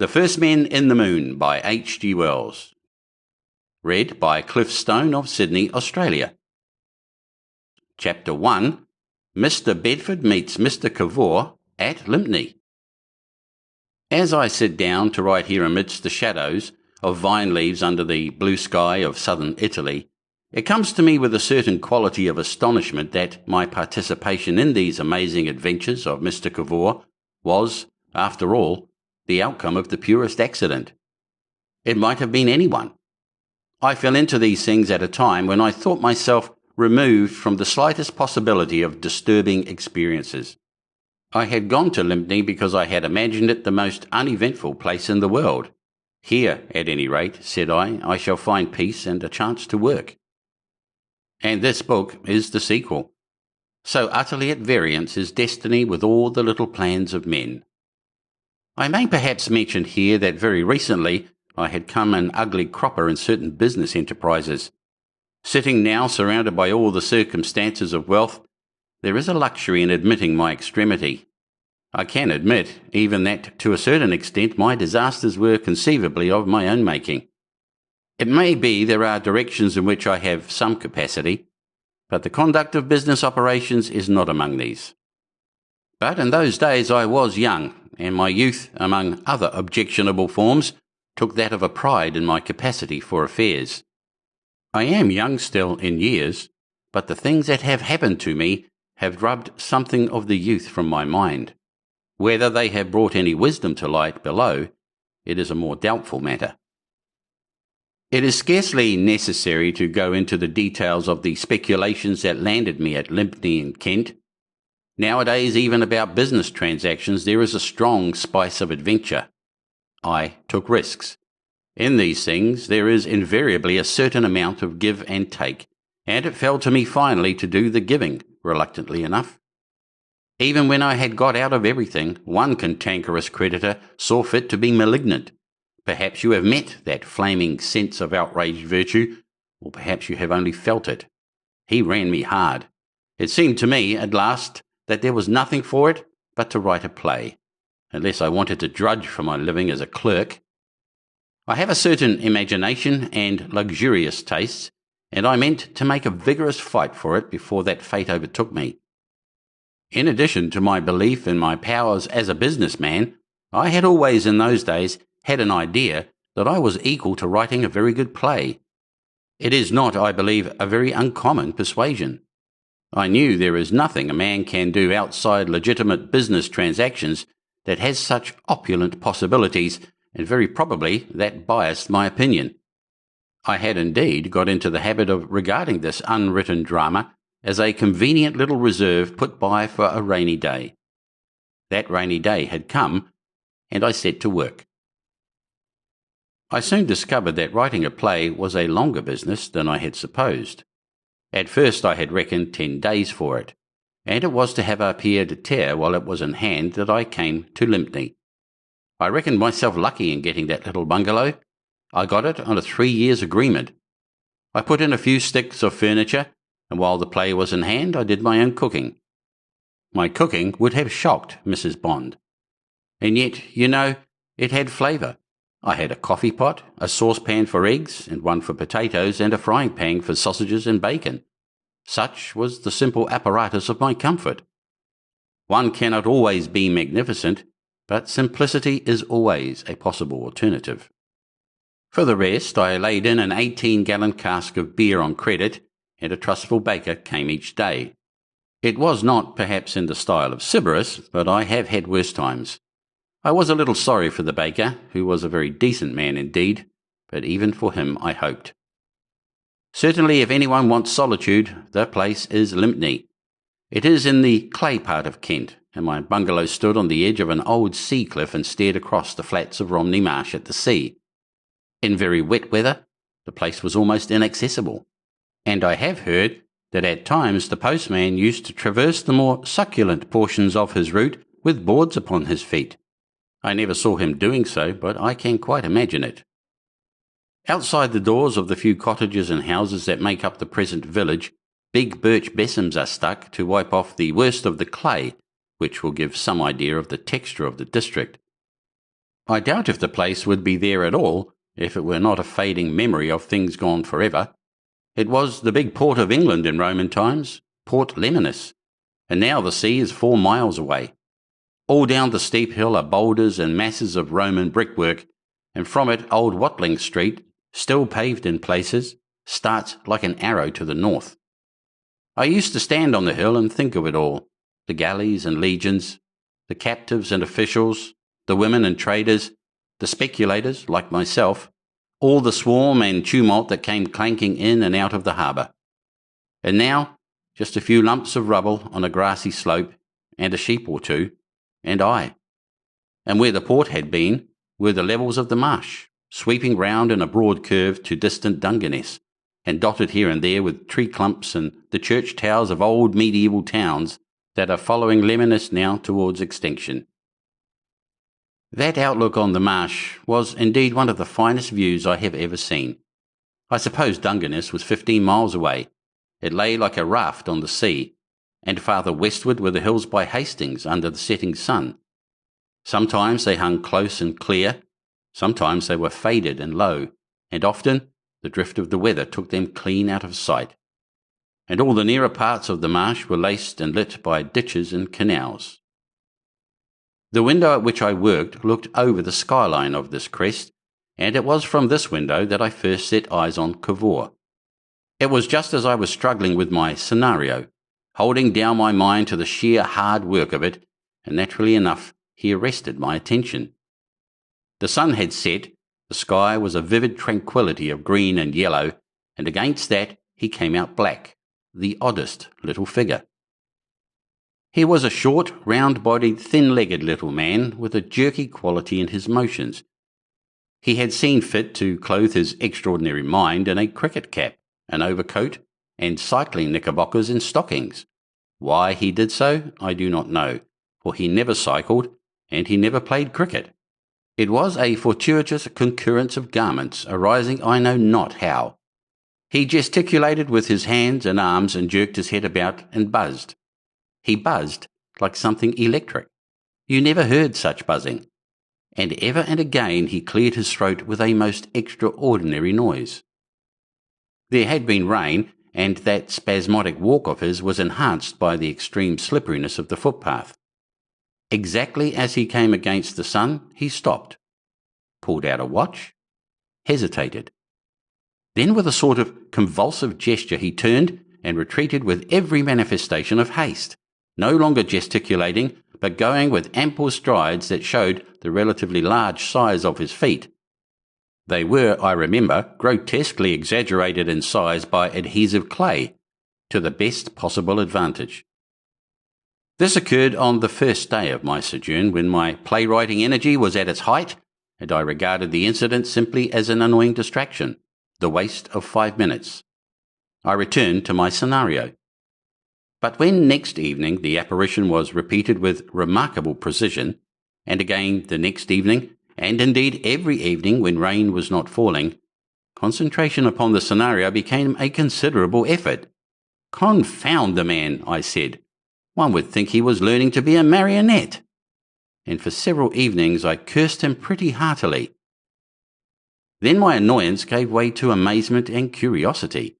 The First Men in the Moon by hgwells. Read by Littlestone of Sydney, Australia. Chapter 1. Mr. Bedford meets Mr. Cavor at Lympne. As I sit down to write here amidst the shadows of vine leaves under the blue sky of southern Italy, it comes to me with a certain quality of astonishment that my participation in these amazing adventures of Mr. Cavor was, after all, the outcome of the purest accident. It might have been anyone. I fell into these things at a time when I thought myself removed from the slightest possibility of disturbing experiences. I had gone to Lympne because I had imagined it the most uneventful place in the world. Here, at any rate, said I shall find peace and a chance to work. And this book is the sequel. So utterly at variance is destiny with all the little plans of men. I may perhaps mention here that very recently I had come an ugly cropper in certain business enterprises. Sitting now surrounded by all the circumstances of wealth, there is a luxury in admitting my extremity. I can admit even that to a certain extent my disasters were conceivably of my own making. It may be there are directions in which I have some capacity, but the conduct of business operations is not among these. But in those days I was young, and my youth, among other objectionable forms, took that of a pride in my capacity for affairs. I am young still in years, but the things that have happened to me have rubbed something of the youth from my mind. Whether they have brought any wisdom to light below, it is a more doubtful matter. It is scarcely necessary to go into the details of the speculations that landed me at Lympne in Kent. Nowadays, even about business transactions, there is a strong spice of adventure. I took risks. In these things, there is invariably a certain amount of give and take, and it fell to me finally to do the giving, reluctantly enough. Even when I had got out of everything, one cantankerous creditor saw fit to be malignant. Perhaps you have met that flaming sense of outraged virtue, or perhaps you have only felt it. He ran me hard. It seemed to me, at last, that there was nothing for it but to write a play, unless I wanted to drudge for my living as a clerk. I have a certain imagination and luxurious tastes, and I meant to make a vigorous fight for it before that fate overtook me. In addition to my belief in my powers as a businessman, I had always in those days had an idea that I was equal to writing a very good play. It is not, I believe, a very uncommon persuasion. I knew there is nothing a man can do outside legitimate business transactions that has such opulent possibilities, and very probably that biased my opinion. I had indeed got into the habit of regarding this unwritten drama as a convenient little reserve put by for a rainy day. That rainy day had come, and I set to work. I soon discovered that writing a play was a longer business than I had supposed. At first I had reckoned 10 days for it, and it was to have a pied de terre while it was in hand that I came to Lympne. I reckoned myself lucky in getting that little bungalow. I got it on a 3 years' agreement. I put in a few sticks of furniture, and while the play was in hand I did my own cooking. My cooking would have shocked Mrs. Bond. And yet, you know, it had flavour. I had a coffee pot, a saucepan for eggs, and one for potatoes, and a frying pan for sausages and bacon. Such was the simple apparatus of my comfort. One cannot always be magnificent, but simplicity is always a possible alternative. For the rest, I laid in an 18-gallon cask of beer on credit, and a trustful baker came each day. It was not perhaps in the style of Hubris, but I have had worse times. I was a little sorry for the baker, who was a very decent man indeed, but even for him I hoped. Certainly if anyone wants solitude, the place is Lympne. It is in the clay part of Kent, and my bungalow stood on the edge of an old sea cliff and stared across the flats of Romney Marsh at the sea. In very wet weather, the place was almost inaccessible, and I have heard that at times the postman used to traverse the more succulent portions of his route with boards upon his feet. I never saw him doing so, but I can quite imagine it. Outside the doors of the few cottages and houses that make up the present village, big birch besoms are stuck to wipe off the worst of the clay, which will give some idea of the texture of the district. I doubt if the place would be there at all if it were not a fading memory of things gone forever. It was the big port of England in Roman times, Port Lemanus, and now the sea is 4 miles away. All down the steep hill are boulders and masses of Roman brickwork, and from it old Watling Street, still paved in places, starts like an arrow to the north. I used to stand on the hill and think of it all, the galleys and legions, the captives and officials, the women and traders, the speculators like myself, all the swarm and tumult that came clanking in and out of the harbour. And now, just a few lumps of rubble on a grassy slope, and a sheep or two, and I. And where the port had been were the levels of the marsh, sweeping round in a broad curve to distant Dungeness, and dotted here and there with tree clumps and the church towers of old medieval towns that are following Lemanus now towards extinction. That outlook on the marsh was indeed one of the finest views I have ever seen. I suppose Dungeness was 15 miles away. It lay like a raft on the sea, and farther westward were the hills by Hastings under the setting sun. Sometimes they hung close and clear, sometimes they were faded and low, and often the drift of the weather took them clean out of sight. And all the nearer parts of the marsh were laced and lit by ditches and canals. The window at which I worked looked over the skyline of this crest, and it was from this window that I first set eyes on Cavor. It was just as I was struggling with my scenario, holding down my mind to the sheer hard work of it, and naturally enough he arrested my attention. The sun had set, the sky was a vivid tranquillity of green and yellow, and against that he came out black, the oddest little figure. He was a short, round-bodied, thin-legged little man with a jerky quality in his motions. He had seen fit to clothe his extraordinary mind in a cricket cap, an overcoat, and cycling knickerbockers and stockings. Why he did so, I do not know, for he never cycled, and he never played cricket. It was a fortuitous concurrence of garments arising I know not how. He gesticulated with his hands and arms and jerked his head about and buzzed. He buzzed like something electric. You never heard such buzzing. And ever and again he cleared his throat with a most extraordinary noise. There had been rain, and that spasmodic walk of his was enhanced by the extreme slipperiness of the footpath. Exactly as he came against the sun, he stopped, pulled out a watch, hesitated. Then with a sort of convulsive gesture he turned and retreated with every manifestation of haste, no longer gesticulating, but going with ample strides that showed the relatively large size of his feet. They were, I remember, grotesquely exaggerated in size by adhesive clay, to the best possible advantage. This occurred on the first day of my sojourn, when my playwriting energy was at its height, and I regarded the incident simply as an annoying distraction, the waste of 5 minutes. I returned to my scenario. But when next evening the apparition was repeated with remarkable precision, and again the next evening, and indeed every evening when rain was not falling, concentration upon the scenario became a considerable effort. "Confound the man," I said. "One would think he was learning to be a marionette." And for several evenings I cursed him pretty heartily. Then my annoyance gave way to amazement and curiosity.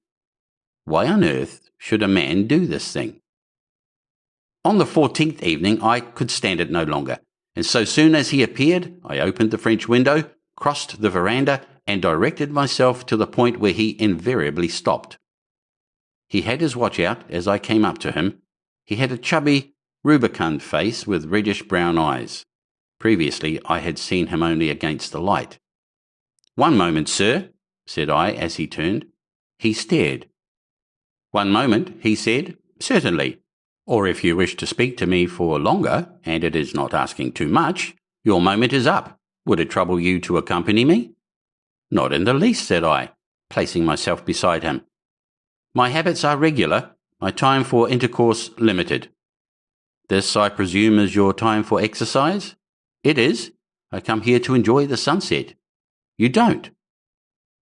Why on earth should a man do this thing? On the 14th evening I could stand it no longer, and so soon as he appeared I opened the French window, crossed the veranda, and directed myself to the point where he invariably stopped. He had his watch out as I came up to him. He had a chubby, rubicund face with reddish-brown eyes. Previously I had seen him only against the light. "One moment, sir," said I as he turned. He stared. "One moment," he said. "Certainly. Or if you wish to speak to me for longer, and it is not asking too much, your moment is up. Would it trouble you to accompany me?" "Not in the least," said I, placing myself beside him. "My habits are regular, my time for intercourse limited." "This, I presume, is your time for exercise?" "It is. I come here to enjoy the sunset." "You don't."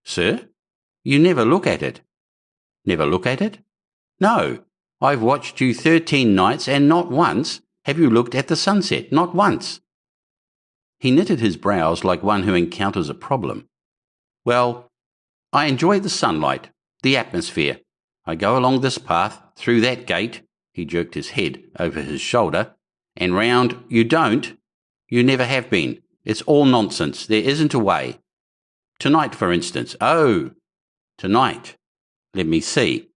"Sir, you never look at it." "Never look at it?" "No. I've watched you 13 nights, and not once have you looked at the sunset, not once." He knitted his brows like one who encounters a problem. Well, I enjoy the sunlight, the atmosphere. I go along this path, through that gate, he jerked his head over his shoulder, and round. You don't. You never have been. It's all nonsense. There isn't a way. Tonight, for instance. Oh, tonight. Let me see.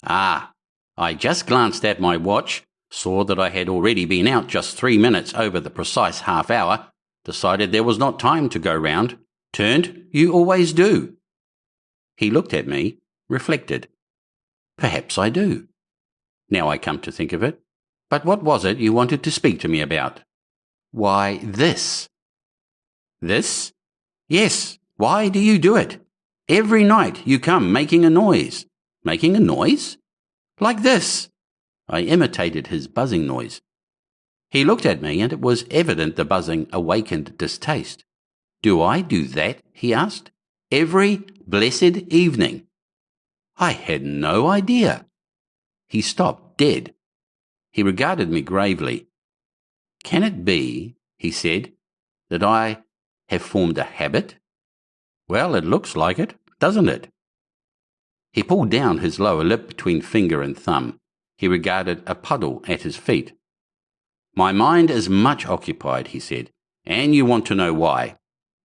Ah, I just glanced at my watch, saw that I had already been out just 3 minutes over the precise half hour, decided there was not time to go round, turned. You always do. He looked at me, reflected. Perhaps I do. Now I come to think of it. But what was it you wanted to speak to me about? Why, this. This? Yes. Why do you do it? Every night you come making a noise. Making a noise? Like this. I imitated his buzzing noise. He looked at me, and it was evident the buzzing awakened distaste. Do I do that? He asked. Every blessed evening. I had no idea. He stopped dead. He regarded me gravely. Can it be, he said, that I have formed a habit? Well, it looks like it, doesn't it? He pulled down his lower lip between finger and thumb. He regarded a puddle at his feet. My mind is much occupied, he said, and you want to know why.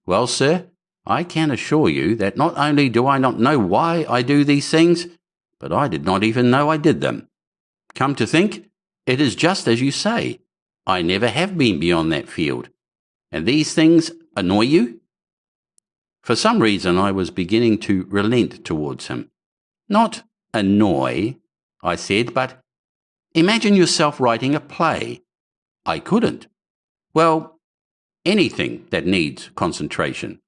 Well, sir, I can assure you that not only do I not know why I do these things, but I did not even know I did them. Come to think, it is just as you say. I never have been beyond that field. And these things annoy you? For some reason I was beginning to relent towards him. Not annoy, I said, but imagine yourself writing a play. I couldn't. Well, anything that needs concentration.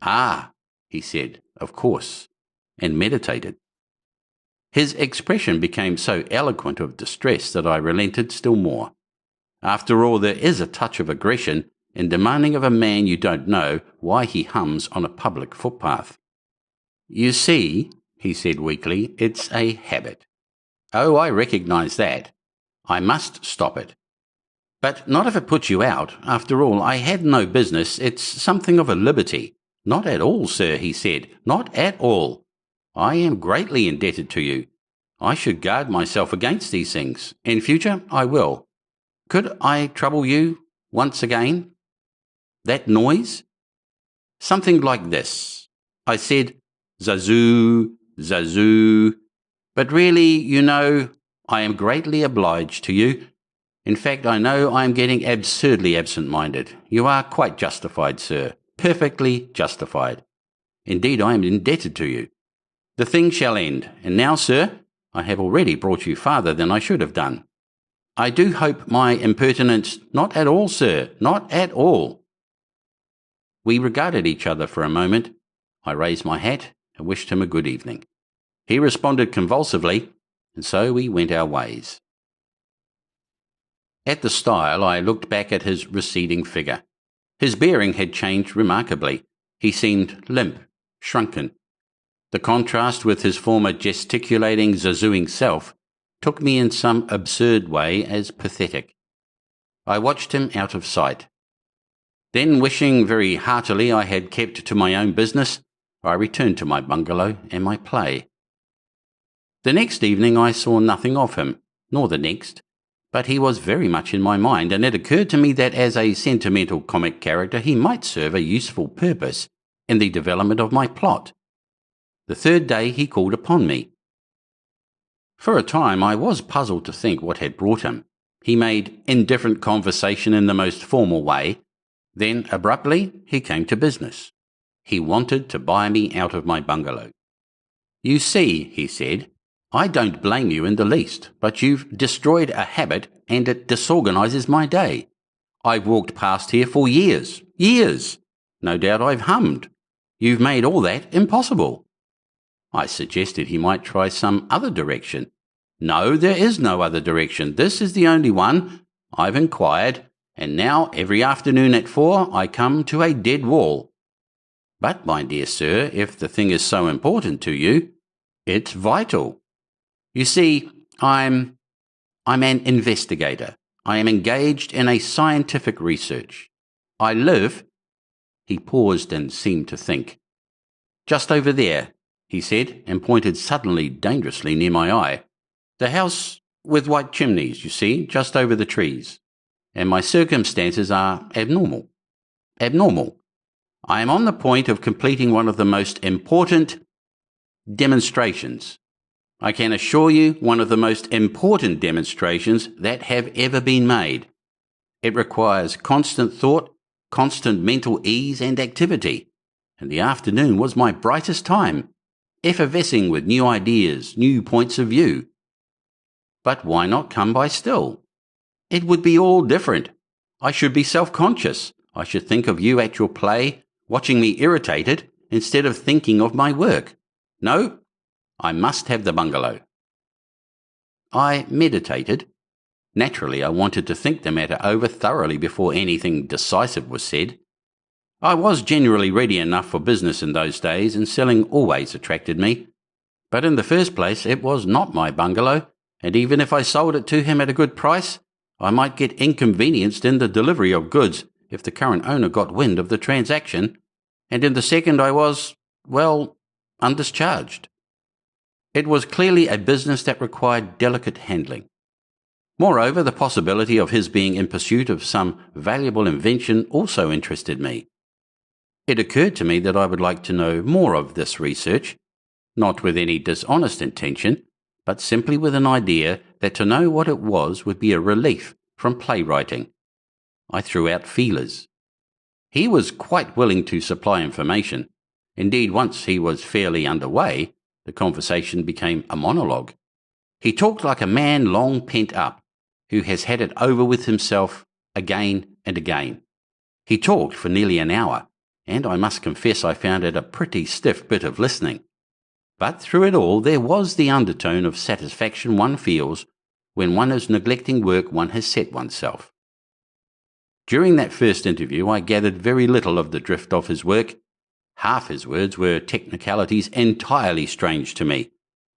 Ah, he said, of course, and meditated. His expression became so eloquent of distress that I relented still more. After all, there is a touch of aggression in demanding of a man you don't know why he hums on a public footpath. You see, he said weakly, it's a habit. Oh, I recognize that. I must stop it. But not if it puts you out. After all, I had no business. It's something of a liberty. Not at all, sir, he said. Not at all. I am greatly indebted to you. I should guard myself against these things. In future, I will. Could I trouble you once again? That noise? Something like this. I said, Zazoo, Zazoo. But really, you know, I am greatly obliged to you. In fact, I know I am getting absurdly absent-minded. You are quite justified, sir. Perfectly justified. Indeed, I am indebted to you. The thing shall end. And now, sir, I have already brought you farther than I should have done. I do hope my impertinence— Not at all, sir, not at all. We regarded each other for a moment. I raised my hat and wished him a good evening. He responded convulsively, and so we went our ways. At the stile, I looked back at his receding figure. His bearing had changed remarkably. He seemed limp, shrunken. The contrast with his former gesticulating, zazooing self took me in some absurd way as pathetic. I watched him out of sight. Then, wishing very heartily I had kept to my own business, I returned to my bungalow and my play. The next evening I saw nothing of him, nor the next, but he was very much in my mind, and it occurred to me that as a sentimental comic character he might serve a useful purpose in the development of my plot. The third day he called upon me. For a time I was puzzled to think what had brought him. He made indifferent conversation in the most formal way. Then, abruptly, he came to business. He wanted to buy me out of my bungalow. You see, he said, I don't blame you in the least, but you've destroyed a habit and it disorganises my day. I've walked past here for years. No doubt I've hummed. You've made all that impossible. I suggested he might try some other direction. No, there is no other direction. This is the only one. I've inquired, and now every afternoon at 4 I come to a dead wall. But, my dear sir, if the thing is so important to you, it's vital. You see, I'm an investigator. I am engaged in a scientific research. I live—" He paused and seemed to think. "Just over there," he said, and pointed suddenly dangerously near my eye. "The house with white chimneys, you see, just over the trees. And my circumstances are abnormal. Abnormal. I am on the point of completing one of the most important demonstrations. I can assure you, one of the most important demonstrations that have ever been made. It requires constant thought, constant mental ease and activity, and the afternoon was my brightest time, effervescing with new ideas, new points of view. But why not come by still? It would be all different. I should be self-conscious. I should think of you at your play, watching me irritated, instead of thinking of my work. No, I must have the bungalow." I meditated. Naturally, I wanted to think the matter over thoroughly before anything decisive was said. I was generally ready enough for business in those days, and selling always attracted me. But in the first place, it was not my bungalow, and even if I sold it to him at a good price, I might get inconvenienced in the delivery of goods if the current owner got wind of the transaction, and in the second I was, well, undischarged. It was clearly a business that required delicate handling. Moreover, the possibility of his being in pursuit of some valuable invention also interested me. It occurred to me that I would like to know more of this research, not with any dishonest intention, but simply with an idea that to know what it was would be a relief from playwriting. I threw out feelers. He was quite willing to supply information. Indeed, once he was fairly underway, the conversation became a monologue. He talked like a man long pent up, who has had it over with himself again and again. He talked for nearly an hour, and I must confess I found it a pretty stiff bit of listening. But through it all there was the undertone of satisfaction one feels when one is neglecting work one has set oneself. During that first interview I gathered very little of the drift of his work. Half his words were technicalities entirely strange to me,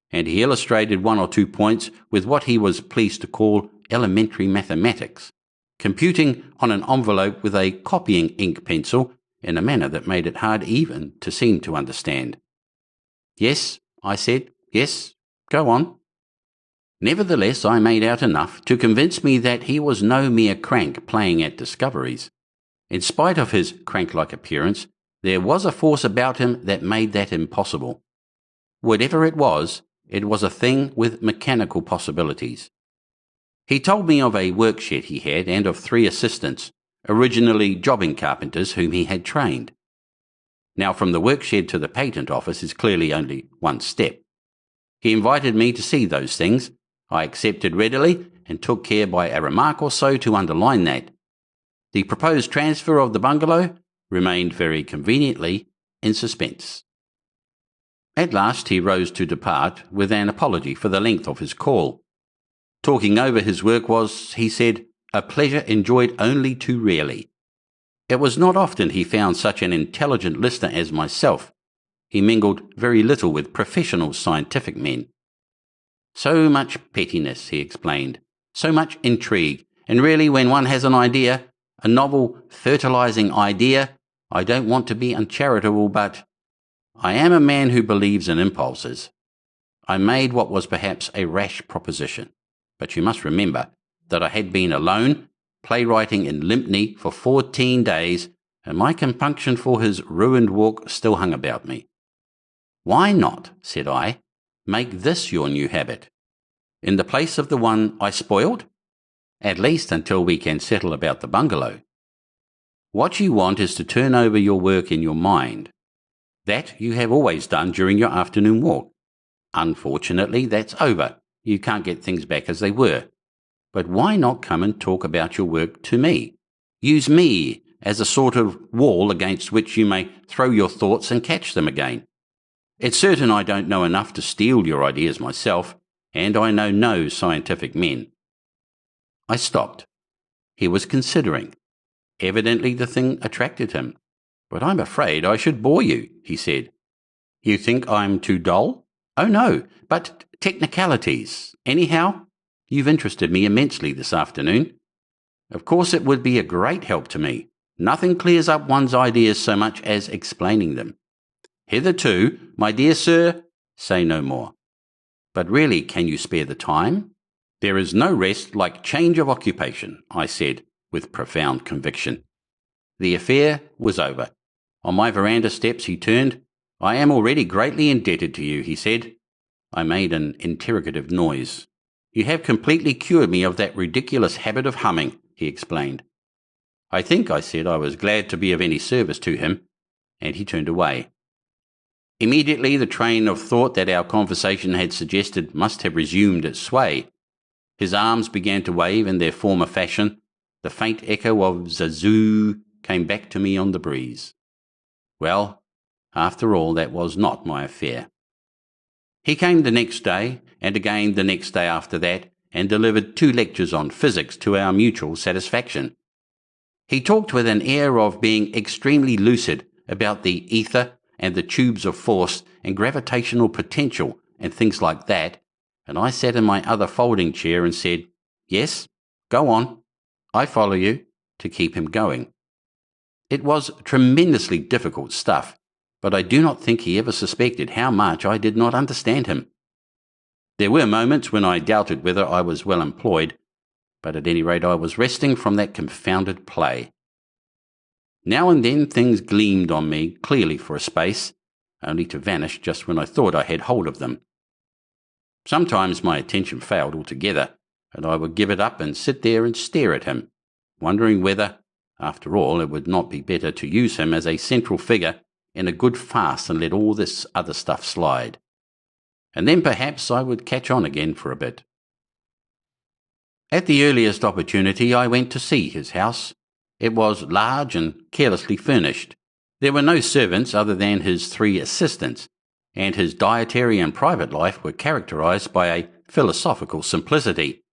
and he illustrated one or two points with what he was pleased to call elementary mathematics, computing on an envelope with a copying ink pencil in a manner that made it hard even to seem to understand. "Yes," I said, "yes, go on." Nevertheless, I made out enough to convince me that he was no mere crank playing at discoveries. In spite of his crank-like appearance, there was a force about him that made that impossible. Whatever it was a thing with mechanical possibilities. He told me of a workshed he had and of 3 assistants, originally jobbing carpenters whom he had trained. Now, from the workshed to the patent office is clearly only one step. He invited me to see those things. I accepted readily and took care by a remark or so to underline that. The proposed transfer of the bungalow remained very conveniently in suspense. At last he rose to depart with an apology for the length of his call. Talking over his work was, he said, a pleasure enjoyed only too rarely. It was not often he found such an intelligent listener as myself. He mingled very little with professional scientific men. "So much pettiness," he explained, "so much intrigue, and really when one has an idea, a novel, fertilizing idea, I don't want to be uncharitable, but I am a man who believes in impulses. I made what was perhaps a rash proposition, but you must remember that I had been alone, playwriting in Lympne for 14 days, and my compunction for his ruined walk still hung about me. "Why not," said I, "make this your new habit, in the place of the one I spoiled? At least until we can settle about the bungalow. What you want is to turn over your work in your mind. That you have always done during your afternoon walk. Unfortunately, that's over. You can't get things back as they were. But why not come and talk about your work to me? Use me as a sort of wall against which you may throw your thoughts and catch them again. It's certain I don't know enough to steal your ideas myself, and I know no scientific men." I stopped. He was considering. Evidently the thing attracted him. "But I'm afraid I should bore you," he said. "You think I'm too dull?" "Oh no, but technicalities. Anyhow, you've interested me immensely this afternoon. Of course it would be a great help to me. Nothing clears up one's ideas so much as explaining them. Hitherto, my dear sir, say no more. But really, can you spare the time? There is no rest like change of occupation, I said, with profound conviction. The affair was over. On my veranda steps he turned. I am already greatly indebted to you, he said. I made an interrogative noise. You have completely cured me of that ridiculous habit of humming, he explained. I think, I said, I was glad to be of any service to him, and he turned away. Immediately the train of thought that our conversation had suggested must have resumed its sway. His arms began to wave in their former fashion. The faint echo of Zazoo came back to me on the breeze. Well, after all, that was not my affair. He came the next day, and again the next day after that, and delivered 2 lectures on physics to our mutual satisfaction. He talked with an air of being extremely lucid about the ether and the tubes of force and gravitational potential and things like that, and I sat in my other folding chair and said, "Yes, go on, I follow you," to keep him going. It was tremendously difficult stuff, but I do not think he ever suspected how much I did not understand him. There were moments when I doubted whether I was well employed, but at any rate I was resting from that confounded play. Now and then things gleamed on me clearly for a space, only to vanish just when I thought I had hold of them. Sometimes my attention failed altogether, and I would give it up and sit there and stare at him, wondering whether, after all, it would not be better to use him as a central figure in a good farce and let all this other stuff slide. And then perhaps I would catch on again for a bit. At the earliest opportunity I went to see his house. It was large and carelessly furnished. There were no servants other than his 3 assistants, and his dietary and private life were characterized by a philosophical simplicity.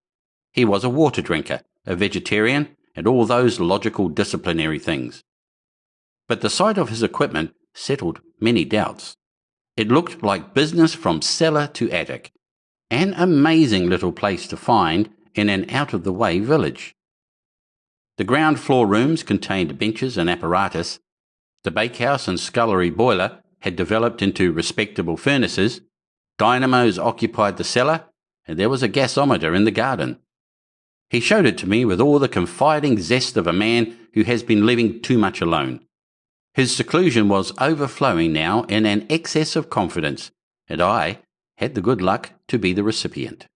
He was a water drinker, a vegetarian, and all those logical disciplinary things. But the sight of his equipment settled many doubts. It looked like business from cellar to attic, an amazing little place to find in an out-of-the-way village. The ground floor rooms contained benches and apparatus. The bakehouse and scullery boiler had developed into respectable furnaces. Dynamos occupied the cellar, and there was a gasometer in the garden. He showed it to me with all the confiding zest of a man who has been living too much alone. His seclusion was overflowing now in an excess of confidence, and I had the good luck to be the recipient.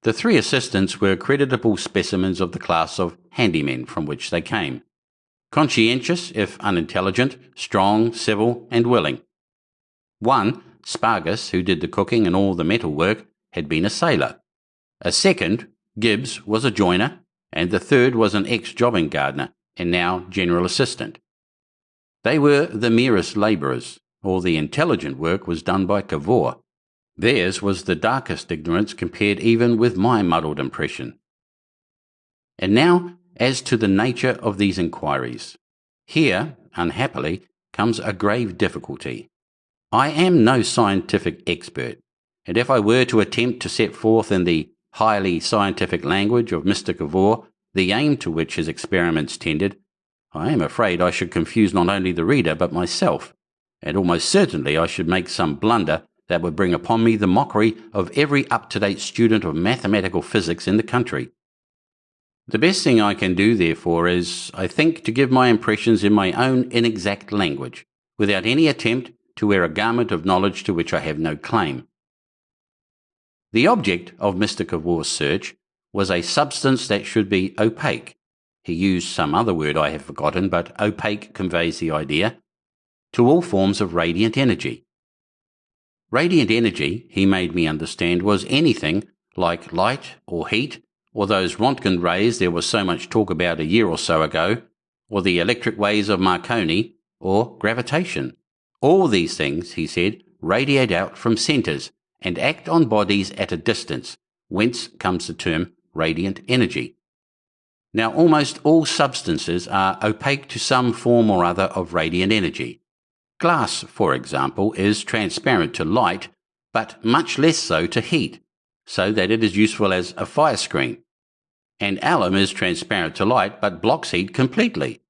The 3 assistants were creditable specimens of the class of handymen from which they came. Conscientious, if unintelligent, strong, civil, and willing. One, Spargus, who did the cooking and all the metal work, had been a sailor. A second, Gibbs, was a joiner, and the third was an ex-jobbing gardener, and now general assistant. They were the merest labourers. All the intelligent work was done by Cavor. Theirs was the darkest ignorance compared even with my muddled impression. And now, as to the nature of these inquiries. Here, unhappily, comes a grave difficulty. I am no scientific expert, and if I were to attempt to set forth in the highly scientific language of Mr. Cavor the aim to which his experiments tended, I am afraid I should confuse not only the reader but myself, and almost certainly I should make some blunder that would bring upon me the mockery of every up-to-date student of mathematical physics in the country. The best thing I can do, therefore, is, I think, to give my impressions in my own inexact language, without any attempt to wear a garment of knowledge to which I have no claim. The object of Mr. Cavor's search was a substance that should be opaque. He used some other word I have forgotten, but opaque conveys the idea, to all forms of radiant energy. Radiant energy, he made me understand, was anything like light or heat, or those Röntgen rays there was so much talk about a year or so ago, or the electric waves of Marconi, or gravitation. All these things, he said, radiate out from centres and act on bodies at a distance, whence comes the term radiant energy. Now, almost all substances are opaque to some form or other of radiant energy. Glass, for example, is transparent to light, but much less so to heat, so that it is useful as a fire screen. and alum is transparent to light but blocks heat completely.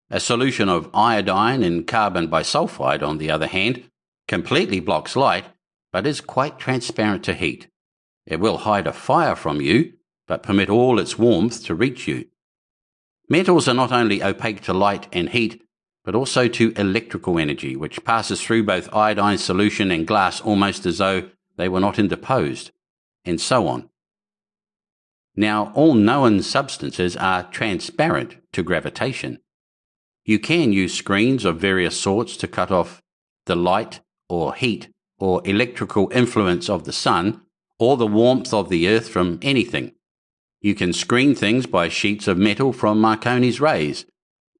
A solution of iodine in carbon bisulfide, on the other hand, completely blocks light but is quite transparent to heat. It will hide a fire from you, but permit all its warmth to reach you. Metals are not only opaque to light and heat, but also to electrical energy, which passes through both iodine solution and glass almost as though they were not interposed, and so on. Now, all known substances are transparent to gravitation. You can use screens of various sorts to cut off the light or heat or electrical influence of the sun or the warmth of the earth from anything. You can screen things by sheets of metal from Marconi's rays,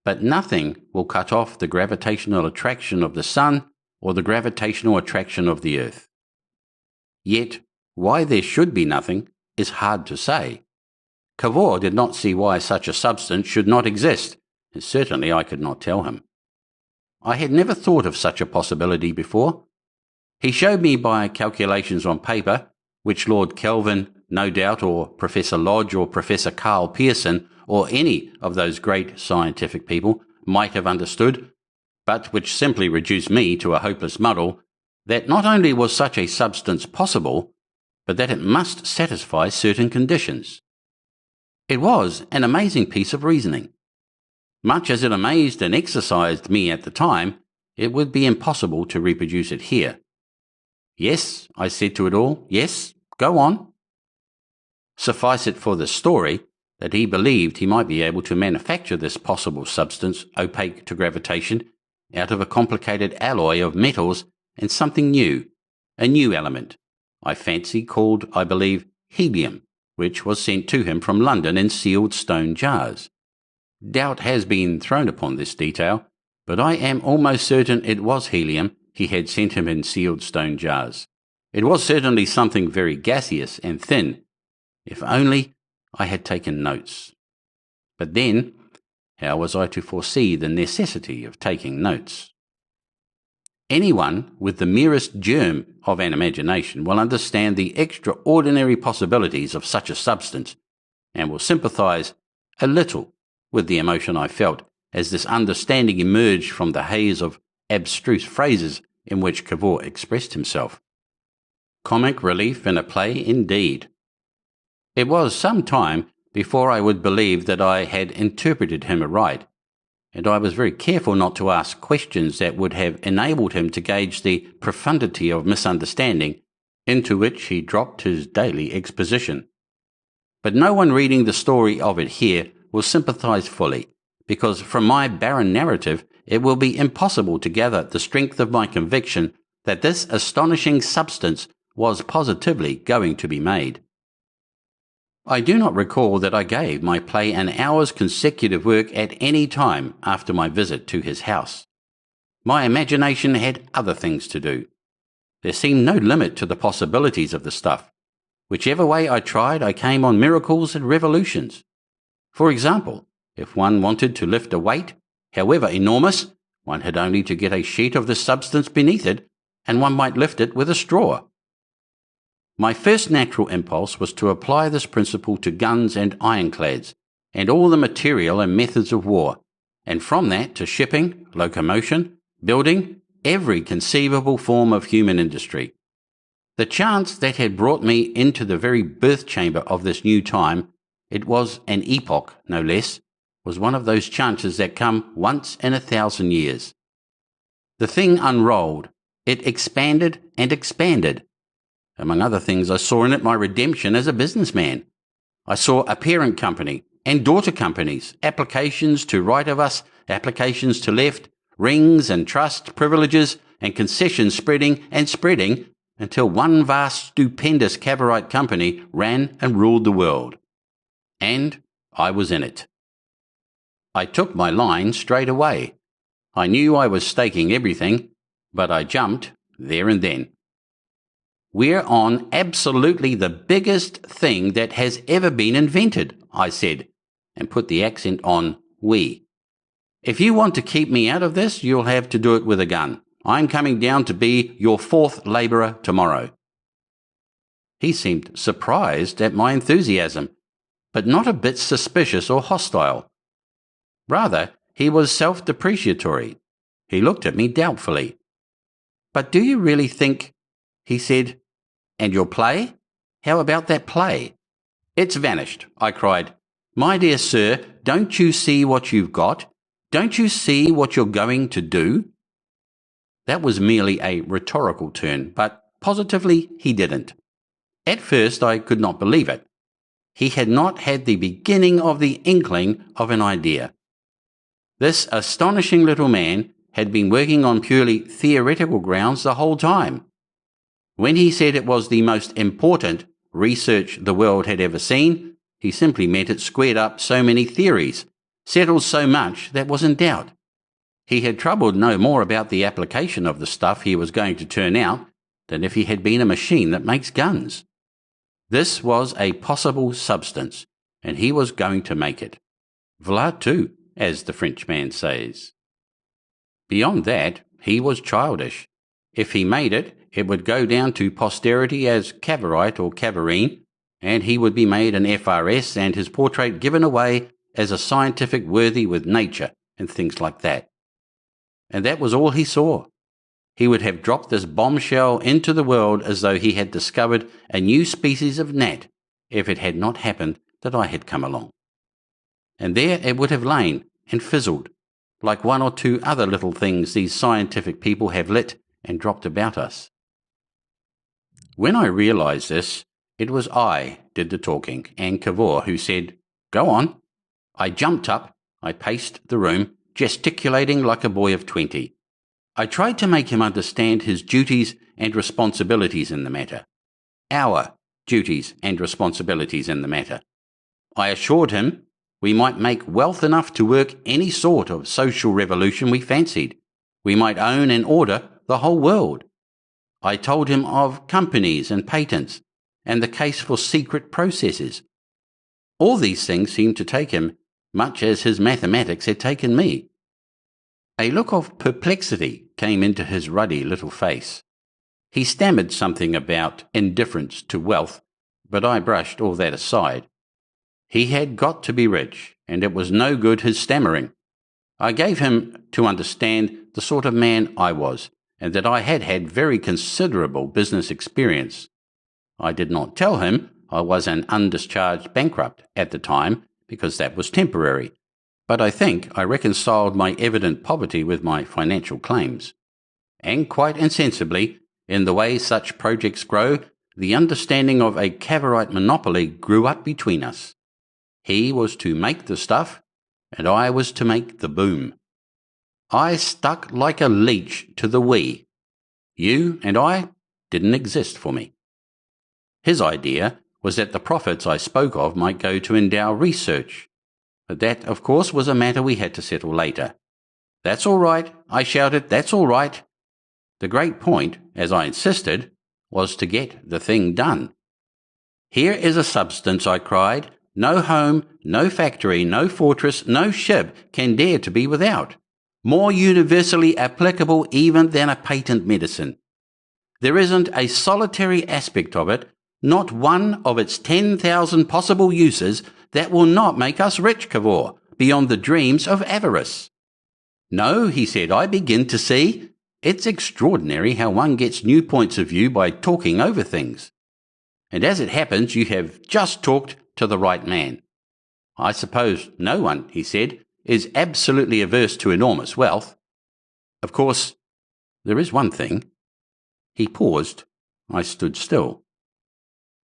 but nothing will cut off the gravitational attraction of the sun or the gravitational attraction of the earth. Yet, why there should be nothing is hard to say. Cavor did not see why such a substance should not exist, and certainly I could not tell him. I had never thought of such a possibility before. He showed me by calculations on paper, which Lord Kelvin, no doubt, or Professor Lodge or Professor Carl Pearson, or any of those great scientific people might have understood, but which simply reduced me to a hopeless muddle, that not only was such a substance possible, but that it must satisfy certain conditions. It was an amazing piece of reasoning. Much as it amazed and exercised me at the time, it would be impossible to reproduce it here. Yes, I said to it all, yes, go on. Suffice it for the story that he believed he might be able to manufacture this possible substance, opaque to gravitation, out of a complicated alloy of metals and something new, a new element, I fancy called, I believe, helium, which was sent to him from London in sealed stone jars. Doubt has been thrown upon this detail, but I am almost certain it was helium he had sent him in sealed stone jars. It was certainly something very gaseous and thin. If only I had taken notes. But then, how was I to foresee the necessity of taking notes? Anyone with the merest germ of an imagination will understand the extraordinary possibilities of such a substance, and will sympathize a little with the emotion I felt as this understanding emerged from the haze of abstruse phrases in which Cavor expressed himself. Comic relief in a play indeed. It was some time before I would believe that I had interpreted him aright, and I was very careful not to ask questions that would have enabled him to gauge the profundity of misunderstanding into which he dropped his daily exposition. But no one reading the story of it here will sympathize fully, because from my barren narrative it will be impossible to gather the strength of my conviction that this astonishing substance was positively going to be made. I do not recall that I gave my play an hour's consecutive work at any time after my visit to his house. My imagination had other things to do. There seemed no limit to the possibilities of the stuff. Whichever way I tried, I came on miracles and revolutions. For example, if one wanted to lift a weight, however enormous, one had only to get a sheet of the substance beneath it, and one might lift it with a straw. My first natural impulse was to apply this principle to guns and ironclads, and all the material and methods of war, and from that to shipping, locomotion, building, every conceivable form of human industry. The chance that had brought me into the very birth chamber of this new time, it was an epoch, no less, was one of those chances that come once in 1,000 years. The thing unrolled, it expanded and expanded. Among other things, I saw in it my redemption as a businessman. I saw a parent company and daughter companies, applications to right of us, applications to left, rings and trust, privileges and concessions spreading and spreading until one vast, stupendous Cavorite company ran and ruled the world. And I was in it. I took my line straight away. I knew I was staking everything, but I jumped there and then. We're on absolutely the biggest thing that has ever been invented, I said, and put the accent on we. If you want to keep me out of this, you'll have to do it with a gun. I'm coming down to be your fourth labourer tomorrow. He seemed surprised at my enthusiasm, but not a bit suspicious or hostile. Rather, he was self-depreciatory. He looked at me doubtfully. "But do you really think," he said, "and your play? How about that play?" "It's vanished," I cried. "My dear sir, don't you see what you've got? Don't you see what you're going to do?" That was merely a rhetorical turn, but positively he didn't. At first I could not believe it. He had not had the beginning of the inkling of an idea. This astonishing little man had been working on purely theoretical grounds the whole time. When he said it was the most important research the world had ever seen, he simply meant it squared up so many theories, settled so much that was in doubt. He had troubled no more about the application of the stuff he was going to turn out than if he had been a machine that makes guns. This was a possible substance, and he was going to make it. Voilà tout, as the Frenchman says. Beyond that, he was childish. If he made it, it would go down to posterity as Cavorite or Cavorine, and he would be made an FRS and his portrait given away as a scientific worthy with nature and things like that. And that was all he saw. He would have dropped this bombshell into the world as though he had discovered a new species of gnat if it had not happened that I had come along. And there it would have lain and fizzled, like one or two other little things these scientific people have lit and dropped about us. When I realized this, it was I did the talking, and Cavor, who said, "Go on." I jumped up, I paced the room, gesticulating like a boy of 20. I tried to make him understand his duties and responsibilities in the matter. Our duties and responsibilities in the matter. I assured him we might make wealth enough to work any sort of social revolution we fancied. We might own and order the whole world. I told him of companies and patents, and the case for secret processes. All these things seemed to take him much as his mathematics had taken me. A look of perplexity came into his ruddy little face. He stammered something about indifference to wealth, but I brushed all that aside. He had got to be rich, and it was no good his stammering. I gave him to understand the sort of man I was, and that I had had very considerable business experience. I did not tell him I was an undischarged bankrupt at the time, because that was temporary, but I think I reconciled my evident poverty with my financial claims. And quite insensibly, in the way such projects grow, the understanding of a Cavorite monopoly grew up between us. He was to make the stuff, and I was to make the boom. I stuck like a leech to the we. You and I didn't exist for me. His idea was that the profits I spoke of might go to endow research, but that, of course, was a matter we had to settle later. "That's all right," I shouted, "that's all right." The great point, as I insisted, was to get the thing done. "Here is a substance," I cried, "no home, no factory, no fortress, no ship can dare to be without. More universally applicable even than a patent medicine. There isn't a solitary aspect of it, not one of its 10,000 possible uses, that will not make us rich, Cavor, beyond the dreams of avarice." "No," he said, "I begin to see. It's extraordinary how one gets new points of view by talking over things. And as it happens, you have just talked to the right man. I suppose no one," he said, "is absolutely averse to enormous wealth. Of course, there is one thing." He paused. I stood still.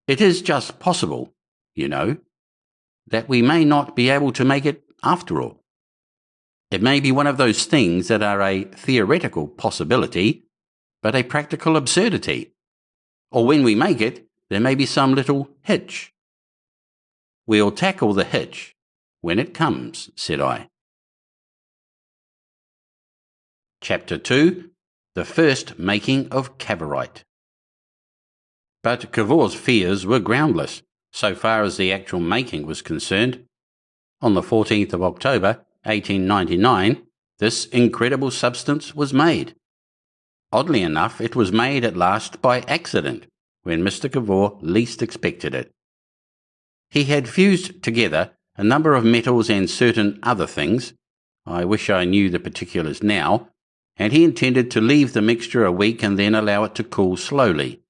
"It is just possible, you know, that we may not be able to make it after all. It may be one of those things that are a theoretical possibility, but a practical absurdity. Or when we make it, there may be some little hitch." "We'll tackle the hitch when it comes," said I. Chapter 2. The First Making of Cavorite. But Cavor's fears were groundless, so far as the actual making was concerned. On the 14th of October, 1899, this incredible substance was made. Oddly enough, it was made at last by accident, when Mr. Cavor least expected it. He had fused together a number of metals and certain other things. I wish I knew the particulars now, and he intended to leave the mixture a week and then allow it to cool slowly.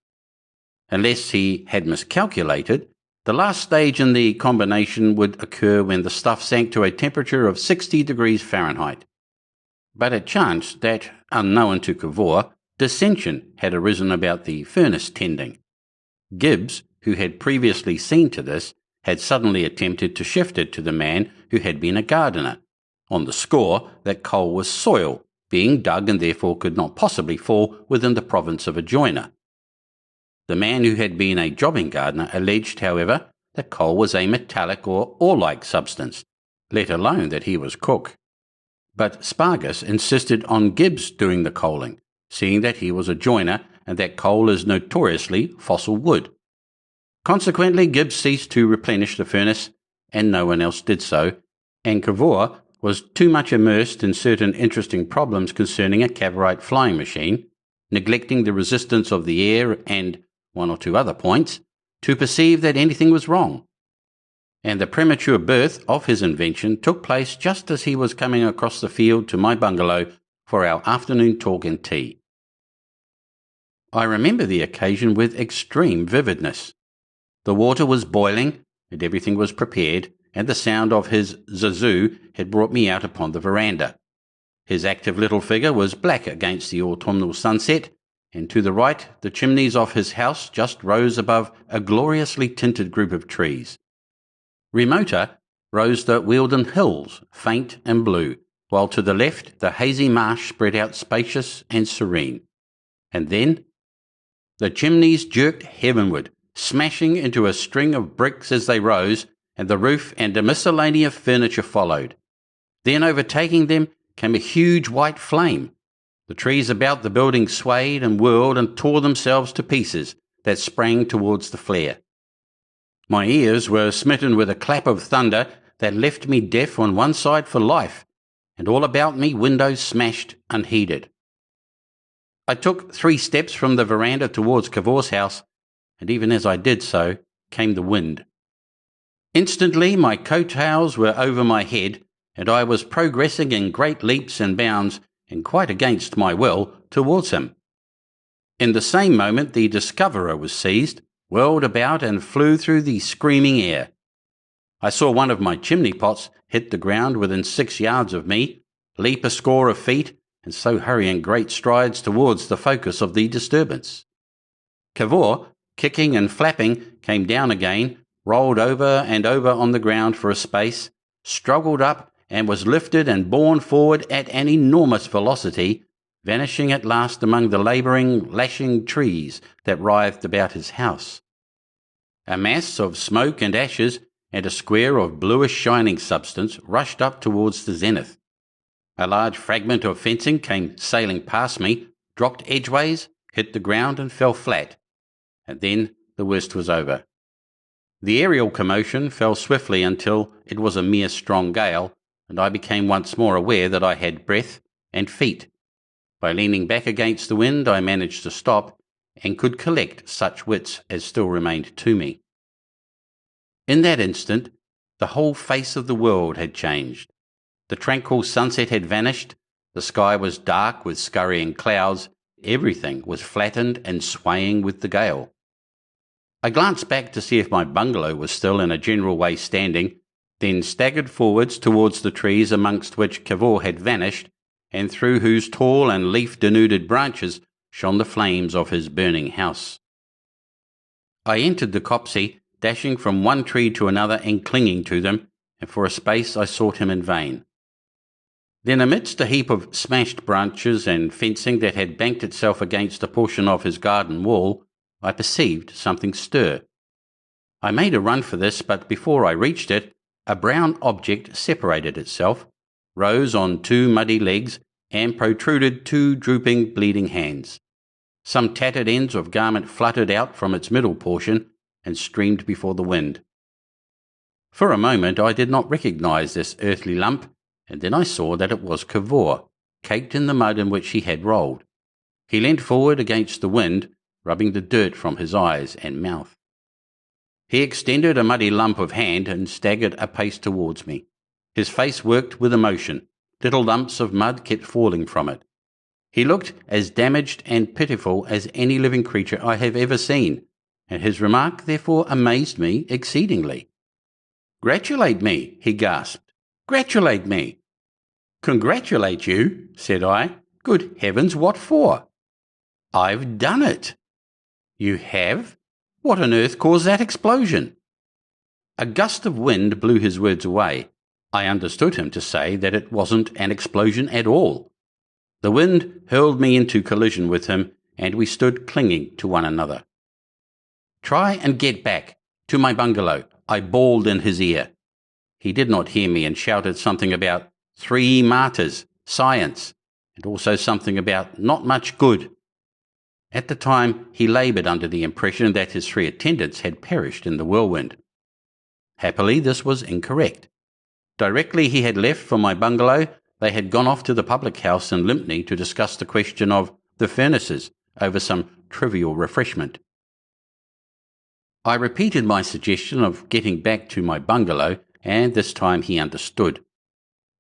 Unless he had miscalculated, the last stage in the combination would occur when the stuff sank to a temperature of 60 degrees Fahrenheit. But it chanced that, unknown to Cavor, dissension had arisen about the furnace tending. Gibbs, who had previously seen to this, had suddenly attempted to shift it to the man who had been a gardener, on the score that coal was soil, being dug and therefore could not possibly fall within the province of a joiner. The man who had been a jobbing gardener alleged, however, that coal was a metallic or ore-like substance, let alone that he was cook. But Spargus insisted on Gibbs doing the coaling, seeing that he was a joiner and that coal is notoriously fossil wood. Consequently, Gibbs ceased to replenish the furnace, and no one else did so, and Cavor was too much immersed in certain interesting problems concerning a Cavorite flying machine, neglecting the resistance of the air and one or two other points, to perceive that anything was wrong. And the premature birth of his invention took place just as he was coming across the field to my bungalow for our afternoon talk and tea. I remember the occasion with extreme vividness. The water was boiling, and everything was prepared, and the sound of his zazoo had brought me out upon the veranda. His active little figure was black against the autumnal sunset, and to the right the chimneys of his house just rose above a gloriously tinted group of trees. Remoter rose the Wealden Hills, faint and blue, while to the left the hazy marsh spread out spacious and serene. And then the chimneys jerked heavenward, smashing into a string of bricks as they rose, and the roof and a miscellany of furniture followed. Then, overtaking them, came a huge white flame. The trees about the building swayed and whirled and tore themselves to pieces that sprang towards the flare. My ears were smitten with a clap of thunder that left me deaf on one side for life, and all about me windows smashed unheeded. I took 3 steps from the veranda towards Cavor's house, and even as I did so, came the wind. Instantly my coattails were over my head, and I was progressing in great leaps and bounds, and quite against my will, towards him. In the same moment the discoverer was seized, whirled about, and flew through the screaming air. I saw one of my chimney pots hit the ground within 6 yards of me, leap a score of feet, and so hurry in great strides towards the focus of the disturbance. Cavor, kicking and flapping, came down again, rolled over and over on the ground for a space, struggled up, and was lifted and borne forward at an enormous velocity, vanishing at last among the labouring, lashing trees that writhed about his house. A mass of smoke and ashes and a square of bluish shining substance rushed up towards the zenith. A large fragment of fencing came sailing past me, dropped edgeways, hit the ground and fell flat, and then the worst was over. The aerial commotion fell swiftly until it was a mere strong gale, and I became once more aware that I had breath and feet. By leaning back against the wind I managed to stop, and could collect such wits as still remained to me. In that instant the whole face of the world had changed. The tranquil sunset had vanished, the sky was dark with scurrying clouds, everything was flattened and swaying with the gale. I glanced back to see if my bungalow was still in a general way standing, then staggered forwards towards the trees amongst which Cavor had vanished, and through whose tall and leaf-denuded branches shone the flames of his burning house. I entered the copse, dashing from one tree to another and clinging to them, and for a space I sought him in vain. Then amidst a heap of smashed branches and fencing that had banked itself against a portion of his garden wall, I perceived something stir. I made a run for this, but before I reached it, a brown object separated itself, rose on 2 muddy legs, and protruded 2 drooping, bleeding hands. Some tattered ends of garment fluttered out from its middle portion and streamed before the wind. For a moment I did not recognize this earthly lump, and then I saw that it was Cavor, caked in the mud in which he had rolled. He leant forward against the wind, rubbing the dirt from his eyes and mouth. He extended a muddy lump of hand and staggered a pace towards me. His face worked with emotion. Little lumps of mud kept falling from it. He looked as damaged and pitiful as any living creature I have ever seen, and his remark therefore amazed me exceedingly. "Gratulate me," he gasped. "Gratulate me." "Congratulate you," said I. "Good heavens, what for?" "I've done it." "You have? What on earth caused that explosion?" A gust of wind blew his words away. I understood him to say that it wasn't an explosion at all. The wind hurled me into collision with him, and we stood clinging to one another. "Try and get back to my bungalow," I bawled in his ear. He did not hear me and shouted something about 3 martyrs, science, and also something about not much good. At the time, he laboured under the impression that his 3 attendants had perished in the whirlwind. Happily, this was incorrect. Directly he had left for my bungalow, they had gone off to the public house in Lympne to discuss the question of the furnaces over some trivial refreshment. I repeated my suggestion of getting back to my bungalow, and this time he understood.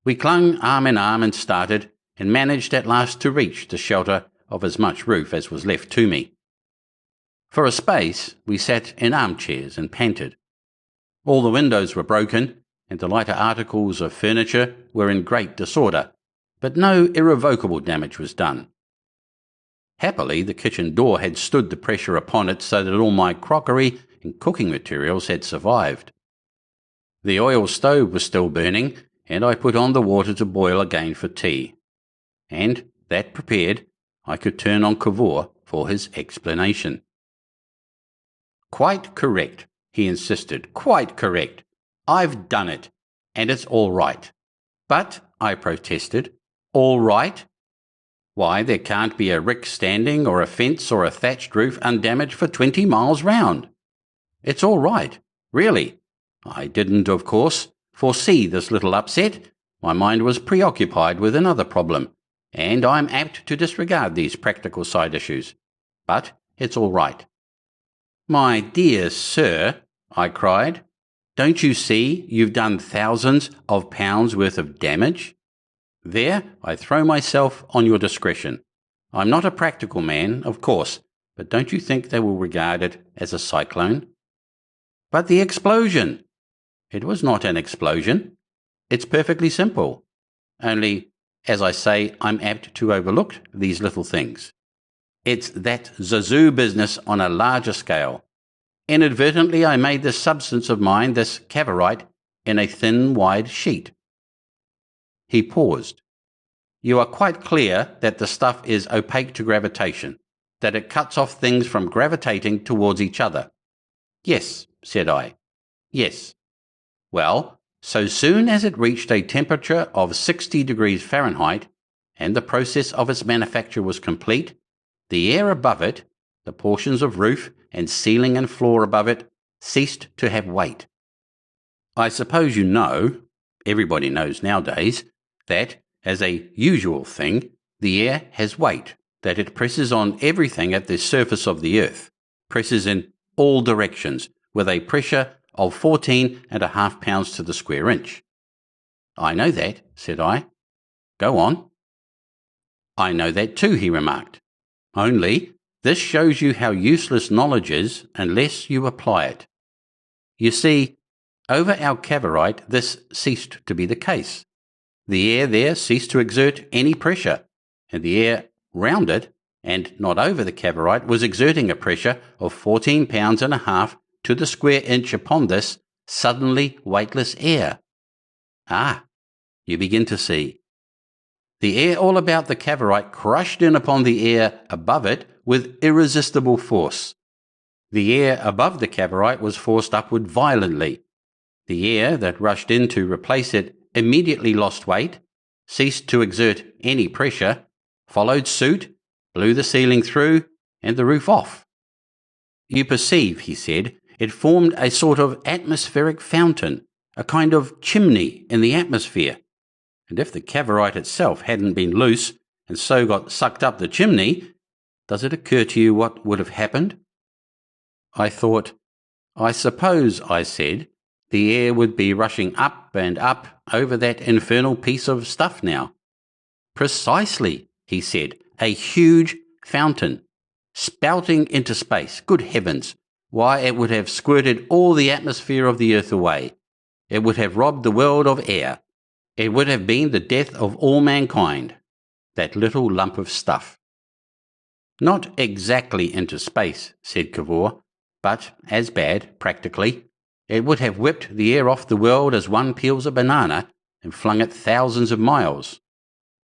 We clung arm in arm and started, and managed at last to reach the shelter of as much roof as was left to me. For a space we sat in armchairs and panted. All the windows were broken, and the lighter articles of furniture were in great disorder, but no irrevocable damage was done. Happily, the kitchen door had stood the pressure upon it so that all my crockery and cooking materials had survived. The oil stove was still burning, and I put on the water to boil again for tea. And, that prepared, I could turn on Cavor for his explanation. "Quite correct," he insisted. "Quite correct. I've done it, and it's all right." "But," I protested, "all right? Why, there can't be a rick standing or a fence or a thatched roof undamaged for 20 miles round. It's all right, really. I didn't, of course, foresee this little upset. My mind was preoccupied with another problem, and I'm apt to disregard these practical side issues. But it's all right." "My dear sir," I cried, "don't you see you've done thousands of pounds worth of damage? There, I throw myself on your discretion. I'm not a practical man, of course, but don't you think they will regard it as a cyclone?" "But the explosion!" "It was not an explosion. It's perfectly simple. Only, as I say, I'm apt to overlook these little things. It's that Zazu business on a larger scale. Inadvertently I made this substance of mine, this Cavorite, in a thin, wide sheet." He paused. "You are quite clear that the stuff is opaque to gravitation, that it cuts off things from gravitating towards each other?" "Yes," said I. "Yes. Well, so soon as it reached a temperature of 60 degrees Fahrenheit, and the process of its manufacture was complete, the air above it, the portions of roof and ceiling and floor above it, ceased to have weight. I suppose you know, everybody knows nowadays, that, as a usual thing, the air has weight, that it presses on everything at the surface of the earth, presses in all directions, with a pressure of 14.5 pounds to the square inch." "I know that," said I. "Go on." "I know that too," he remarked. "Only, this shows you how useless knowledge is unless you apply it. You see, over our Cavorite this ceased to be the case. The air there ceased to exert any pressure, and the air round it, and not over the Cavorite, was exerting a pressure of 14.5 pounds to the square inch upon this suddenly weightless air. Ah, you begin to see. The air all about the Cavorite crushed in upon the air above it with irresistible force. The air above the Cavorite was forced upward violently. The air that rushed in to replace it immediately lost weight, ceased to exert any pressure, followed suit, blew the ceiling through, and the roof off. You perceive," he said, "it formed a sort of atmospheric fountain, a kind of chimney in the atmosphere. And if the Cavorite itself hadn't been loose, and so got sucked up the chimney, does it occur to you what would have happened?" I thought, I suppose, I said, the air would be rushing up and up over that infernal piece of stuff now. Precisely, he said, a huge fountain, spouting into space. Good heavens! Why, it would have squirted all the atmosphere of the earth away. It would have robbed the world of air. It would have been the death of all mankind. That little lump of stuff. Not exactly into space, said Cavor, but as bad, practically. It would have whipped the air off the world as one peels a banana and flung it thousands of miles.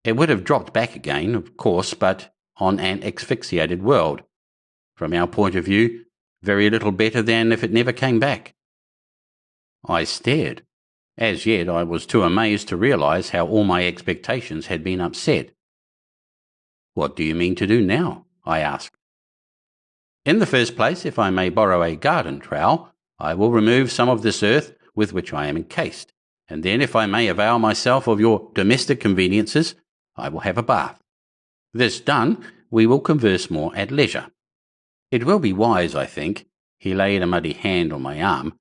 It would have dropped back again, of course, but on an asphyxiated world. From our point of view, very little better than if it never came back. I stared. As yet I was too amazed to realize how all my expectations had been upset. What do you mean to do now? I asked. In the first place, if I may borrow a garden trowel, I will remove some of this earth with which I am encased, and then if I may avail myself of your domestic conveniences, I will have a bath. This done, we will converse more at leisure. It will be wise, I think, he laid a muddy hand on my arm,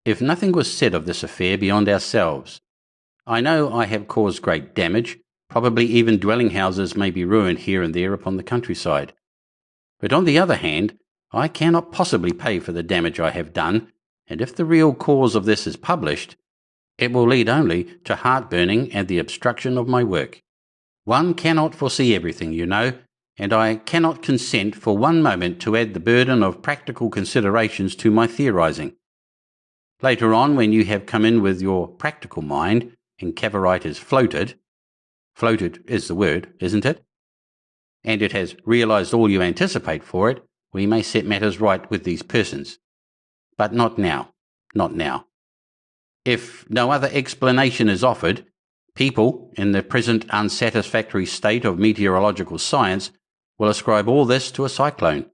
if nothing was said of this affair beyond ourselves. I know I have caused great damage, probably even dwelling houses may be ruined here and there upon the countryside. But on the other hand, I cannot possibly pay for the damage I have done, and if the real cause of this is published, it will lead only to heartburning and the obstruction of my work. One cannot foresee everything, you know, and I cannot consent for one moment to add the burden of practical considerations to my theorizing. Later on, when you have come in with your practical mind, and Cavorite is floated is the word, isn't it? And it has realized all you anticipate for it, we may set matters right with these persons. But not now. Not now. If no other explanation is offered, people, in the present unsatisfactory state of meteorological science, will ascribe all this to a cyclone.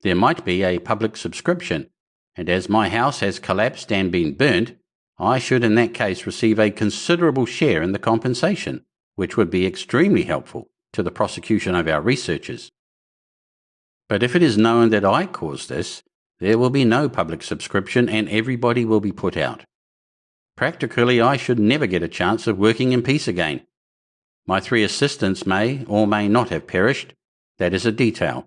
There might be a public subscription, and as my house has collapsed and been burnt, I should in that case receive a considerable share in the compensation, which would be extremely helpful to the prosecution of our researches. But if it is known that I caused this, there will be no public subscription and everybody will be put out. Practically, I should never get a chance of working in peace again. My 3 assistants may or may not have perished. That is a detail.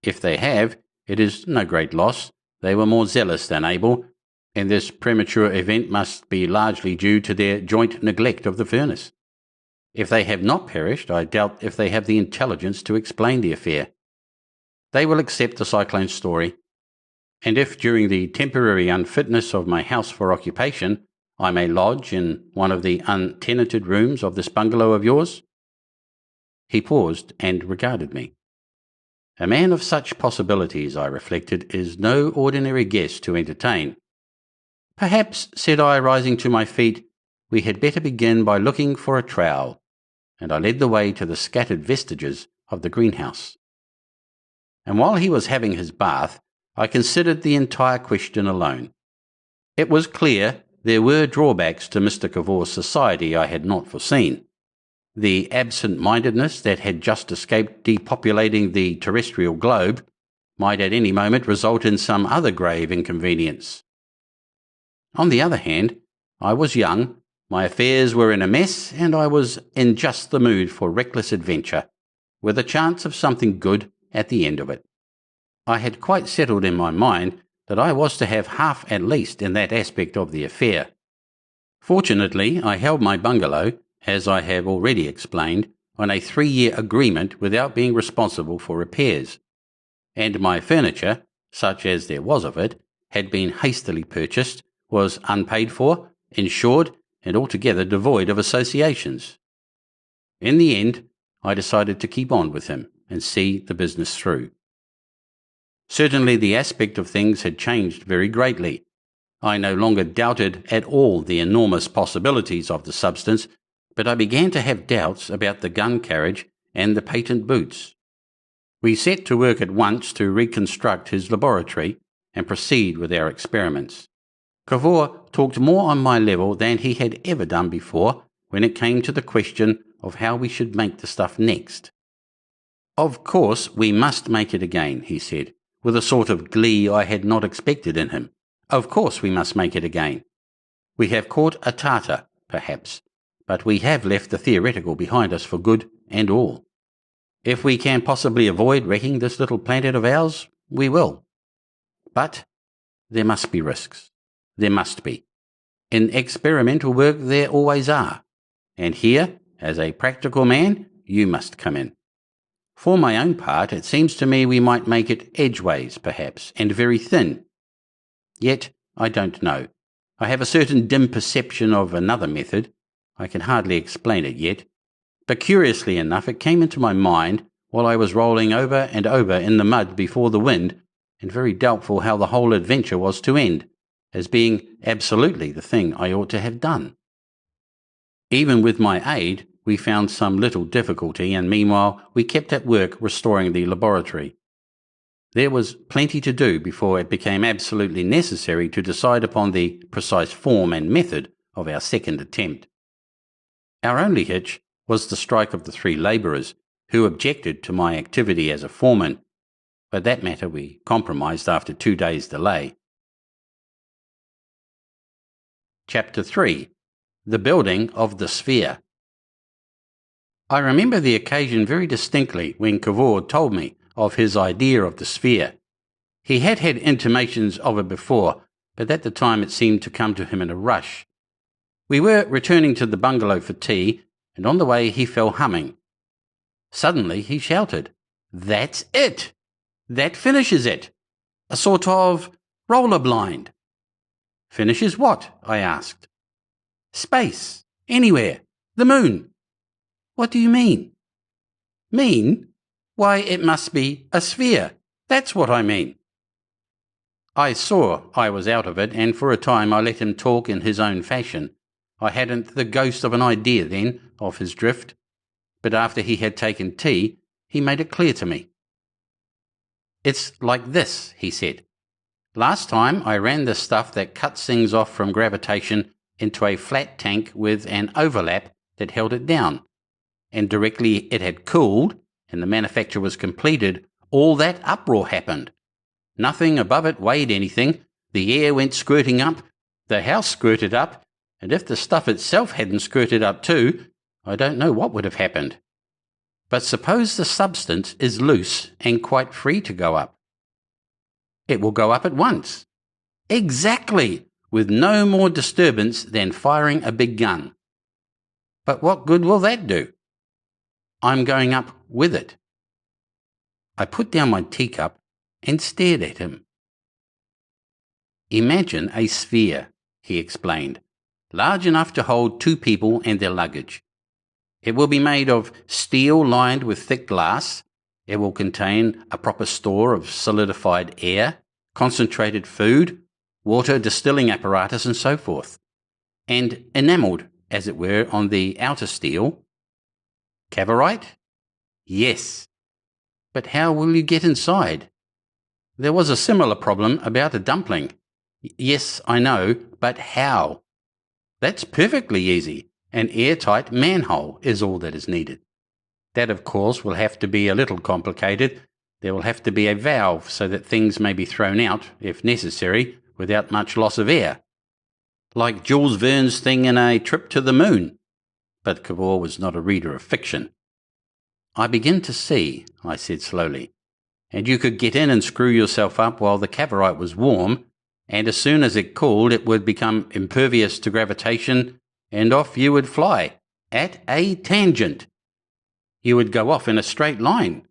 If they have, it is no great loss. They were more zealous than able, and this premature event must be largely due to their joint neglect of the furnace. If they have not perished, I doubt if they have the intelligence to explain the affair. They will accept the cyclone story, and if during the temporary unfitness of my house for occupation I may lodge in one of the untenanted rooms of this bungalow of yours. He paused and regarded me. A man of such possibilities, I reflected, is no ordinary guest to entertain. Perhaps, said I, rising to my feet, we had better begin by looking for a trowel, and I led the way to the scattered vestiges of the greenhouse. And while he was having his bath, I considered the entire question alone. It was clear there were drawbacks to Mr. Cavor's society I had not foreseen. The absent-mindedness that had just escaped depopulating the terrestrial globe might at any moment result in some other grave inconvenience. On the other hand, I was young, my affairs were in a mess, and I was in just the mood for reckless adventure, with a chance of something good at the end of it. I had quite settled in my mind that I was to have half at least in that aspect of the affair. Fortunately, I held my bungalow, as I have already explained, on a 3-year agreement without being responsible for repairs, and my furniture, such as there was of it, had been hastily purchased, was unpaid for, insured, and altogether devoid of associations. In the end, I decided to keep on with him and see the business through. Certainly the aspect of things had changed very greatly. I no longer doubted at all the enormous possibilities of the substance, but I began to have doubts about the gun carriage and the patent boots. We set to work at once to reconstruct his laboratory and proceed with our experiments. Cavor talked more on my level than he had ever done before when it came to the question of how we should make the stuff next. Of course we must make it again, he said, with a sort of glee I had not expected in him. Of course we must make it again. We have caught a Tartar, perhaps, but we have left the theoretical behind us for good and all. If we can possibly avoid wrecking this little planet of ours, we will. But there must be risks. There must be. In experimental work there always are. And here, as a practical man, you must come in. For my own part, it seems to me we might make it edgeways, perhaps, and very thin. Yet, I don't know. I have a certain dim perception of another method. I can hardly explain it yet. But curiously enough, it came into my mind while I was rolling over and over in the mud before the wind, and very doubtful how the whole adventure was to end, as being absolutely the thing I ought to have done. Even with my aid, we found some little difficulty, and meanwhile we kept at work restoring the laboratory. There was plenty to do before it became absolutely necessary to decide upon the precise form and method of our second attempt. Our only hitch was the strike of the 3 labourers, who objected to my activity as a foreman, but that matter we compromised after 2 days' delay. Chapter 3. The Building of the Sphere. I remember the occasion very distinctly when Cavor told me of his idea of the sphere. He had had intimations of it before, but at the time it seemed to come to him in a rush. We were returning to the bungalow for tea, and on the way he fell humming. Suddenly he shouted, "That's it! That finishes it! A sort of roller blind." "Finishes what?" I asked. "Space. Anywhere. The moon." "What do you mean?" "Mean? Why, it must be a sphere. That's what I mean." I saw I was out of it, and for a time I let him talk in his own fashion. I hadn't the ghost of an idea then of his drift, but after he had taken tea, he made it clear to me. "It's like this," he said. "Last time I ran the stuff that cuts things off from gravitation into a flat tank with an overlap that held it down, and directly it had cooled and the manufacture was completed, all that uproar happened. Nothing above it weighed anything, the air went squirting up, the house squirted up, and if the stuff itself hadn't squirted up too, I don't know what would have happened. But suppose the substance is loose and quite free to go up. It will go up at once. Exactly, with no more disturbance than firing a big gun. But what good will that do? I'm going up with it." I put down my teacup and stared at him. "Imagine a sphere," he explained, "large enough to hold 2 people and their luggage. It will be made of steel lined with thick glass. It will contain a proper store of solidified air, concentrated food, water distilling apparatus, and so forth, and enamelled, as it were, on the outer steel." "Cavorite?" "Yes. But how will you get inside?" "There was a similar problem about a dumpling." "Yes, I know, but how?" "That's perfectly easy. An airtight manhole is all that is needed. That, of course, will have to be a little complicated. There will have to be a valve so that things may be thrown out, if necessary, without much loss of air. Like Jules Verne's thing in A Trip to the Moon." But Cavor was not a reader of fiction. "I begin to see," I said slowly. "And you could get in and screw yourself up while the Cavorite was warm, and as soon as it cooled it would become impervious to gravitation, and off you would fly, at a tangent. You would go off in a straight line."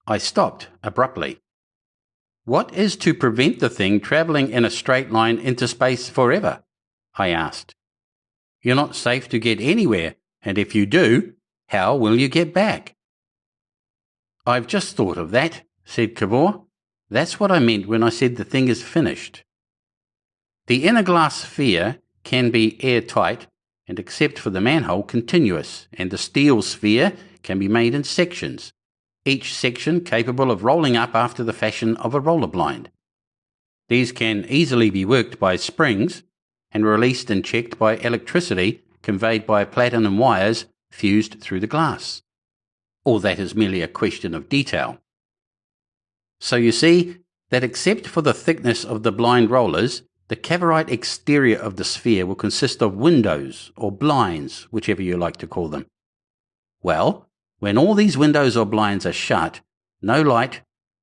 I stopped abruptly. "What is to prevent the thing travelling in a straight line into space forever?" I asked. "You're not safe to get anywhere, and if you do, how will you get back?" "I've just thought of that," said Cavor. "That's what I meant when I said the thing is finished. The inner glass sphere can be airtight and, except for the manhole, continuous, and the steel sphere can be made in sections, each section capable of rolling up after the fashion of a roller blind. These can easily be worked by springs and released and checked by electricity conveyed by platinum wires fused through the glass. Or that is merely a question of detail. So you see that except for the thickness of the blind rollers, The Cavorite exterior of the sphere will consist of windows or blinds, whichever you like to call them. Well, when all these windows or blinds are shut, no light,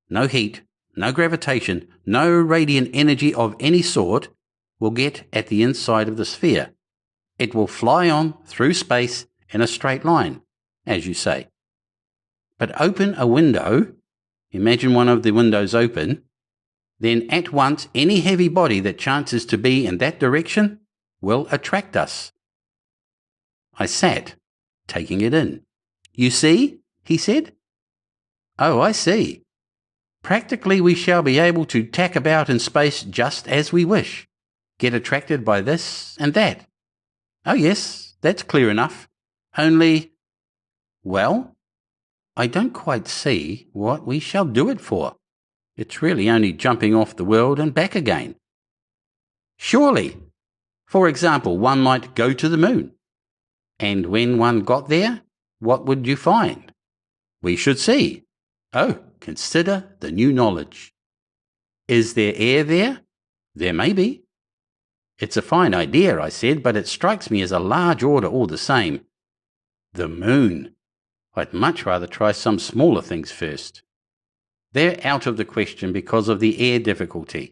no heat, no gravitation, no radiant energy of any sort will get at the inside of the sphere. It will fly on through space in a straight line, as you say. But open a window, imagine one of the windows open, then at once any heavy body that chances to be in that direction will attract us. I sat, taking it in. You see, he said. Oh, I see. Practically we shall be able to tack about in space just as we wish, get attracted by this and that. Oh yes, that's clear enough. Only, well, I don't quite see what we shall do it for. It's really only jumping off the world and back again. Surely, for example, one might go to the moon. And when one got there, what would you find? We should see. Oh, consider the new knowledge. Is there air there? There may be. It's a fine idea, I said, but it strikes me as a large order all the same. The moon. I'd much rather try some smaller things first. They're out of the question because of the air difficulty.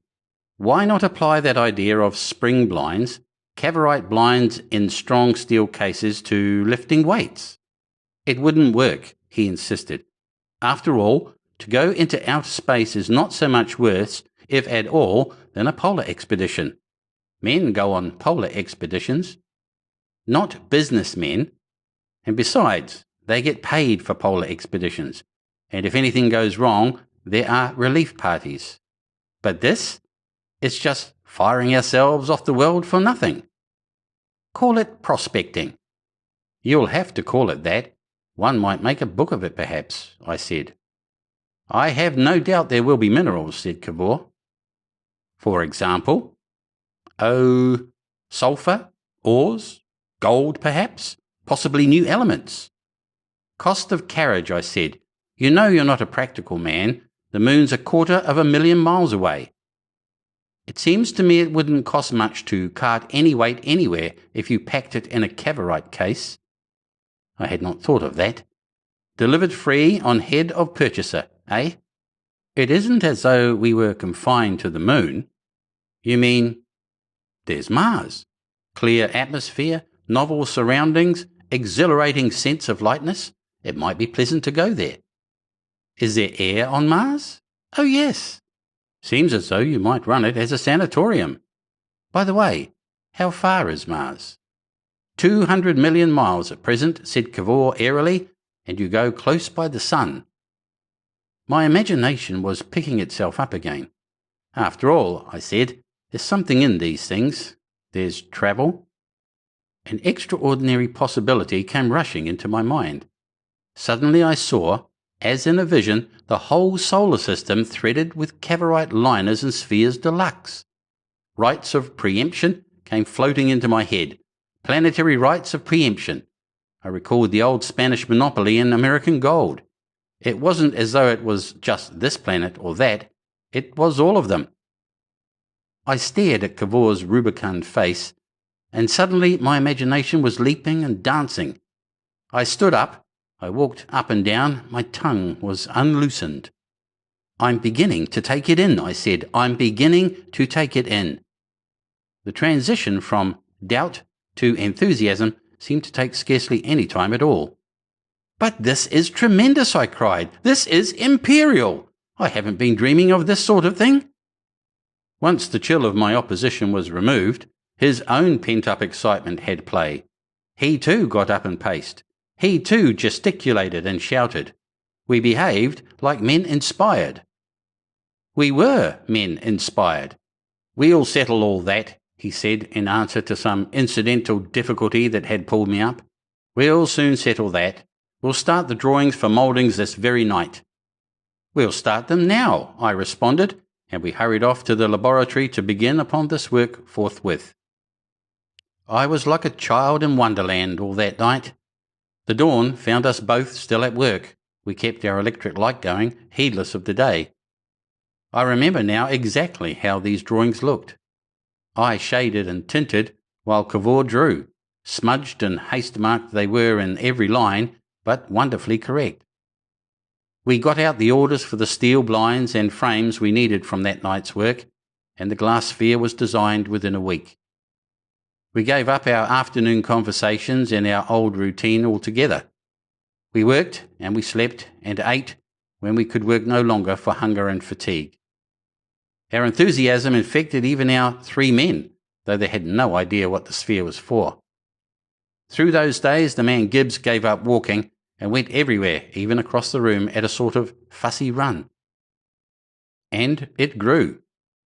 Why not apply that idea of spring blinds, Cavorite blinds in strong steel cases to lifting weights? It wouldn't work, he insisted. After all, to go into outer space is not so much worse, if at all, than a polar expedition. Men go on polar expeditions, not businessmen, and besides, they get paid for polar expeditions, and if anything goes wrong, there are relief parties. But this? It's just firing ourselves off the world for nothing. Call it prospecting. You'll have to call it that. One might make a book of it, perhaps, I said. I have no doubt there will be minerals, said Cavor. For example? Oh, sulphur, ores, gold, perhaps, possibly new elements. Cost of carriage, I said. You know you're not a practical man. The moon's 250,000 miles away. It seems to me it wouldn't cost much to cart any weight anywhere if you packed it in a Cavorite case. I had not thought of that. Delivered free on head of purchaser, eh? It isn't as though we were confined to the moon. You mean, there's Mars. Clear atmosphere, novel surroundings, exhilarating sense of lightness. It might be pleasant to go there. Is there air on Mars? Oh yes. Seems as though you might run it as a sanatorium. By the way, how far is Mars? 200 million miles at present, said Cavor airily, and you go close by the sun. My imagination was picking itself up again. After all, I said, there's something in these things. There's travel. An extraordinary possibility came rushing into my mind. Suddenly I saw, as in a vision, the whole solar system threaded with Cavorite liners and spheres deluxe. Rights of preemption came floating into my head. Planetary rights of preemption. I recalled the old Spanish monopoly in American gold. It wasn't as though it was just this planet or that. It was all of them. I stared at Cavor's rubicund face, and suddenly my imagination was leaping and dancing. I stood up. I walked up and down. My tongue was unloosened. I'm beginning to take it in, I said. I'm beginning to take it in. The transition from doubt to enthusiasm seemed to take scarcely any time at all. But this is tremendous, I cried. This is imperial. I haven't been dreaming of this sort of thing. Once the chill of my opposition was removed, his own pent-up excitement had play. He too got up and paced. He too gesticulated and shouted. We behaved like men inspired. We were men inspired. We'll settle all that, he said in answer to some incidental difficulty that had pulled me up. We'll soon settle that. We'll start the drawings for mouldings this very night. We'll start them now, I responded, and we hurried off to the laboratory to begin upon this work forthwith. I was like a child in Wonderland all that night. The dawn found us both still at work. We kept our electric light going, heedless of the day. I remember now exactly how these drawings looked. I shaded and tinted, while Cavor drew. Smudged and haste-marked they were in every line, but wonderfully correct. We got out the orders for the steel blinds and frames we needed from that night's work, and the glass sphere was designed within a week. We gave up our afternoon conversations and our old routine altogether. We worked and we slept and ate when we could work no longer for hunger and fatigue. Our enthusiasm infected even our 3 men, though they had no idea what the sphere was for. Through those days the man Gibbs gave up walking and went everywhere, even across the room, at a sort of fussy run. And it grew.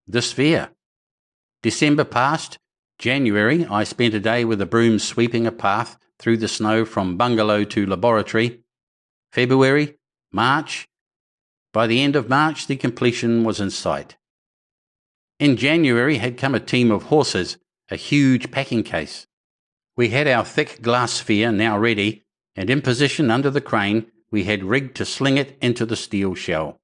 The sphere. December passed. January, I spent a day with a broom sweeping a path through the snow from bungalow to laboratory. February, March. By the end of March, the completion was in sight. In January had come a team of horses, a huge packing case. We had our thick glass sphere now ready, and in position under the crane we had rigged to sling it into the steel shell.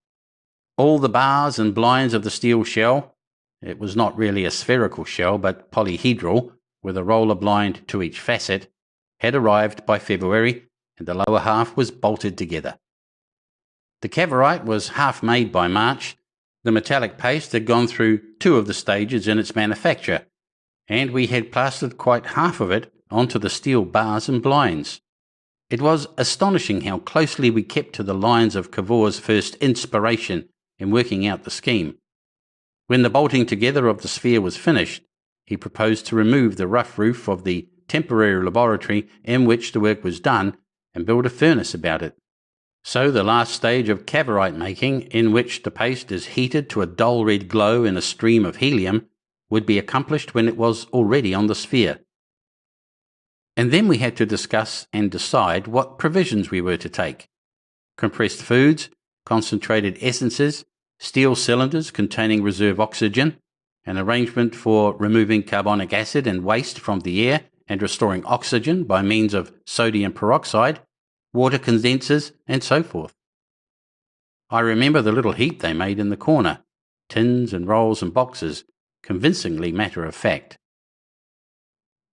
All the bars and blinds of the steel shell, it was not really a spherical shell but polyhedral, with a roller blind to each facet, had arrived by February, and the lower half was bolted together. The Cavorite was half made by March. The metallic paste had gone through 2 of the stages in its manufacture, and we had plastered quite half of it onto the steel bars and blinds. It was astonishing how closely we kept to the lines of Cavor's first inspiration in working out the scheme. When the bolting together of the sphere was finished, he proposed to remove the rough roof of the temporary laboratory in which the work was done and build a furnace about it. So the last stage of Cavorite making, in which the paste is heated to a dull red glow in a stream of helium, would be accomplished when it was already on the sphere. And then we had to discuss and decide what provisions we were to take. Compressed foods, concentrated essences, steel cylinders containing reserve oxygen, an arrangement for removing carbonic acid and waste from the air and restoring oxygen by means of sodium peroxide, water condensers, and so forth. I remember the little heap they made in the corner, tins and rolls and boxes, convincingly matter-of-fact.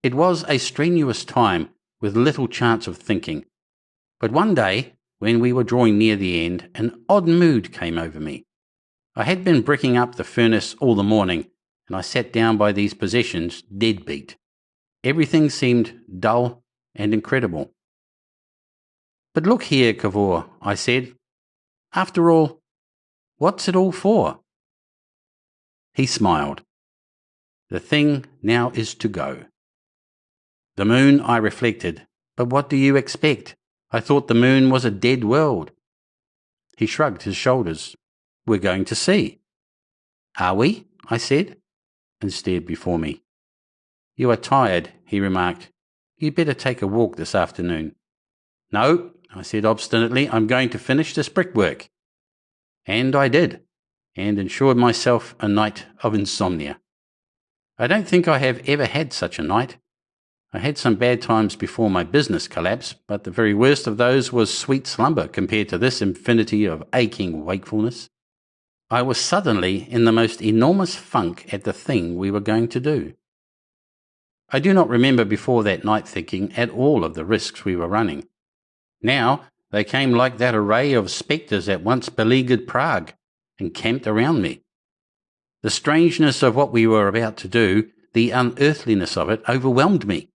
It was a strenuous time with little chance of thinking, but one day, when we were drawing near the end, an odd mood came over me. I had been bricking up the furnace all the morning, and I sat down by these possessions deadbeat. Everything seemed dull and incredible. "But look here, Cavor," I said. "After all, what's it all for?" He smiled. "The thing now is to go." The moon, I reflected. But what do you expect? I thought the moon was a dead world. He shrugged his shoulders. "We're going to see." "Are we?" I said, and stared before me. "You are tired," he remarked. "You'd better take a walk this afternoon." "No," I said obstinately, "I'm going to finish this brickwork." And I did, and ensured myself a night of insomnia. I don't think I have ever had such a night. I had some bad times before my business collapse, but the very worst of those was sweet slumber compared to this infinity of aching wakefulness. I was suddenly in the most enormous funk at the thing we were going to do. I do not remember before that night thinking at all of the risks we were running. Now they came like that array of spectres that once beleaguered Prague, and camped around me. The strangeness of what we were about to do, the unearthliness of it, overwhelmed me.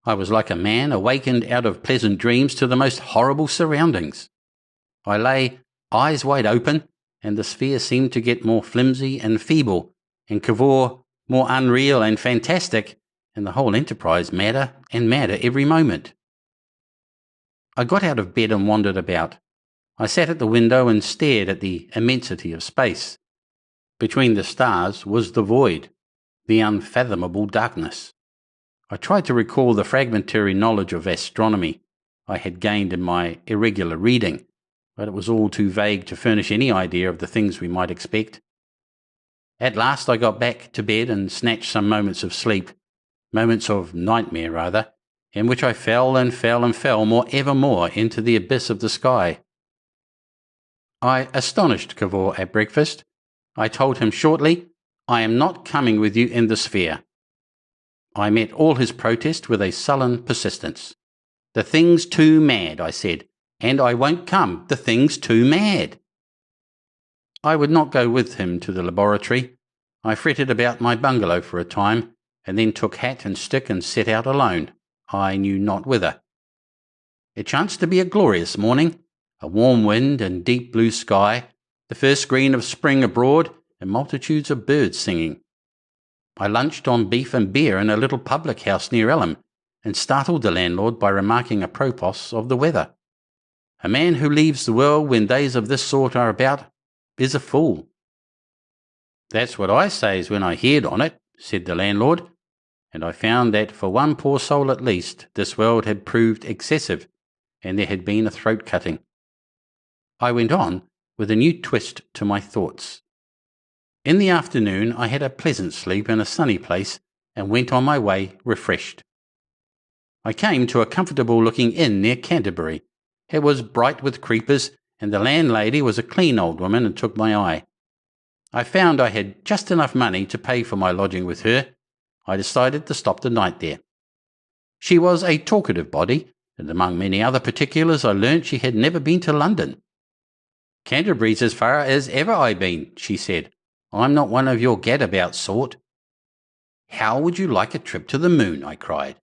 I was like a man awakened out of pleasant dreams to the most horrible surroundings. I lay, eyes wide open, and the sphere seemed to get more flimsy and feeble, and Cavor more unreal and fantastic, and the whole enterprise madder and madder every moment. I got out of bed and wandered about. I sat at the window and stared at the immensity of space. Between the stars was the void, the unfathomable darkness. I tried to recall the fragmentary knowledge of astronomy I had gained in my irregular reading, but it was all too vague to furnish any idea of the things we might expect. At last I got back to bed and snatched some moments of sleep, moments of nightmare rather, in which I fell and fell and fell ever more into the abyss of the sky. I astonished Cavor at breakfast. I told him shortly, I am not coming with you in the sphere. I met all his protest with a sullen persistence. The thing's too mad, I said, and I won't come. The thing's too mad. I would not go with him to the laboratory. I fretted about my bungalow for a time, and then took hat and stick and set out alone, I knew not whither. It chanced to be a glorious morning, a warm wind and deep blue sky, the first green of spring abroad, and multitudes of birds singing. I lunched on beef and beer in a little public house near Elm, and startled the landlord by remarking apropos of the weather. A man who leaves the world when days of this sort are about is a fool. That's what I says when I heerd on it, said the landlord, and I found that for one poor soul at least this world had proved excessive, and there had been a throat-cutting. I went on with a new twist to my thoughts. In the afternoon I had a pleasant sleep in a sunny place, and went on my way refreshed. I came to a comfortable-looking inn near Canterbury. It was bright with creepers, and the landlady was a clean old woman and took my eye. I found I had just enough money to pay for my lodging with her. I decided to stop the night there. She was a talkative body, and among many other particulars I learnt she had never been to London. Canterbury's as far as ever I been, she said. I'm not one of your gadabout sort. How would you like a trip to the moon? I cried.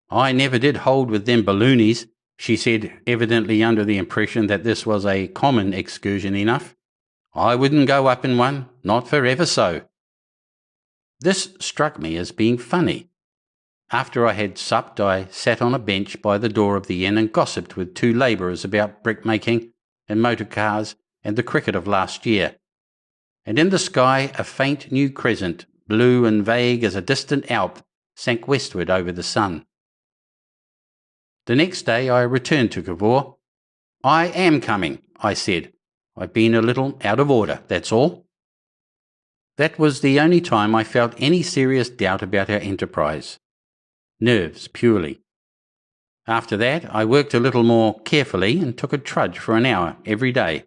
I never did hold with them balloonies, she said, evidently under the impression that this was a common excursion enough. I wouldn't go up in one, not for ever so. This struck me as being funny. After I had supped, I sat on a bench by the door of the inn and gossiped with two labourers about brick-making and motor cars and the cricket of last year. And in the sky a faint new crescent, blue and vague as a distant Alp, sank westward over the sun. The next day I returned to Cavor. I am coming, I said. I've been a little out of order, that's all. That was the only time I felt any serious doubt about our enterprise. Nerves, purely. After that I worked a little more carefully and took a trudge for an hour every day.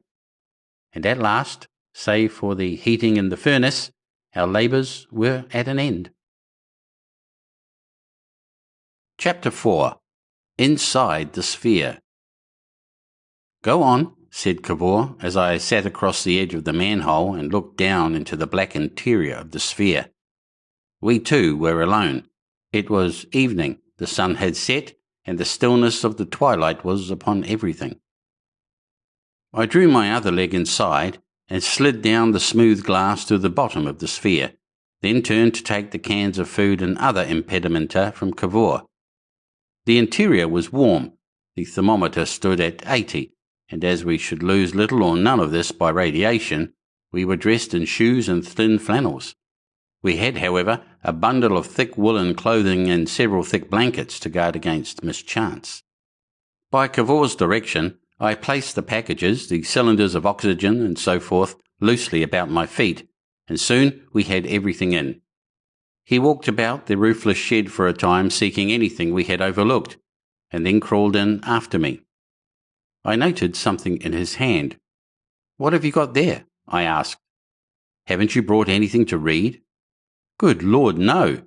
And at last, save for the heating in the furnace, our labours were at an end. Chapter 4. Inside the Sphere. Go on, said Cavor, as I sat across the edge of the manhole and looked down into the black interior of the sphere. We too were alone. It was evening, the sun had set, and the stillness of the twilight was upon everything. I drew my other leg inside and slid down the smooth glass to the bottom of the sphere, then turned to take the cans of food and other impedimenta from Cavor. The interior was warm. The thermometer stood at 80, and as we should lose little or none of this by radiation, we were dressed in shoes and thin flannels. We had, however, a bundle of thick woolen clothing and several thick blankets to guard against mischance. By Cavor's direction, I placed the packages, the cylinders of oxygen and so forth, loosely about my feet, and soon we had everything in. He walked about the roofless shed for a time seeking anything we had overlooked, and then crawled in after me. I noted something in his hand. What have you got there? I asked. Haven't you brought anything to read? Good Lord, no.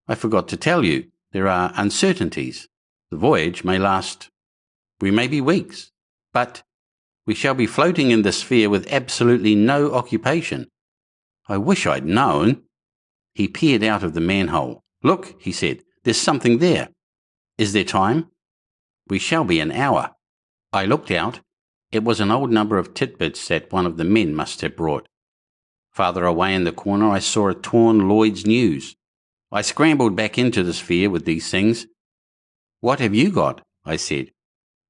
I forgot to tell you, there are uncertainties. The voyage may last, we may be weeks, but we shall be floating in the sphere with absolutely no occupation. I wish I'd known. He peered out of the manhole. Look, he said, there's something there. Is there time? We shall be an hour. I looked out. It was an old number of titbits that one of the men must have brought. Farther away in the corner I saw a torn Lloyd's News. I scrambled back into the sphere with these things. What have you got? I said.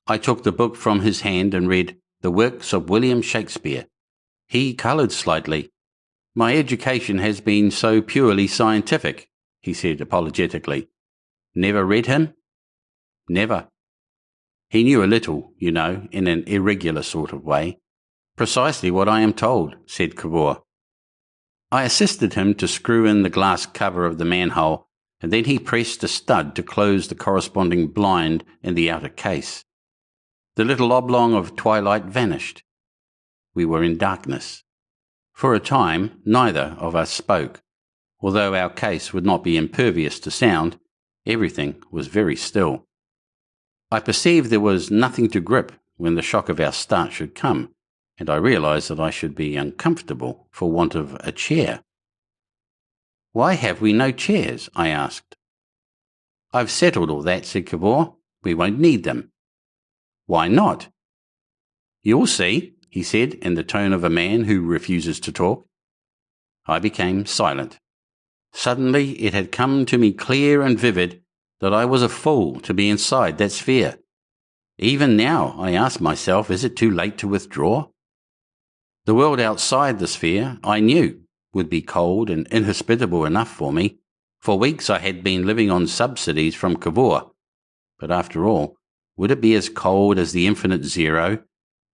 I took the book from his hand and read The Works of William Shakespeare. He coloured slightly. My education has been so purely scientific, he said apologetically. Never read him? Never. He knew a little, you know, in an irregular sort of way. Precisely what I am told, said Cavor. I assisted him to screw in the glass cover of the manhole, and then he pressed a stud to close the corresponding blind in the outer case. The little oblong of twilight vanished. We were in darkness. For a time, neither of us spoke. Although our case would not be impervious to sound, everything was very still. I perceived there was nothing to grip when the shock of our start should come, and I realized that I should be uncomfortable for want of a chair. "Why have we no chairs?" I asked. "I've settled all that," said Cavor. "We won't need them." "Why not?" "You'll see," he said in the tone of a man who refuses to talk. I became silent. Suddenly it had come to me clear and vivid that I was a fool to be inside that sphere. Even now I ask myself, is it too late to withdraw? The world outside the sphere, I knew, would be cold and inhospitable enough for me. For weeks I had been living on subsidies from Cavor. But after all, would it be as cold as the infinite zero,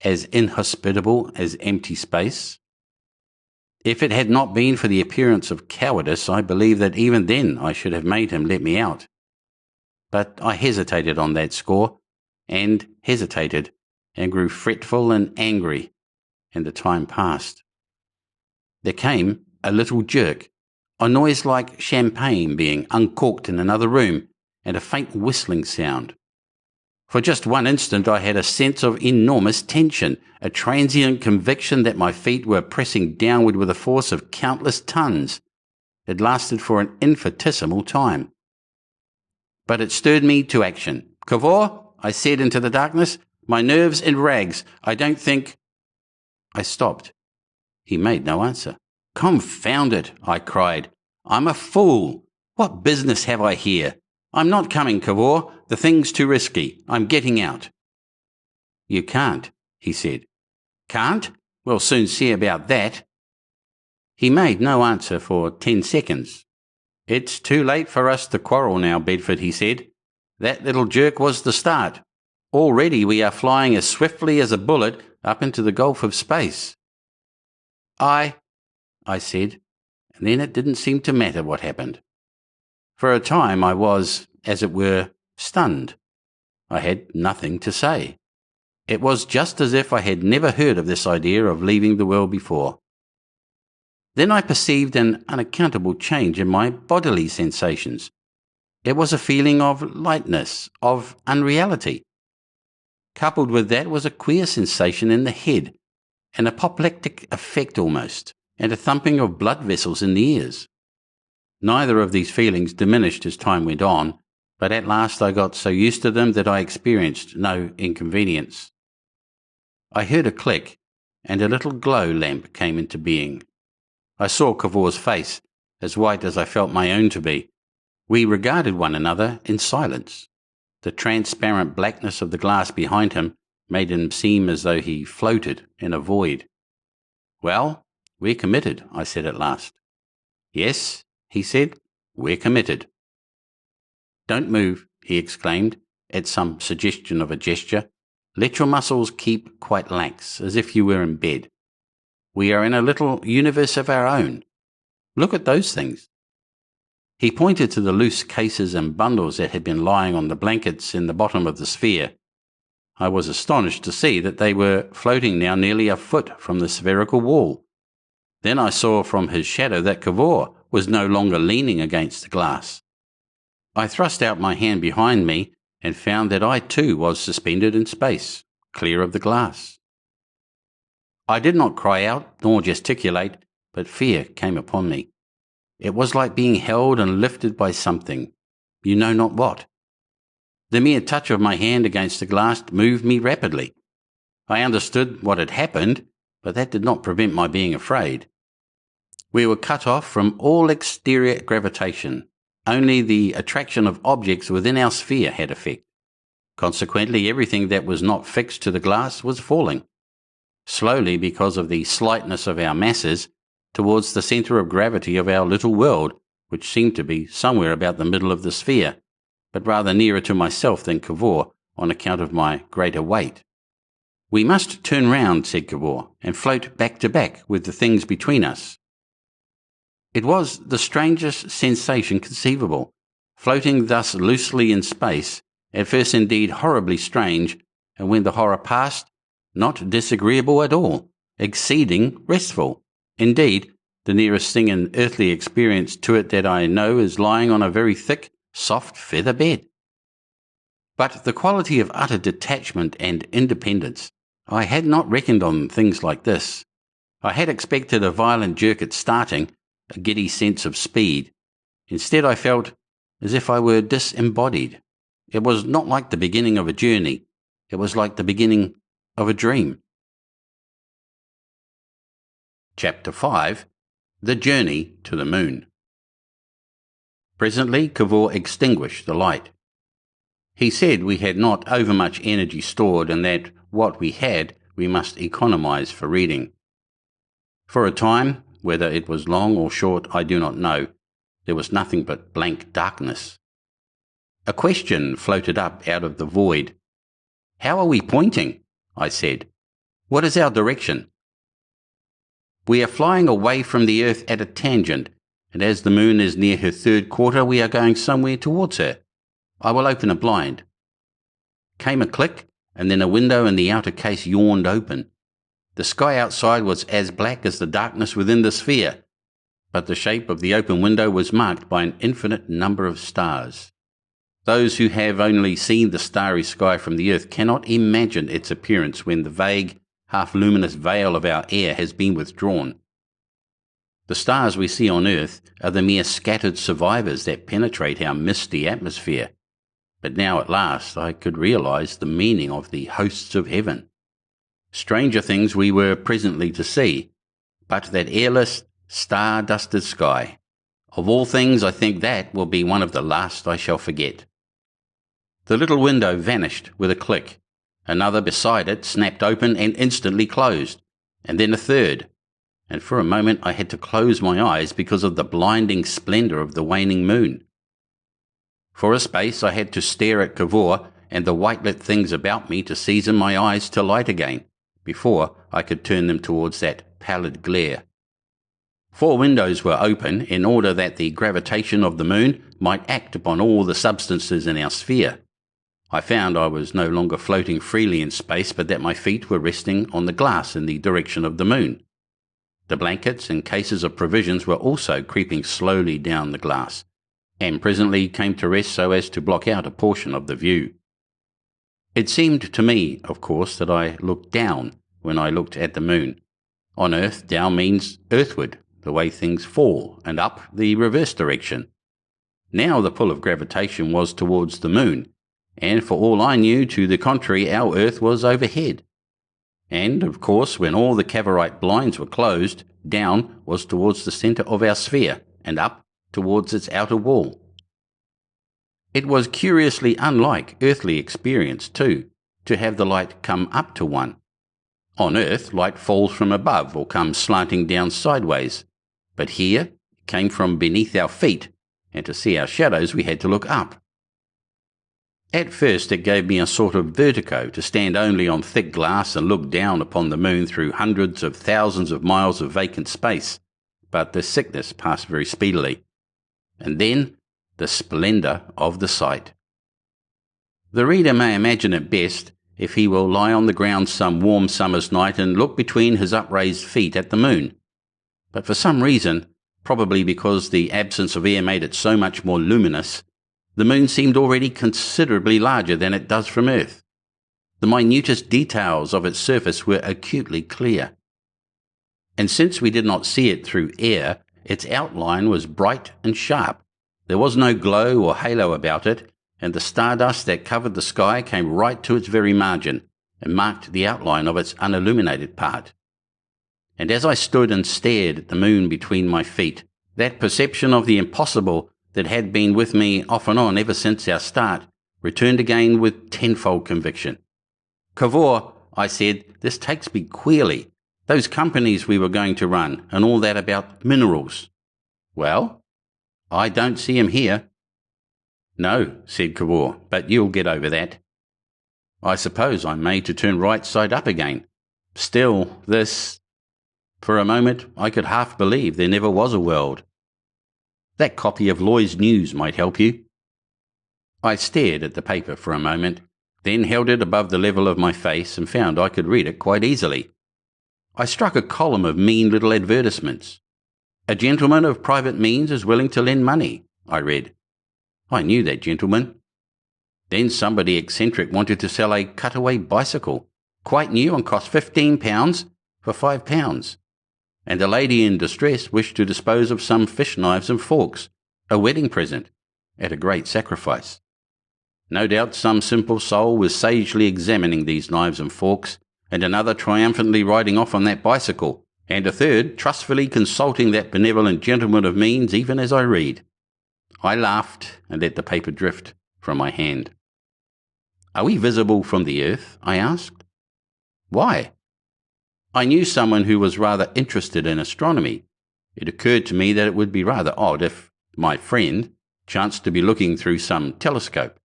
as inhospitable as empty space? If it had not been for the appearance of cowardice, I believe that even then I should have made him let me out. But I hesitated on that score, and hesitated, and grew fretful and angry, and the time passed. There came a little jerk, a noise like champagne being uncorked in another room, and a faint whistling sound. For just one instant I had a sense of enormous tension, a transient conviction that my feet were pressing downward with a force of countless tons. It lasted for an infinitesimal time. But it stirred me to action. "Cavor," I said into the darkness, "my nerves in rags. I don't think—" I stopped. He made no answer. "Confound it," I cried. "I'm a fool. What business have I here? I'm not coming, Cavor. The thing's too risky. I'm getting out." "You can't," he said. "Can't? We'll soon see about that." He made no answer for 10 seconds. "It's too late for us to quarrel now, Bedford," he said. "That little jerk was the start. Already we are flying as swiftly as a bullet up into the gulf of space." I said, and then it didn't seem to matter what happened. For a time I was, as it were, stunned. I had nothing to say. It was just as if I had never heard of this idea of leaving the world before. Then I perceived an unaccountable change in my bodily sensations. It was a feeling of lightness, of unreality. Coupled with that was a queer sensation in the head, an apoplectic effect almost, and a thumping of blood vessels in the ears. Neither of these feelings diminished as time went on, but at last I got so used to them that I experienced no inconvenience. I heard a click, and a little glow lamp came into being. I saw Cavor's face, as white as I felt my own to be. We regarded one another in silence. The transparent blackness of the glass behind him made him seem as though he floated in a void. "Well, we're committed," I said at last. "Yes," he said, "we're committed." "Don't move," he exclaimed, at some suggestion of a gesture. "Let your muscles keep quite lax, as if you were in bed. We are in a little universe of our own. Look at those things." He pointed to the loose cases and bundles that had been lying on the blankets in the bottom of the sphere. I was astonished to see that they were floating now nearly a foot from the spherical wall. Then I saw from his shadow that Cavor was no longer leaning against the glass. I thrust out my hand behind me and found that I too was suspended in space, clear of the glass. I did not cry out nor gesticulate, but fear came upon me. It was like being held and lifted by something, you know not what. The mere touch of my hand against the glass moved me rapidly. I understood what had happened, but that did not prevent my being afraid. We were cut off from all exterior gravitation. Only the attraction of objects within our sphere had effect. Consequently, everything that was not fixed to the glass was falling, slowly because of the slightness of our masses, towards the centre of gravity of our little world, which seemed to be somewhere about the middle of the sphere, but rather nearer to myself than Cavor on account of my greater weight. "We must turn round," said Cavor, "and float back to back with the things between us." It was the strangest sensation conceivable, floating thus loosely in space, at first indeed horribly strange, and when the horror passed, not disagreeable at all, exceeding restful. Indeed, the nearest thing in earthly experience to it that I know is lying on a very thick, soft feather bed. But the quality of utter detachment and independence, I had not reckoned on things like this. I had expected a violent jerk at starting, a giddy sense of speed. Instead, I felt as if I were disembodied. It was not like the beginning of a journey. It was like the beginning of a dream. Chapter 5. The Journey to the Moon. Presently, Cavor extinguished the light. He said we had not overmuch energy stored and that what we had we must economize for reading. For a time, whether it was long or short I do not know, there was nothing but blank darkness. A question floated up out of the void. "How are we pointing?" I said. "What is our direction?" "We are flying away from the earth at a tangent, and as the moon is near her third quarter we are going somewhere towards her. I will open a blind." Came a click, and then a window in the outer case yawned open. The sky outside was as black as the darkness within the sphere, but the shape of the open window was marked by an infinite number of stars. Those who have only seen the starry sky from the earth cannot imagine its appearance when the vague, half-luminous veil of our air has been withdrawn. The stars we see on earth are the mere scattered survivors that penetrate our misty atmosphere. But now at last I could realize the meaning of the hosts of heaven. Stranger things we were presently to see, but that airless, star-dusted sky. Of all things, I think that will be one of the last I shall forget. The little window vanished with a click. Another beside it snapped open and instantly closed, and then a third, and for a moment I had to close my eyes because of the blinding splendour of the waning moon. For a space I had to stare at Cavor and the white-lit things about me to season my eyes to light again, before I could turn them towards that pallid glare. 4 windows were open in order that the gravitation of the moon might act upon all the substances in our sphere. I found I was no longer floating freely in space, but that my feet were resting on the glass in the direction of the moon. The blankets and cases of provisions were also creeping slowly down the glass, and presently came to rest so as to block out a portion of the view. It seemed to me, of course, that I looked down when I looked at the moon. On earth, down means earthward, the way things fall, and up the reverse direction. Now the pull of gravitation was towards the moon, and for all I knew to the contrary, our earth was overhead. And, of course, when all the Cavorite blinds were closed, down was towards the centre of our sphere, and up towards its outer wall. It was curiously unlike earthly experience, too, to have the light come up to one. On earth, light falls from above or comes slanting down sideways, but here it came from beneath our feet, and to see our shadows we had to look up. At first it gave me a sort of vertigo to stand only on thick glass and look down upon the moon through hundreds of thousands of miles of vacant space, but the sickness passed very speedily. And then the splendour of the sight. The reader may imagine it best if he will lie on the ground some warm summer's night and look between his upraised feet at the moon. But for some reason, probably because the absence of air made it so much more luminous, the moon seemed already considerably larger than it does from Earth. The minutest details of its surface were acutely clear. And since we did not see it through air, its outline was bright and sharp. There was no glow or halo about it, and the stardust that covered the sky came right to its very margin and marked the outline of its unilluminated part. And as I stood and stared at the moon between my feet, that perception of the impossible that had been with me off and on ever since our start returned again with tenfold conviction. "Cavor," I said, "this takes me queerly. Those companies we were going to run, and all that about minerals." "Well?" "I don't see 'em here." "No," said Cavor, "but you'll get over that." "I suppose I'm made to turn right side up again. Still, this—" For a moment I could half believe there never was a world. "That copy of Loy's News might help you." I stared at the paper for a moment, then held it above the level of my face and found I could read it quite easily. I struck a column of mean little advertisements. "A gentleman of private means is willing to lend money," I read. I knew that gentleman. Then somebody eccentric wanted to sell a cutaway bicycle, quite new and cost £15 for £5. And a lady in distress wished to dispose of some fish knives and forks, a wedding present, at a great sacrifice. No doubt some simple soul was sagely examining these knives and forks, and another triumphantly riding off on that bicycle, and a third trustfully consulting that benevolent gentleman of means even as I read. I laughed and let the paper drift from my hand. "Are we visible from the earth?" I asked. "Why?" I knew someone who was rather interested in astronomy. It occurred to me that it would be rather odd if my friend chanced to be looking through some telescope.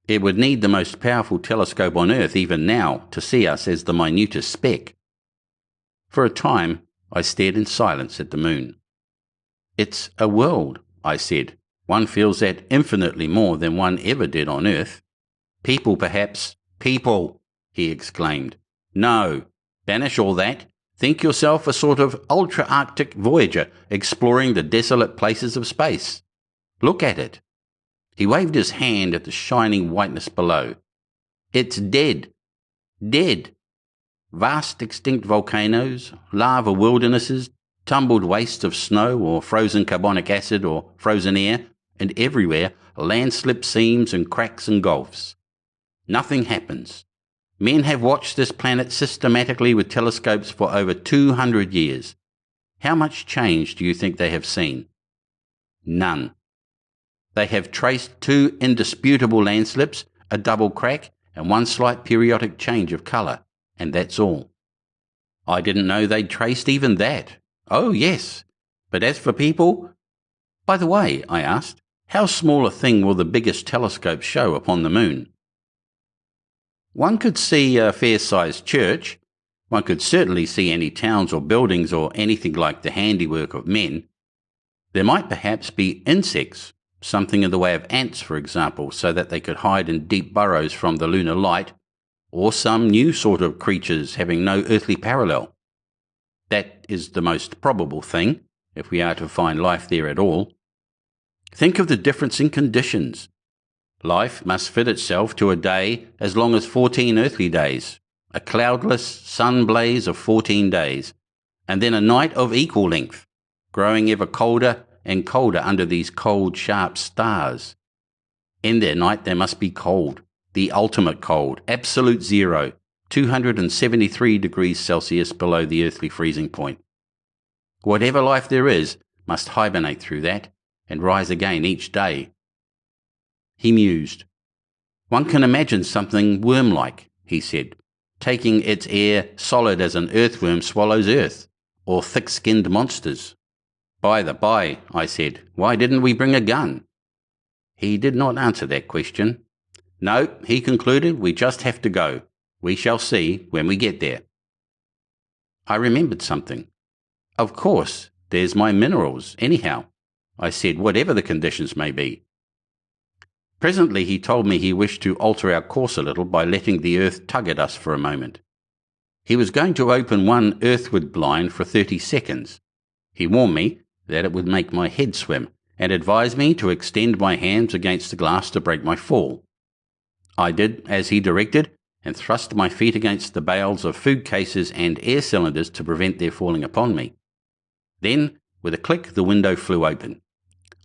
It would need the most powerful telescope on Earth even now to see us as the minutest speck. For a time I stared in silence at the moon. "It's a world," I said. "One feels that infinitely more than one ever did on Earth." "People, perhaps." "People," he exclaimed. "No, banish all that. Think yourself a sort of ultra-Arctic voyager exploring the desolate places of space. Look at it." He waved his hand at the shining whiteness below. "It's dead. Dead. Vast extinct volcanoes, lava wildernesses, tumbled wastes of snow or frozen carbonic acid or frozen air, and everywhere landslip seams and cracks and gulfs. Nothing happens. Men have watched this planet systematically with telescopes for over 200 years. How much change do you think they have seen? None. They have traced 2 indisputable landslips, a double crack, and 1 slight periodic change of colour, and that's all." "I didn't know they'd traced even that." "Oh, yes. But as for people—" "By the way," I asked, "how small a thing will the biggest telescope show upon the moon?" "One could see a fair-sized church. One could certainly see any towns or buildings or anything like the handiwork of men. There might perhaps be insects, something in the way of ants, for example, so that they could hide in deep burrows from the lunar light, or some new sort of creatures having no earthly parallel. That is the most probable thing, if we are to find life there at all. Think of the difference in conditions. Life must fit itself to a day as long as 14 earthly days, a cloudless sun blaze of 14 days, and then a night of equal length, growing ever colder and colder under these cold, sharp stars. In their night there must be cold, the ultimate cold, absolute zero, 273 degrees Celsius below the earthly freezing point. Whatever life there is must hibernate through that and rise again each day." He mused. "One can imagine something worm-like," he said, "taking its air solid as an earthworm swallows earth, or thick-skinned monsters." "By the by," I said, "why didn't we bring a gun?" He did not answer that question. "No," he concluded, "we just have to go. We shall see when we get there." I remembered something. "Of course, there's my minerals, anyhow," I said, "whatever the conditions may be." Presently he told me he wished to alter our course a little by letting the earth tug at us for a moment. He was going to open one earthward blind for 30 seconds. He warned me that it would make my head swim, and advised me to extend my hands against the glass to break my fall. I did as he directed, and thrust my feet against the bales of food cases and air cylinders to prevent their falling upon me. Then, with a click, the window flew open.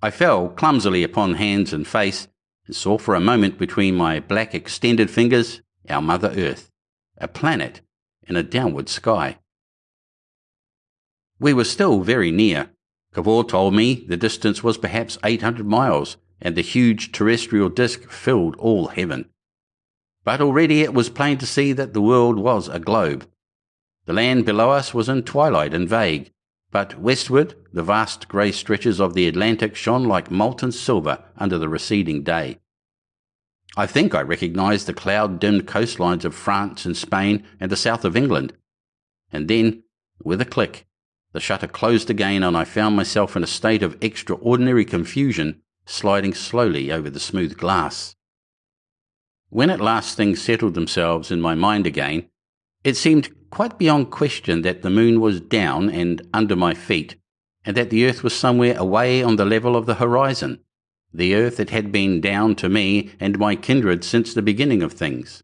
I fell clumsily upon hands and face, and saw for a moment between my black extended fingers our Mother Earth, a planet in a downward sky. We were still very near. Cavor told me the distance was perhaps 800 miles, and the huge terrestrial disk filled all heaven. But already it was plain to see that the world was a globe. The land below us was in twilight and vague, but westward the vast grey stretches of the Atlantic shone like molten silver under the receding day. I think I recognised the cloud-dimmed coastlines of France and Spain and the south of England. And then, with a click, the shutter closed again, and I found myself in a state of extraordinary confusion, sliding slowly over the smooth glass. When at last things settled themselves in my mind again, it seemed quite beyond question that the moon was down and under my feet, and that the earth was somewhere away on the level of the horizon, the earth that had been down to me and my kindred since the beginning of things.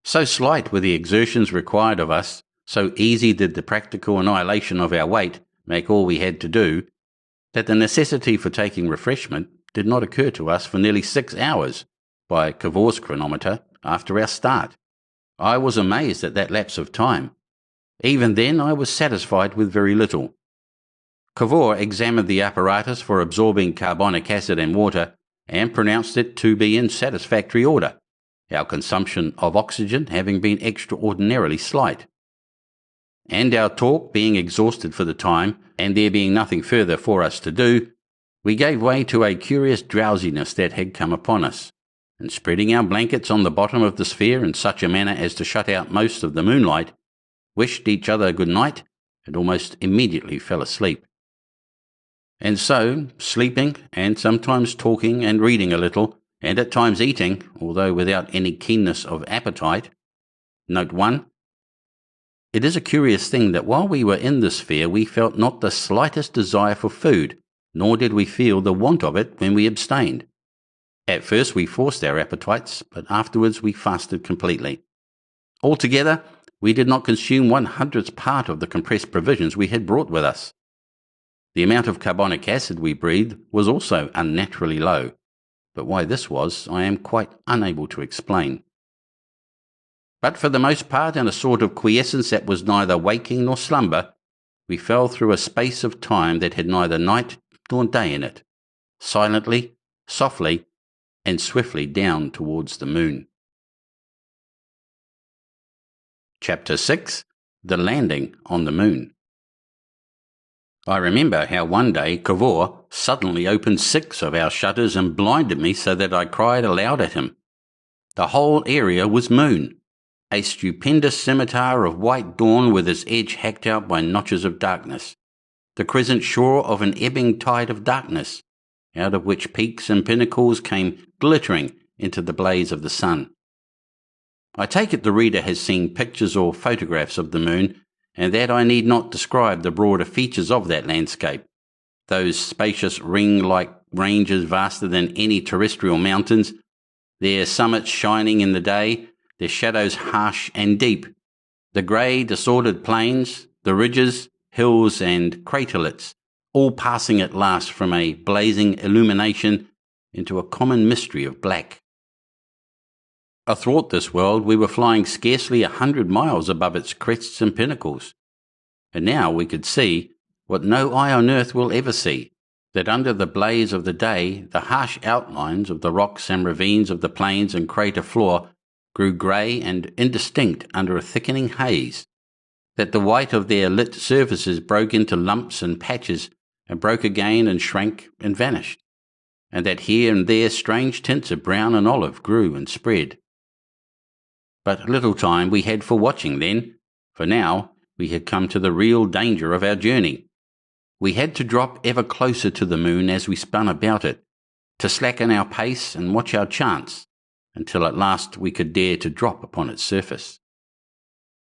So slight were the exertions required of us, so easy did the practical annihilation of our weight make all we had to do, that the necessity for taking refreshment did not occur to us for nearly 6 hours, by Cavor's chronometer, after our start. I was amazed at that lapse of time. Even then I was satisfied with very little. Cavor examined the apparatus for absorbing carbonic acid and water, and pronounced it to be in satisfactory order, our consumption of oxygen having been extraordinarily slight. And our talk being exhausted for the time, and there being nothing further for us to do, we gave way to a curious drowsiness that had come upon us, and spreading our blankets on the bottom of the sphere in such a manner as to shut out most of the moonlight, wished each other good night, and almost immediately fell asleep. And so, sleeping, and sometimes talking and reading a little, and at times eating, although without any keenness of appetite. Note 1. It is a curious thing that while we were in the sphere we felt not the slightest desire for food, nor did we feel the want of it when we abstained. At first we forced our appetites, but afterwards we fasted completely. Altogether, we did not consume 1/100th part of the compressed provisions we had brought with us. The amount of carbonic acid we breathed was also unnaturally low, but why this was I am quite unable to explain. But for the most part, in a sort of quiescence that was neither waking nor slumber, we fell through a space of time that had neither night nor day in it, silently, softly, and swiftly down towards the moon. Chapter 6. The Landing on the Moon. I remember how one day Cavor suddenly opened 6 of our shutters and blinded me so that I cried aloud at him. The whole area was moon, a stupendous scimitar of white dawn with its edge hacked out by notches of darkness, the crescent shore of an ebbing tide of darkness, out of which peaks and pinnacles came glittering into the blaze of the sun. I take it the reader has seen pictures or photographs of the moon, and that I need not describe the broader features of that landscape, those spacious ring-like ranges vaster than any terrestrial mountains, their summits shining in the day, their shadows harsh and deep, the grey, disordered plains, the ridges, hills and craterlets, all passing at last from a blazing illumination into a common mystery of black. Athwart this world we were flying scarcely 100 miles above its crests and pinnacles, and now we could see, what no eye on earth will ever see, that under the blaze of the day the harsh outlines of the rocks and ravines of the plains and crater floor grew grey and indistinct under a thickening haze, that the white of their lit surfaces broke into lumps and patches and broke again and shrank and vanished, and that here and there strange tints of brown and olive grew and spread. But little time we had for watching then, for now we had come to the real danger of our journey. We had to drop ever closer to the moon as we spun about it, to slacken our pace and watch our chance, until at last we could dare to drop upon its surface.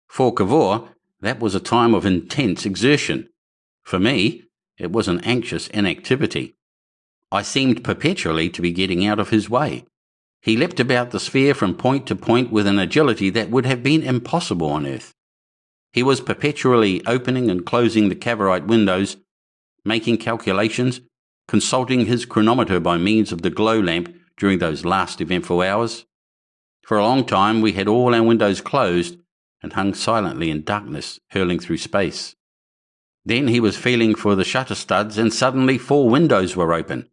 For Cavor, that was a time of intense exertion. For me, it was an anxious inactivity. I seemed perpetually to be getting out of his way. He leapt about the sphere from point to point with an agility that would have been impossible on Earth. He was perpetually opening and closing the Cavorite windows, making calculations, consulting his chronometer by means of the glow lamp during those last eventful hours. For a long time we had all our windows closed and hung silently in darkness, hurling through space. Then he was feeling for the shutter studs, and suddenly 4 windows were open.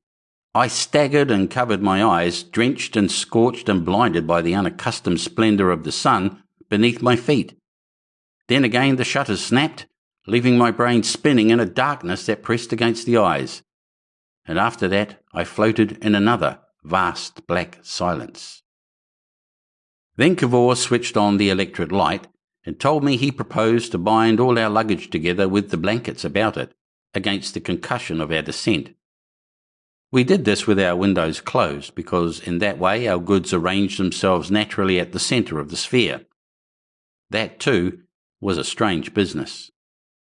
I staggered and covered my eyes, drenched and scorched and blinded by the unaccustomed splendour of the sun beneath my feet. Then again the shutters snapped, leaving my brain spinning in a darkness that pressed against the eyes. And after that I floated in another vast black silence. Then Cavor switched on the electric light and told me he proposed to bind all our luggage together with the blankets about it, against the concussion of our descent. We did this with our windows closed, because in that way our goods arranged themselves naturally at the centre of the sphere. That, too, was a strange business.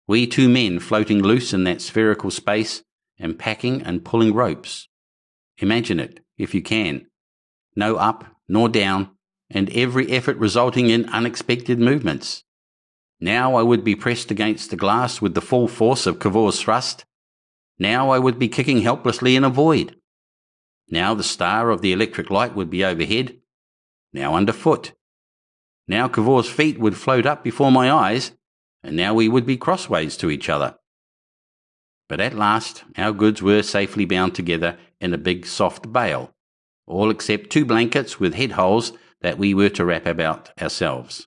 We two men floating loose in that spherical space and packing and pulling ropes. Imagine it, if you can. No up nor down, and every effort resulting in unexpected movements. Now I would be pressed against the glass with the full force of Cavor's thrust. Now I would be kicking helplessly in a void. Now the star of the electric light would be overhead, now underfoot. Now Cavor's feet would float up before my eyes, and now we would be crossways to each other. But at last our goods were safely bound together in a big soft bale, all except 2 blankets with head holes that we were to wrap about ourselves.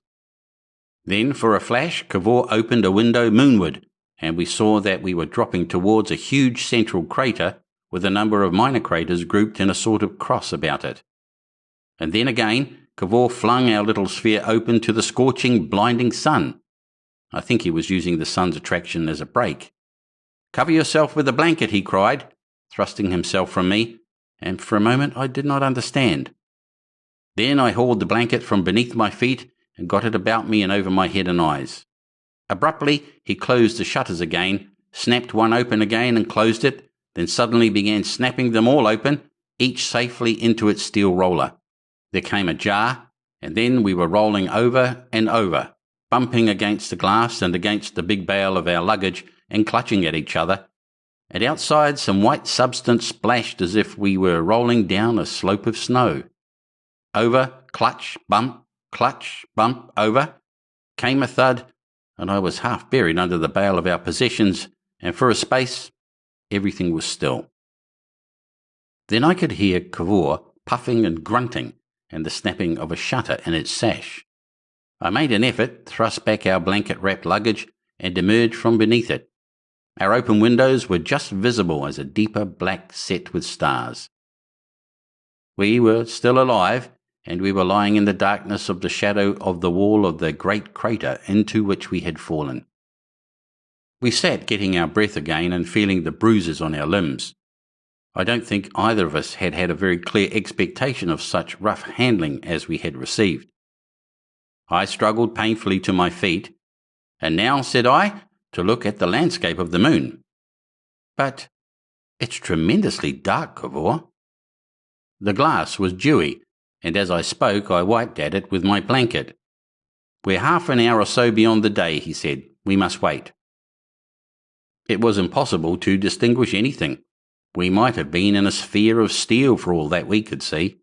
Then, for a flash, Cavor opened a window moonward, and we saw that we were dropping towards a huge central crater with a number of minor craters grouped in a sort of cross about it. And then again, Cavor flung our little sphere open to the scorching, blinding sun. I think he was using the sun's attraction as a brake. "Cover yourself with a blanket," he cried, thrusting himself from me, and for a moment I did not understand. Then I hauled the blanket from beneath my feet and got it about me and over my head and eyes. Abruptly, he closed the shutters again, snapped one open again and closed it, then suddenly began snapping them all open, each safely into its steel roller. There came a jar, and then we were rolling over and over, bumping against the glass and against the big bale of our luggage and clutching at each other, and outside some white substance splashed as if we were rolling down a slope of snow. Over, clutch, bump, over, came a thud, and I was half buried under the bale of our possessions, and for a space everything was still. Then I could hear Cavor puffing and grunting, and the snapping of a shutter in its sash. I made an effort, thrust back our blanket-wrapped luggage, and emerged from beneath it. Our open windows were just visible as a deeper black set with stars. We were still alive, and we were lying in the darkness of the shadow of the wall of the great crater into which we had fallen. We sat getting our breath again and feeling the bruises on our limbs. I don't think either of us had had a very clear expectation of such rough handling as we had received. I struggled painfully to my feet, and now, said I, to look at the landscape of the moon. But it's tremendously dark, Cavor. The glass was dewy, and as I spoke I wiped at it with my blanket. "We're half an hour or so beyond the day," he said. "We must wait." It was impossible to distinguish anything. We might have been in a sphere of steel for all that we could see.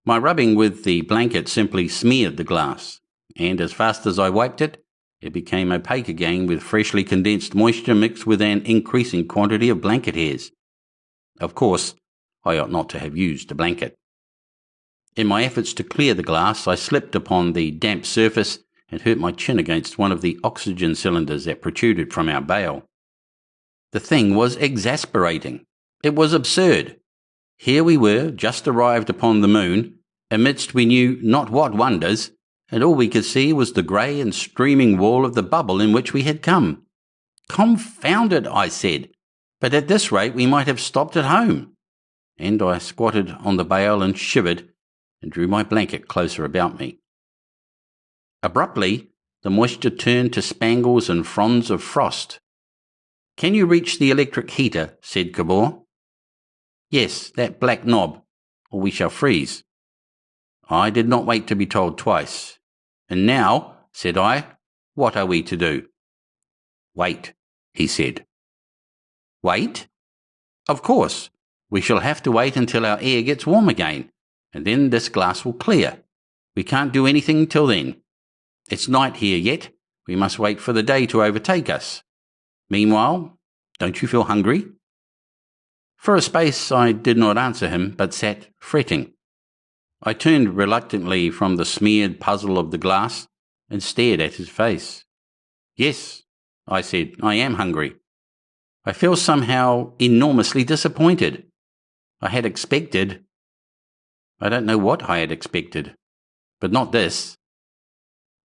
My rubbing with the blanket simply smeared the glass, and as fast as I wiped it, it became opaque again with freshly condensed moisture mixed with an increasing quantity of blanket hairs. Of course, I ought not to have used a blanket. In my efforts to clear the glass, I slipped upon the damp surface and hurt my chin against one of the oxygen cylinders that protruded from our bale. The thing was exasperating. It was absurd. Here we were, just arrived upon the moon, amidst we knew not what wonders, and all we could see was the grey and streaming wall of the bubble in which we had come. "Confound it," I said, "but at this rate we might have stopped at home." And I squatted on the bale and shivered, and drew my blanket closer about me. Abruptly, the moisture turned to spangles and fronds of frost. "Can you reach the electric heater?" said Cavor. "Yes, that black knob, or we shall freeze." I did not wait to be told twice. "And now," said I, "what are we to do?" "Wait," he said. "Wait?" "Of course. We shall have to wait until our air gets warm again, and then this glass will clear. We can't do anything till then. It's night here yet. We must wait for the day to overtake us. Meanwhile, don't you feel hungry?" For a space I did not answer him, but sat fretting. I turned reluctantly from the smeared puzzle of the glass and stared at his face. "Yes," I said, "I am hungry. I feel somehow enormously disappointed. I had expected... I don't know what I had expected, but not this."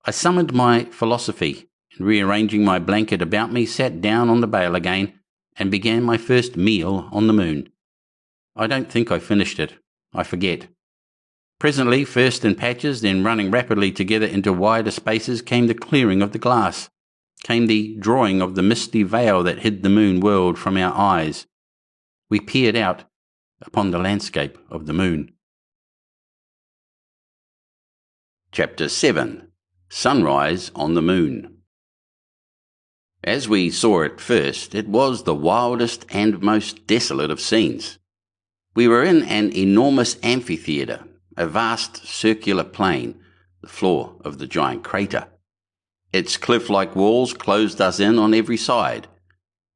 I summoned my philosophy, and rearranging my blanket about me, sat down on the bale again and began my first meal on the moon. I don't think I finished it. I forget. Presently, first in patches, then running rapidly together into wider spaces, came the clearing of the glass, came the drawing of the misty veil that hid the moon world from our eyes. We peered out upon the landscape of the moon. Chapter 7. Sunrise on the Moon. As we saw it first, it was the wildest and most desolate of scenes. We were in an enormous amphitheatre, a vast circular plain, the floor of the giant crater. Its cliff-like walls closed us in on every side.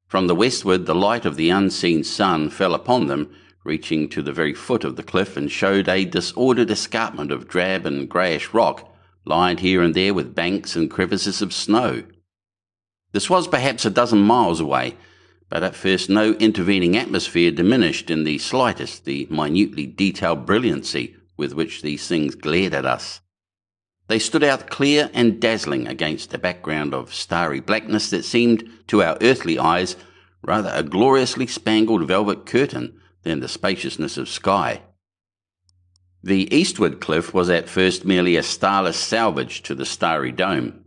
From the westward, the light of the unseen sun fell upon them, reaching to the very foot of the cliff, and showed a disordered escarpment of drab and greyish rock, lined here and there with banks and crevices of snow. This was perhaps a dozen miles away, but at first no intervening atmosphere diminished in the slightest the minutely detailed brilliancy with which these things glared at us. They stood out clear and dazzling against a background of starry blackness that seemed, to our earthly eyes, rather a gloriously spangled velvet curtain than the spaciousness of sky. The eastward cliff was at first merely a starless salvage to the starry dome.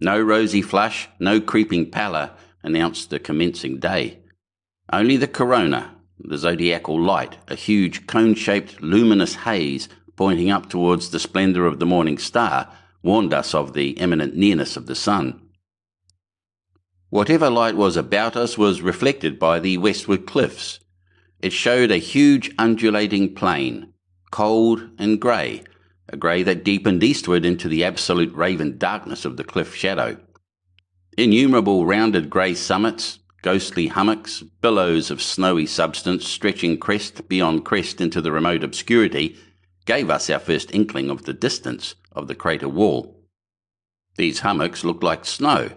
No rosy flush, no creeping pallor announced the commencing day. Only the corona, the zodiacal light, a huge cone-shaped luminous haze pointing up towards the splendour of the morning star, warned us of the imminent nearness of the sun. Whatever light was about us was reflected by the westward cliffs. It showed a huge undulating plain, cold and grey, a grey that deepened eastward into the absolute raven darkness of the cliff shadow. Innumerable rounded grey summits, ghostly hummocks, billows of snowy substance stretching crest beyond crest into the remote obscurity, gave us our first inkling of the distance of the crater wall. These hummocks looked like snow.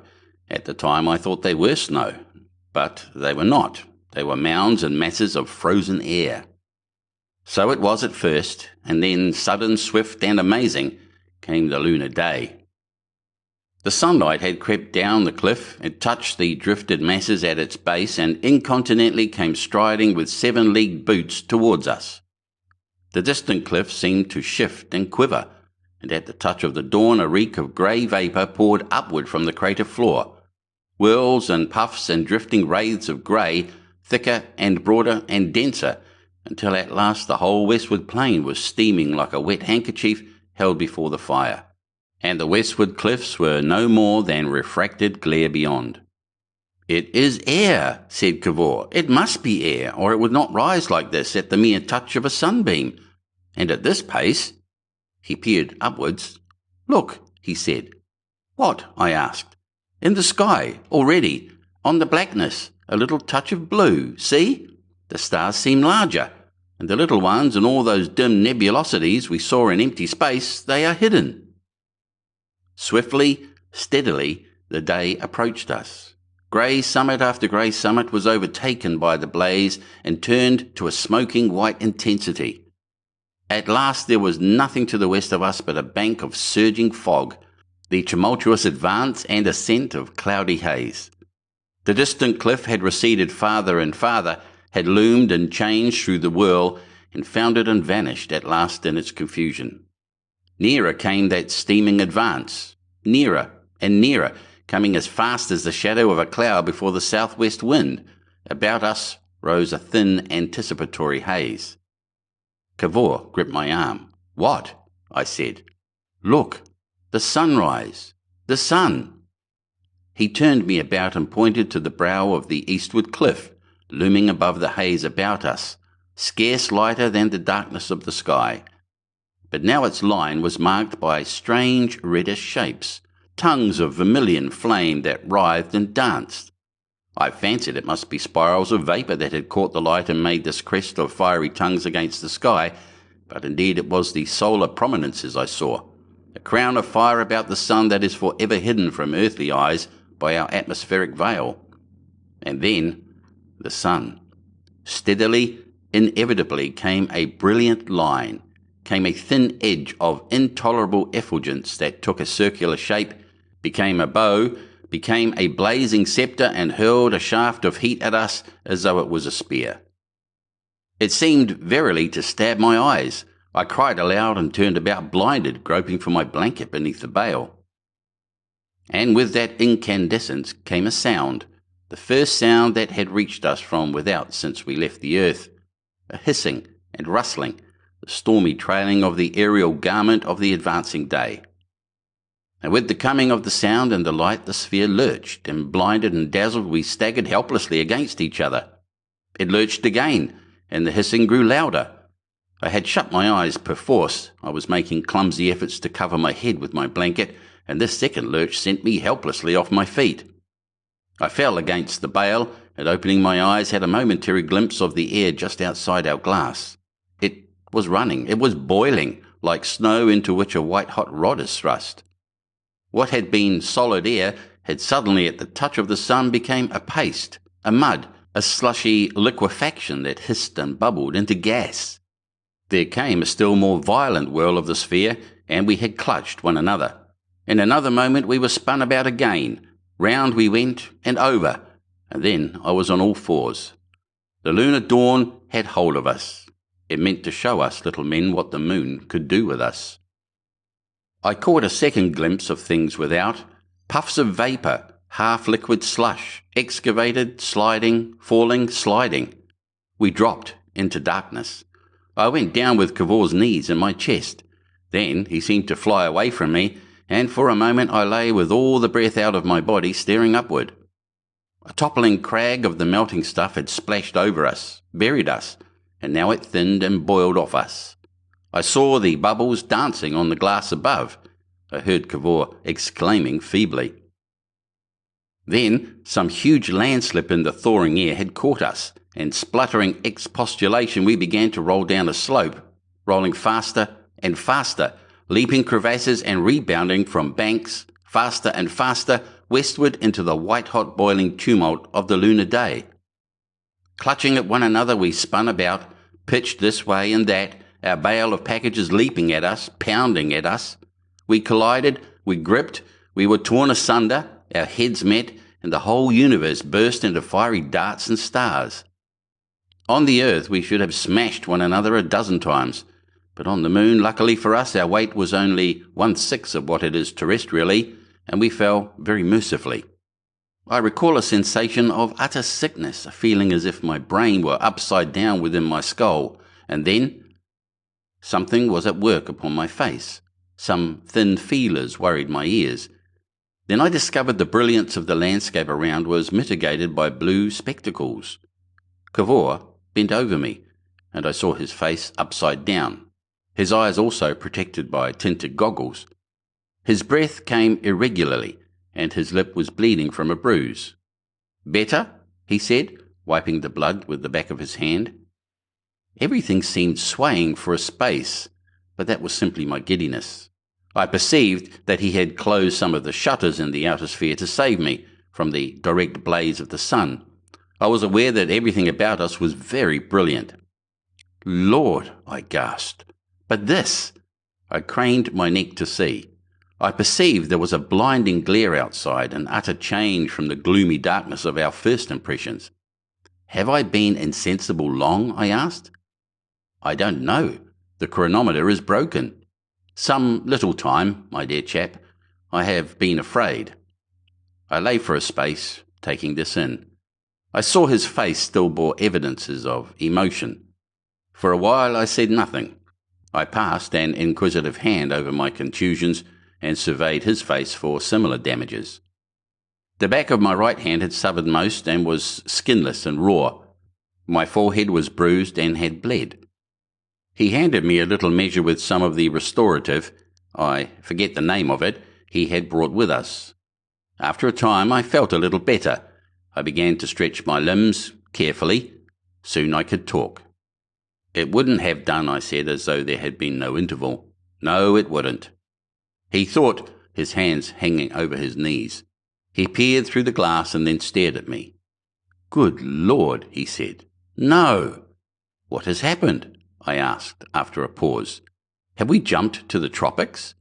At the time I thought they were snow, but they were not. They were mounds and masses of frozen air. So it was at first, and then, sudden, swift, and amazing, came the lunar day. The sunlight had crept down the cliff, it touched the drifted masses at its base, and incontinently came striding with 7-leagued boots towards us. The distant cliff seemed to shift and quiver, and at the touch of the dawn a reek of grey vapour poured upward from the crater floor. Whirls and puffs and drifting wraiths of grey, thicker and broader and denser, until at last the whole westward plain was steaming like a wet handkerchief held before the fire, and the westward cliffs were no more than refracted glare beyond. "It is air," said Cavor. "It must be air, or it would not rise like this at the mere touch of a sunbeam. And at this pace—" He peered upwards. "Look," he said. "What?" I asked. "In the sky, already, on the blackness, a little touch of blue. See? The stars seem larger, and the little ones and all those dim nebulosities we saw in empty space, they are hidden." Swiftly, steadily, the day approached us. Grey summit after grey summit was overtaken by the blaze and turned to a smoking white intensity. At last there was nothing to the west of us but a bank of surging fog, the tumultuous advance and ascent of cloudy haze. The distant cliff had receded farther and farther, had loomed and changed through the whirl, and foundered and vanished at last in its confusion. Nearer came that steaming advance, nearer and nearer, coming as fast as the shadow of a cloud before the southwest wind. About us rose a thin anticipatory haze. Cavor gripped my arm. "What?" I said. "Look, the sunrise, the sun." He turned me about and pointed to the brow of the eastward cliff, looming above the haze about us, scarce lighter than the darkness of the sky. But now its line was marked by strange reddish shapes, tongues of vermilion flame that writhed and danced. I fancied it must be spirals of vapour that had caught the light and made this crest of fiery tongues against the sky, but indeed it was the solar prominences I saw, a crown of fire about the sun that is for ever hidden from earthly eyes by our atmospheric veil. And then the sun. Steadily, inevitably came a brilliant line, came a thin edge of intolerable effulgence that took a circular shape, became a bow, became a blazing sceptre, and hurled a shaft of heat at us as though it was a spear. It seemed verily to stab my eyes, I cried aloud and turned about blinded, groping for my blanket beneath the bale. And with that incandescence came a sound, the first sound that had reached us from without since we left the earth, a hissing and rustling, the stormy trailing of the aerial garment of the advancing day. And with the coming of the sound and the light, the sphere lurched, and blinded and dazzled, we staggered helplessly against each other. It lurched again, and the hissing grew louder. I had shut my eyes perforce. I was making clumsy efforts to cover my head with my blanket, and this second lurch sent me helplessly off my feet. I fell against the bale, and opening my eyes had a momentary glimpse of the air just outside our glass. It was running, it was boiling, like snow into which a white-hot rod is thrust. What had been solid air had suddenly, at the touch of the sun, become a paste, a mud, a slushy liquefaction that hissed and bubbled into gas. There came a still more violent whirl of the sphere, and we had clutched one another. In another moment we were spun about again. Round we went, and over, and then I was on all fours. The lunar dawn had hold of us. It meant to show us little men what the moon could do with us. I caught a second glimpse of things without, puffs of vapour, half-liquid slush, excavated, sliding, falling, sliding. We dropped into darkness. I went down with Cavor's knees in my chest. Then he seemed to fly away from me, and for a moment I lay with all the breath out of my body, staring upward. A toppling crag of the melting stuff had splashed over us, buried us, and now it thinned and boiled off us. I saw the bubbles dancing on the glass above. I heard Cavor exclaiming feebly. Then some huge landslip in the thawing air had caught us, and spluttering expostulation we began to roll down a slope, rolling faster and faster, leaping crevasses and rebounding from banks, faster and faster, westward into the white-hot boiling tumult of the lunar day. Clutching at one another we spun about, pitched this way and that, our bale of packages leaping at us, pounding at us. We collided, we gripped, we were torn asunder, our heads met, and the whole universe burst into fiery darts and stars. On the earth we should have smashed one another a dozen times, but on the moon, luckily for us, our weight was only 1/6 of what it is terrestrially, and we fell very mercifully. I recall a sensation of utter sickness, a feeling as if my brain were upside down within my skull, and then something was at work upon my face. Some thin feelers worried my ears. Then I discovered the brilliance of the landscape around was mitigated by blue spectacles. Cavor bent over me, and I saw his face upside down, his eyes also protected by tinted goggles. His breath came irregularly, and his lip was bleeding from a bruise. "Better?" he said, wiping the blood with the back of his hand. Everything seemed swaying for a space, but that was simply my giddiness. I perceived that he had closed some of the shutters in the outer sphere to save me from the direct blaze of the sun. I was aware that everything about us was very brilliant. "Lord," I gasped. "But this—" I craned my neck to see. I perceived there was a blinding glare outside, an utter change from the gloomy darkness of our first impressions. "Have I been insensible long?" I asked. "I don't know. The chronometer is broken." "Some little time, my dear chap. I have been afraid." I lay for a space, taking this in. I saw his face still bore evidences of emotion. For a while I said nothing. I passed an inquisitive hand over my contusions and surveyed his face for similar damages. The back of my right hand had suffered most and was skinless and raw. My forehead was bruised and had bled. He handed me a little measure with some of the restorative, I forget the name of it, he had brought with us. After a time I felt a little better. I began to stretch my limbs carefully. Soon I could talk. "It wouldn't have done," I said, as though there had been no interval. "No, it wouldn't." He thought, his hands hanging over his knees. He peered through the glass and then stared at me. "Good Lord," he said. "No!" "What has happened?" I asked after a pause. "Have we jumped to the tropics?"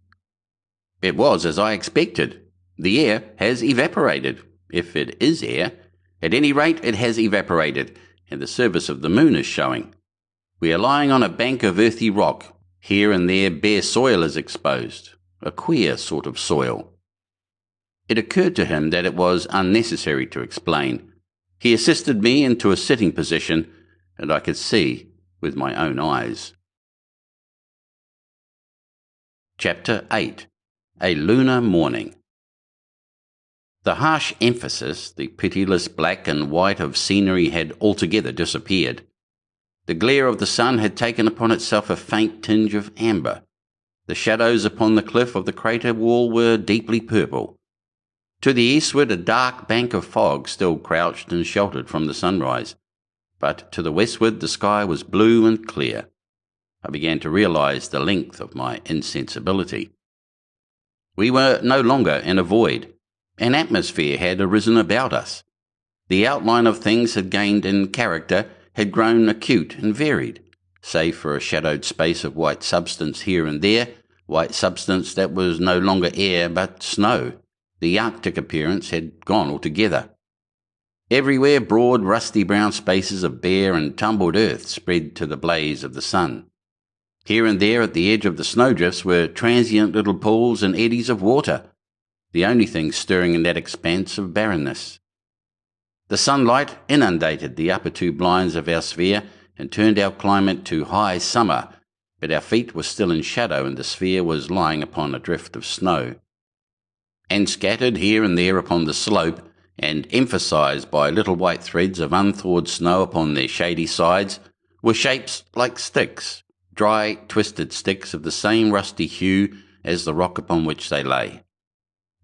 "It was as I expected. The air has evaporated, if it is air. At any rate, it has evaporated, and the surface of the moon is showing. We are lying on a bank of earthy rock. Here and there bare soil is exposed, a queer sort of soil. It occurred to him that it was unnecessary to explain. He assisted me into a sitting position, and I could see with my own eyes. Chapter 8. A Lunar Morning. The harsh emphasis, the pitiless black and white of scenery had altogether disappeared. The glare of the sun had taken upon itself a faint tinge of amber. The shadows upon the cliff of the crater wall were deeply purple. To the eastward a dark bank of fog still crouched and sheltered from the sunrise, but to the westward the sky was blue and clear. I began to realize the length of my insensibility. We were no longer in a void. An atmosphere had arisen about us. The outline of things had gained in character, had grown acute and varied, save for a shadowed space of white substance here and there, white substance that was no longer air but snow. The Arctic appearance had gone altogether. Everywhere broad rusty brown spaces of bare and tumbled earth spread to the blaze of the sun. Here and there at the edge of the snowdrifts were transient little pools and eddies of water, the only thing stirring in that expanse of barrenness. The sunlight inundated the upper two blinds of our sphere and turned our climate to high summer, but our feet were still in shadow and the sphere was lying upon a drift of snow. And scattered here and there upon the slope, and emphasized by little white threads of unthawed snow upon their shady sides, were shapes like sticks, dry, twisted sticks of the same rusty hue as the rock upon which they lay.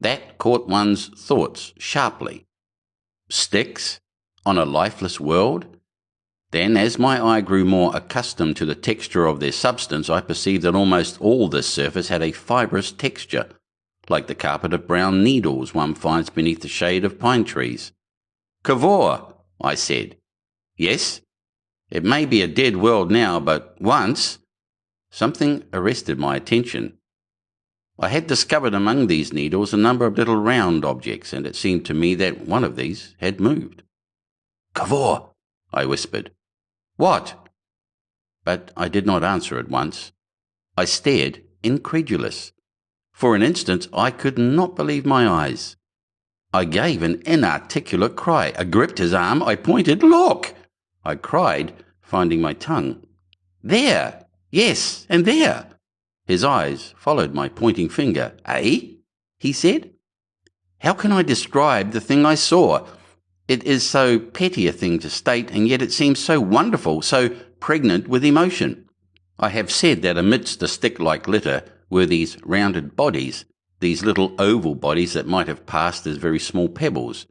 That caught one's thoughts sharply. Sticks on a lifeless world? Then, as my eye grew more accustomed to the texture of their substance, I perceived that almost all this surface had a fibrous texture, like the carpet of brown needles one finds beneath the shade of pine trees. "Cavor," I said. "Yes? It may be a dead world now, but once—" Something arrested my attention. I had discovered among these needles a number of little round objects, and it seemed to me that one of these had moved. "Cavor," I whispered. "What?" But I did not answer at once. I stared, incredulous. For an instant I could not believe my eyes. I gave an inarticulate cry. I gripped his arm. I pointed. "Look!" I cried, finding my tongue. "There! Yes, and there!" His eyes followed my pointing finger. "Eh?" he said. "How can I describe the thing I saw? It is so petty a thing to state, and yet it seems so wonderful, so pregnant with emotion. I have said that amidst the stick-like litter were these rounded bodies, these little oval bodies that might have passed as very small pebbles.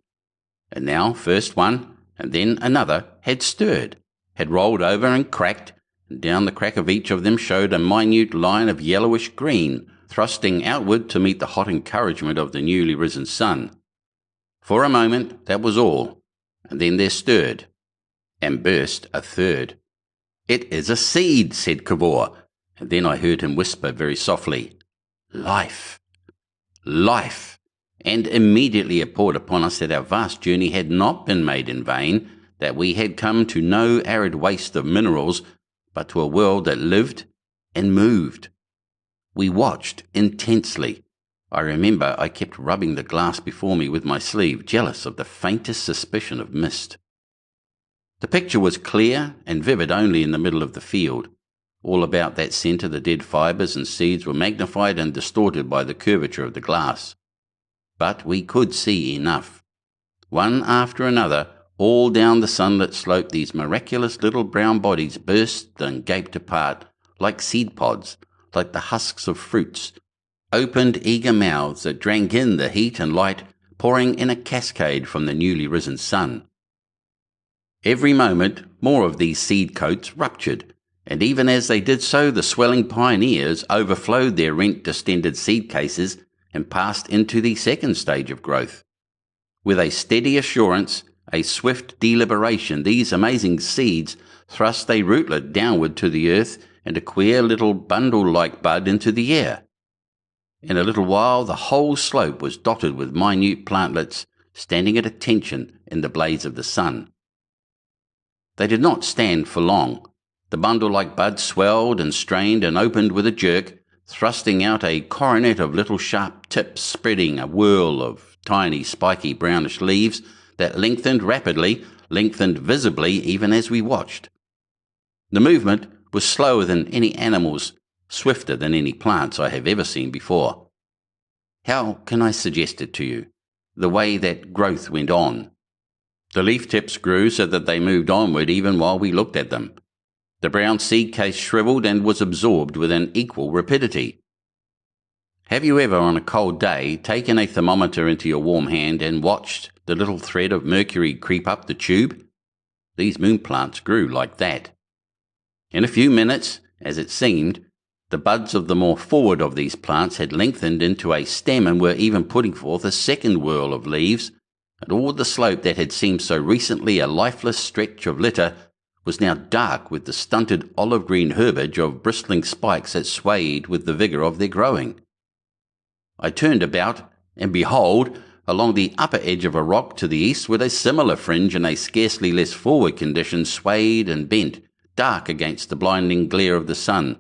And now first one, and then another, had stirred, had rolled over and cracked, and down the crack of each of them showed a minute line of yellowish green, thrusting outward to meet the hot encouragement of the newly risen sun. For a moment that was all, and then there stirred, and burst a third. "It is a seed," said Cavor, and then I heard him whisper very softly, "Life! Life!" And immediately it poured upon us that our vast journey had not been made in vain, that we had come to no arid waste of minerals, but to a world that lived and moved. We watched intensely. I remember I kept rubbing the glass before me with my sleeve, jealous of the faintest suspicion of mist. The picture was clear and vivid only in the middle of the field. All about that centre the dead fibres and seeds were magnified and distorted by the curvature of the glass. But we could see enough. One after another, all down the sunlit slope, these miraculous little brown bodies burst and gaped apart, like seed pods, like the husks of fruits, opened eager mouths that drank in the heat and light pouring in a cascade from the newly risen sun. Every moment more of these seed coats ruptured, and even as they did so the swelling pioneers overflowed their rent distended seed cases and passed into the second stage of growth. With a steady assurance, a swift deliberation, these amazing seeds thrust a rootlet downward to the earth and a queer little bundle-like bud into the air. In a little while the whole slope was dotted with minute plantlets, standing at attention in the blaze of the sun. They did not stand for long. The bundle-like bud swelled and strained and opened with a jerk, thrusting out a coronet of little sharp tips, spreading a whirl of tiny spiky brownish leaves that lengthened rapidly, lengthened visibly even as we watched. The movement was slower than any animal's, swifter than any plant's I have ever seen before. How can I suggest it to you? The way that growth went on. The leaf tips grew so that they moved onward even while we looked at them. The brown seed case shriveled and was absorbed with an equal rapidity. Have you ever on a cold day taken a thermometer into your warm hand and watched the little thread of mercury creep up the tube? These moon plants grew like that. In a few minutes, as it seemed, the buds of the more forward of these plants had lengthened into a stem and were even putting forth a second whirl of leaves, and all the slope that had seemed so recently a lifeless stretch of litter was now dark with the stunted olive-green herbage of bristling spikes that swayed with the vigour of their growing. I turned about, and behold, along the upper edge of a rock to the eastward a similar fringe in a scarcely less forward condition swayed and bent, dark against the blinding glare of the sun.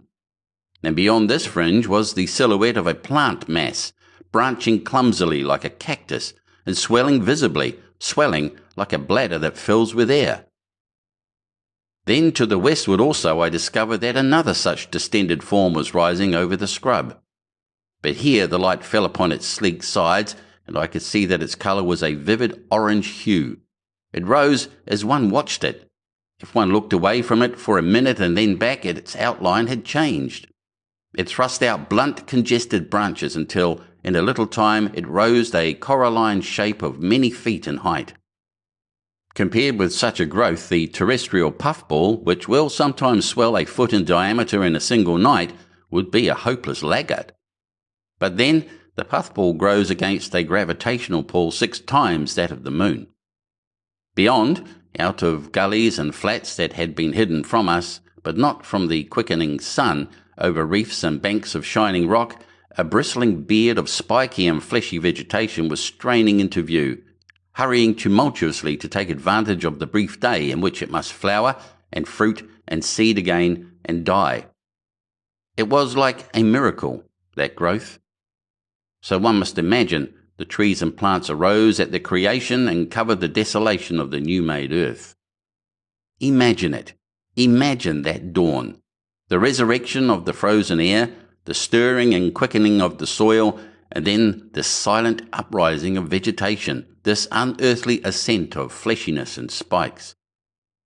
And beyond this fringe was the silhouette of a plant mass, branching clumsily like a cactus, and swelling visibly, swelling like a bladder that fills with air. Then to the westward also I discovered that another such distended form was rising over the scrub. But here the light fell upon its sleek sides, and I could see that its colour was a vivid orange hue. It rose as one watched it. If one looked away from it for a minute and then back, its outline had changed. It thrust out blunt, congested branches until, in a little time, it rose a coralline shape of many feet in height. Compared with such a growth, the terrestrial puffball, which will sometimes swell a foot in diameter in a single night, would be a hopeless laggard. But then the puffball grows against a gravitational pull 6 times that of the moon. Beyond, out of gullies and flats that had been hidden from us, but not from the quickening sun, over reefs and banks of shining rock, a bristling beard of spiky and fleshy vegetation was straining into view, hurrying tumultuously to take advantage of the brief day in which it must flower and fruit and seed again and die. It was like a miracle, that growth. So one must imagine the trees and plants arose at the creation and covered the desolation of the new-made earth. Imagine it. Imagine that dawn. The resurrection of the frozen air, the stirring and quickening of the soil, and then the silent uprising of vegetation, this unearthly ascent of fleshiness and spikes.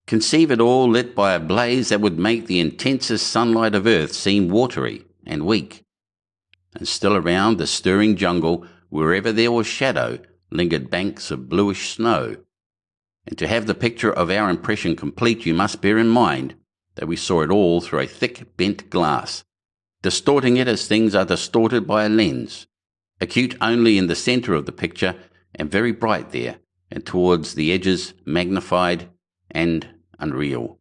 Conceive it all lit by a blaze that would make the intensest sunlight of earth seem watery and weak. And still around the stirring jungle, wherever there was shadow, lingered banks of bluish snow. And to have the picture of our impression complete, you must bear in mind that we saw it all through a thick bent glass, distorting it as things are distorted by a lens, acute only in the centre of the picture and very bright there, and towards the edges magnified and unreal.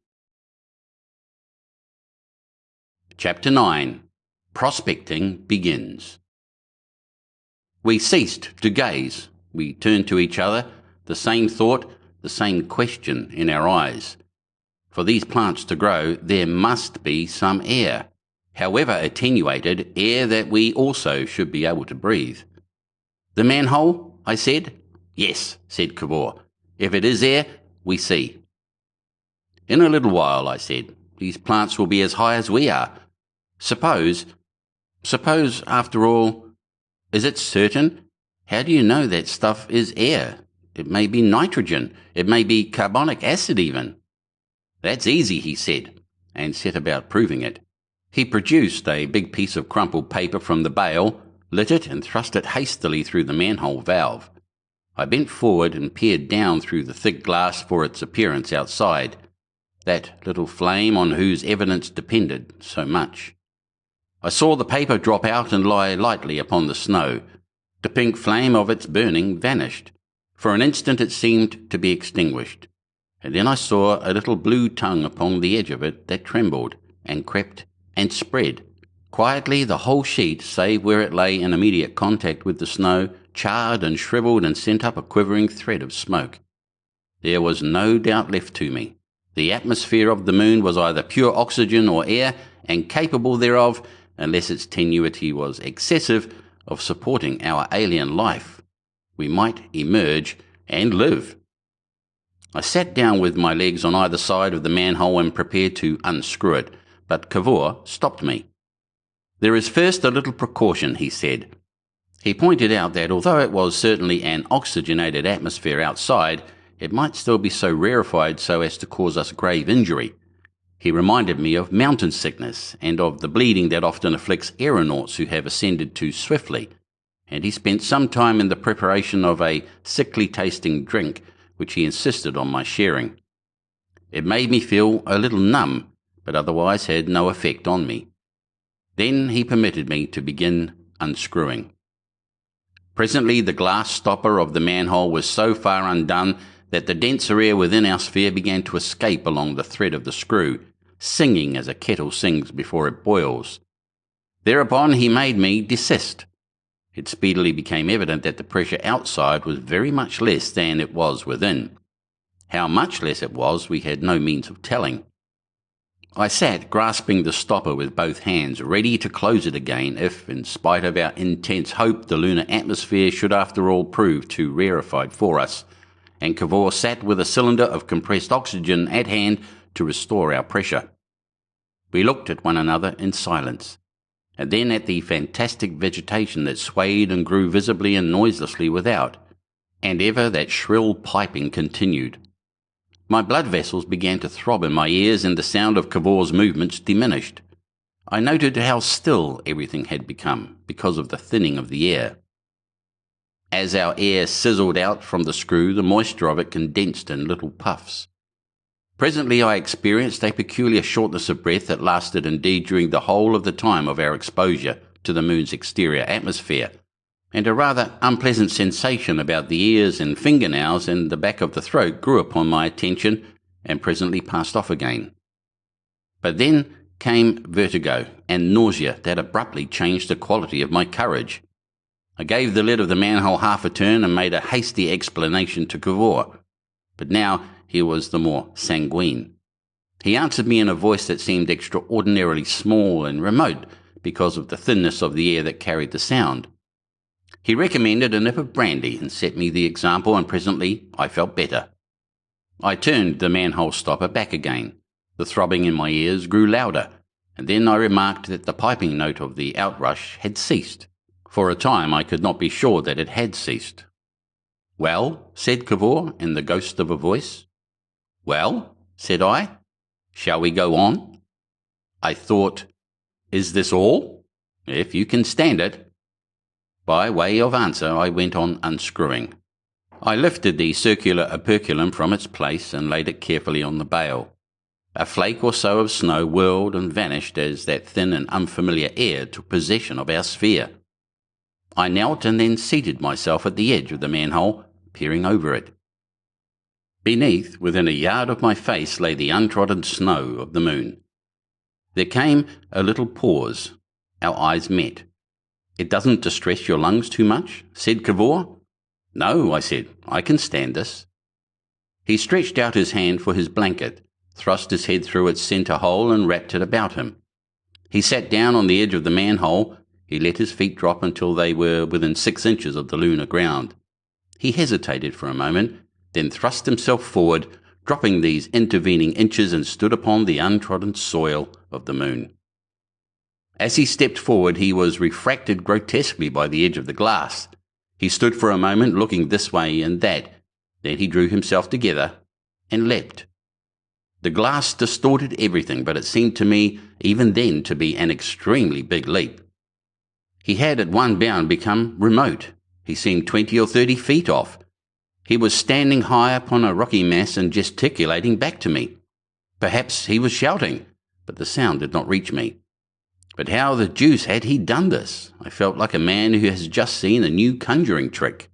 Chapter 9. Prospecting begins. We ceased to gaze. We turned to each other, the same thought, the same question in our eyes. For these plants to grow, there must be some air, however attenuated, air that we also should be able to breathe. The manhole, I said. Yes, said Cavor. If it is air, we see. In a little while, I said, these plants will be as high as we are. Suppose, after all, is it certain? How do you know that stuff is air? It may be nitrogen. It may be carbonic acid even. That's easy, he said, and set about proving it. He produced a big piece of crumpled paper from the bale, lit it and thrust it hastily through the manhole valve. I bent forward and peered down through the thick glass for its appearance outside, that little flame on whose evidence depended so much. I saw the paper drop out and lie lightly upon the snow. The pink flame of its burning vanished. For an instant it seemed to be extinguished, and then I saw a little blue tongue upon the edge of it that trembled, and crept, and spread. Quietly the whole sheet, save where it lay in immediate contact with the snow, charred and shriveled and sent up a quivering thread of smoke. There was no doubt left to me. The atmosphere of the moon was either pure oxygen or air, and capable thereof, unless its tenuity was excessive, of supporting our alien life. We might emerge and live. I sat down with my legs on either side of the manhole and prepared to unscrew it, but Cavor stopped me. "There is first a little precaution," he said. He pointed out that although it was certainly an oxygenated atmosphere outside, it might still be so rarefied so as to cause us grave injury. He reminded me of mountain sickness and of the bleeding that often afflicts aeronauts who have ascended too swiftly, and he spent some time in the preparation of a sickly-tasting drink which he insisted on my sharing. It made me feel a little numb, but otherwise had no effect on me. Then he permitted me to begin unscrewing. Presently the glass stopper of the manhole was so far undone that the denser air within our sphere began to escape along the thread of the screw, singing as a kettle sings before it boils. Thereupon he made me desist. It speedily became evident that the pressure outside was very much less than it was within. How much less it was we had no means of telling. I sat grasping the stopper with both hands, ready to close it again if, in spite of our intense hope, the lunar atmosphere should after all prove too rarefied for us, and Cavor sat with a cylinder of compressed oxygen at hand to restore our pressure. We looked at one another in silence, and then at the fantastic vegetation that swayed and grew visibly and noiselessly without, and ever that shrill piping continued. My blood vessels began to throb in my ears, and the sound of Cavor's movements diminished. I noted how still everything had become, because of the thinning of the air. As our air sizzled out from the screw, the moisture of it condensed in little puffs. Presently I experienced a peculiar shortness of breath that lasted indeed during the whole of the time of our exposure to the moon's exterior atmosphere, and a rather unpleasant sensation about the ears and fingernails and the back of the throat grew upon my attention and presently passed off again. But then came vertigo and nausea that abruptly changed the quality of my courage. I gave the lid of the manhole half a turn and made a hasty explanation to Cavor, but now he was the more sanguine. He answered me in a voice that seemed extraordinarily small and remote because of the thinness of the air that carried the sound. He recommended a nip of brandy and set me the example, and presently I felt better. I turned the manhole stopper back again. The throbbing in my ears grew louder, and then I remarked that the piping note of the outrush had ceased. For a time I could not be sure that it had ceased. "Well?" said Cavor in the ghost of a voice. "Well?" said I. "Shall we go on?" I thought, "Is this all?" "If you can stand it." By way of answer I went on unscrewing. I lifted the circular operculum from its place and laid it carefully on the bale. A flake or so of snow whirled and vanished as that thin and unfamiliar air took possession of our sphere. I knelt and then seated myself at the edge of the manhole, peering over it. Beneath, within a yard of my face, lay the untrodden snow of the moon. There came a little pause. Our eyes met. "It doesn't distress your lungs too much?" said Cavor. "No," I said, "I can stand this." He stretched out his hand for his blanket, thrust his head through its centre hole and wrapped it about him. He sat down on the edge of the manhole. He let his feet drop until they were within 6 inches of the lunar ground. He hesitated for a moment, then thrust himself forward, dropping these intervening inches, and stood upon the untrodden soil of the moon. As he stepped forward, he was refracted grotesquely by the edge of the glass. He stood for a moment looking this way and that. Then he drew himself together and leapt. The glass distorted everything, but it seemed to me even then to be an extremely big leap. He had at one bound become remote. He seemed 20 or 30 feet off. He was standing high upon a rocky mass and gesticulating back to me. Perhaps he was shouting, but the sound did not reach me. But how the deuce had he done this? I felt like a man who has just seen a new conjuring trick.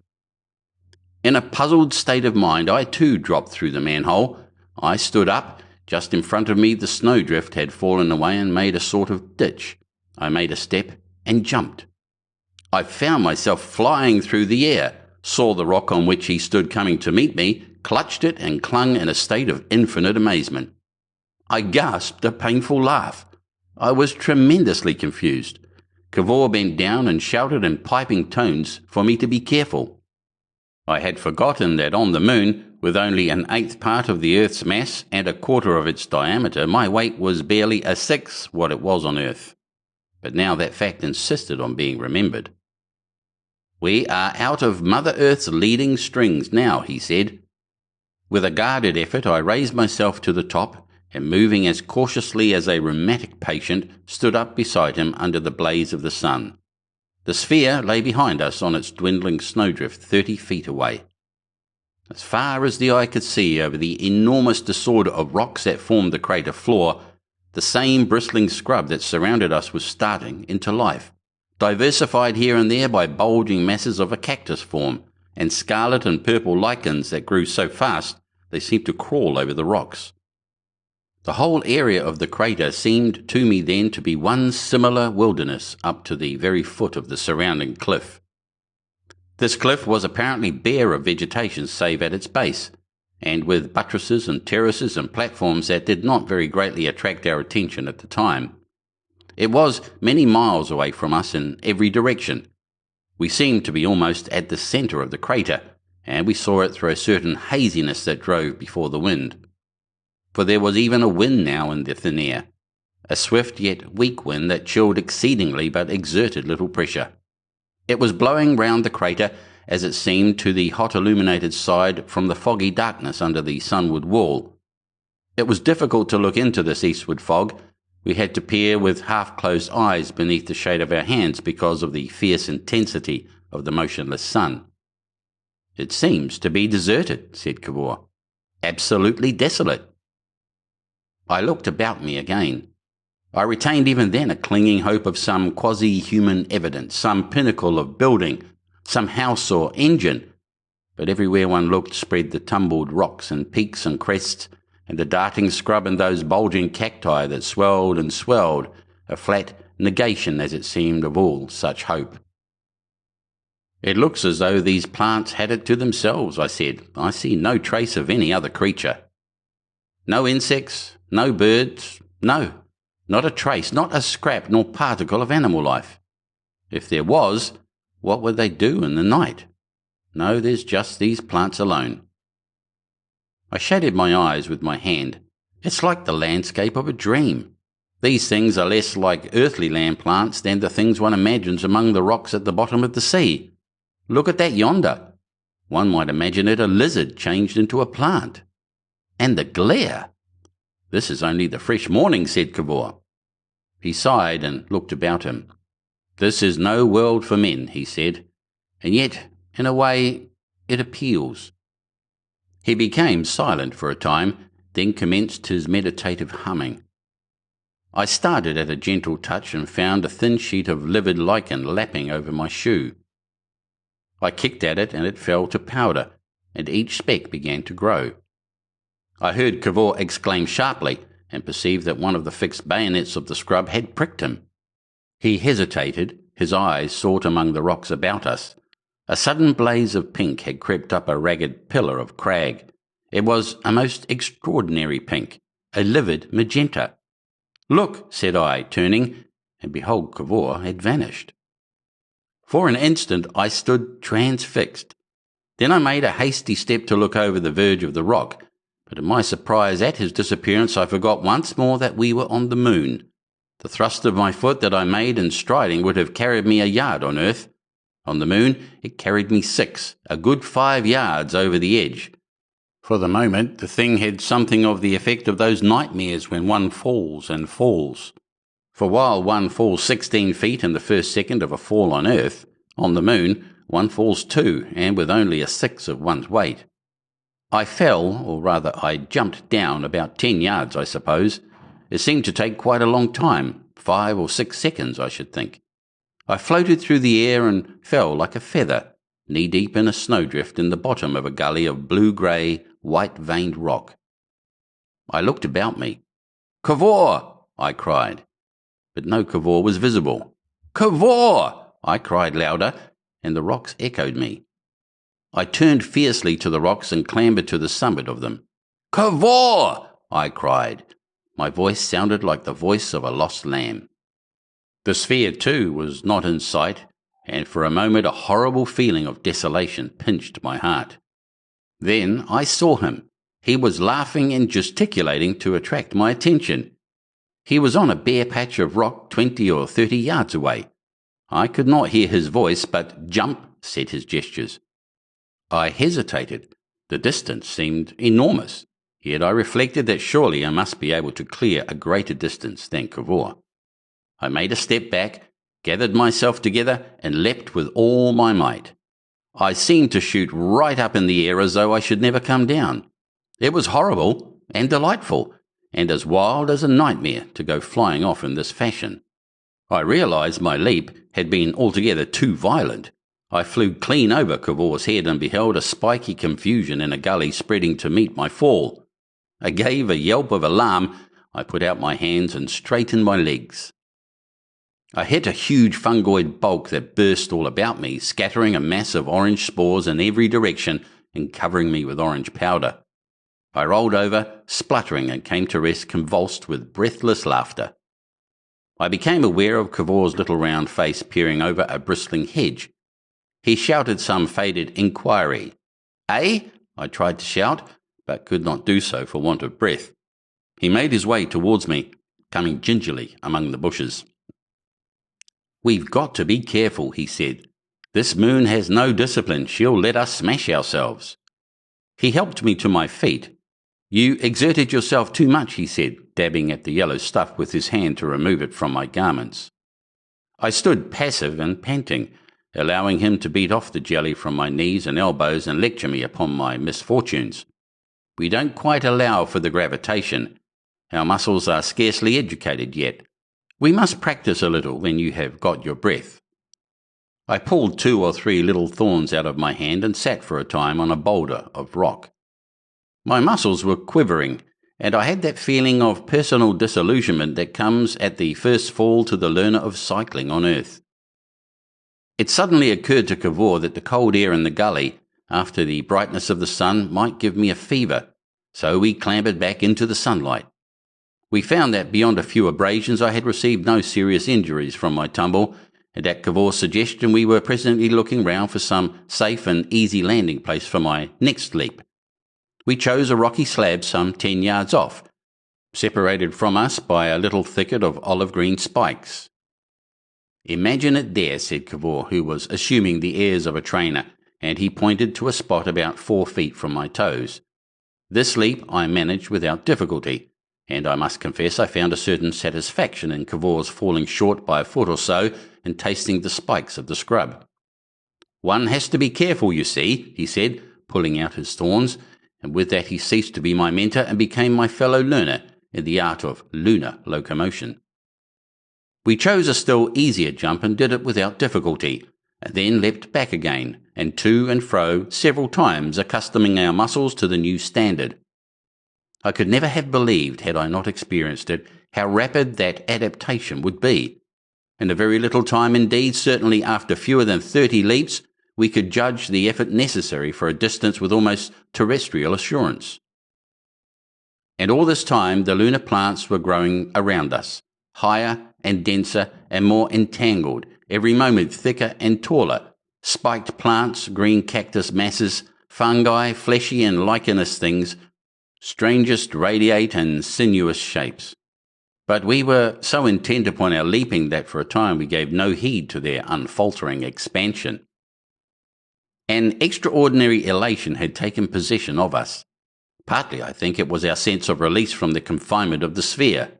In a puzzled state of mind, I too dropped through the manhole. I stood up. Just in front of me the snowdrift had fallen away and made a sort of ditch. I made a step and jumped. I found myself flying through the air. saw the rock on which he stood coming to meet me, clutched it and clung in a state of infinite amazement. I gasped a painful laugh. I was tremendously confused. Cavor bent down and shouted in piping tones for me to be careful. I had forgotten that on the moon, with only an eighth part of the Earth's mass and a quarter of its diameter, my weight was barely a sixth what it was on Earth. But now that fact insisted on being remembered. "We are out of Mother Earth's leading strings now," he said. With a guarded effort, I raised myself to the top, and moving as cautiously as a rheumatic patient, stood up beside him under the blaze of the sun. The sphere lay behind us on its dwindling snowdrift 30 feet away. As far as the eye could see over the enormous disorder of rocks that formed the crater floor, the same bristling scrub that surrounded us was starting into life, diversified here and there by bulging masses of a cactus form, and scarlet and purple lichens that grew so fast they seemed to crawl over the rocks. The whole area of the crater seemed to me then to be one similar wilderness up to the very foot of the surrounding cliff. This cliff was apparently bare of vegetation save at its base, and with buttresses and terraces and platforms that did not very greatly attract our attention at the time. It was many miles away from us in every direction. We seemed to be almost at the centre of the crater, and we saw it through a certain haziness that drove before the wind. For there was even a wind now in the thin air, a swift yet weak wind that chilled exceedingly but exerted little pressure. It was blowing round the crater, as it seemed, to the hot illuminated side from the foggy darkness under the sunward wall. It was difficult to look into this eastward fog. We had to peer with half-closed eyes beneath the shade of our hands because of the fierce intensity of the motionless sun. "It seems to be deserted," said Cavor. "Absolutely desolate." I looked about me again. I retained even then a clinging hope of some quasi-human evidence, some pinnacle of building, some house or engine, but everywhere one looked spread the tumbled rocks and peaks and crests, and the darting scrub and those bulging cacti that swelled and swelled, a flat negation, as it seemed, of all such hope. "It looks as though these plants had it to themselves," I said. "I see no trace of any other creature. No insects, no birds, no, not a trace, not a scrap nor particle of animal life. If there was, what would they do in the night? No, there's just these plants alone." I shaded my eyes with my hand. "It's like the landscape of a dream. These things are less like earthly land plants than the things one imagines among the rocks at the bottom of the sea. Look at that yonder. One might imagine it a lizard changed into a plant. And the glare! This is only the fresh morning," said Cavor. He sighed and looked about him. "This is no world for men," he said, "and yet, in a way, it appeals." He became silent for a time, then commenced his meditative humming. I started at a gentle touch and found a thin sheet of livid lichen lapping over my shoe. I kicked at it and it fell to powder, and each speck began to grow. I heard Cavor exclaim sharply, and perceived that one of the fixed bayonets of the scrub had pricked him. He hesitated, his eyes sought among the rocks about us. A sudden blaze of pink had crept up a ragged pillar of crag. It was a most extraordinary pink, a livid magenta. "Look," said I, turning, and behold, Cavor had vanished. For an instant I stood transfixed. Then I made a hasty step to look over the verge of the rock, but in my surprise at his disappearance I forgot once more that we were on the moon. The thrust of my foot that I made in striding would have carried me a yard on earth. On the moon it carried me 6, a good 5 yards over the edge. For the moment the thing had something of the effect of those nightmares when one falls and falls. For while one falls 16 feet in the first second of a fall on earth, on the moon one falls 2, and with only a 1/6 of one's weight. I fell, or rather I jumped down about 10 yards, I suppose. It seemed to take quite a long time, 5 or 6 seconds, I should think. I floated through the air and fell like a feather, knee-deep in a snowdrift in the bottom of a gully of blue-grey, white-veined rock. I looked about me. "Cavor!" I cried. But no Cavor was visible. "Cavor!" I cried louder, and the rocks echoed me. I turned fiercely to the rocks and clambered to the summit of them. "Cavor!" I cried. My voice sounded like the voice of a lost lamb. The sphere, too, was not in sight, and for a moment a horrible feeling of desolation pinched my heart. Then I saw him. He was laughing and gesticulating to attract my attention. He was on a bare patch of rock 20 or 30 yards away. I could not hear his voice, but "jump" said his gestures. I hesitated. The distance seemed enormous, yet I reflected that surely I must be able to clear a greater distance than Cavor. I made a step back, gathered myself together, and leapt with all my might. I seemed to shoot right up in the air as though I should never come down. It was horrible and delightful, and as wild as a nightmare to go flying off in this fashion. I realized my leap had been altogether too violent. I flew clean over Cavor's head and beheld a spiky confusion in a gully spreading to meet my fall. I gave a yelp of alarm. I put out my hands and straightened my legs. I hit a huge fungoid bulk that burst all about me, scattering a mass of orange spores in every direction and covering me with orange powder. I rolled over, spluttering, and came to rest convulsed with breathless laughter. I became aware of Cavor's little round face peering over a bristling hedge. He shouted some faded inquiry. "Eh?" I tried to shout, but could not do so for want of breath. He made his way towards me, coming gingerly among the bushes. "We've got to be careful," he said. "This moon has no discipline. She'll let us smash ourselves." He helped me to my feet. "You exerted yourself too much," he said, dabbing at the yellow stuff with his hand to remove it from my garments. I stood passive and panting, allowing him to beat off the jelly from my knees and elbows and lecture me upon my misfortunes. We don't quite allow for the gravitation. Our muscles are scarcely educated yet. We must practice a little when you have got your breath. I pulled 2 or 3 little thorns out of my hand and sat for a time on a boulder of rock. My muscles were quivering, and I had that feeling of personal disillusionment that comes at the first fall to the learner of cycling on earth. It suddenly occurred to Cavor that the cold air in the gully, after the brightness of the sun, might give me a fever, so we clambered back into the sunlight. We found that beyond a few abrasions I had received no serious injuries from my tumble, and at Cavor's suggestion we were presently looking round for some safe and easy landing place for my next leap. We chose a rocky slab some 10 yards off, separated from us by a little thicket of olive-green spikes. "Imagine it there," said Cavor, who was assuming the airs of a trainer, and he pointed to a spot about 4 feet from my toes. This leap I managed without difficulty, and I must confess I found a certain satisfaction in Cavor's falling short by a foot or so and tasting the spikes of the scrub. "One has to be careful, you see," he said, pulling out his thorns, and with that he ceased to be my mentor and became my fellow learner in the art of lunar locomotion. We chose a still easier jump and did it without difficulty, and then leapt back again, and to and fro several times, accustoming our muscles to the new standard. I could never have believed, had I not experienced it, how rapid that adaptation would be. In a very little time indeed, certainly after fewer than 30 leaps, we could judge the effort necessary for a distance with almost terrestrial assurance. And all this time the lunar plants were growing around us, higher and denser and more entangled, every moment thicker and taller, spiked plants, green cactus masses, fungi, fleshy and lichenous things, strangest radiate and sinuous shapes. But we were so intent upon our leaping that for a time we gave no heed to their unfaltering expansion. An extraordinary elation had taken possession of us. Partly, I think, it was our sense of release from the confinement of the sphere.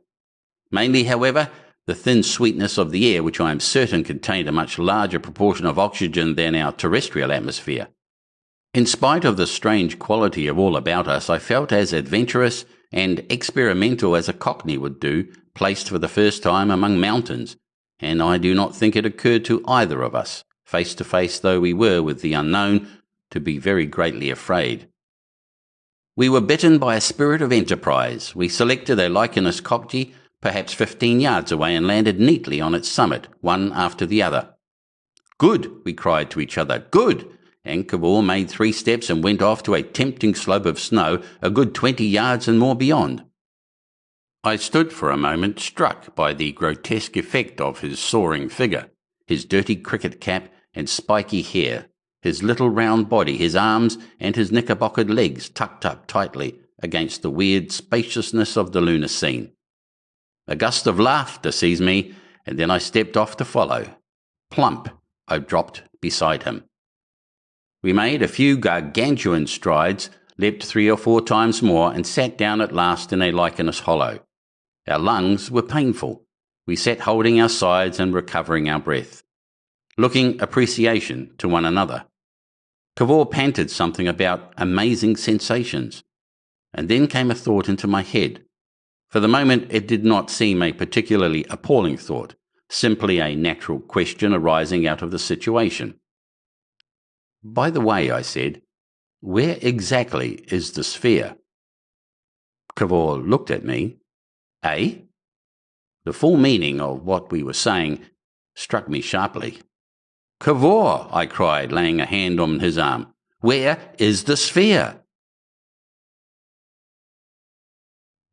Mainly, however, the thin sweetness of the air, which I am certain contained a much larger proportion of oxygen than our terrestrial atmosphere. In spite of the strange quality of all about us, I felt as adventurous and experimental as a cockney would do, placed for the first time among mountains, and I do not think it occurred to either of us, face to face though we were with the unknown, to be very greatly afraid. We were bitten by a spirit of enterprise. We selected a lichenous cottage, perhaps 15 yards away, and landed neatly on its summit, one after the other. "Good," we cried to each other, "good!" and Cavor made 3 steps and went off to a tempting slope of snow a good 20 yards and more beyond. I stood for a moment struck by the grotesque effect of his soaring figure, his dirty cricket cap and spiky hair, his little round body, his arms and his knickerbockered legs tucked up tightly against the weird spaciousness of the lunar scene. A gust of laughter seized me, and then I stepped off to follow. Plump, I dropped beside him. We made a few gargantuan strides, leapt 3 or 4 times more, and sat down at last in a lichenous hollow. Our lungs were painful. We sat holding our sides and recovering our breath, looking appreciation to one another. Cavor panted something about amazing sensations, and then came a thought into my head. For the moment it did not seem a particularly appalling thought, simply a natural question arising out of the situation. "By the way," I said, "where exactly is the sphere?" Cavor looked at me. "Eh?" The full meaning of what we were saying struck me sharply. "Cavor," I cried, laying a hand on his arm, "where is the sphere?"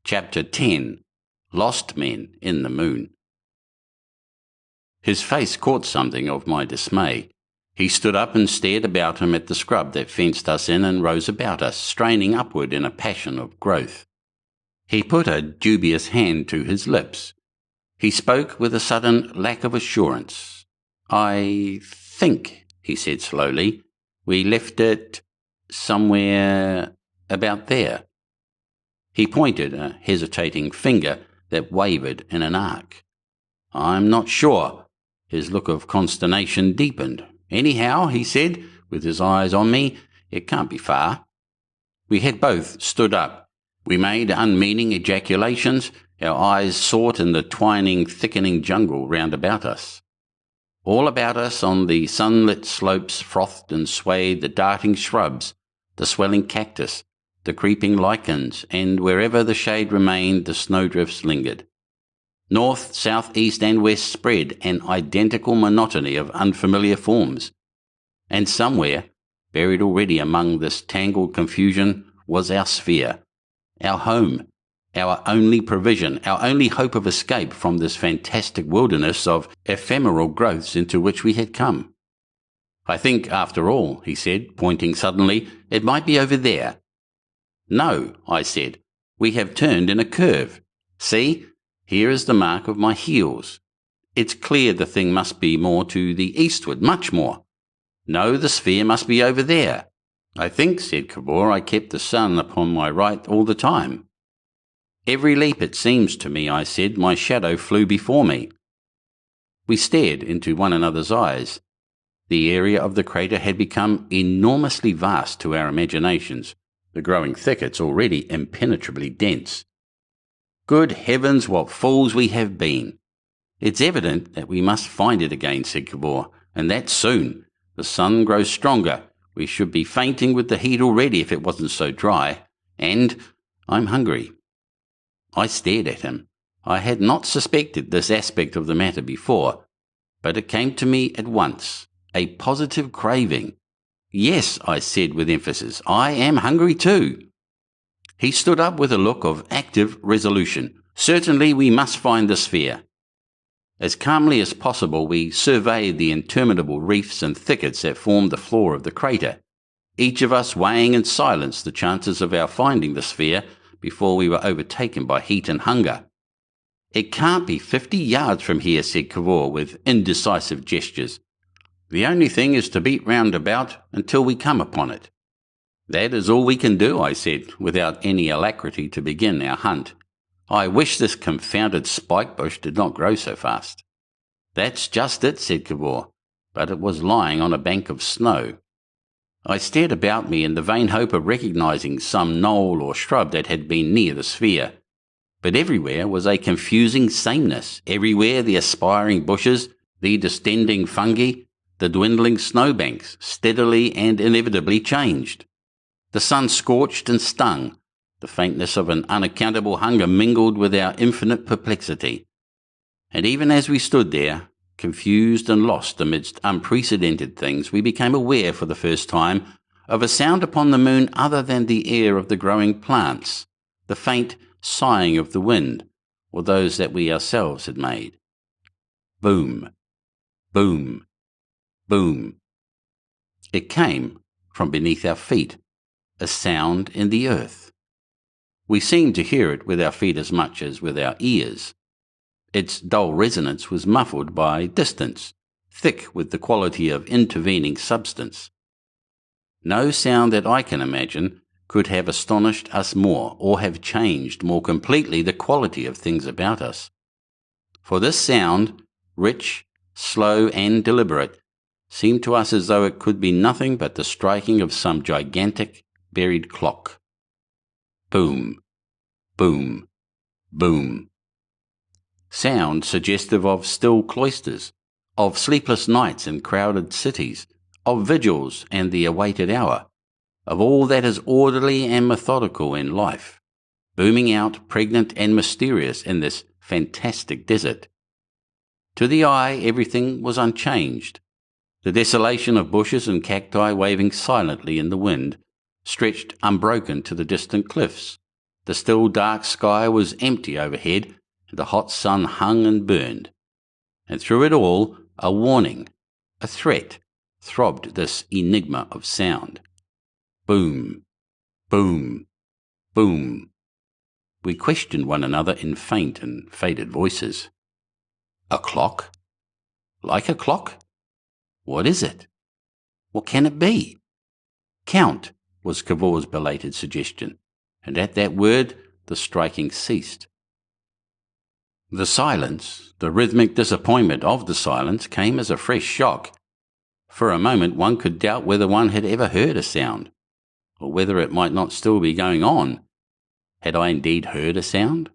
Chapter 10. Lost Men in the Moon. His face caught something of my dismay. He stood up and stared about him at the scrub that fenced us in and rose about us, straining upward in a passion of growth. He put a dubious hand to his lips. He spoke with a sudden lack of assurance. "I think," he said slowly, "we left it somewhere about there." He pointed a hesitating finger that wavered in an arc. "I'm not sure." His look of consternation deepened. "Anyhow," he said, with his eyes on me, "it can't be far." We had both stood up. We made unmeaning ejaculations. Our eyes sought in the twining, thickening jungle round about us. All about us on the sunlit slopes frothed and swayed the darting shrubs, the swelling cactus, the creeping lichens, and wherever the shade remained the snowdrifts lingered. North, south, east and west spread an identical monotony of unfamiliar forms. And somewhere, buried already among this tangled confusion, was our sphere, our home, our only provision, our only hope of escape from this fantastic wilderness of ephemeral growths into which we had come. "I think, after all," he said, pointing suddenly, "it might be over there." "No," I said, "we have turned in a curve. See, here is the mark of my heels. It's clear the thing must be more to the eastward, much more. No, the sphere must be over there." "I think," said Cavor, "I kept the sun upon my right all the time." "Every leap, it seems to me," I said, "my shadow flew before me." We stared into one another's eyes. The area of the crater had become enormously vast to our imaginations, the growing thickets already impenetrably dense. "Good heavens, what fools we have been!" "It's evident that we must find it again," said Cavor, "and that soon. The sun grows stronger. We should be fainting with the heat already if it wasn't so dry. And I'm hungry." I stared at him. I had not suspected this aspect of the matter before, but it came to me at once, a positive craving. "Yes," I said with emphasis, "I am hungry too." He stood up with a look of active resolution. "Certainly we must find the sphere." As calmly as possible we surveyed the interminable reefs and thickets that formed the floor of the crater, each of us weighing in silence the chances of our finding the sphere before we were overtaken by heat and hunger. "It can't be 50 yards from here," said Cavor with indecisive gestures. "The only thing is to beat round about until we come upon it." "That is all we can do," I said, without any alacrity to begin our hunt. "I wish this confounded spike bush did not grow so fast." "That's just it," said Cavor, but it was lying on a bank of snow. I stared about me in the vain hope of recognizing some knoll or shrub that had been near the sphere. But everywhere was a confusing sameness, everywhere the aspiring bushes, the distending fungi, the dwindling snowbanks, steadily and inevitably changed. The sun scorched and stung. The faintness of an unaccountable hunger mingled with our infinite perplexity. And even as we stood there, Confused and lost amidst unprecedented things, we became aware for the first time of a sound upon the moon other than the air of the growing plants, the faint sighing of the wind, or those that we ourselves had made. Boom, boom, boom. It came from beneath our feet, a sound in the earth. We seemed to hear it with our feet as much as with our ears. Its dull resonance was muffled by distance, thick with the quality of intervening substance. No sound that I can imagine could have astonished us more, or have changed more completely the quality of things about us. For this sound, rich, slow, and deliberate, seemed to us as though it could be nothing but the striking of some gigantic buried clock. Boom, boom, boom. Sound suggestive of still cloisters, of sleepless nights in crowded cities, of vigils and the awaited hour, of all that is orderly and methodical in life, booming out pregnant and mysterious in this fantastic desert. To the eye, everything was unchanged. The desolation of bushes and cacti waving silently in the wind stretched unbroken to the distant cliffs. The still dark sky was empty overhead, and the hot sun hung and burned. And through it all, a warning, a threat, throbbed this enigma of sound. Boom, boom, boom. We questioned one another in faint and faded voices. A clock? Like a clock? What is it? What can it be? Count, was Cavor's belated suggestion, and at that word the striking ceased. The silence, the rhythmic disappointment of the silence, came as a fresh shock. For a moment one could doubt whether one had ever heard a sound, or whether it might not still be going on. Had I indeed heard a sound?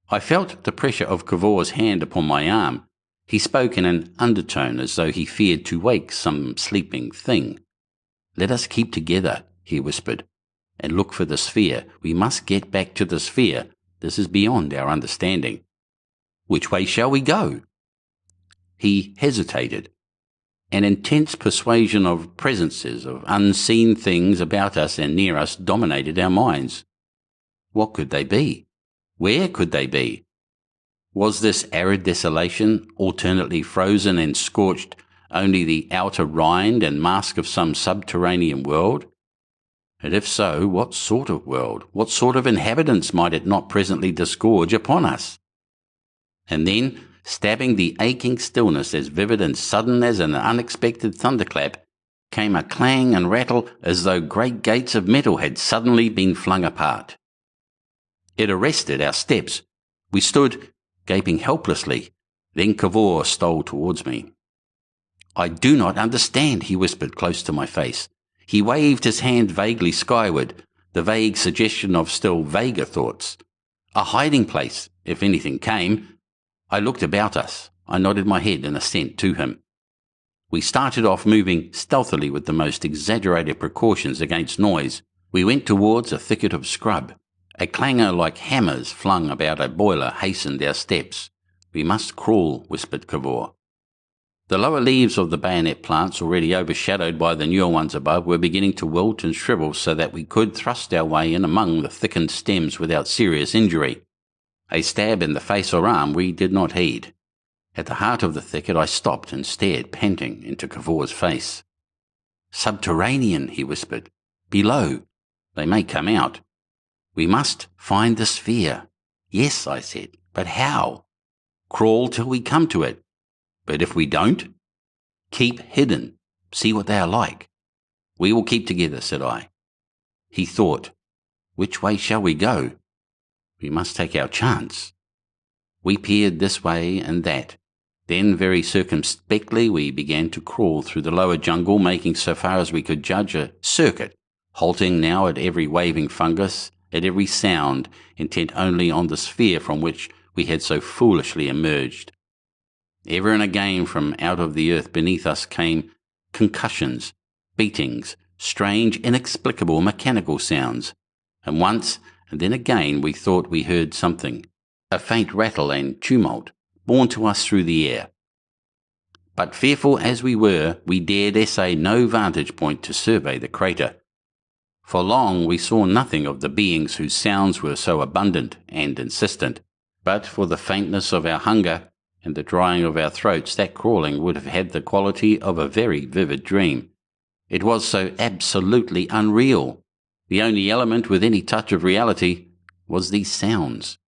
I felt the pressure of Cavor's hand upon my arm. He spoke in an undertone as though he feared to wake some sleeping thing. "Let us keep together," he whispered, "and look for the sphere. We must get back to the sphere. This is beyond our understanding." "Which way shall we go?" He hesitated. An intense persuasion of presences, of unseen things about us and near us dominated our minds. What could they be? Where could they be? Was this arid desolation, alternately frozen and scorched, only the outer rind and mask of some subterranean world? And if so, what sort of world, what sort of inhabitants might it not presently disgorge upon us? And then, stabbing the aching stillness as vivid and sudden as an unexpected thunderclap, came a clang and rattle as though great gates of metal had suddenly been flung apart. It arrested our steps. We stood, gaping helplessly. Then Cavor stole towards me. "I do not understand," he whispered close to my face. He waved his hand vaguely skyward, the vague suggestion of still vaguer thoughts. A hiding place, if anything came. I looked about us. I nodded my head in assent to him. We started off moving stealthily with the most exaggerated precautions against noise. We went towards a thicket of scrub. A clangour like hammers flung about a boiler hastened our steps. "We must crawl," whispered Cavor. The lower leaves of the bayonet plants, already overshadowed by the newer ones above, were beginning to wilt and shrivel so that we could thrust our way in among the thickened stems without serious injury. A stab in the face or arm we did not heed. At the heart of the thicket I stopped and stared, panting, into Cavor's face. "Subterranean," he whispered. "Below. They may come out. We must find the sphere." "Yes," I said, "but how?" "Crawl till we come to it." "But if we don't?" "Keep hidden. See what they are like." "We will keep together," said I. He thought. "Which way shall we go?" "We must take our chance." We peered this way and that. Then, very circumspectly, we began to crawl through the lower jungle, making, so far as we could judge, a circuit, halting now at every waving fungus, at every sound, intent only on the sphere from which we had so foolishly emerged. Ever and again from out of the earth beneath us came concussions, beatings, strange, inexplicable mechanical sounds, and once and then again we thought we heard something, a faint rattle and tumult, borne to us through the air. But fearful as we were, we dared essay no vantage point to survey the crater. For long we saw nothing of the beings whose sounds were so abundant and insistent, but for the faintness of our hunger and the drying of our throats, that crawling would have had the quality of a very vivid dream. It was so absolutely unreal. The only element with any touch of reality was these sounds.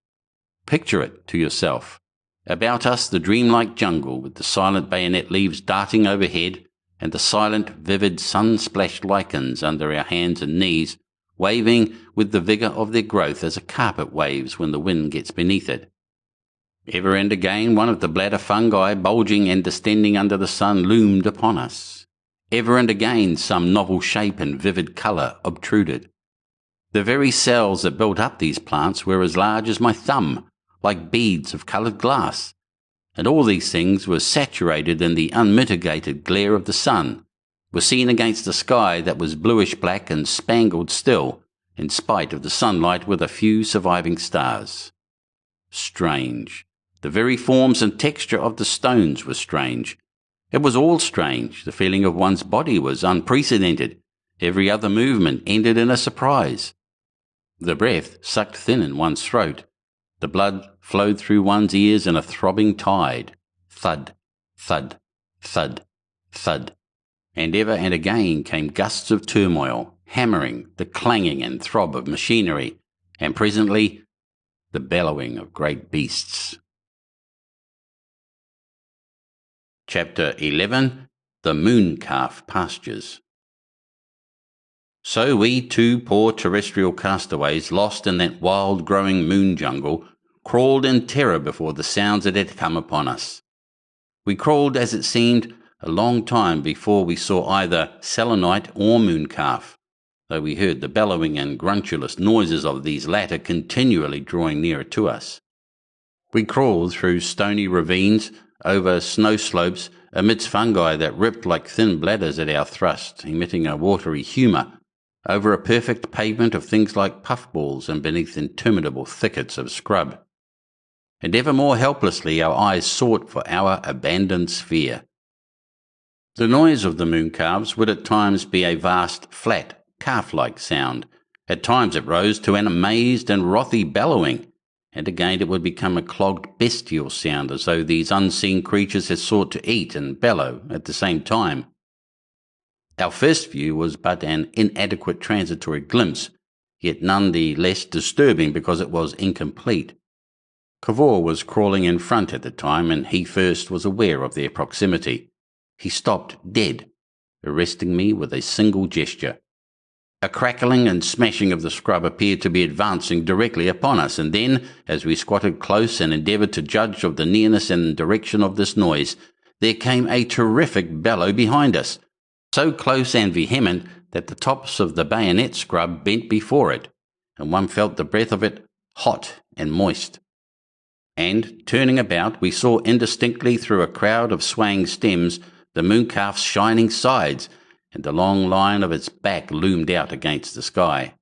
Picture it to yourself. About us the dreamlike jungle, with the silent bayonet leaves darting overhead, and the silent, vivid, sun-splashed lichens under our hands and knees, waving with the vigour of their growth as a carpet waves when the wind gets beneath it. Ever and again one of the bladder fungi, bulging and distending under the sun, loomed upon us. Ever and again some novel shape and vivid colour obtruded. The very cells that built up these plants were as large as my thumb, like beads of coloured glass, and all these things were saturated in the unmitigated glare of the sun, were seen against a sky that was bluish-black and spangled still, in spite of the sunlight, with a few surviving stars. Strange. The very forms and texture of the stones were strange. It was all strange. The feeling of one's body was unprecedented. Every other movement ended in a surprise. The breath sucked thin in one's throat. The blood flowed through one's ears in a throbbing tide. Thud, thud, thud, thud. And ever and again came gusts of turmoil, hammering, the clanging and throb of machinery, and presently the bellowing of great beasts. Chapter 11. The Mooncalf Pastures. So we two poor terrestrial castaways, lost in that wild growing moon jungle, crawled in terror before the sounds that had come upon us. We crawled, as it seemed, a long time before we saw either Selenite or Mooncalf, though we heard the bellowing and gruntulous noises of these latter continually drawing nearer to us. We crawled through stony ravines, over snow slopes, amidst fungi that ripped like thin bladders at our thrust, emitting a watery humour, over a perfect pavement of things like puffballs and beneath interminable thickets of scrub. And ever more helplessly our eyes sought for our abandoned sphere. The noise of the mooncalves would at times be a vast, flat, calf-like sound. At times it rose to an amazed and wrathy bellowing, and again it would become a clogged bestial sound, as though these unseen creatures had sought to eat and bellow at the same time. Our first view was but an inadequate transitory glimpse, yet none the less disturbing because it was incomplete. Cavor was crawling in front at the time, and he first was aware of their proximity. He stopped dead, arresting me with a single gesture. A crackling and smashing of the scrub appeared to be advancing directly upon us, and then, as we squatted close and endeavoured to judge of the nearness and direction of this noise, there came a terrific bellow behind us, so close and vehement that the tops of the bayonet scrub bent before it, and one felt the breath of it hot and moist. And, turning about, we saw indistinctly through a crowd of swaying stems the mooncalf's shining sides, and the long line of its back loomed out against the sky.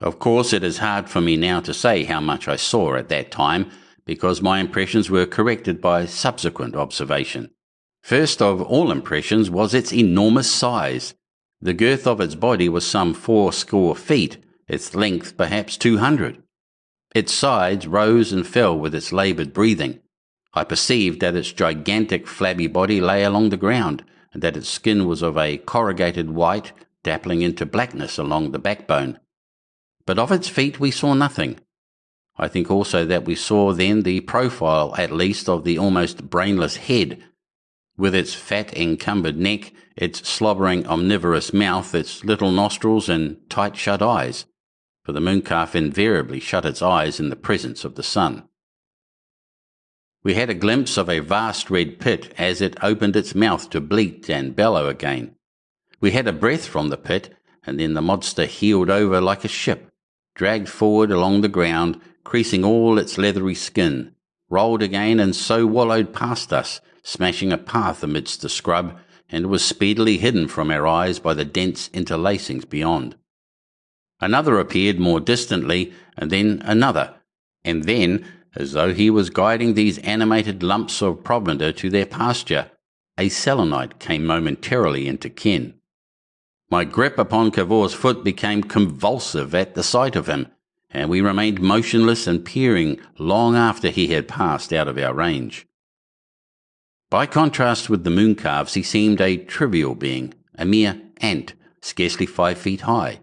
Of course, it is hard for me now to say how much I saw at that time, because my impressions were corrected by subsequent observation. First of all impressions was its enormous size. The girth of its body was some 80 feet, its length perhaps 200. Its sides rose and fell with its laboured breathing. I perceived that its gigantic flabby body lay along the ground, and that its skin was of a corrugated white, dappling into blackness along the backbone. But of its feet we saw nothing. I think also that we saw then the profile, at least, of the almost brainless head, with its fat encumbered neck, its slobbering omnivorous mouth, its little nostrils and tight-shut eyes, for the mooncalf invariably shut its eyes in the presence of the sun. We had a glimpse of a vast red pit as it opened its mouth to bleat and bellow again. We had a breath from the pit, and then the monster heeled over like a ship, dragged forward along the ground, creasing all its leathery skin, rolled again, and so wallowed past us, smashing a path amidst the scrub, and was speedily hidden from our eyes by the dense interlacings beyond. Another appeared more distantly, and then another, and then, as though he was guiding these animated lumps of provender to their pasture, a Selenite came momentarily into ken. My grip upon Cavor's foot became convulsive at the sight of him, and we remained motionless and peering long after he had passed out of our range. By contrast with the Mooncalves, he seemed a trivial being, a mere ant, scarcely 5 feet high.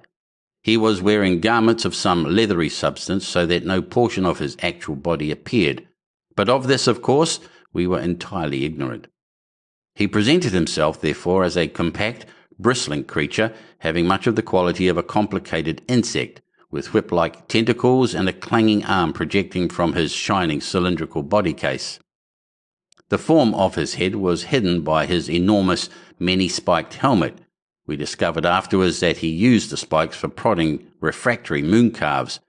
He was wearing garments of some leathery substance so that no portion of his actual body appeared, but of this, of course, we were entirely ignorant. He presented himself, therefore, as a compact, bristling creature, having much of the quality of a complicated insect, with whip-like tentacles and a clanging arm projecting from his shining cylindrical body case. The form of his head was hidden by his enormous, many-spiked helmet. We discovered afterwards that he used the spikes for prodding refractory mooncalves,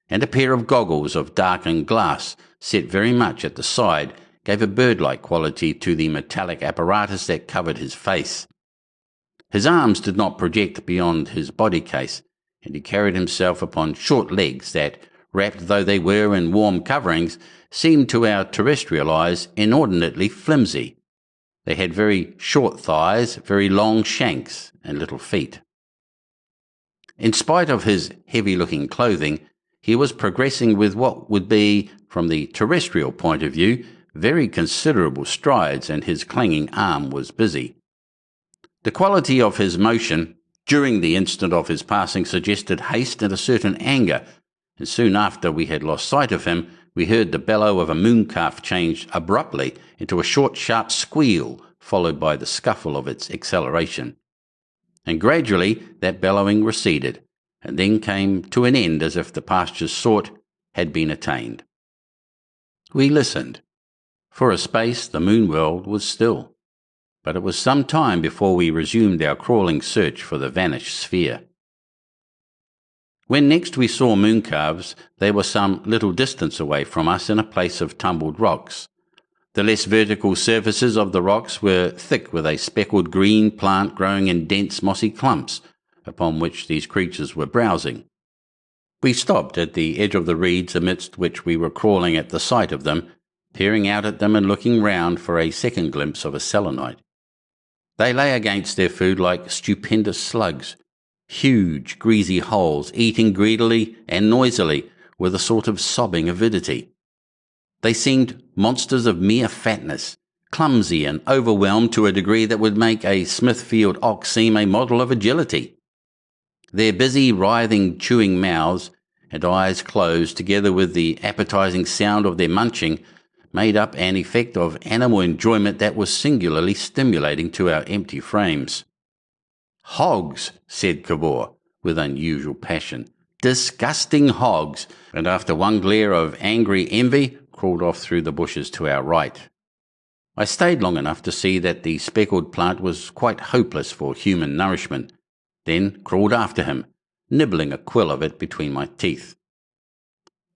and a pair of goggles of darkened glass, set very much at the side, gave a bird-like quality to the metallic apparatus that covered his face. His arms did not project beyond his body case, and he carried himself upon short legs that, wrapped though they were in warm coverings, seemed to our terrestrial eyes inordinately flimsy. They had very short thighs, very long shanks, and little feet. In spite of his heavy-looking clothing, he was progressing with what would be, from the terrestrial point of view, very considerable strides, and his clanging arm was busy. The quality of his motion during the instant of his passing suggested haste and a certain anger, and soon after we had lost sight of him, we heard the bellow of a mooncalf change abruptly into a short, sharp squeal, followed by the scuffle of its acceleration. And gradually that bellowing receded, and then came to an end as if the pastures sought had been attained. We listened. For a space the moon world was still, but it was some time before we resumed our crawling search for the vanished sphere. When next we saw mooncalves, they were some little distance away from us in a place of tumbled rocks. The less vertical surfaces of the rocks were thick with a speckled green plant growing in dense mossy clumps, upon which these creatures were browsing. We stopped at the edge of the reeds amidst which we were crawling at the sight of them, peering out at them and looking round for a second glimpse of a Selenite. They lay against their food like stupendous slugs, huge, greasy holes, eating greedily and noisily with a sort of sobbing avidity. They seemed monsters of mere fatness, clumsy and overwhelmed to a degree that would make a Smithfield ox seem a model of agility. Their busy, writhing, chewing mouths and eyes closed, together with the appetizing sound of their munching, made up an effect of animal enjoyment that was singularly stimulating to our empty frames. "Hogs," said Cavor, with unusual passion. "Disgusting hogs," and after one glare of angry envy, crawled off through the bushes to our right. I stayed long enough to see that the speckled plant was quite hopeless for human nourishment, then crawled after him, nibbling a quill of it between my teeth.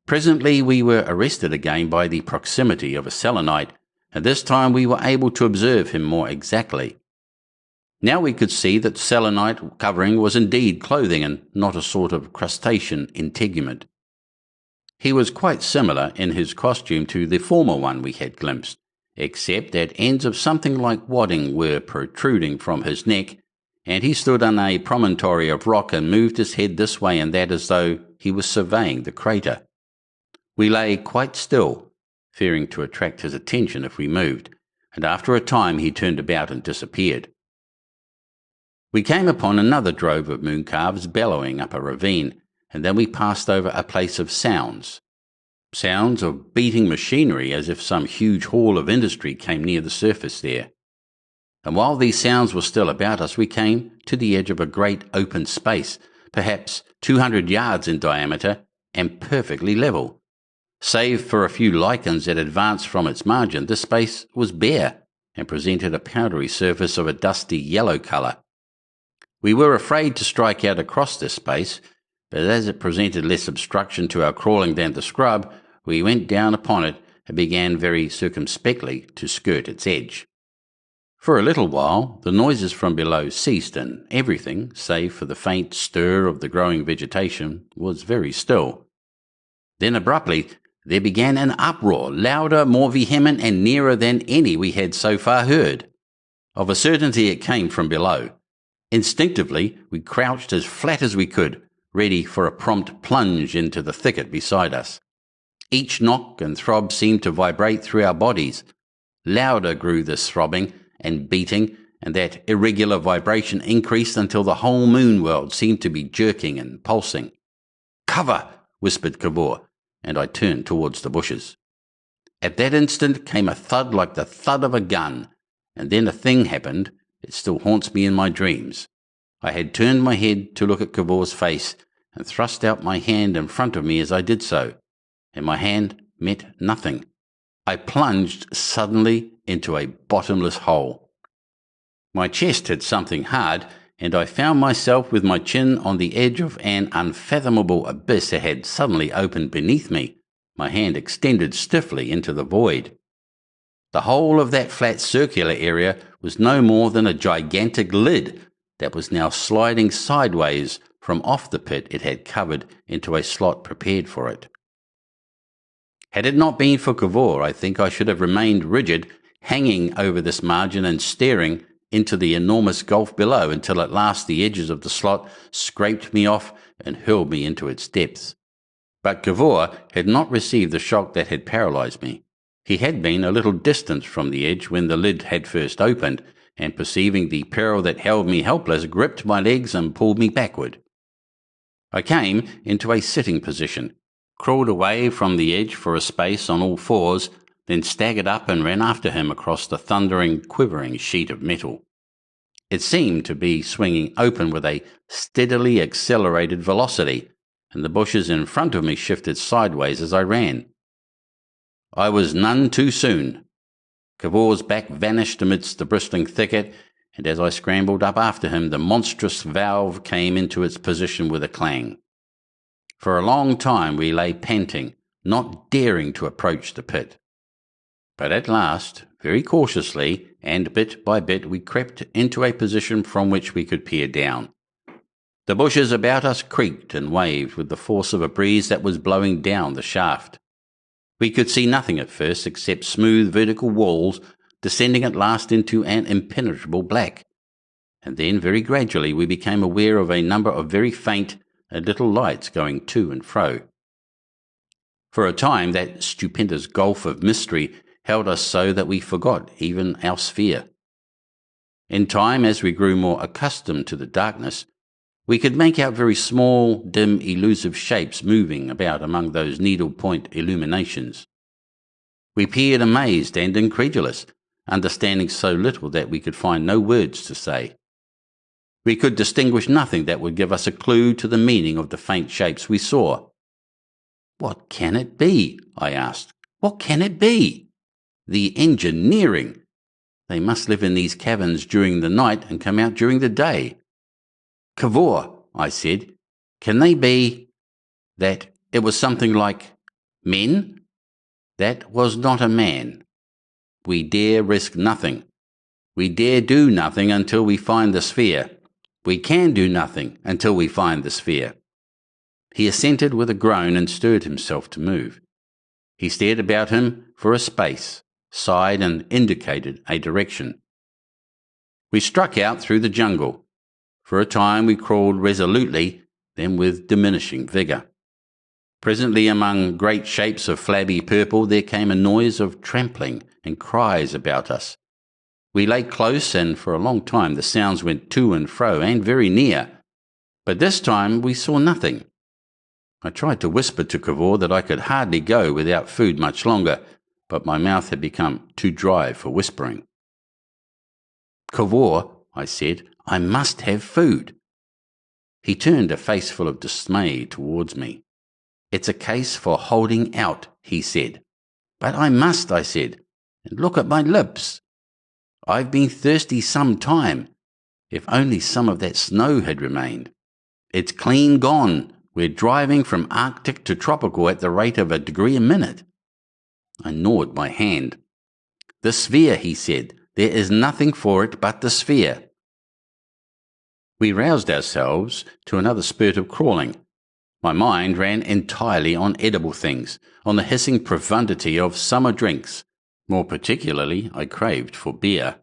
Presently we were arrested again by the proximity of a Selenite, and this time we were able to observe him more exactly. Now we could see that Selenite covering was indeed clothing and not a sort of crustacean integument. He was quite similar in his costume to the former one we had glimpsed, except that ends of something like wadding were protruding from his neck, and he stood on a promontory of rock and moved his head this way and that as though he was surveying the crater. We lay quite still, fearing to attract his attention if we moved, and after a time he turned about and disappeared. We came upon another drove of mooncalves bellowing up a ravine, and then we passed over a place of sounds of beating machinery as if some huge hall of industry came near the surface there. And while these sounds were still about us, we came to the edge of a great open space, perhaps 200 yards in diameter and perfectly level. Save for a few lichens that advanced from its margin, this space was bare and presented a powdery surface of a dusty yellow colour. We were afraid to strike out across this space, but as it presented less obstruction to our crawling than the scrub, we went down upon it and began very circumspectly to skirt its edge. For a little while the noises from below ceased, and everything, save for the faint stir of the growing vegetation, was very still. Then abruptly there began an uproar, louder, more vehement, and nearer than any we had so far heard. Of a certainty it came from below. Instinctively, we crouched as flat as we could, ready for a prompt plunge into the thicket beside us. Each knock and throb seemed to vibrate through our bodies. Louder grew this throbbing and beating, and that irregular vibration increased until the whole moon world seemed to be jerking and pulsing. "Cover!" whispered Cavor, and I turned towards the bushes. At that instant came a thud like the thud of a gun, and then a thing happened. It still haunts me in my dreams. I had turned my head to look at Cavor's face, and thrust out my hand in front of me as I did so, and my hand met nothing. I plunged suddenly into a bottomless hole. My chest had something hard, and I found myself with my chin on the edge of an unfathomable abyss that had suddenly opened beneath me, my hand extended stiffly into the void. The whole of that flat circular area was no more than a gigantic lid that was now sliding sideways from off the pit it had covered into a slot prepared for it. Had it not been for Cavor, I think I should have remained rigid, hanging over this margin and staring into the enormous gulf below until at last the edges of the slot scraped me off and hurled me into its depths. But Cavor had not received the shock that had paralyzed me. He had been a little distance from the edge when the lid had first opened, and perceiving the peril that held me helpless, gripped my legs and pulled me backward. I came into a sitting position, crawled away from the edge for a space on all fours, then staggered up and ran after him across the thundering, quivering sheet of metal. It seemed to be swinging open with a steadily accelerated velocity, and the bushes in front of me shifted sideways as I ran. I was none too soon. Cavor's back vanished amidst the bristling thicket, and as I scrambled up after him, the monstrous valve came into its position with a clang. For a long time we lay panting, not daring to approach the pit. But at last, very cautiously, and bit by bit, we crept into a position from which we could peer down. The bushes about us creaked and waved with the force of a breeze that was blowing down the shaft. We could see nothing at first except smooth vertical walls descending at last into an impenetrable black, and then very gradually we became aware of a number of very faint little lights going to and fro. For a time that stupendous gulf of mystery held us so that we forgot even our sphere. In time, as we grew more accustomed to the darkness, we could make out very small, dim, elusive shapes moving about among those needle-point illuminations. We peered amazed and incredulous, understanding so little that we could find no words to say. We could distinguish nothing that would give us a clue to the meaning of the faint shapes we saw. "What can it be?" I asked. "What can it be?" "The engineering! They must live in these caverns during the night and come out during the day." "Cavor," I said, "can they be that it was something like men?" "That was not a man. We dare risk nothing. We dare do nothing until we find the sphere. We can do nothing until we find the sphere." He assented with a groan and stirred himself to move. He stared about him for a space, sighed and indicated a direction. We struck out through the jungle. For a time we crawled resolutely, then with diminishing vigour. Presently, among great shapes of flabby purple, there came a noise of trampling and cries about us. We lay close, and for a long time the sounds went to and fro and very near, but this time we saw nothing. I tried to whisper to Cavor that I could hardly go without food much longer, but my mouth had become too dry for whispering. "Cavor," I said, "I must have food." He turned a face full of dismay towards me. "It's a case for holding out," he said. "But I must," I said, "and look at my lips. I've been thirsty some time. If only some of that snow had remained. It's clean gone. We're driving from Arctic to tropical at the rate of a degree a minute." I gnawed my hand. "The sphere," he said. "There is nothing for it but the sphere." We roused ourselves to another spurt of crawling. My mind ran entirely on edible things, on the hissing profundity of summer drinks. More particularly, I craved for beer.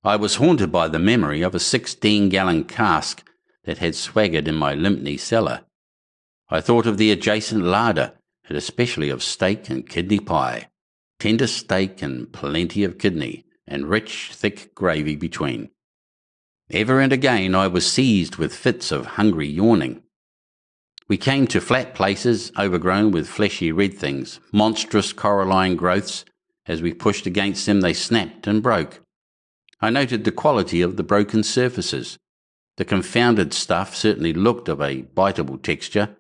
I was haunted by the memory of a 16-gallon cask that had swaggered in my Lympne cellar. I thought of the adjacent larder, and especially of steak and kidney pie. Tender steak and plenty of kidney, and rich, thick gravy between. Ever and again I was seized with fits of hungry yawning. We came to flat places overgrown with fleshy red things, monstrous coralline growths. As we pushed against them they snapped and broke. I noted the quality of the broken surfaces. The confounded stuff certainly looked of a biteable texture,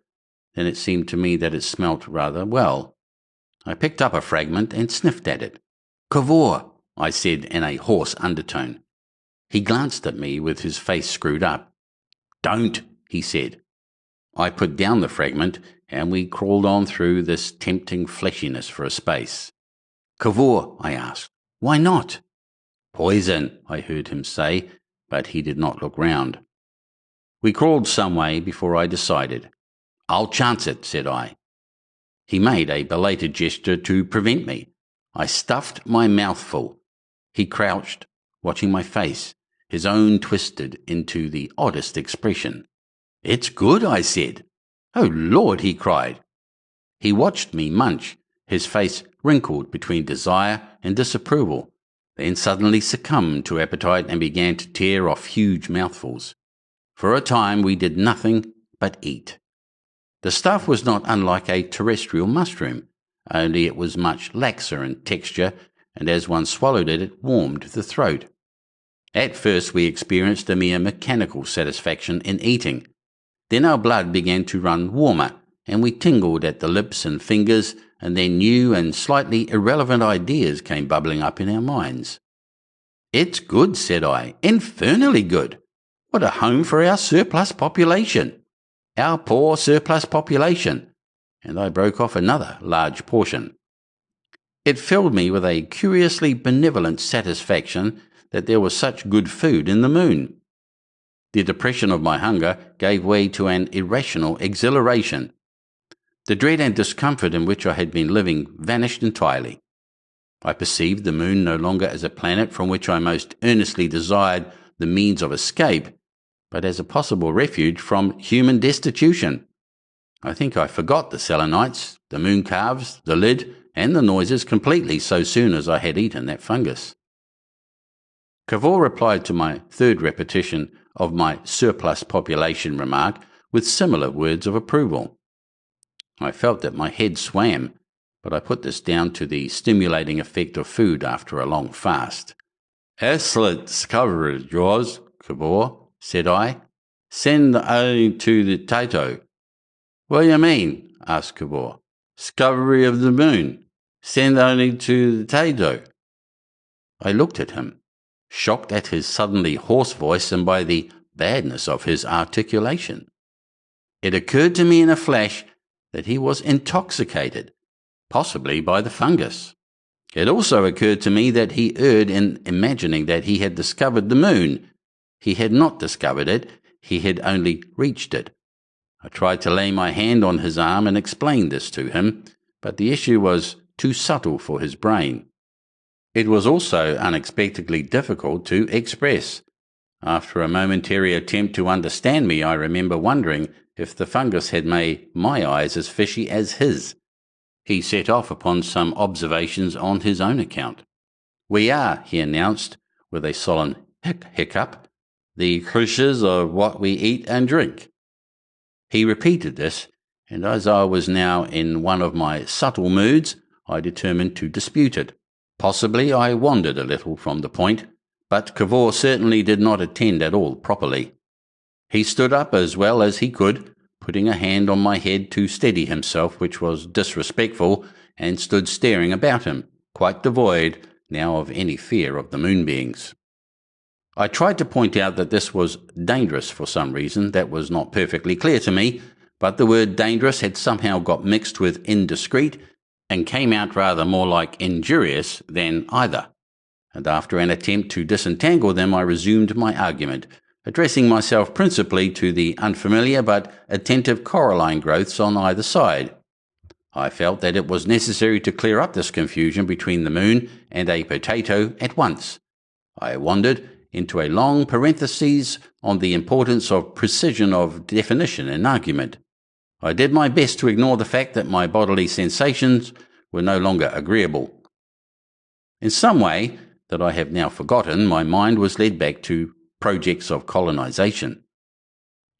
then it seemed to me that it smelt rather well. I picked up a fragment and sniffed at it. "Cavor," I said in a hoarse undertone. He glanced at me with his face screwed up. "Don't," he said. I put down the fragment, and we crawled on through this tempting fleshiness for a space. "Cavor," I asked, "why not?" "Poison," I heard him say, but he did not look round. We crawled some way before I decided. "I'll chance it," said I. He made a belated gesture to prevent me. I stuffed my mouthful. He crouched, watching my face, his own twisted into the oddest expression. "It's good," I said. "Oh, Lord," he cried. He watched me munch, his face wrinkled between desire and disapproval, then suddenly succumbed to appetite and began to tear off huge mouthfuls. For a time we did nothing but eat. The stuff was not unlike a terrestrial mushroom, only it was much laxer in texture, and as one swallowed it, it warmed the throat. At first we experienced a mere mechanical satisfaction in eating. Then our blood began to run warmer, and we tingled at the lips and fingers, and then new and slightly irrelevant ideas came bubbling up in our minds. "It's good," said I, "infernally good. What a home for our surplus population. Our poor surplus population," and I broke off another large portion. It filled me with a curiously benevolent satisfaction that there was such good food in the moon. The depression of my hunger gave way to an irrational exhilaration. The dread and discomfort in which I had been living vanished entirely. I perceived the moon no longer as a planet from which I most earnestly desired the means of escape, but as a possible refuge from human destitution. I think I forgot the Selenites, the Mooncalves, the lid, and the noises completely so soon as I had eaten that fungus. Cavor replied to my third repetition of my surplus population remark with similar words of approval. I felt that my head swam, but I put this down to the stimulating effect of food after a long fast. "Excellent coverage, yours, Cavor," said I. "Send only to the Tato." "What do you mean?" asked Cavor. "Discovery of the moon. Send only to the Tato." I looked at him, shocked at his suddenly hoarse voice and by the badness of his articulation. It occurred to me in a flash that he was intoxicated, possibly by the fungus. It also occurred to me that he erred in imagining that he had discovered the moon. He had not discovered it, he had only reached it. I tried to lay my hand on his arm and explain this to him, but the issue was too subtle for his brain. It was also unexpectedly difficult to express. After a momentary attempt to understand me, I remember wondering if the fungus had made my eyes as fishy as his. He set off upon some observations on his own account. "We are," he announced, with a solemn hiccup, "the creatures of what we eat and drink." He repeated this, and as I was now in one of my subtle moods, I determined to dispute it. Possibly I wandered a little from the point, but Cavor certainly did not attend at all properly. He stood up as well as he could, putting a hand on my head to steady himself, which was disrespectful, and stood staring about him, quite devoid now of any fear of the moon beings. I tried to point out that this was dangerous for some reason that was not perfectly clear to me, but the word dangerous had somehow got mixed with indiscreet and came out rather more like injurious than either. And after an attempt to disentangle them, I resumed my argument, addressing myself principally to the unfamiliar but attentive coralline growths on either side. I felt that it was necessary to clear up this confusion between the moon and a potato at once. I wondered into a long parenthesis on the importance of precision of definition in argument. I did my best to ignore the fact that my bodily sensations were no longer agreeable. In some way that I have now forgotten, my mind was led back to projects of colonization.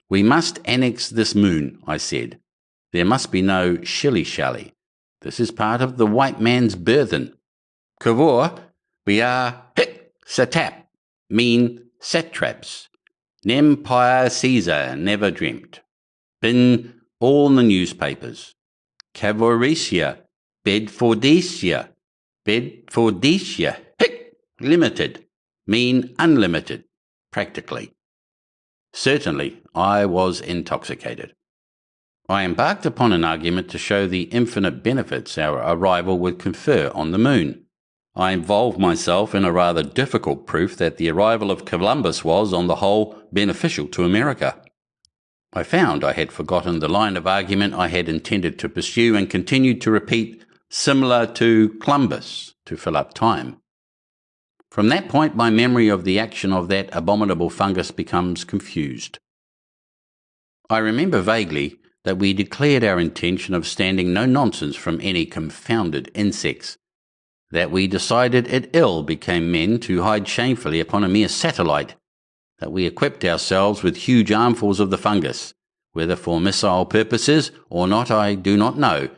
We must annex this moon, I said. There must be no shilly-shally. This is part of the white man's burthen. Cavor, we are satap, mean satraps. Nempire Caesar never dreamt. Been all in the newspapers. Cavoricia, Bedfordicia, limited, mean unlimited, practically. Certainly, I was intoxicated. I embarked upon an argument to show the infinite benefits our arrival would confer on the moon. I involved myself in a rather difficult proof that the arrival of Columbus was, on the whole, beneficial to America. I found I had forgotten the line of argument I had intended to pursue and continued to repeat similar to Columbus to fill up time. From that point, my memory of the action of that abominable fungus becomes confused. I remember vaguely that we declared our intention of standing no nonsense from any confounded insects, that we decided it ill became men to hide shamefully upon a mere satellite, that we equipped ourselves with huge armfuls of the fungus, whether for missile purposes or not I do not know,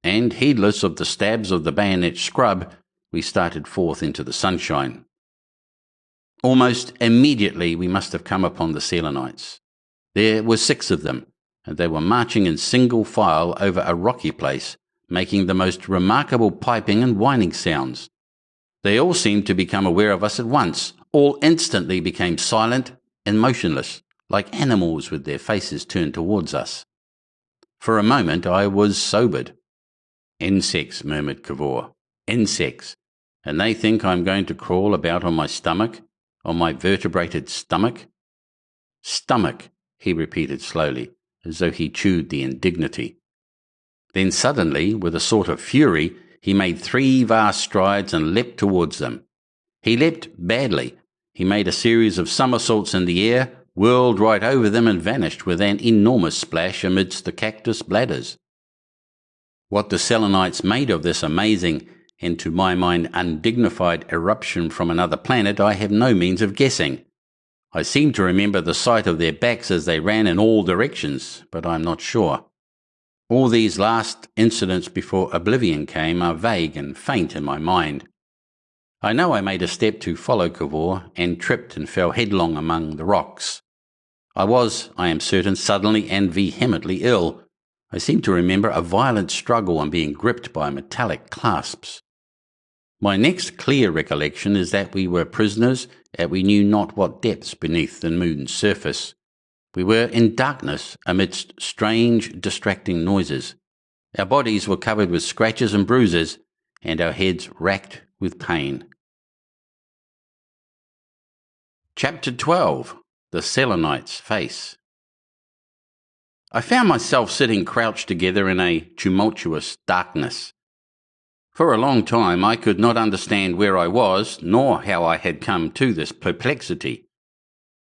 and, heedless of the stabs of the bayonet scrub, we started forth into the sunshine. Almost immediately we must have come upon the Selenites. There were 6 of them, and they were marching in single file over a rocky place, making the most remarkable piping and whining sounds. They all seemed to become aware of us at once. All instantly became silent and motionless, like animals with their faces turned towards us. For a moment I was sobered. "Insects," murmured Cavor. "Insects. And they think I'm going to crawl about on my stomach, on my vertebrated stomach." "Stomach," he repeated slowly, as though he chewed the indignity. Then suddenly, with a sort of fury, he made 3 vast strides and leapt towards them. He leapt badly. He made a series of somersaults in the air, whirled right over them and vanished with an enormous splash amidst the cactus bladders. What the Selenites made of this amazing, and to my mind undignified eruption from another planet, I have no means of guessing. I seem to remember the sight of their backs as they ran in all directions, but I am not sure. All these last incidents before oblivion came are vague and faint in my mind. I know I made a step to follow Cavor and tripped and fell headlong among the rocks. I was, I am certain, suddenly and vehemently ill. I seem to remember a violent struggle and being gripped by metallic clasps. My next clear recollection is that we were prisoners at we knew not what depths beneath the moon's surface. We were in darkness amidst strange, distracting noises. Our bodies were covered with scratches and bruises, and our heads racked with pain. Chapter 12. The Selenites' Face. I found myself sitting crouched together in a tumultuous darkness. For a long time I could not understand where I was, nor how I had come to this perplexity.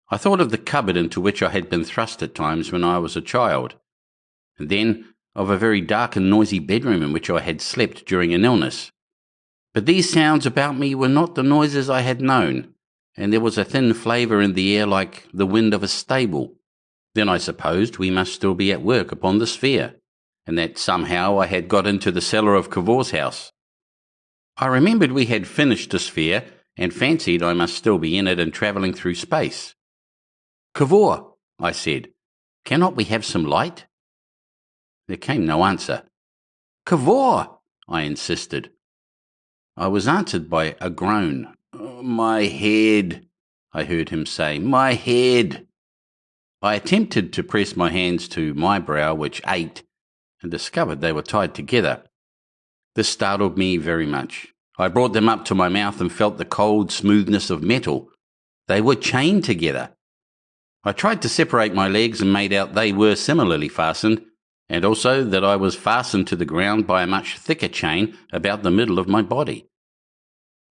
I thought of the cupboard into which I had been thrust at times when I was a child, and then of a very dark and noisy bedroom in which I had slept during an illness. But these sounds about me were not the noises I had known, and there was a thin flavour in the air like the wind of a stable. Then I supposed we must still be at work upon the sphere, and that somehow I had got into the cellar of Cavor's house. I remembered we had finished the sphere, and fancied I must still be in it and travelling through space. "Cavor," I said, "cannot we have some light?" There came no answer. "Cavor," I insisted. I was answered by a groan. "My head," I heard him say, "my head." I attempted to press my hands to my brow, which ached, and discovered they were tied together. This startled me very much. I brought them up to my mouth and felt the cold smoothness of metal. They were chained together. I tried to separate my legs and made out they were similarly fastened, and also that I was fastened to the ground by a much thicker chain about the middle of my body.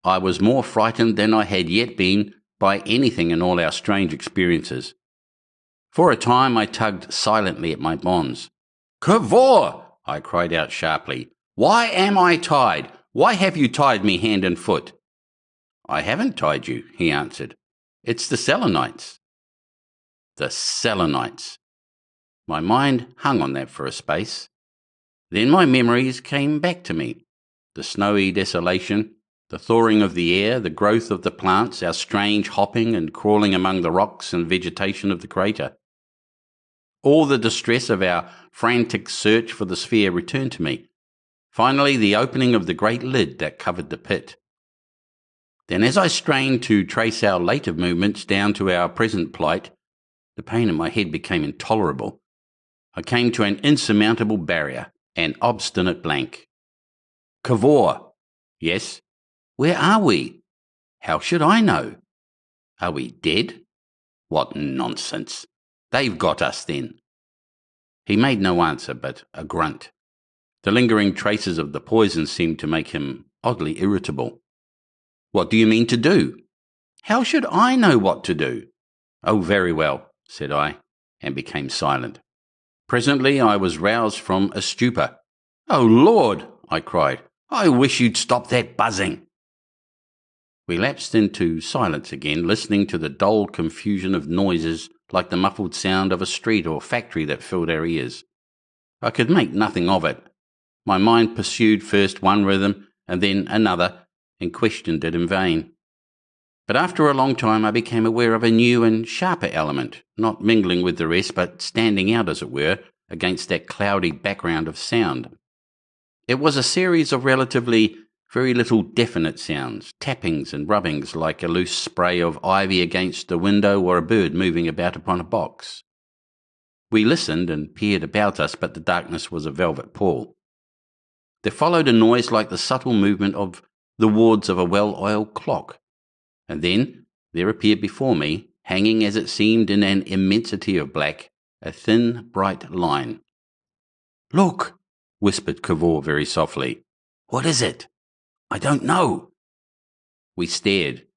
I was more frightened than I had yet been by anything in all our strange experiences. For a time I tugged silently at my bonds. "Cavor!" I cried out sharply. "Why am I tied? Why have you tied me hand and foot?" "I haven't tied you," he answered. "It's the Selenites." The Selenites. My mind hung on that for a space. Then my memories came back to me. The snowy desolation, the thawing of the air, the growth of the plants, our strange hopping and crawling among the rocks and vegetation of the crater. All the distress of our frantic search for the sphere returned to me. Finally, the opening of the great lid that covered the pit. Then, as I strained to trace our later movements down to our present plight, the pain in my head became intolerable. I came to an insurmountable barrier, an obstinate blank. "Cavor." "Yes." "Where are we?" "How should I know?" "Are we dead?" "What nonsense! They've got us then." He made no answer but a grunt. The lingering traces of the poison seemed to make him oddly irritable. "What do you mean to do?" "How should I know what to do?" "Oh, very well," said I, and became silent. Presently I was roused from a stupor. "Oh, Lord!" I cried. "I wish you'd stop that buzzing." We lapsed into silence again, listening to the dull confusion of noises like the muffled sound of a street or factory that filled our ears. I could make nothing of it. My mind pursued first one rhythm and then another, and questioned it in vain. But after a long time I became aware of a new and sharper element, not mingling with the rest, but standing out, as it were, against that cloudy background of sound. It was a series of relatively very little definite sounds, tappings and rubbings like a loose spray of ivy against a window or a bird moving about upon a box. We listened and peered about us, but the darkness was a velvet pall. There followed a noise like the subtle movement of the wards of a well-oiled clock, and then there appeared before me, hanging as it seemed in an immensity of black, a thin, bright line. "Look," whispered Cavor very softly. "What is it?" "I don't know." We stared.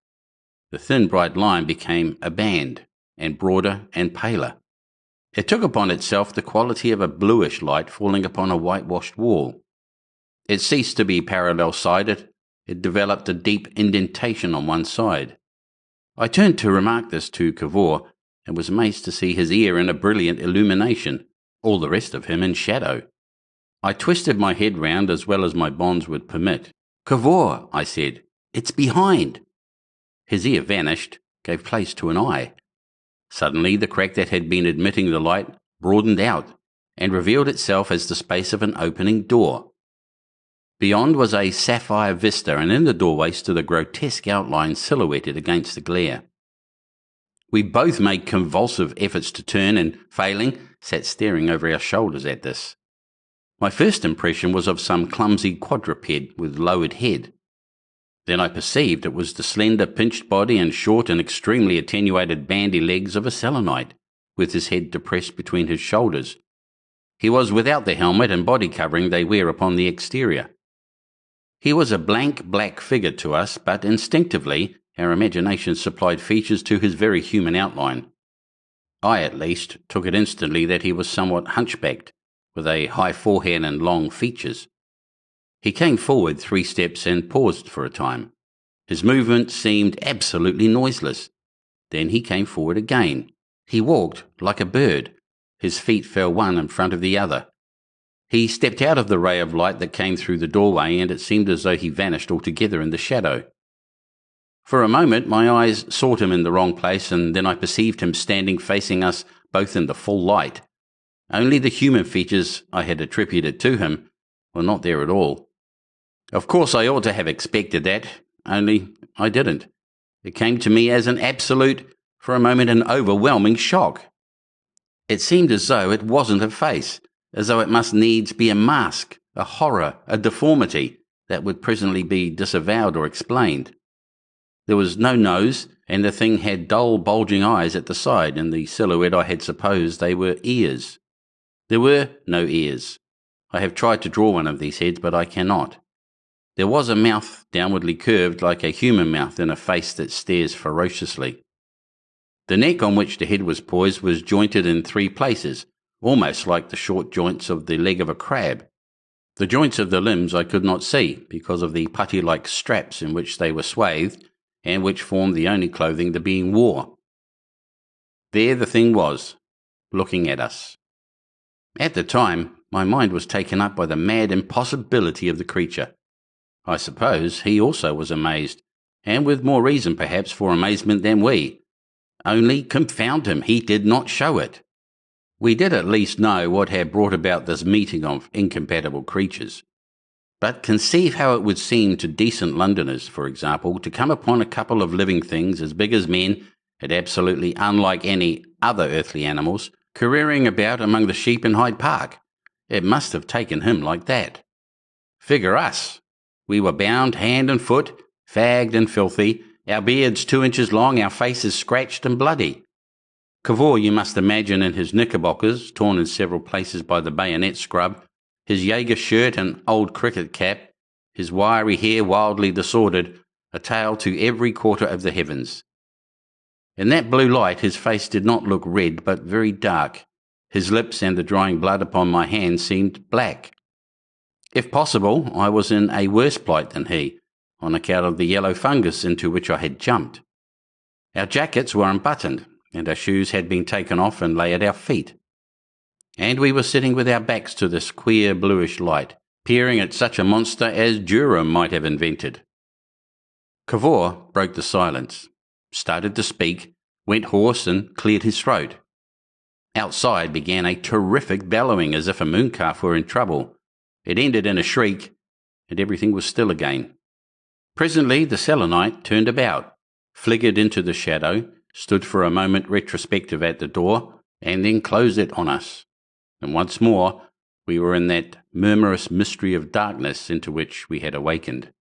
The thin, bright line became a band, and broader and paler. It took upon itself the quality of a bluish light falling upon a whitewashed wall. It ceased to be parallel-sided. It developed a deep indentation on one side. I turned to remark this to Cavor, and was amazed to see his ear in a brilliant illumination, all the rest of him in shadow. I twisted my head round as well as my bonds would permit. "Cavor," I said, "it's behind." His ear vanished, gave place to an eye. Suddenly the crack that had been admitting the light broadened out, and revealed itself as the space of an opening door. Beyond was a sapphire vista, and in the doorway stood a grotesque outline silhouetted against the glare. We both made convulsive efforts to turn, and, failing, sat staring over our shoulders at this. My first impression was of some clumsy quadruped with lowered head. Then I perceived it was the slender, pinched body and short and extremely attenuated bandy legs of a Selenite, with his head depressed between his shoulders. He was without the helmet and body covering they wear upon the exterior. He was a blank black figure to us, but instinctively our imagination supplied features to his very human outline. I, at least, took it instantly that he was somewhat hunchbacked, with a high forehead and long features. He came forward 3 steps and paused for a time. His movement seemed absolutely noiseless. Then he came forward again. He walked like a bird. His feet fell one in front of the other. He stepped out of the ray of light that came through the doorway, and it seemed as though he vanished altogether in the shadow. For a moment my eyes sought him in the wrong place, and then I perceived him standing facing us both in the full light. Only the human features I had attributed to him were not there at all. Of course I ought to have expected that, only I didn't. It came to me as an absolute, for a moment an overwhelming shock. It seemed as though it wasn't a face, as though it must needs be a mask, a horror, a deformity that would presently be disavowed or explained. There was no nose, and the thing had dull bulging eyes at the side. In the silhouette I had supposed they were ears. There were no ears. I have tried to draw one of these heads, but I cannot. There was a mouth downwardly curved like a human mouth and a face that stares ferociously. The neck on which the head was poised was jointed in 3 places, almost like the short joints of the leg of a crab. The joints of the limbs I could not see because of the putty-like straps in which they were swathed and which formed the only clothing the being wore. There the thing was, looking at us. At the time, my mind was taken up by the mad impossibility of the creature. I suppose he also was amazed, and with more reason perhaps for amazement than we. Only, confound him, he did not show it. We did at least know what had brought about this meeting of incompatible creatures. But conceive how it would seem to decent Londoners, for example, to come upon a couple of living things as big as men, and absolutely unlike any other earthly animals, careering about among the sheep in Hyde Park. It must have taken him like that. Figure us. We were bound hand and foot, fagged and filthy, our beards 2 inches long, our faces scratched and bloody. Cavor, you must imagine, in his knickerbockers, torn in several places by the bayonet scrub, his Jaeger shirt and old cricket cap, his wiry hair wildly disordered, a tail to every quarter of the heavens. In that blue light his face did not look red, but very dark. His lips and the drying blood upon my hands seemed black. If possible, I was in a worse plight than he, on account of the yellow fungus into which I had jumped. Our jackets were unbuttoned, and our shoes had been taken off and lay at our feet. And we were sitting with our backs to this queer bluish light, peering at such a monster as Durham might have invented. Cavor broke the silence, started to speak, went hoarse and cleared his throat. Outside began a terrific bellowing as if a mooncalf were in trouble. It ended in a shriek, and everything was still again. Presently the Selenite turned about, flickered into the shadow, stood for a moment retrospective at the door, and then closed it on us. And once more we were in that murmurous mystery of darkness into which we had awakened.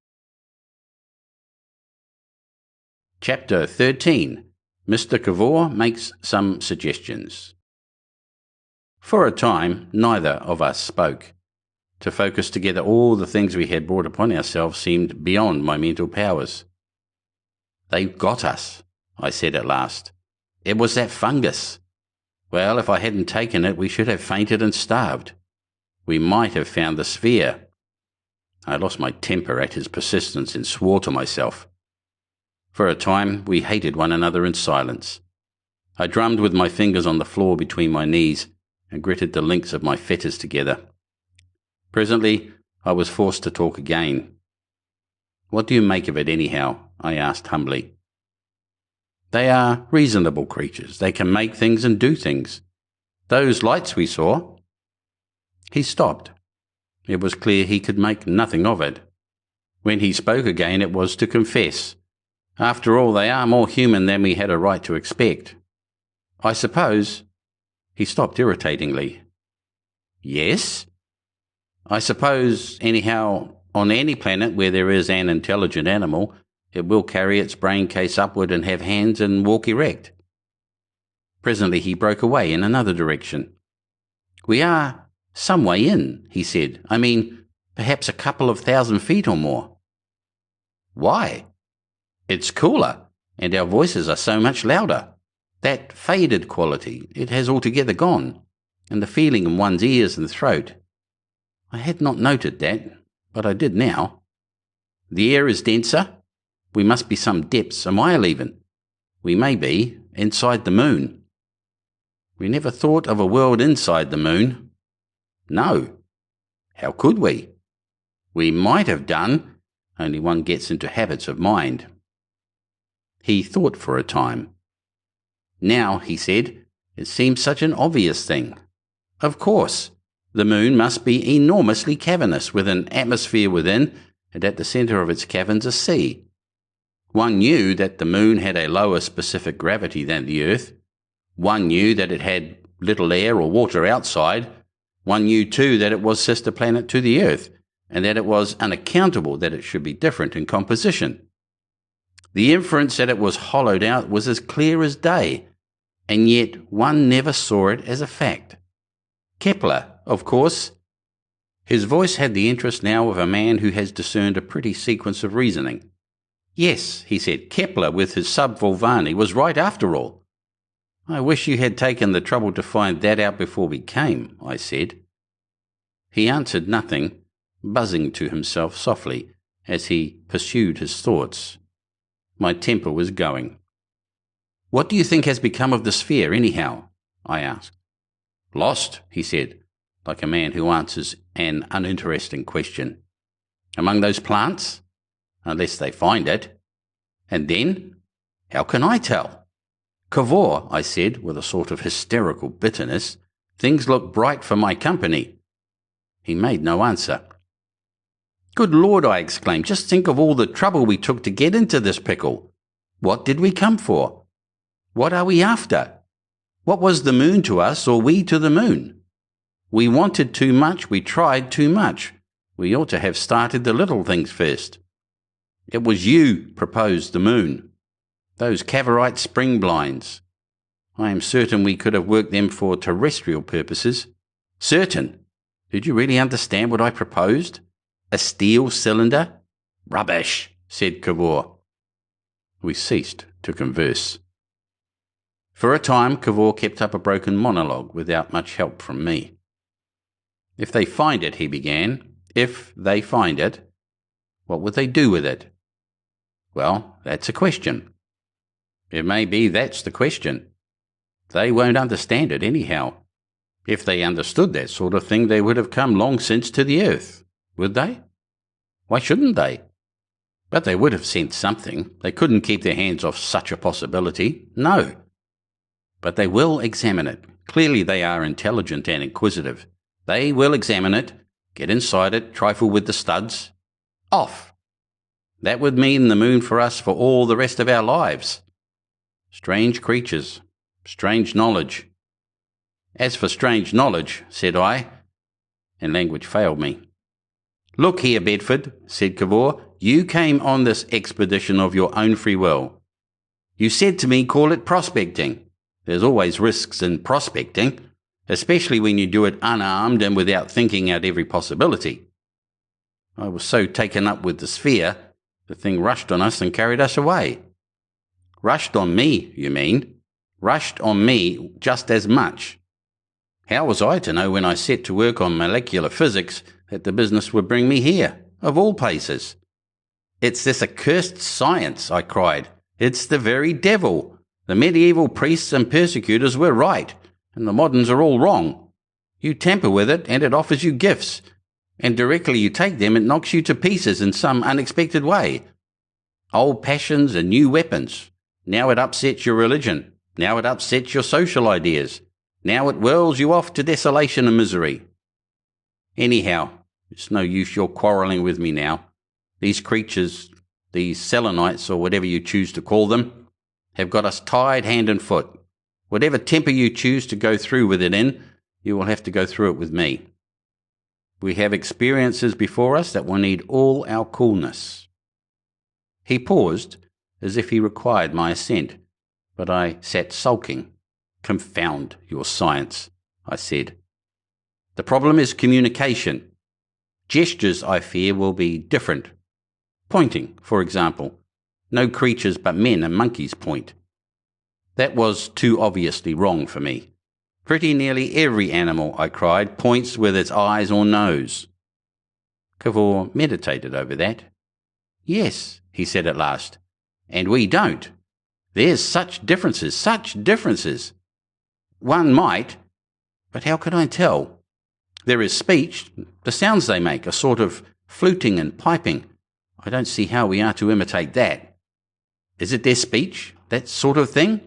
Chapter 13. Mr. Cavor makes some suggestions. For a time neither of us spoke. To focus together all the things we had brought upon ourselves seemed beyond my mental powers. "They've got us," I said at last. "It was that fungus. Well, if I hadn't taken it, we should have fainted and starved. We might have found the sphere." I lost my temper at his persistence and swore to myself. For a time we hated one another in silence. I drummed with my fingers on the floor between my knees and gritted the links of my fetters together. Presently I was forced to talk again. "What do you make of it anyhow?" I asked humbly. "They are reasonable creatures. They can make things and do things. Those lights we saw—" He stopped. It was clear he could make nothing of it. When he spoke again it was to confess. After all, they are more human than we had a right to expect. "I suppose—" He stopped irritatingly. "Yes?" "I suppose, anyhow, on any planet where there is an intelligent animal, it will carry its brain case upward and have hands and walk erect." Presently he broke away in another direction. "We are some way in," he said. "I mean, perhaps a couple of 1,000 feet or more." "Why?" "It's cooler, and our voices are so much louder. That faded quality, it has altogether gone, and the feeling in one's ears and throat. I had not noted that, but I did now. The air is denser. We must be some depths, a mile even. We may be inside the moon." "We never thought of a world inside the moon." "No. How could we?" "We might have done, only one gets into habits of mind." He thought for a time. "Now," he said, "it seems such an obvious thing. Of course, the moon must be enormously cavernous, with an atmosphere within, and at the centre of its caverns a sea. One knew that the moon had a lower specific gravity than the earth. One knew that it had little air or water outside. One knew too that it was sister planet to the earth, and that it was unaccountable that it should be different in composition. The inference that it was hollowed out was as clear as day, and yet one never saw it as a fact. Kepler, of course. His voice had the interest now of a man who has discerned a pretty sequence of reasoning. Yes, he said, Kepler with his sub-Volvani was right after all. I wish you had taken the trouble to find that out before we came, I said. He answered nothing, buzzing to himself softly as he pursued his thoughts. My temper was going. What do you think has become of the sphere, anyhow? I asked. Lost, he said, like a man who answers an uninteresting question. Among those plants? Unless they find it. And then? How can I tell? Cavor, I said, with a sort of hysterical bitterness, things look bright for my company. He made no answer. Good Lord, I exclaimed, just think of all the trouble we took to get into this pickle. What did we come for? What are we after? What was the moon to us, or we to the moon? We wanted too much, we tried too much. We ought to have started the little things first. It was you proposed the moon. Those Cavorite spring blinds. I am certain we could have worked them for terrestrial purposes. Certain. Did you really understand what I proposed? A steel cylinder? Rubbish, said Cavor. We ceased to converse. For a time, Cavor kept up a broken monologue without much help from me. If they find it, he began, if they find it, what would they do with it? Well, that's a question. It may be that's the question. They won't understand it anyhow. If they understood that sort of thing, they would have come long since to the earth, would they? Why shouldn't they? But they would have sent something. They couldn't keep their hands off such a possibility. No. But they will examine it. Clearly they are intelligent and inquisitive. They will examine it, get inside it, trifle with the studs. Off. That would mean the moon for us for all the rest of our lives. Strange creatures, strange knowledge. As for strange knowledge, said I, and language failed me. Look here, Bedford, said Cavor, you came on this expedition of your own free will. You said to me, call it prospecting. There's always risks in prospecting, especially when you do it unarmed and without thinking out every possibility. I was so taken up with the sphere, the thing rushed on us and carried us away. Rushed on me, you mean? Rushed on me just as much. How was I to know when I set to work on molecular physics that the business would bring me here, of all places? It's this accursed science, I cried. It's the very devil. The medieval priests and persecutors were right, and the moderns are all wrong. You tamper with it, and it offers you gifts, and directly you take them, it knocks you to pieces in some unexpected way. Old passions and new weapons. Now it upsets your religion. Now it upsets your social ideas. Now it whirls you off to desolation and misery. Anyhow, it's no use your quarrelling with me now. These creatures, these Selenites, or whatever you choose to call them, have got us tied hand and foot. Whatever temper you choose to go through with it in, you will have to go through it with me. We have experiences before us that will need all our coolness. He paused, as if he required my assent, but I sat sulking. Confound your science, I said. The problem is communication. Gestures, I fear, will be different. Pointing, for example. No creatures but men and monkeys point. That was too obviously wrong for me. Pretty nearly every animal, I cried, points with its eyes or nose. Cavor meditated over that. Yes, he said at last, and we don't. There's such differences, such differences. One might, but how can I tell? There is speech, the sounds they make, a sort of fluting and piping. I don't see how we are to imitate that. Is it their speech, that sort of thing?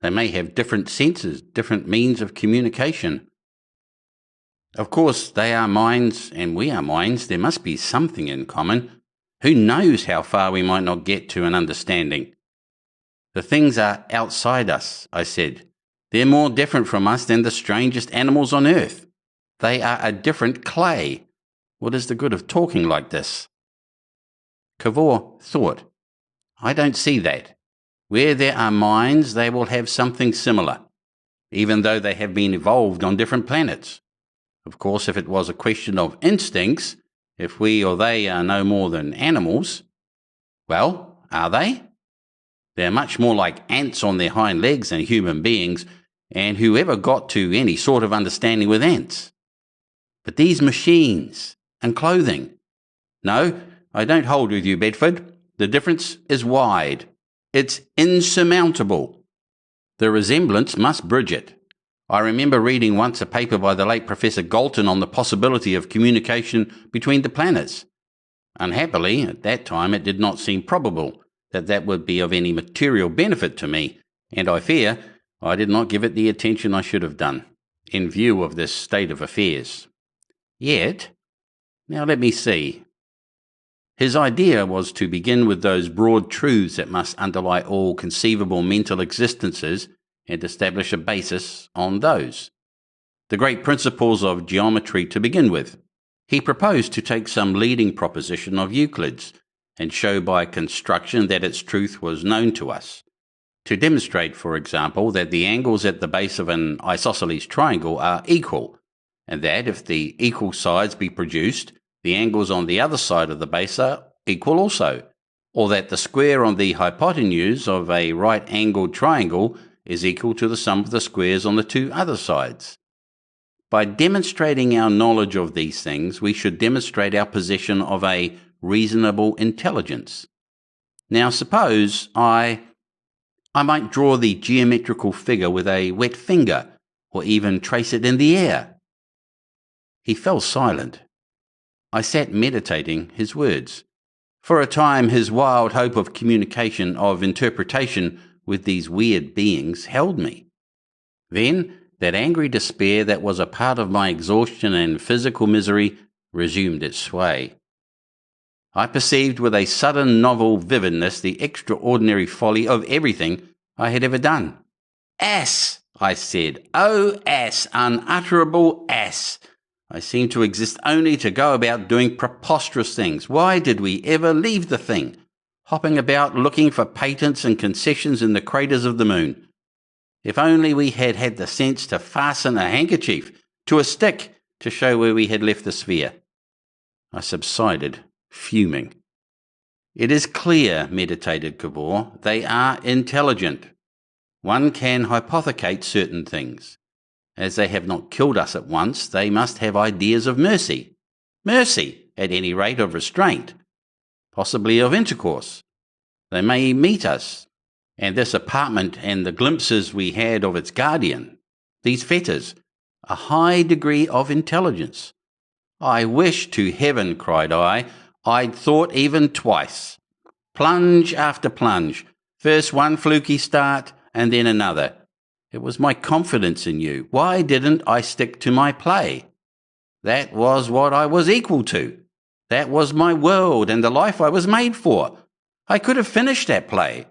They may have different senses, different means of communication. Of course, they are minds and we are minds. There must be something in common. Who knows how far we might not get to an understanding? The things are outside us, I said. They're more different from us than the strangest animals on earth. They are a different clay. What is the good of talking like this? Cavor thought. I don't see that. Where there are minds, they will have something similar, even though they have been evolved on different planets. Of course, if it was a question of instincts, if we or they are no more than animals, well, are they? They're much more like ants on their hind legs than human beings, and whoever got to any sort of understanding with ants? But these machines and clothing. No, I don't hold with you, Bedford. The difference is wide. It's insurmountable. The resemblance must bridge it. I remember reading once a paper by the late Professor Galton on the possibility of communication between the planets. Unhappily, at that time it did not seem probable that would be of any material benefit to me, and I fear I did not give it the attention I should have done, in view of this state of affairs. Yet, now let me see. His idea was to begin with those broad truths that must underlie all conceivable mental existences and establish a basis on those. The great principles of geometry to begin with. He proposed to take some leading proposition of Euclid's and show by construction that its truth was known to us. To demonstrate, for example, that the angles at the base of an isosceles triangle are equal, and that if the equal sides be produced, the angles on the other side of the base are equal also, or that the square on the hypotenuse of a right-angled triangle is equal to the sum of the squares on the two other sides. By demonstrating our knowledge of these things, we should demonstrate our possession of a reasonable intelligence. Now suppose I might draw the geometrical figure with a wet finger, or even trace it in the air. He fell silent. I sat meditating his words. For a time his wild hope of communication, of interpretation with these weird beings held me. Then that angry despair that was a part of my exhaustion and physical misery resumed its sway. I perceived with a sudden novel vividness the extraordinary folly of everything I had ever done. Ass, I said. Oh, ass, unutterable ass. I seemed to exist only to go about doing preposterous things. Why did we ever leave the thing? Hopping about looking for patents and concessions in the craters of the moon. If only we had had the sense to fasten a handkerchief to a stick to show where we had left the sphere. I subsided, fuming. It is clear, meditated Cavor, they are intelligent. One can hypothecate certain things. As they have not killed us at once, they must have ideas of mercy. Mercy, at any rate, of restraint. Possibly of intercourse. They may meet us, and this apartment and the glimpses we had of its guardian, these fetters, a high degree of intelligence. I wish to heaven, cried I'd thought even twice. Plunge after plunge, first one fluky start and then another. It was my confidence in you. Why didn't I stick to my play? That was what I was equal to. That was my world and the life I was made for. I could have finished that play.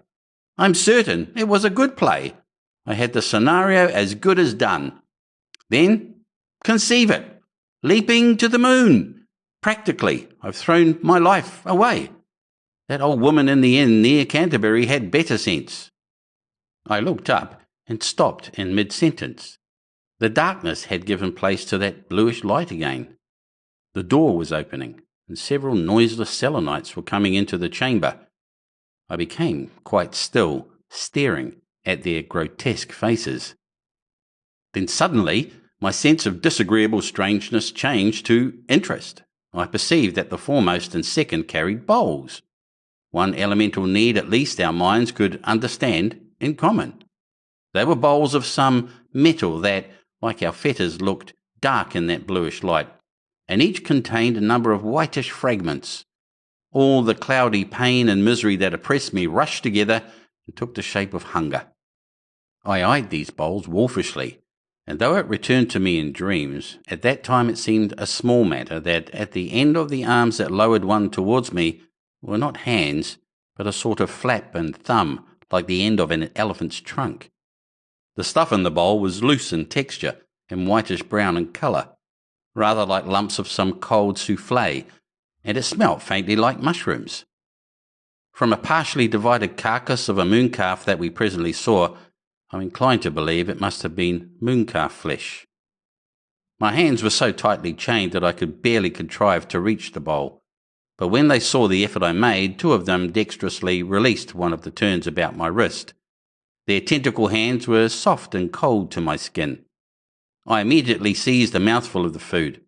I'm certain it was a good play. I had the scenario as good as done. Then, conceive it. Leaping to the moon. Practically, I've thrown my life away. That old woman in the inn near Canterbury had better sense. I looked up and stopped in mid-sentence. The darkness had given place to that bluish light again. The door was opening, and several noiseless Selenites were coming into the chamber. I became quite still, staring at their grotesque faces. Then suddenly, my sense of disagreeable strangeness changed to interest. I perceived that the foremost and second carried bowls. One elemental need at least our minds could understand in common. They were bowls of some metal that, like our fetters, looked dark in that bluish light, and each contained a number of whitish fragments. All the cloudy pain and misery that oppressed me rushed together and took the shape of hunger. I eyed these bowls wolfishly, and though it returned to me in dreams, at that time it seemed a small matter that at the end of the arms that lowered one towards me were not hands, but a sort of flap and thumb like the end of an elephant's trunk. The stuff in the bowl was loose in texture and whitish-brown in colour, rather like lumps of some cold souffle, and it smelt faintly like mushrooms. From a partially divided carcass of a mooncalf that we presently saw, I'm inclined to believe it must have been mooncalf flesh. My hands were so tightly chained that I could barely contrive to reach the bowl, but when they saw the effort I made, 2 of them dexterously released one of the turns about my wrist. Their tentacle hands were soft and cold to my skin. I immediately seized a mouthful of the food.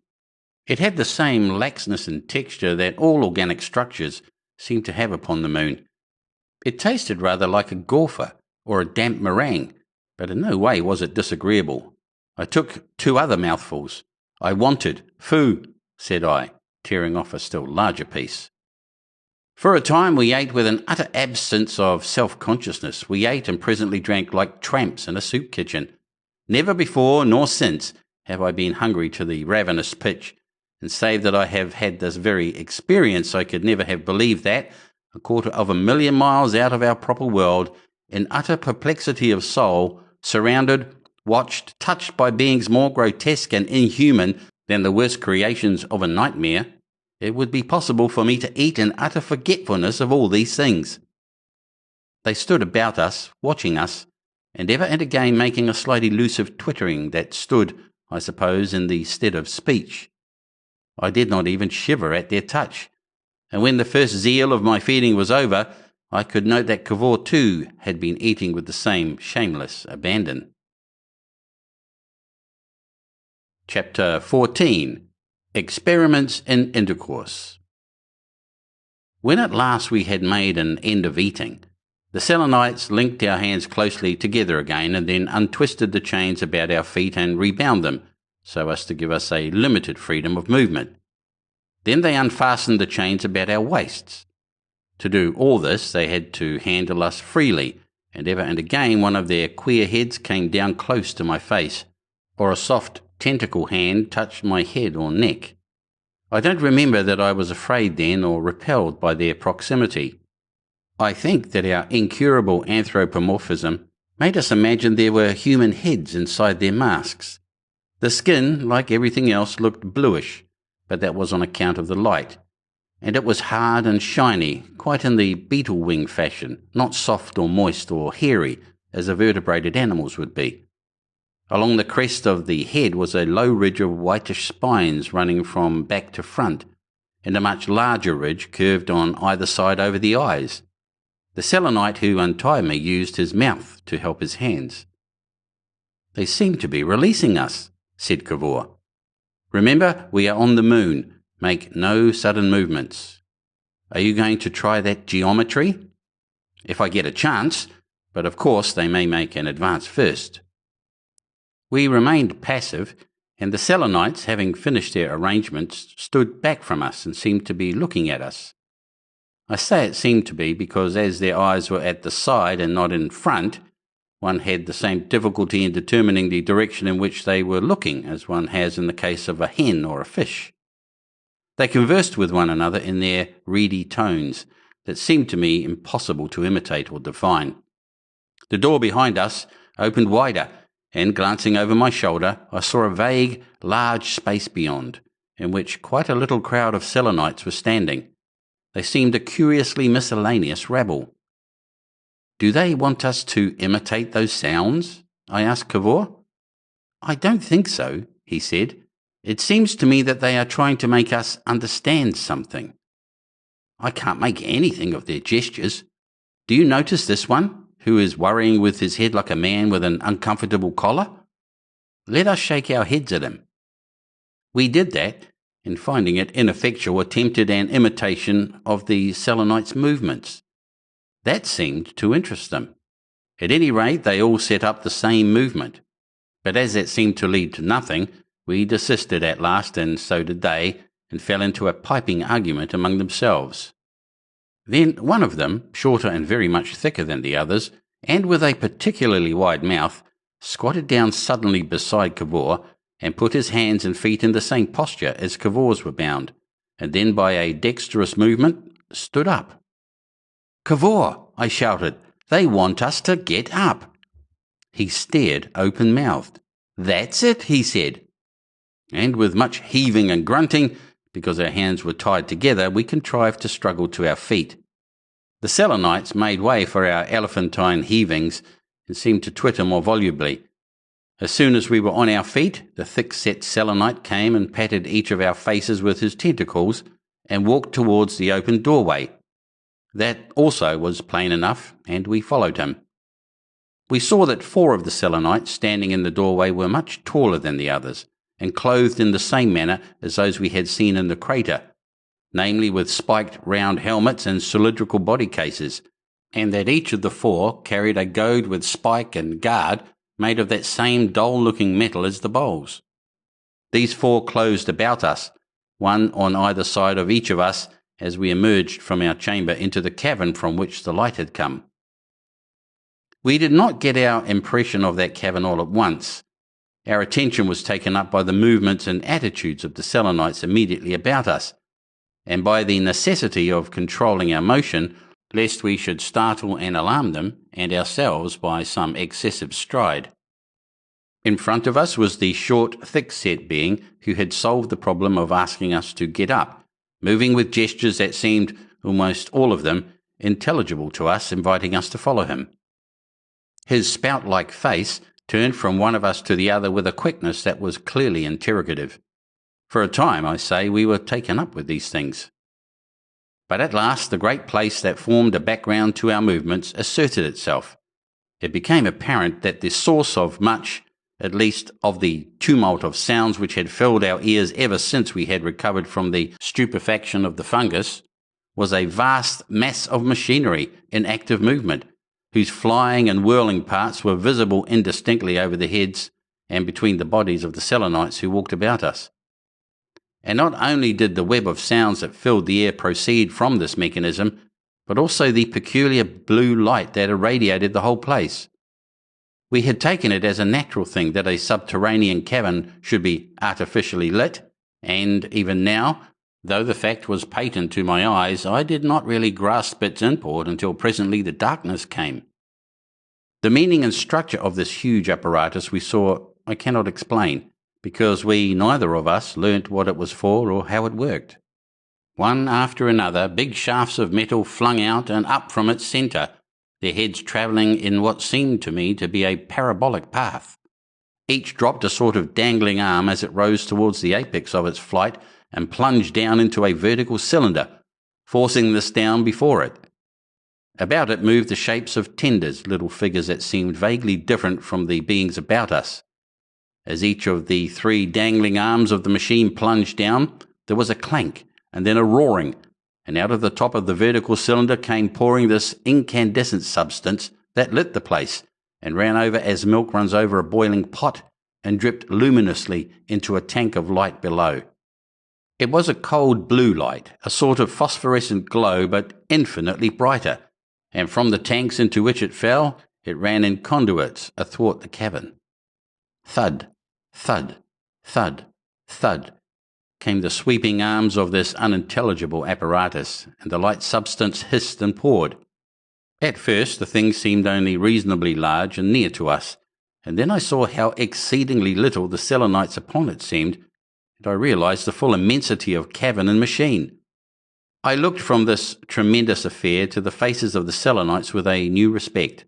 It had the same laxness and texture that all organic structures seem to have upon the moon. It tasted rather like a gaufer or a damp meringue, but in no way was it disagreeable. I took 2 other mouthfuls. "I wanted food," said I, tearing off a still larger piece. For a time we ate with an utter absence of self-consciousness. We ate and presently drank like tramps in a soup kitchen. Never before nor since have I been hungry to the ravenous pitch, and save that I have had this very experience, I could never have believed that, 250,000 miles out of our proper world, in utter perplexity of soul, surrounded, watched, touched by beings more grotesque and inhuman than the worst creations of a nightmare, it would be possible for me to eat in utter forgetfulness of all these things. They stood about us, watching us, and ever and again making a slight elusive twittering that stood, I suppose, in the stead of speech. I did not even shiver at their touch, and when the first zeal of my feeding was over, I could note that Cavor too had been eating with the same shameless abandon. Chapter 14. Experiments in Intercourse. When at last we had made an end of eating, the Selenites linked our hands closely together again and then untwisted the chains about our feet and rebound them, so as to give us a limited freedom of movement. Then they unfastened the chains about our waists. To do all this they had to handle us freely, and ever and again one of their queer heads came down close to my face, or a soft tentacle hand touched my head or neck. I don't remember that I was afraid then or repelled by their proximity. I think that our incurable anthropomorphism made us imagine there were human heads inside their masks. The skin, like everything else, looked bluish, but that was on account of the light, and it was hard and shiny, quite in the beetle wing fashion, not soft or moist or hairy as a vertebrated animal's would be. Along the crest of the head was a low ridge of whitish spines running from back to front, and a much larger ridge curved on either side over the eyes. The Selenite who untied me used his mouth to help his hands. "They seem to be releasing us," said Cavor. "Remember, we are on the moon. Make no sudden movements. Are you going to try that geometry?" "If I get a chance, but of course they may make an advance first." We remained passive, and the Selenites, having finished their arrangements, stood back from us and seemed to be looking at us. I say it seemed to be because as their eyes were at the side and not in front, one had the same difficulty in determining the direction in which they were looking as one has in the case of a hen or a fish. They conversed with one another in their reedy tones that seemed to me impossible to imitate or define. The door behind us opened wider, and glancing over my shoulder, I saw a vague, large space beyond, in which quite a little crowd of Selenites were standing. They seemed a curiously miscellaneous rabble. "Do they want us to imitate those sounds?" I asked Cavor. "I don't think so," he said. "It seems to me that they are trying to make us understand something. I can't make anything of their gestures. Do you notice this one, who is worrying with his head like a man with an uncomfortable collar? Let us shake our heads at him." We did that, and finding it ineffectual, attempted an imitation of the Selenites' movements. That seemed to interest them. At any rate, they all set up the same movement. But as that seemed to lead to nothing, we desisted at last, and so did they, and fell into a piping argument among themselves. Then one of them, shorter and very much thicker than the others, and with a particularly wide mouth, squatted down suddenly beside Cavor and put his hands and feet in the same posture as Cavor's were bound, and then by a dexterous movement stood up. "Cavor," I shouted, "they want us to get up." He stared open-mouthed. "That's it," he said. And with much heaving and grunting, because our hands were tied together, we contrived to struggle to our feet. The Selenites made way for our elephantine heavings and seemed to twitter more volubly. As soon as we were on our feet, the thick-set Selenite came and patted each of our faces with his tentacles and walked towards the open doorway. That also was plain enough, and we followed him. We saw that 4 of the Selenites standing in the doorway were much taller than the others, and clothed in the same manner as those we had seen in the crater, namely with spiked round helmets and cylindrical body cases, and that each of the 4 carried a goad with spike and guard made of that same dull-looking metal as the bowls. These 4 closed about us, one on either side of each of us, as we emerged from our chamber into the cavern from which the light had come. We did not get our impression of that cavern all at once. Our attention was taken up by the movements and attitudes of the Selenites immediately about us, and by the necessity of controlling our motion, lest we should startle and alarm them and ourselves by some excessive stride. In front of us was the short, thick-set being who had solved the problem of asking us to get up, moving with gestures that seemed, almost all of them, intelligible to us, inviting us to follow him. His spout-like face turned from one of us to the other with a quickness that was clearly interrogative. For a time, I say, we were taken up with these things. But at last the great place that formed a background to our movements asserted itself. It became apparent that the source of much, at least of the tumult of sounds which had filled our ears ever since we had recovered from the stupefaction of the fungus, was a vast mass of machinery in active movement, whose flying and whirling parts were visible indistinctly over the heads and between the bodies of the Selenites who walked about us. And not only did the web of sounds that filled the air proceed from this mechanism, but also the peculiar blue light that irradiated the whole place. We had taken it as a natural thing that a subterranean cavern should be artificially lit, and even now, though the fact was patent to my eyes, I did not really grasp its import until presently the darkness came. The meaning and structure of this huge apparatus we saw I cannot explain, because we neither of us learnt what it was for or how it worked. One after another, big shafts of metal flung out and up from its centre, their heads travelling in what seemed to me to be a parabolic path. Each dropped a sort of dangling arm as it rose towards the apex of its flight and plunged down into a vertical cylinder, forcing this down before it. About it moved the shapes of tenders, little figures that seemed vaguely different from the beings about us. As each of the 3 dangling arms of the machine plunged down, there was a clank and then a roaring, and out of the top of the vertical cylinder came pouring this incandescent substance that lit the place and ran over as milk runs over a boiling pot and dripped luminously into a tank of light below. It was a cold blue light, a sort of phosphorescent glow, but infinitely brighter, and from the tanks into which it fell, it ran in conduits athwart the cavern. Thud, thud, thud, thud, came the sweeping arms of this unintelligible apparatus, and the light substance hissed and poured. At first the thing seemed only reasonably large and near to us, and then I saw how exceedingly little the Selenites upon it seemed, and I realized the full immensity of cavern and machine. I looked from this tremendous affair to the faces of the Selenites with a new respect.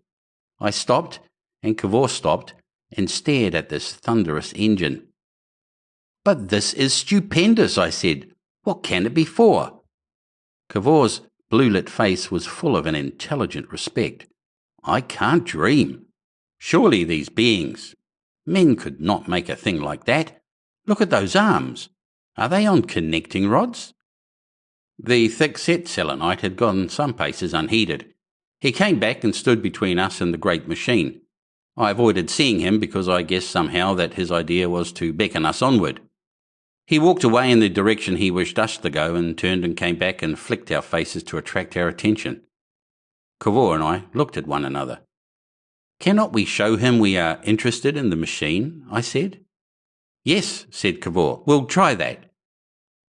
I stopped, and Cavor stopped, and stared at this thunderous engine. "But this is stupendous," I said. "What can it be for?" Cavor's blue-lit face was full of an intelligent respect. "I can't dream. Surely these beings, men could not make a thing like that. Look at those arms. Are they on connecting rods?" The thick-set Selenite had gone some paces unheeded. He came back and stood between us and the great machine. I avoided seeing him because I guessed somehow that his idea was to beckon us onward. He walked away in the direction he wished us to go and turned and came back and flicked our faces to attract our attention. Cavor and I looked at one another. "Cannot we show him we are interested in the machine?" I said. "Yes," said Cavor, "we'll try that."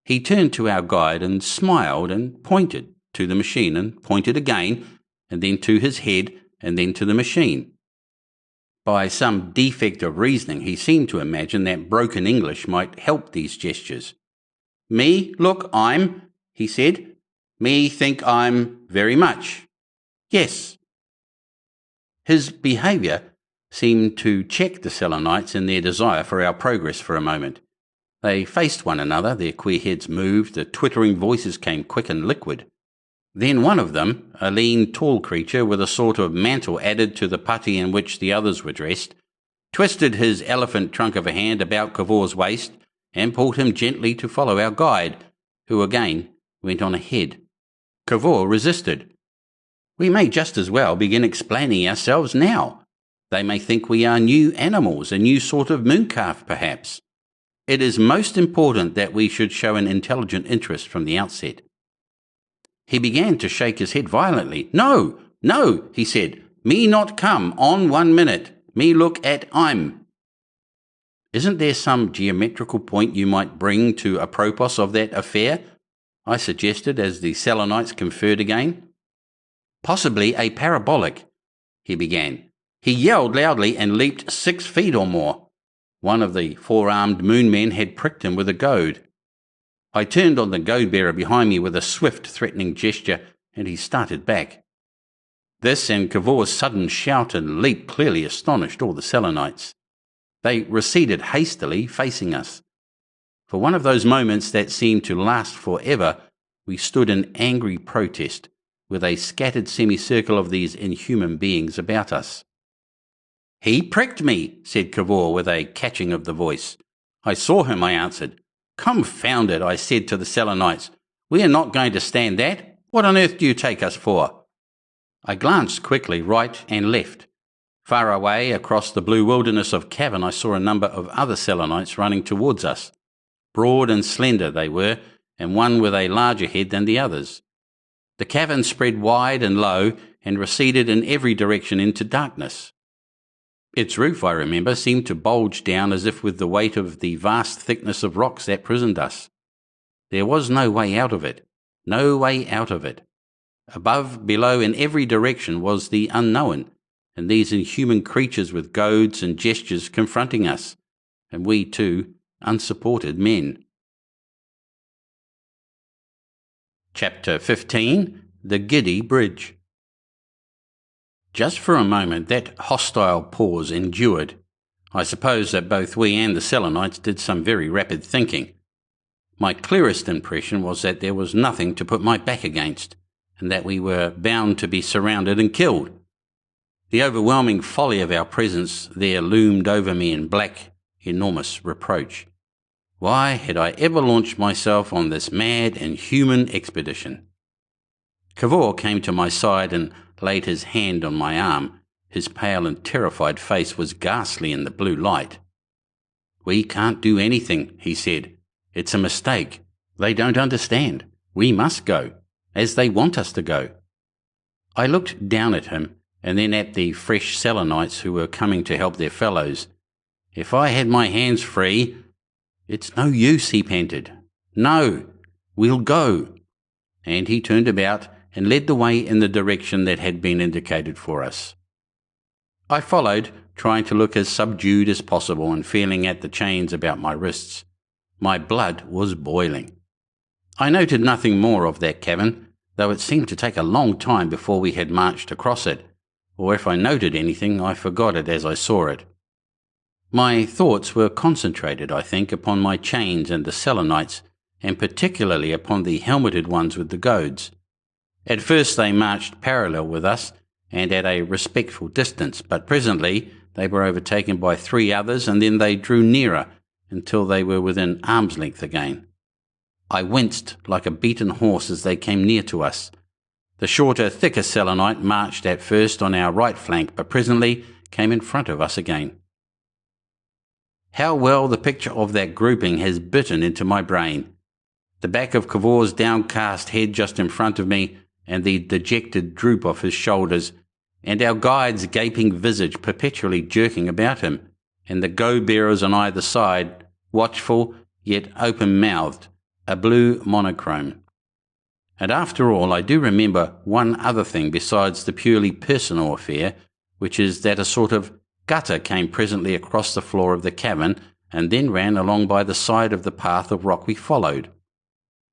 He turned to our guide and smiled and pointed to the machine and pointed again, and then to his head and then to the machine. By some defect of reasoning, he seemed to imagine that broken English might help these gestures. "Me, look, I'm," he said. "Me think I'm very much. Yes." His behaviour seemed to check the Selenites in their desire for our progress for a moment. They faced one another, their queer heads moved, the twittering voices came quick and liquid. Then one of them, a lean, tall creature with a sort of mantle added to the putti in which the others were dressed, twisted his elephant trunk of a hand about Cavor's waist and pulled him gently to follow our guide, who again went on ahead. Cavor resisted. "We may just as well begin explaining ourselves now. They may think we are new animals, a new sort of mooncalf perhaps. It is most important that we should show an intelligent interest from the outset." He began to shake his head violently. "No, no," he said. "Me not come on 1 minute. Me look at I'm." "Isn't there some geometrical point you might bring to apropos of that affair?" I suggested as the Selenites conferred again. "Possibly a parabolic," he began. He yelled loudly and leaped 6 feet or more. One of the 4-armed moon men had pricked him with a goad. I turned on the goad-bearer behind me with a swift, threatening gesture, and he started back. This and Cavor's sudden shout and leap clearly astonished all the Selenites. They receded hastily, facing us. For one of those moments that seemed to last forever, we stood in angry protest, with a scattered semicircle of these inhuman beings about us. "He pricked me," said Cavor with a catching of the voice. "I saw him," I answered. "Confound it," I said to the Selenites. "We are not going to stand that. What on earth do you take us for?" I glanced quickly right and left. Far away across the blue wilderness of cavern I saw a number of other Selenites running towards us. Broad and slender they were, and one with a larger head than the others. The cavern spread wide and low and receded in every direction into darkness. Its roof, I remember, seemed to bulge down as if with the weight of the vast thickness of rocks that prisoned us. There was no way out of it. No way out of it. Above, below, in every direction was the unknown, and these inhuman creatures with goads and gestures confronting us, and we too, unsupported men. Chapter 15. The Giddy Bridge. Just for a moment that hostile pause endured. I suppose that both we and the Selenites did some very rapid thinking. My clearest impression was that there was nothing to put my back against, and that we were bound to be surrounded and killed. The overwhelming folly of our presence there loomed over me in black, enormous reproach. Why had I ever launched myself on this mad and human expedition? Cavor came to my side and laid his hand on my arm. His pale and terrified face was ghastly in the blue light. "We can't do anything," he said. "It's a mistake. They don't understand. We must go, as they want us to go." I looked down at him, and then at the fresh Selenites who were coming to help their fellows. If I had my hands free— "It's no use," he panted. "No, we'll go." And he turned about and led the way in the direction that had been indicated for us. I followed, trying to look as subdued as possible and feeling at the chains about my wrists. My blood was boiling. I noted nothing more of that cavern, though it seemed to take a long time before we had marched across it, or if I noted anything, I forgot it as I saw it. My thoughts were concentrated, I think, upon my chains and the Selenites, and particularly upon the helmeted ones with the goads. At first they marched parallel with us, and at a respectful distance, but presently they were overtaken by 3 others, and then they drew nearer until they were within arm's length again. I winced like a beaten horse as they came near to us. The shorter, thicker Selenite marched at first on our right flank, but presently came in front of us again. How well the picture of that grouping has bitten into my brain. The back of Cavor's downcast head just in front of me, and the dejected droop of his shoulders, and our guide's gaping visage perpetually jerking about him, and the go-bearers on either side, watchful yet open-mouthed, a blue monochrome. And after all, I do remember one other thing besides the purely personal affair, which is that a sort of gutter came presently across the floor of the cavern, and then ran along by the side of the path of rock we followed.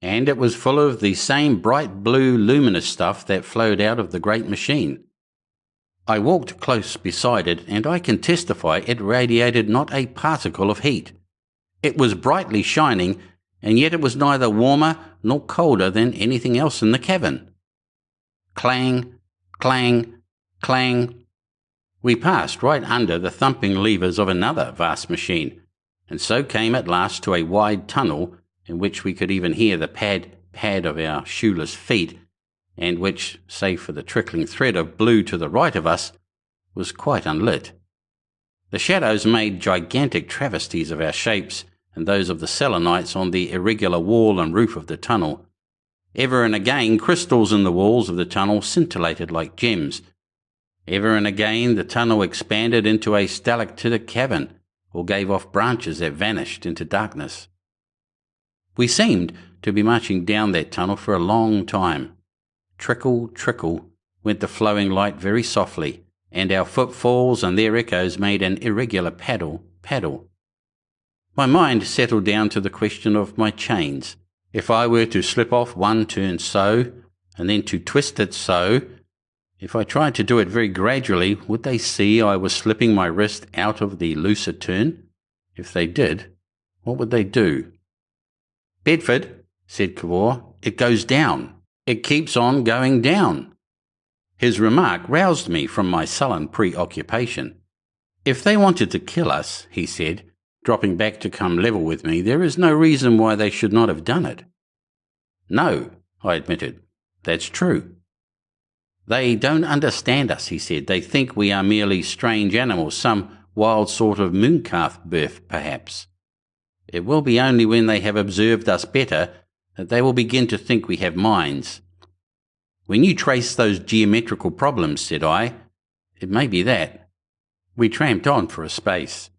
And it was full of the same bright blue luminous stuff that flowed out of the great machine. I walked close beside it, and I can testify it radiated not a particle of heat. It was brightly shining, and yet it was neither warmer nor colder than anything else in the cavern. Clang, clang, clang. We passed right under the thumping levers of another vast machine, and so came at last to a wide tunnel in which we could even hear the pad of our shoeless feet, and which, save for the trickling thread of blue to the right of us, was quite unlit. The shadows made gigantic travesties of our shapes and those of the Selenites on the irregular wall and roof of the tunnel. Ever and again crystals in the walls of the tunnel scintillated like gems. Ever and again the tunnel expanded into a stalactitic cavern, or gave off branches that vanished into darkness. We seemed to be marching down that tunnel for a long time. Trickle, trickle, went the flowing light very softly, and our footfalls and their echoes made an irregular paddle, paddle. My mind settled down to the question of my chains. If I were to slip off one turn so, and then to twist it so, if I tried to do it very gradually, would they see I was slipping my wrist out of the looser turn? If they did, what would they do? "Bedford," said Cavor, "it goes down. It keeps on going down." His remark roused me from my sullen preoccupation. "If they wanted to kill us," he said, dropping back to come level with me, "there is no reason why they should not have done it." "No," I admitted. "That's true." "They don't understand us," he said. "They think we are merely strange animals, some wild sort of Mooncalf birth, perhaps. It will be only when they have observed us better that they will begin to think we have minds." "When you trace those geometrical problems," said I, "it may be that." We tramped on for a space.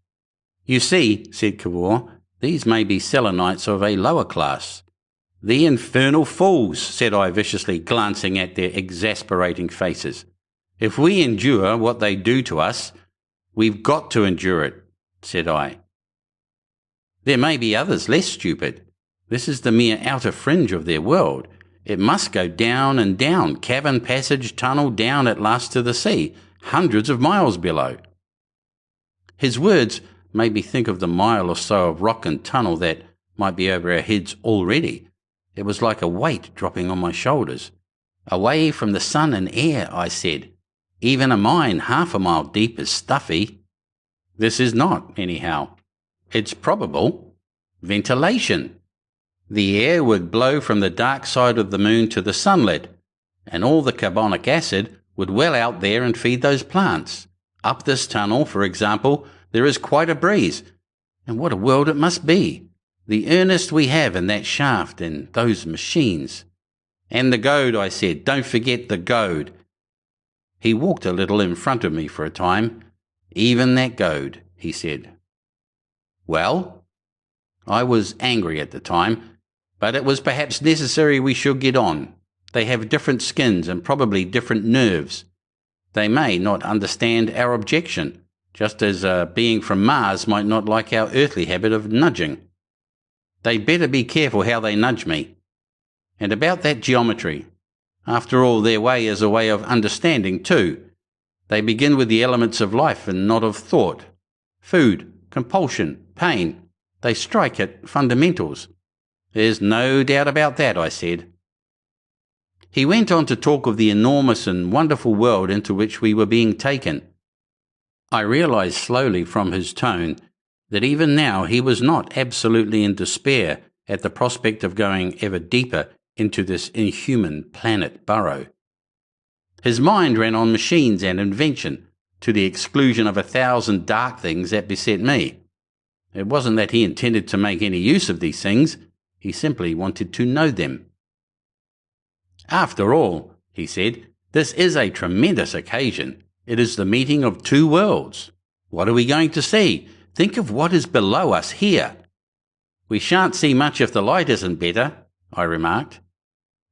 "You see," said Cavor, "these may be Selenites of a lower class." "The infernal fools," said I viciously, glancing at their exasperating faces. "If we endure what they do to us, we've got to endure it," said I. "There may be others less stupid. This is the mere outer fringe of their world. It must go down and down, cavern, passage, tunnel, down at last to the sea, hundreds of miles below." His words made me think of the mile or so of rock and tunnel that might be over our heads already. It was like a weight dropping on my shoulders. "Away from the sun and air," I said. "Even a mine half a mile deep is stuffy." "This is not, anyhow." "It's probable. Ventilation. The air would blow from the dark side of the moon to the sunlit, and all the carbonic acid would well out there and feed those plants. Up this tunnel, for example, there is quite a breeze, and what a world it must be. The earnest we have in that shaft and those machines." "And the goad," I said. "Don't forget the goad." He walked a little in front of me for a time. "Even that goad," he said. "Well?" I was angry at the time, but it was perhaps necessary we should get on. They have different skins and probably different nerves. They may not understand our objection, just as a being from Mars might not like our earthly habit of nudging. They'd better be careful how they nudge me. And about that geometry. After all, their way is a way of understanding too. They begin with the elements of life and not of thought. Food, compulsion, pain. They strike at fundamentals. "There's no doubt about that," I said. He went on to talk of the enormous and wonderful world into which we were being taken. I realized slowly from his tone that even now he was not absolutely in despair at the prospect of going ever deeper into this inhuman planet burrow. His mind ran on machines and invention, to the exclusion of 1,000 dark things that beset me. It wasn't that he intended to make any use of these things, he simply wanted to know them. "After all," he said, "this is a tremendous occasion. It is the meeting of two worlds. What are we going to see? Think of what is below us here." "We shan't see much if the light isn't better," I remarked.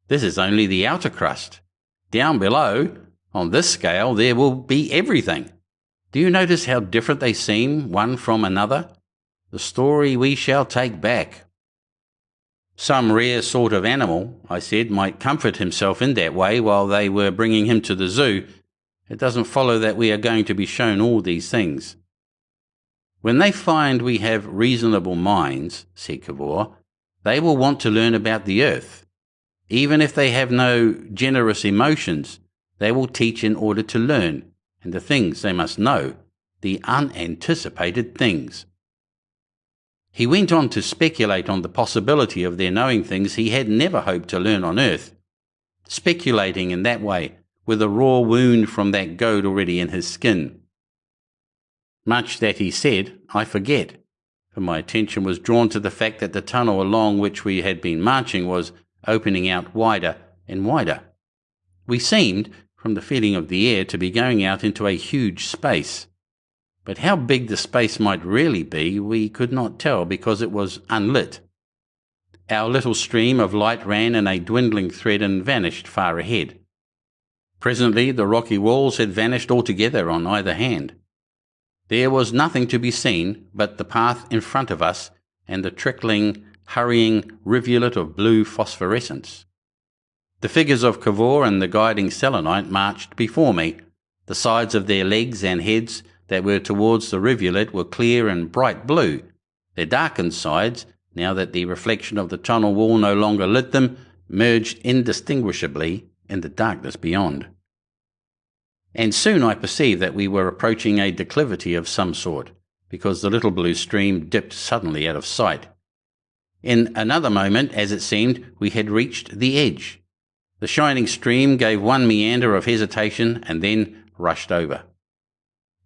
"This is only the outer crust. Down below, on this scale, there will be everything. Do you notice how different they seem, one from another? The story we shall take back." "Some rare sort of animal," I said, "might comfort himself in that way while they were bringing him to the zoo, it doesn't follow that we are going to be shown all these things. When they find we have reasonable minds, said Cavor, they will want to learn about the earth. Even if they have no generous emotions, they will teach in order to learn, and the things they must know, the unanticipated things. He went on to speculate on the possibility of their knowing things he had never hoped to learn on earth, speculating in that way with a raw wound from that goad already in his skin. Much that he said, I forget, for my attention was drawn to the fact that the tunnel along which we had been marching was opening out wider and wider. We seemed, from the feeling of the air, to be going out into a huge space. But how big the space might really be we could not tell because it was unlit. Our little stream of light ran in a dwindling thread and vanished far ahead. Presently the rocky walls had vanished altogether on either hand. There was nothing to be seen but the path in front of us and the trickling, hurrying rivulet of blue phosphorescence. The figures of Cavor and the guiding Selenite marched before me. The sides of their legs and heads that were towards the rivulet were clear and bright blue. Their darkened sides, now that the reflection of the tunnel wall no longer lit them, merged indistinguishably in the darkness beyond. And soon I perceived that we were approaching a declivity of some sort, because the little blue stream dipped suddenly out of sight. In another moment, as it seemed, we had reached the edge. The shining stream gave one meander of hesitation and then rushed over.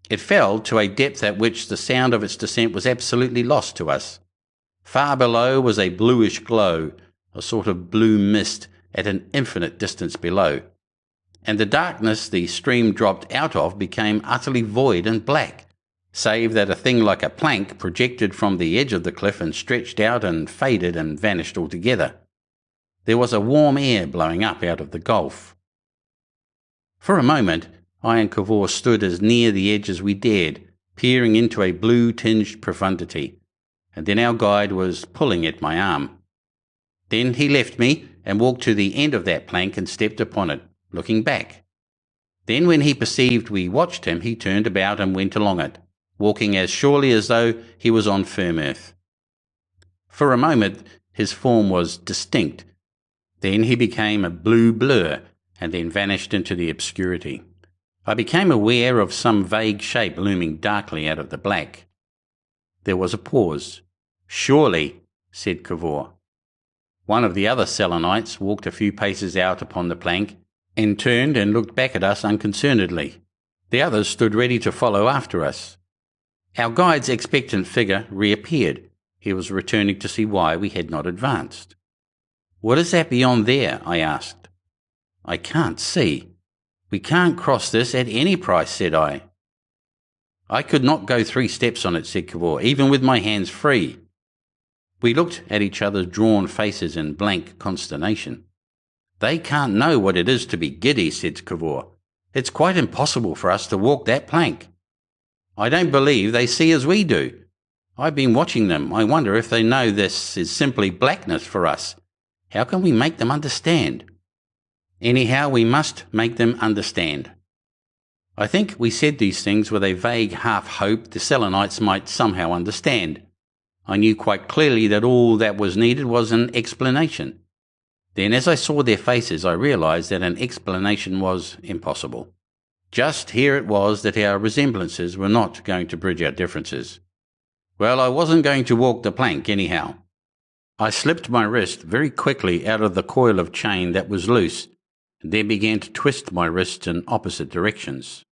It fell to a depth at which the sound of its descent was absolutely lost to us. Far below was a bluish glow, a sort of blue mist at an infinite distance below, and the darkness the stream dropped out of became utterly void and black, save that a thing like a plank projected from the edge of the cliff and stretched out and faded and vanished altogether. There was a warm air blowing up out of the gulf. For a moment I and Cavor stood as near the edge as we dared, peering into a blue-tinged profundity, and then our guide was pulling at my arm. Then he left me and walked to the end of that plank and stepped upon it, looking back. Then when he perceived we watched him, he turned about and went along it, walking as surely as though he was on firm earth. For a moment his form was distinct. Then he became a blue blur and then vanished into the obscurity. I became aware of some vague shape looming darkly out of the black. There was a pause. Surely, said Cavor. One of the other Selenites walked a few paces out upon the plank and turned and looked back at us unconcernedly. The others stood ready to follow after us. Our guide's expectant figure reappeared. He was returning to see why we had not advanced. What is that beyond there? I asked. I can't see. We can't cross this at any price, said I. I could not go 3 steps on it, said Cavor, even with my hands free. We looked at each other's drawn faces in blank consternation. They can't know what it is to be giddy, said Cavor. It's quite impossible for us to walk that plank. I don't believe they see as we do. I've been watching them. I wonder if they know this is simply blackness for us. How can we make them understand? Anyhow, we must make them understand. I think we said these things with a vague half-hope the Selenites might somehow understand. I knew quite clearly that all that was needed was an explanation. Then, as I saw their faces, I realized that an explanation was impossible. Just here it was that our resemblances were not going to bridge our differences. Well, I wasn't going to walk the plank anyhow. I slipped my wrist very quickly out of the coil of chain that was loose, and then began to twist my wrists in opposite directions.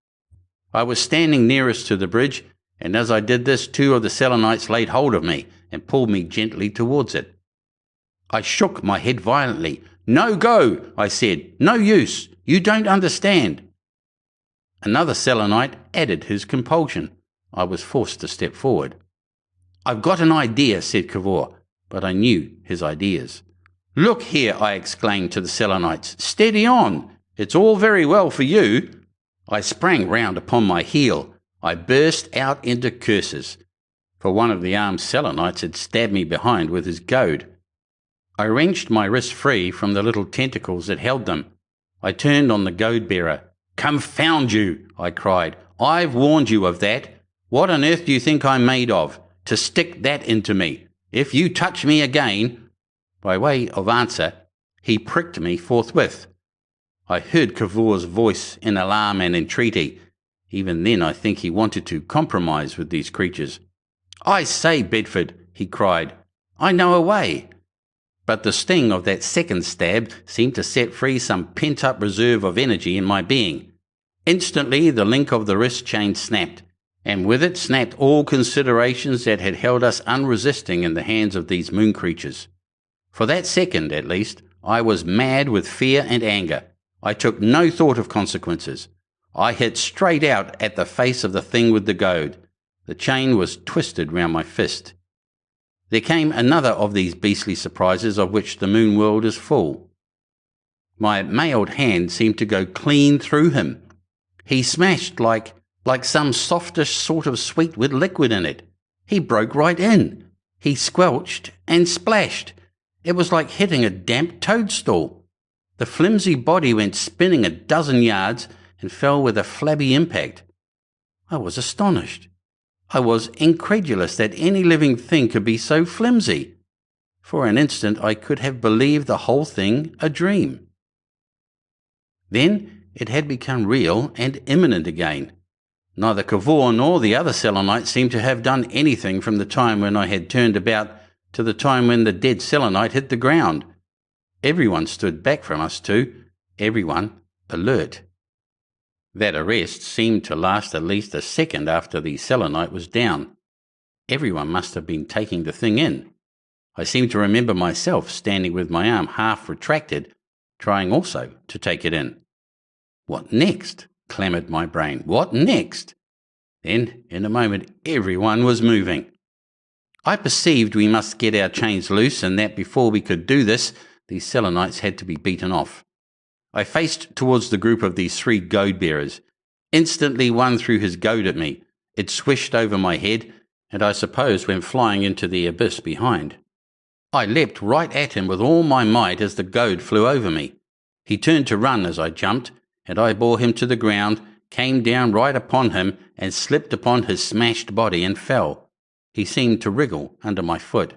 I was standing nearest to the bridge, and as I did this, 2 of the Selenites laid hold of me and pulled me gently towards it. I shook my head violently. "No go," I said. "No use. You don't understand." Another Selenite added his compulsion. I was forced to step forward. "I've got an idea," said Cavor, but I knew his ideas. "Look here," I exclaimed to the Selenites. "Steady on. It's all very well for you." I sprang round upon my heel. I burst out into curses, for one of the armed Selenites had stabbed me behind with his goad. I wrenched my wrists free from the little tentacles that held them. I turned on the goad-bearer. "Confound you!" I cried. "I've warned you of that. What on earth do you think I'm made of, to stick that into me? If you touch me again—" By way of answer, he pricked me forthwith. I heard Cavor's voice in alarm and entreaty. Even then I think he wanted to compromise with these creatures. "I say, Bedford," he cried, "I know a way." But the sting of that second stab seemed to set free some pent-up reserve of energy in my being. Instantly the link of the wrist chain snapped, and with it snapped all considerations that had held us unresisting in the hands of these moon creatures. For that second, at least, I was mad with fear and anger. I took no thought of consequences. I hit straight out at the face of the thing with the goad. The chain was twisted round my fist. There came another of these beastly surprises of which the moon world is full. My mailed hand seemed to go clean through him. He smashed like some softish sort of sweet with liquid in it. He broke right in. He squelched and splashed. It was like hitting a damp toadstool. The flimsy body went spinning a dozen yards and fell with a flabby impact. I was astonished. I was incredulous that any living thing could be so flimsy. For an instant I could have believed the whole thing a dream. Then it had become real and imminent again. Neither Cavor nor the other Selenites seemed to have done anything from the time when I had turned about to the time when the dead Selenite hit the ground. Everyone stood back from us two, everyone alert. That arrest seemed to last at least a second after the Selenite was down. Everyone must have been taking the thing in. I seem to remember myself standing with my arm half retracted, trying also to take it in. What next? Clamoured my brain. What next? Then, in a moment, everyone was moving. I perceived we must get our chains loose, and that before we could do this, these Selenites had to be beaten off. I faced towards the group of these three goad-bearers. Instantly one threw his goad at me. It swished over my head, and I suppose went flying into the abyss behind. I leapt right at him with all my might as the goad flew over me. He turned to run as I jumped, and I bore him to the ground, came down right upon him, and slipped upon his smashed body and fell. He seemed to wriggle under my foot.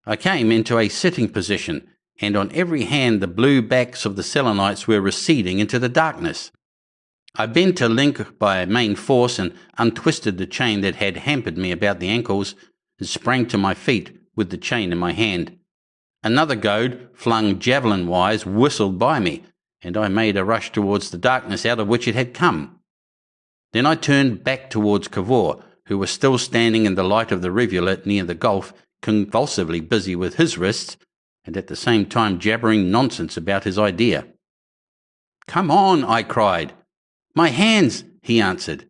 I came into a sitting position, and on every hand the blue backs of the Selenites were receding into the darkness. I bent a link by main force and untwisted the chain that had hampered me about the ankles, and sprang to my feet with the chain in my hand. Another goad, flung javelin-wise, whistled by me, and I made a rush towards the darkness out of which it had come. Then I turned back towards Cavor, who was still standing in the light of the rivulet near the gulf, convulsively busy with his wrists, and at the same time jabbering nonsense about his idea. "Come on," I cried. "My hands," he answered.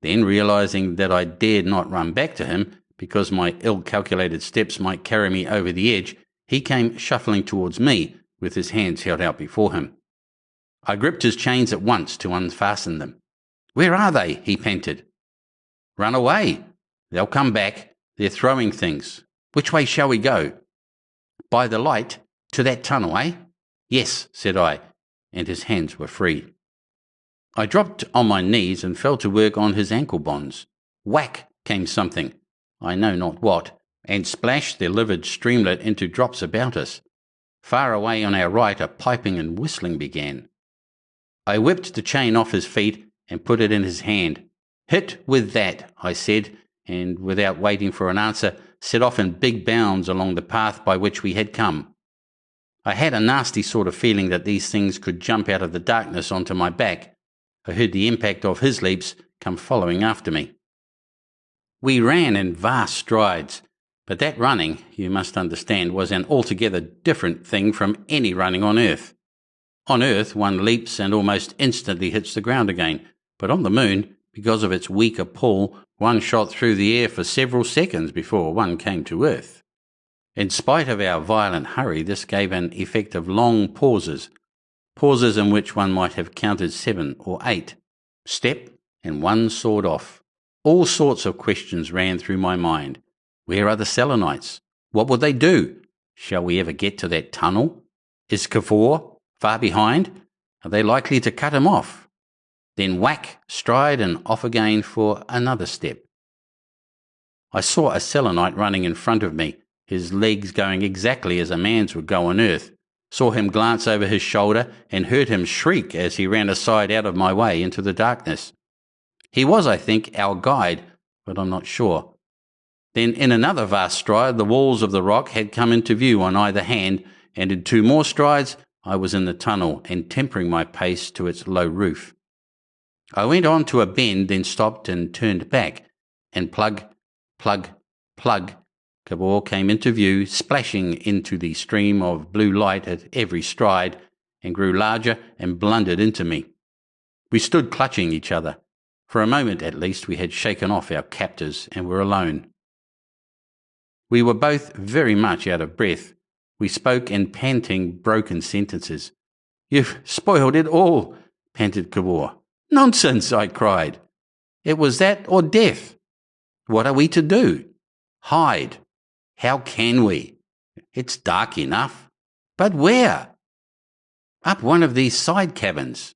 Then, realizing that I dared not run back to him, because my ill-calculated steps might carry me over the edge, he came shuffling towards me, with his hands held out before him. I gripped his chains at once to unfasten them. "Where are they?" he panted. "Run away. They'll come back. They're throwing things. Which way shall we go?" "By the light, to that tunnel, eh?" "Yes," said I, and his hands were free. I dropped on my knees and fell to work on his ankle bonds. Whack came something, I know not what, and splashed the livid streamlet into drops about us. Far away on our right a piping and whistling began. I whipped the chain off his feet and put it in his hand. "Hit with that," I said, and without waiting for an answer, set off in big bounds along the path by which we had come. I had a nasty sort of feeling that these things could jump out of the darkness onto my back. I heard the impact of his leaps come following after me. We ran in vast strides, but that running, you must understand, was an altogether different thing from any running on Earth. On Earth one leaps and almost instantly hits the ground again, but on the moon, because of its weaker pull, one shot through the air for several seconds before one came to Earth. In spite of our violent hurry, this gave an effect of long pauses in which one might have counted 7 or 8. Step, and one soared off. All sorts of questions ran through my mind. Where are the Selenites? What will they do? Shall we ever get to that tunnel? Is Cavor far behind? Are they likely to cut him off? Then whack, stride, and off again for another step. I saw a Selenite running in front of me, his legs going exactly as a man's would go on earth, saw him glance over his shoulder, and heard him shriek as he ran aside out of my way into the darkness. He was, I think, our guide, but I'm not sure. Then in another vast stride, the walls of the rock had come into view on either hand, and in 2 more strides I was in the tunnel and tempering my pace to its low roof. I went on to a bend, then stopped and turned back, and plug, plug, plug, Cavor came into view, splashing into the stream of blue light at every stride, and grew larger and blundered into me. We stood clutching each other. For a moment at least we had shaken off our captors and were alone. We were both very much out of breath. We spoke in panting, broken sentences. "You've spoiled it all," panted Cavor. "Nonsense," I cried. "It was that or death. What are we to do?" "Hide." "How can we?" "It's dark enough." "But where?" "Up one of these side caverns."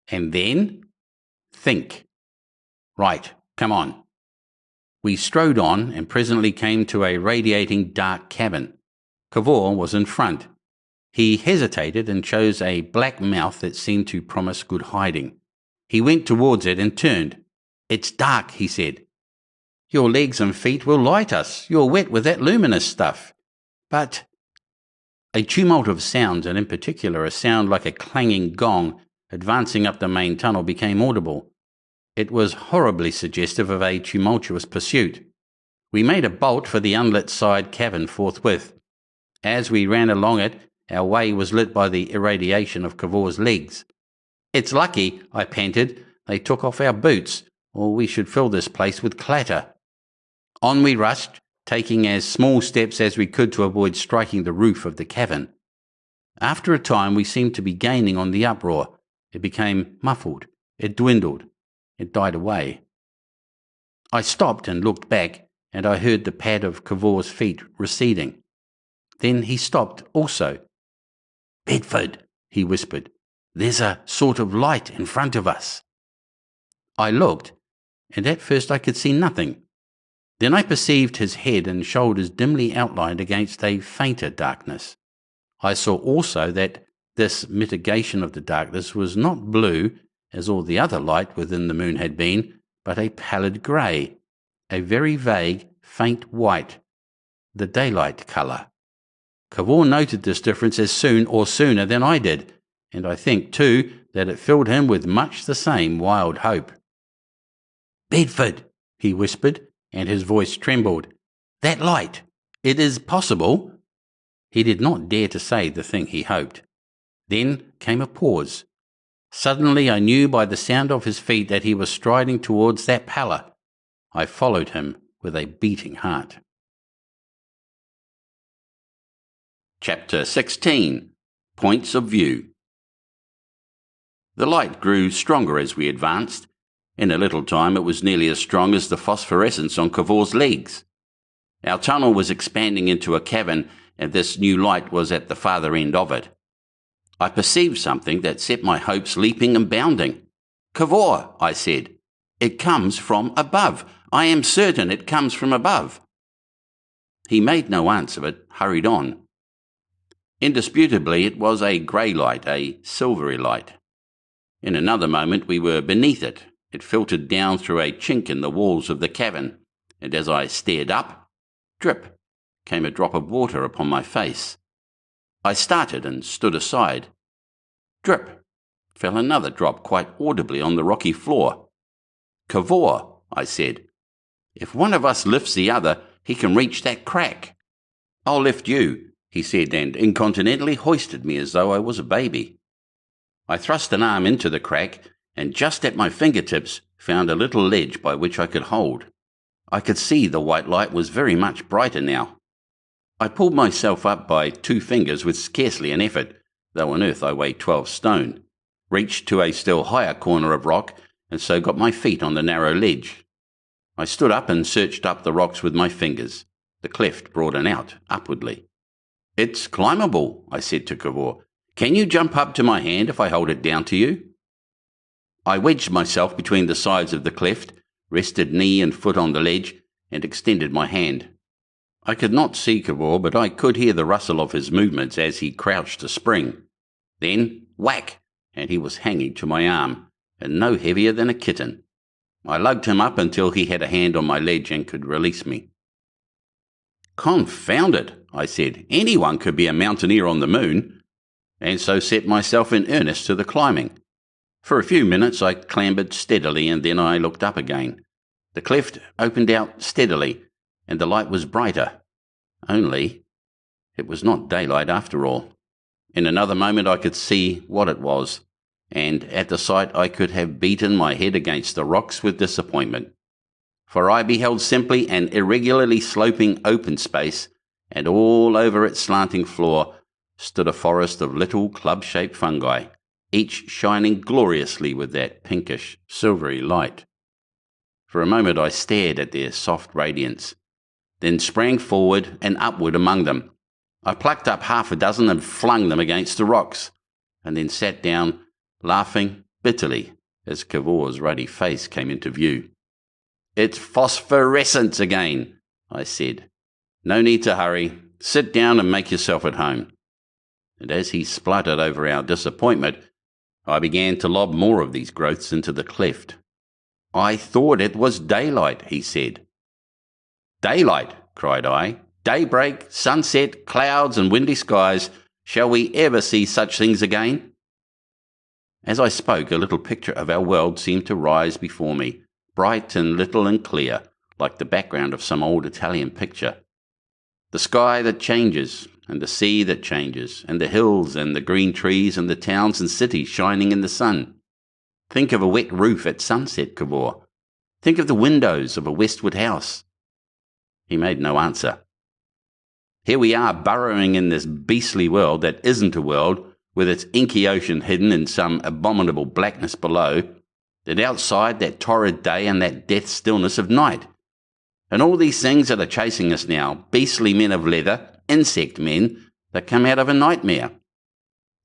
"And then?" "Think." "Right, come on." We strode on and presently came to a radiating dark cavern. Cavor was in front. He hesitated and chose a black mouth that seemed to promise good hiding. He went towards it and turned. "It's dark," he said. "Your legs and feet will light us. You're wet with that luminous stuff." "But—" A tumult of sounds, and in particular a sound like a clanging gong, advancing up the main tunnel, became audible. It was horribly suggestive of a tumultuous pursuit. We made a bolt for the unlit side cavern forthwith. As we ran along it, our way was lit by the irradiation of Cavor's legs. "It's lucky," I panted, "they took off our boots, or we should fill this place with clatter." On we rushed, taking as small steps as we could to avoid striking the roof of the cavern. After a time we seemed to be gaining on the uproar. It became muffled. It dwindled. It died away. I stopped and looked back, and I heard the pad of Cavor's feet receding. Then he stopped also. "Bedford," he whispered, "there's a sort of light in front of us." I looked, and at first I could see nothing. Then I perceived his head and shoulders dimly outlined against a fainter darkness. I saw also that this mitigation of the darkness was not blue, as all the other light within the moon had been, but a pallid grey, a very vague, faint white, the daylight colour. Cavor noted this difference as soon or sooner than I did, and I think, too, that it filled him with much the same wild hope. "Bedford," he whispered, and his voice trembled. "That light, it is possible—" He did not dare to say the thing he hoped. Then came a pause. Suddenly I knew by the sound of his feet that he was striding towards that pallor. I followed him with a beating heart. Chapter 16. Points of View. The light grew stronger as we advanced. In a little time it was nearly as strong as the phosphorescence on Cavor's legs. Our tunnel was expanding into a cavern, and this new light was at the farther end of it. I perceived something that set my hopes leaping and bounding. "Cavor," I said, "it comes from above. I am certain it comes from above." He made no answer, but hurried on. Indisputably it was a grey light, a silvery light. In another moment we were beneath it. It filtered down through a chink in the walls of the cavern, and as I stared up, drip, came a drop of water upon my face. I started and stood aside. Drip, fell another drop quite audibly on the rocky floor. "Cavor," I said, "if one of us lifts the other, he can reach that crack." "I'll lift you," he said, and incontinently hoisted me as though I was a baby. I thrust an arm into the crack, and just at my fingertips found a little ledge by which I could hold. I could see the white light was very much brighter now. I pulled myself up by 2 fingers with scarcely an effort, though on earth I weighed 12 stone, reached to a still higher corner of rock, and so got my feet on the narrow ledge. I stood up and searched up the rocks with my fingers. The cleft broadened out upwardly. "It's climbable," I said to Cavor. "Can you jump up to my hand if I hold it down to you?" I wedged myself between the sides of the cleft, rested knee and foot on the ledge, and extended my hand. I could not see Cavor, but I could hear the rustle of his movements as he crouched to spring. Then, whack, and he was hanging to my arm, and no heavier than a kitten. I lugged him up until he had a hand on my ledge and could release me. "Confound it," I said. "Anyone could be a mountaineer on the moon," and so set myself in earnest to the climbing. For a few minutes I clambered steadily, and then I looked up again. The cleft opened out steadily, and the light was brighter. Only, it was not daylight after all. In another moment I could see what it was, and at the sight I could have beaten my head against the rocks with disappointment. For I beheld simply an irregularly sloping open space, and all over its slanting floor stood a forest of little club-shaped fungi, each shining gloriously with that pinkish, silvery light. For a moment I stared at their soft radiance, then sprang forward and upward among them. I plucked up half a dozen and flung them against the rocks, and then sat down, laughing bitterly as Cavor's ruddy face came into view. "It's phosphorescence again," I said. "No need to hurry. Sit down and make yourself at home." And as he spluttered over our disappointment, I began to lob more of these growths into the cleft. "I thought it was daylight," he said. "Daylight!" cried I. "Daybreak, sunset, clouds and windy skies. Shall we ever see such things again?" As I spoke, a little picture of our world seemed to rise before me, bright and little and clear, like the background of some old Italian picture. The sky that changes, and the sea that changes, and the hills and the green trees and the towns and cities shining in the sun. Think of a wet roof at sunset, Cavor. Think of the windows of a westward house. He made no answer. Here we are burrowing in this beastly world that isn't a world, with its inky ocean hidden in some abominable blackness below, and outside that torrid day and that death stillness of night. And all these things that are chasing us now, beastly men of leather, insect men, that come out of a nightmare.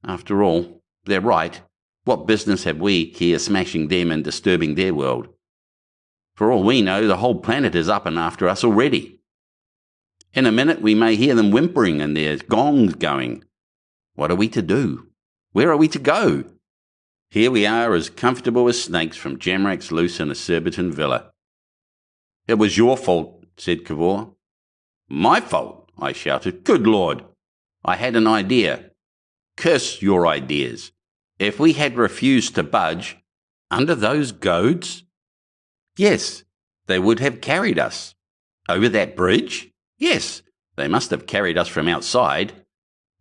After all, they're right. What business have we here smashing them and disturbing their world? For all we know, the whole planet is up and after us already. In a minute we may hear them whimpering and their gongs going. What are we to do? Where are we to go? Here we are as comfortable as snakes from jamracks loose in a Surbiton villa. "It was your fault," said Cavor. "My fault?" I shouted. "Good Lord! I had an idea." "Curse your ideas. If we had refused to budge, under those goads?" "Yes, they would have carried us." "Over that bridge?" "Yes, they must have carried us from outside.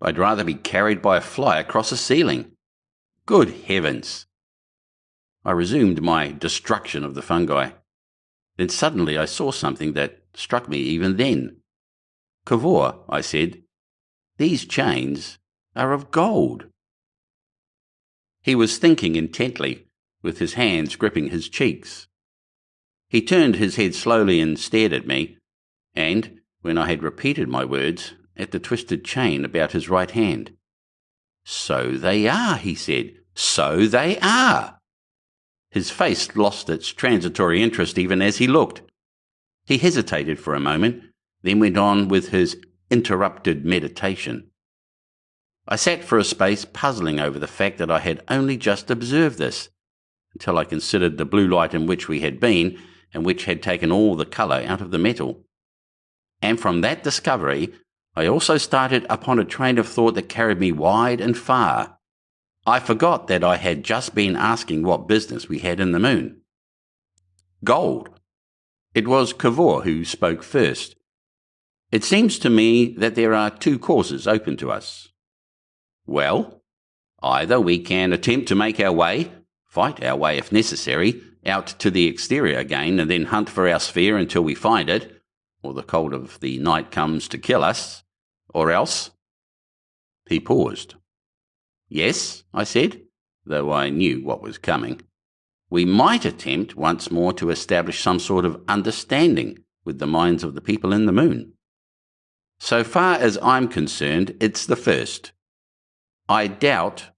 I'd rather be carried by a fly across a ceiling." "Good heavens!" I resumed my destruction of the fungi. Then suddenly I saw something that struck me even then. "Cavor," I said, "these chains are of gold." He was thinking intently, with his hands gripping his cheeks. He turned his head slowly and stared at me, and, when I had repeated my words, at the twisted chain about his right hand. "So they are," he said. "So they are." His face lost its transitory interest even as he looked. He hesitated for a moment, then went on with his interrupted meditation. I sat for a space puzzling over the fact that I had only just observed this, until I considered the blue light in which we had been, and which had taken all the colour out of the metal. And from that discovery, I also started upon a train of thought that carried me wide and far. I forgot that I had just been asking what business we had in the moon. Gold. It was Cavor who spoke first. "It seems to me that there are two courses open to us." "Well, either we can attempt to make our way, fight our way if necessary, out to the exterior again and then hunt for our sphere until we find it, or the cold of the night comes to kill us, or else—" He paused. "Yes," I said, though I knew what was coming. "We might attempt once more to establish some sort of understanding with the minds of the people in the moon. So far as I'm concerned, it's the first. I doubt,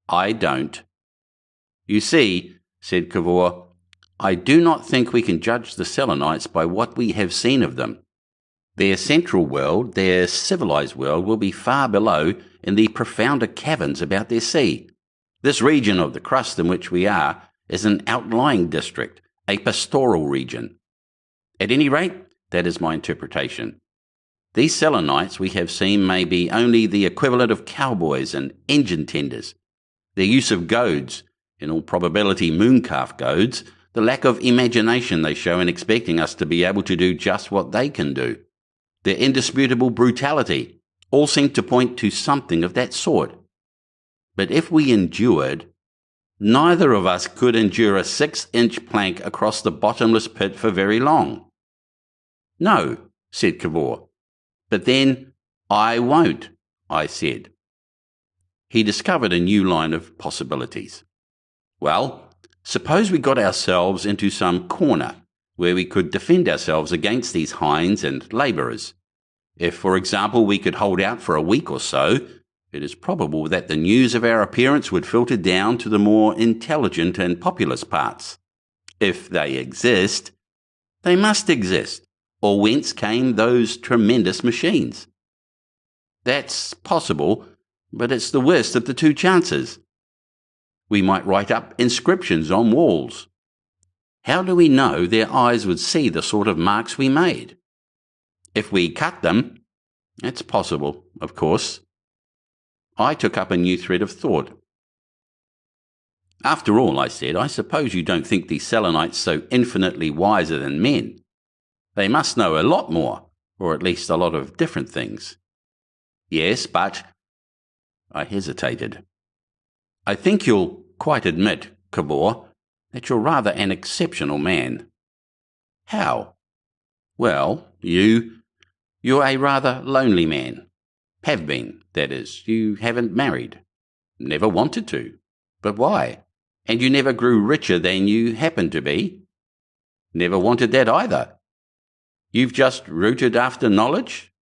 I don't. You see, said Cavor. "I do not think we can judge the Selenites by what we have seen of them. Their central world, their civilized world, will be far below in the profounder caverns about their sea. This region of the crust in which we are is an outlying district, a pastoral region. At any rate, that is my interpretation. These Selenites we have seen may be only the equivalent of cowboys and engine tenders. Their use of goads, in all probability Mooncalf goads, the lack of imagination they show in expecting us to be able to do just what they can do, their indisputable brutality, all seem to point to something of that sort. But if we endured, neither of us could endure a 6-inch plank across the bottomless pit for very long." "No," said Cavor. "But then, I won't," I said. He discovered a new line of possibilities. "Well, suppose we got ourselves into some corner where we could defend ourselves against these hinds and labourers. If, for example, we could hold out for a week or so, it is probable that the news of our appearance would filter down to the more intelligent and populous parts. If they exist, they must exist, or whence came those tremendous machines? That's possible, but it's the worst of the two chances. We might write up inscriptions on walls. How do we know their eyes would see the sort of marks we made? If we cut them, it's possible, of course." I took up a new thread of thought. "After all," I said, "I suppose you don't think these Selenites so infinitely wiser than men. They must know a lot more, or at least a lot of different things." "Yes, but—" I hesitated. "I think you'll quite admit, Cavor, that you're rather an exceptional man." "How?" "Well, you're a rather lonely man. Have been, that is. You haven't married. Never wanted to. But why? And you never grew richer than you happened to be. Never wanted that either. You've just rooted after knowledge?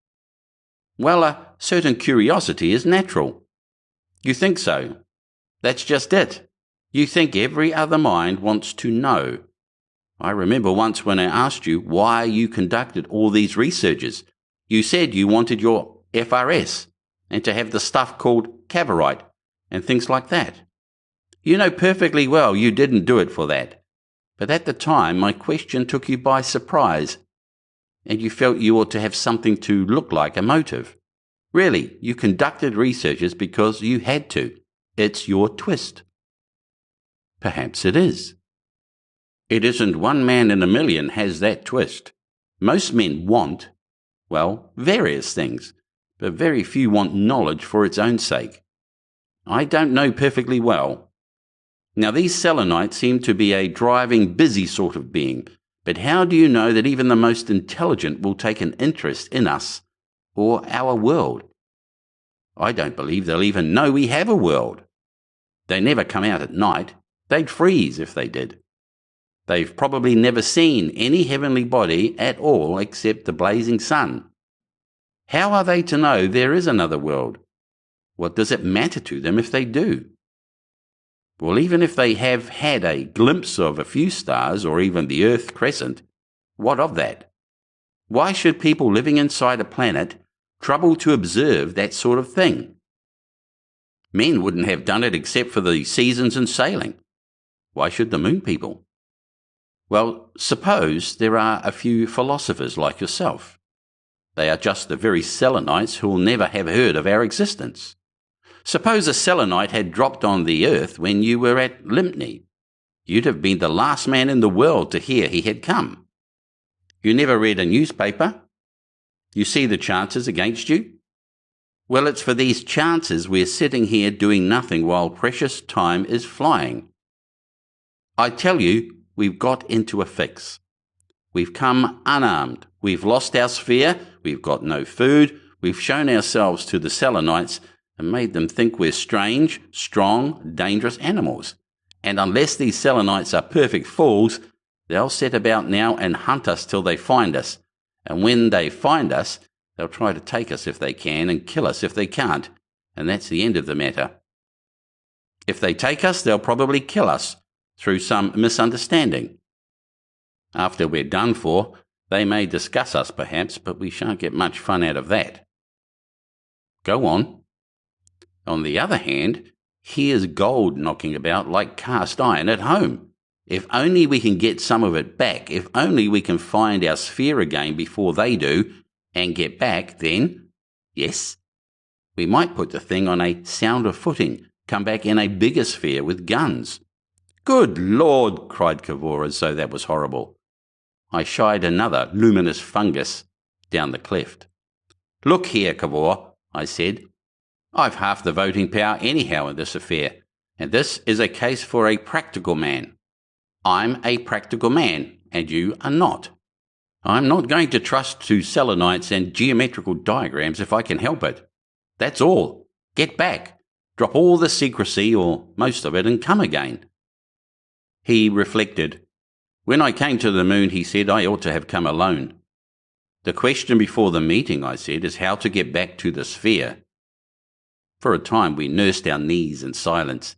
Well, a certain curiosity is natural." "You think so? That's just it. You think every other mind wants to know. I remember once when I asked you why you conducted all these researches, you said you wanted your FRS and to have the stuff called Cavorite and things like that. You know perfectly well you didn't do it for that, but at the time my question took you by surprise, and you felt you ought to have something to look like a motive. Really, you conducted researches because you had to. It's your twist." "Perhaps it is." "It isn't one man in a million has that twist. Most men want, well, various things, but very few want knowledge for its own sake. I don't know perfectly well. Now these Selenites seem to be a driving, busy sort of being, but how do you know that even the most intelligent will take an interest in us or our world? I don't believe they'll even know we have a world. They never come out at night. They'd freeze if they did. They've probably never seen any heavenly body at all except the blazing sun. How are they to know there is another world? What does it matter to them if they do? Well, even if they have had a glimpse of a few stars or even the Earth crescent, what of that? Why should people living inside a planet trouble to observe that sort of thing? Men wouldn't have done it except for the seasons and sailing. Why should the moon people? Well, suppose there are a few philosophers like yourself. They are just the very Selenites who will never have heard of our existence. Suppose a Selenite had dropped on the earth when you were at Lympne. You'd have been the last man in the world to hear he had come. You never read a newspaper. You see the chances against you. Well, it's for these chances we're sitting here doing nothing while precious time is flying. I tell you, we've got into a fix. We've come unarmed. We've lost our sphere. We've got no food. We've shown ourselves to the Selenites and made them think we're strange, strong, dangerous animals. And unless these Selenites are perfect fools, they'll set about now and hunt us till they find us. And when they find us, they'll try to take us if they can and kill us if they can't. And that's the end of the matter. If they take us, they'll probably kill us, through some misunderstanding. After we're done for, they may discuss us perhaps, but we shan't get much fun out of that. Go on. On the other hand, here's gold knocking about like cast iron at home. If only we can get some of it back, if only we can find our sphere again before they do, and get back, then, yes, we might put the thing on a sounder footing, come back in a bigger sphere with guns. Good Lord, cried Cavor as though that was horrible. I shied another luminous fungus down the cleft. Look here, Cavor, I said. I've half the voting power anyhow in this affair, and this is a case for a practical man. I'm a practical man, and you are not. I'm not going to trust to Selenites and geometrical diagrams if I can help it. That's all. Get back. Drop all the secrecy, or most of it, and come again. He reflected. When I came to the moon, he said, I ought to have come alone. The question before the meeting, I said, is how to get back to the sphere. For a time we nursed our knees in silence.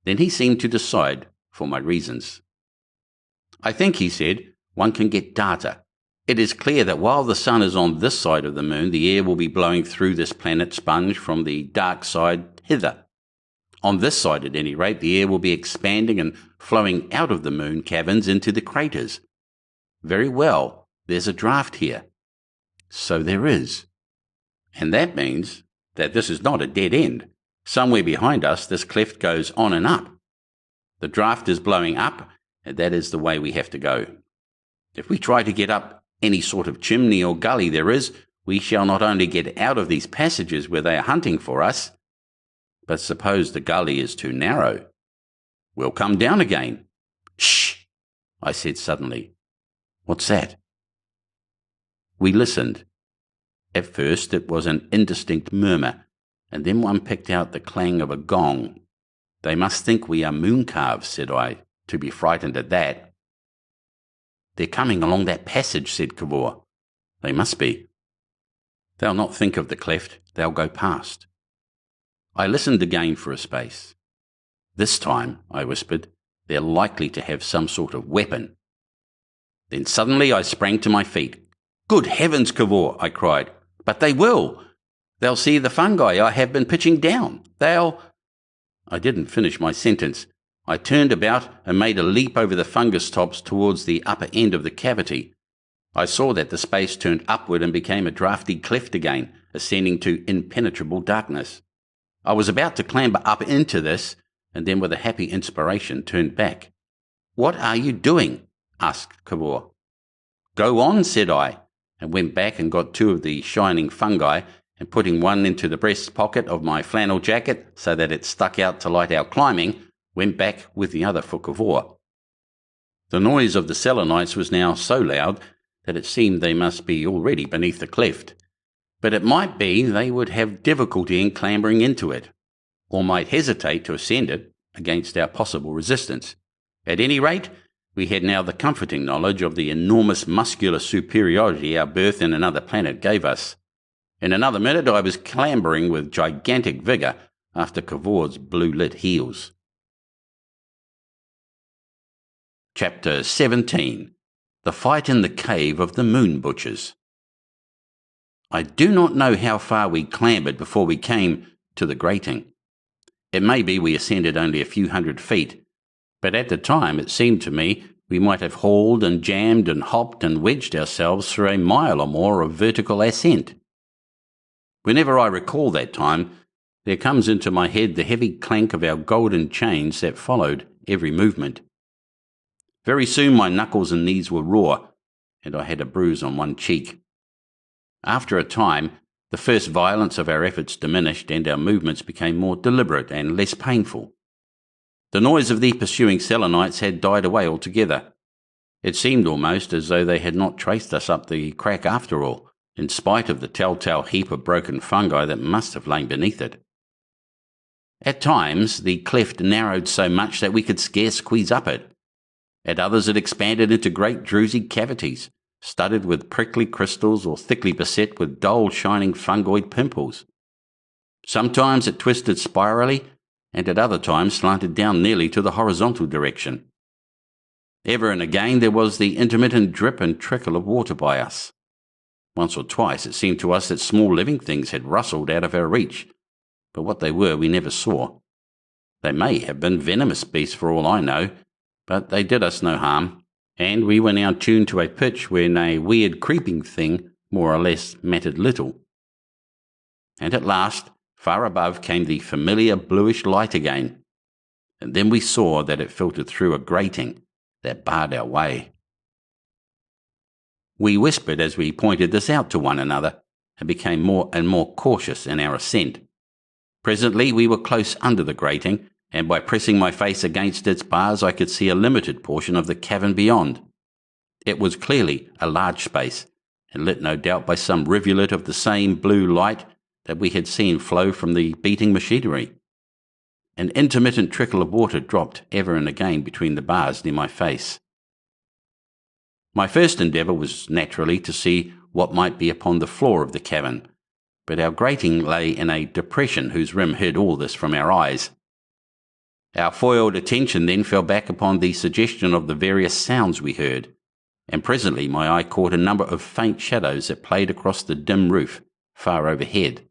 Then he seemed to decide for my reasons. I think, he said, one can get data. It is clear that while the sun is on this side of the moon, the air will be blowing through this planet sponge from the dark side hither. On this side, at any rate, the air will be expanding and flowing out of the moon caverns into the craters. Very well, there's a draft here. So there is. And that means that this is not a dead end. Somewhere behind us, this cleft goes on and up. The draft is blowing up, and that is the way we have to go. If we try to get up any sort of chimney or gully there is, we shall not only get out of these passages where they are hunting for us, but suppose the gully is too narrow, we'll come down again. Shh, I said suddenly. What's that? We listened. At first it was an indistinct murmur, and then one picked out the clang of a gong. They must think we are mooncalves, said I, to be frightened at that. They're coming along that passage, said Cavor. They must be. They'll not think of the cleft, they'll go past. I listened again for a space. This time, I whispered, they're likely to have some sort of weapon. Then suddenly I sprang to my feet. Good heavens, Cavor, I cried. But they will. They'll see the fungi I have been pitching down. I didn't finish my sentence. I turned about and made a leap over the fungus tops towards the upper end of the cavity. I saw that the space turned upward and became a drafty cleft again, ascending to impenetrable darkness. I was about to clamber up into this, and then with a happy inspiration turned back. What are you doing? Asked Cavor. Go on, said I, and went back and got two of the shining fungi, and putting one into the breast pocket of my flannel jacket so that it stuck out to light our climbing, went back with the other for Cavor. The noise of the Selenites was now so loud that it seemed they must be already beneath the cleft. But it might be they would have difficulty in clambering into it, or might hesitate to ascend it against our possible resistance. At any rate, we had now the comforting knowledge of the enormous muscular superiority our birth in another planet gave us. In another minute I was clambering with gigantic vigour after Cavor's blue-lit heels. Chapter 17. The Fight in the Cave of the Moon Butchers. I do not know how far we clambered before we came to the grating. It may be we ascended only a few hundred feet, but at the time it seemed to me we might have hauled and jammed and hopped and wedged ourselves through a mile or more of vertical ascent. Whenever I recall that time, there comes into my head the heavy clank of our golden chains that followed every movement. Very soon my knuckles and knees were raw, and I had a bruise on one cheek. After a time, the first violence of our efforts diminished and our movements became more deliberate and less painful. The noise of the pursuing Selenites had died away altogether. It seemed almost as though they had not traced us up the crack after all, in spite of the telltale heap of broken fungi that must have lain beneath it. At times, the cleft narrowed so much that we could scarce squeeze up it. At others it expanded into great druzy cavities, studded with prickly crystals or thickly beset with dull shining fungoid pimples. Sometimes it twisted spirally, and at other times slanted down nearly to the horizontal direction. Ever and again there was the intermittent drip and trickle of water by us. Once or twice it seemed to us that small living things had rustled out of our reach, but what they were we never saw. They may have been venomous beasts for all I know, but they did us no harm, and we were now tuned to a pitch when a weird creeping thing more or less mattered little. And at last, far above came the familiar bluish light again, and then we saw that it filtered through a grating that barred our way. We whispered as we pointed this out to one another, and became more and more cautious in our ascent. Presently we were close under the grating, and by pressing my face against its bars I could see a limited portion of the cavern beyond. It was clearly a large space, and lit no doubt by some rivulet of the same blue light that we had seen flow from the beating machinery. An intermittent trickle of water dropped ever and again between the bars near my face. My first endeavour was naturally to see what might be upon the floor of the cavern, but our grating lay in a depression whose rim hid all this from our eyes. Our foiled attention then fell back upon the suggestion of the various sounds we heard, and presently my eye caught a number of faint shadows that played across the dim roof far overhead.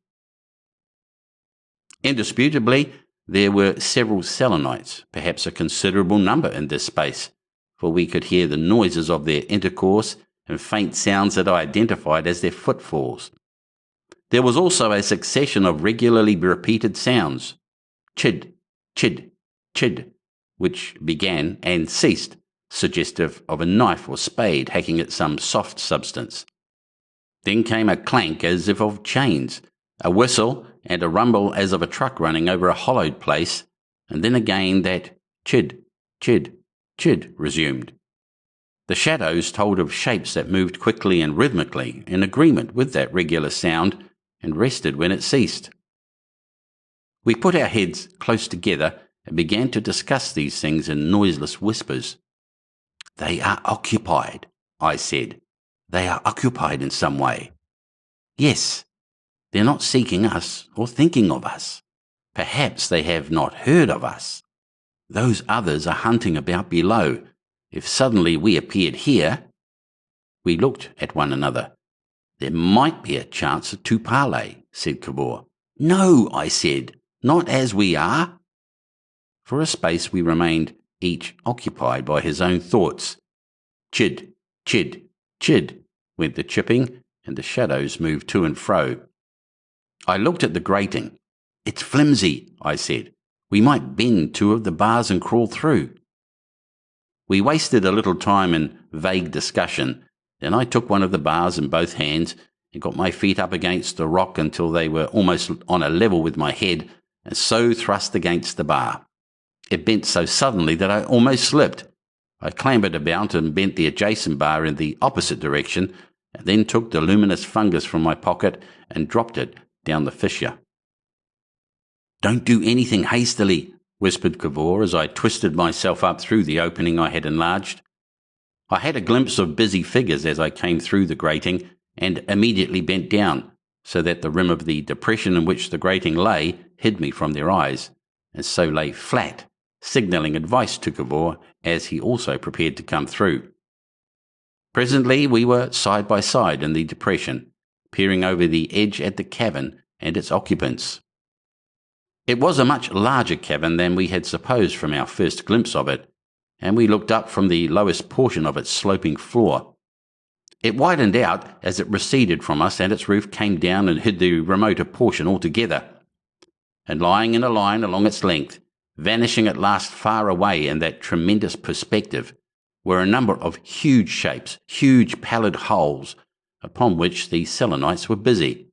Indisputably, there were several Selenites, perhaps a considerable number in this space, for we could hear the noises of their intercourse and faint sounds that I identified as their footfalls. There was also a succession of regularly repeated sounds, chid, chid, chid, which began and ceased, suggestive of a knife or spade hacking at some soft substance. Then came a clank as if of chains, a whistle, and a rumble as of a truck running over a hollowed place, and then again that chid, chid, chid resumed. The shadows told of shapes that moved quickly and rhythmically in agreement with that regular sound, and rested when it ceased. We put our heads close together and began to discuss these things in noiseless whispers. "They are occupied," I said. "They are occupied in some way. Yes, they're not seeking us or thinking of us. Perhaps they have not heard of us. Those others are hunting about below. If suddenly we appeared here—" We looked at one another. "There might be a chance to parley," said Cavor. "No," I said, "not as we are." For a space we remained each occupied by his own thoughts. Chid, chid, chid, went the chipping, and the shadows moved to and fro. I looked at the grating. "It's flimsy," I said. "We might bend two of the bars and crawl through." We wasted a little time in vague discussion. Then I took one of the bars in both hands and got my feet up against the rock until they were almost on a level with my head, and so thrust against the bar. It bent so suddenly that I almost slipped. I clambered about and bent the adjacent bar in the opposite direction, and then took the luminous fungus from my pocket and dropped it down the fissure. "Don't do anything hastily," whispered Cavor as I twisted myself up through the opening I had enlarged. I had a glimpse of busy figures as I came through the grating, and immediately bent down, so that the rim of the depression in which the grating lay hid me from their eyes, and so lay flat, signalling advice to Cavor as he also prepared to come through. Presently we were side by side in the depression, peering over the edge at the cavern and its occupants. It was a much larger cavern than we had supposed from our first glimpse of it, and we looked up from the lowest portion of its sloping floor. It widened out as it receded from us, and its roof came down and hid the remoter portion altogether. And lying in a line along its length, vanishing at last far away in that tremendous perspective, were a number of huge shapes, huge pallid holes, upon which the Selenites were busy.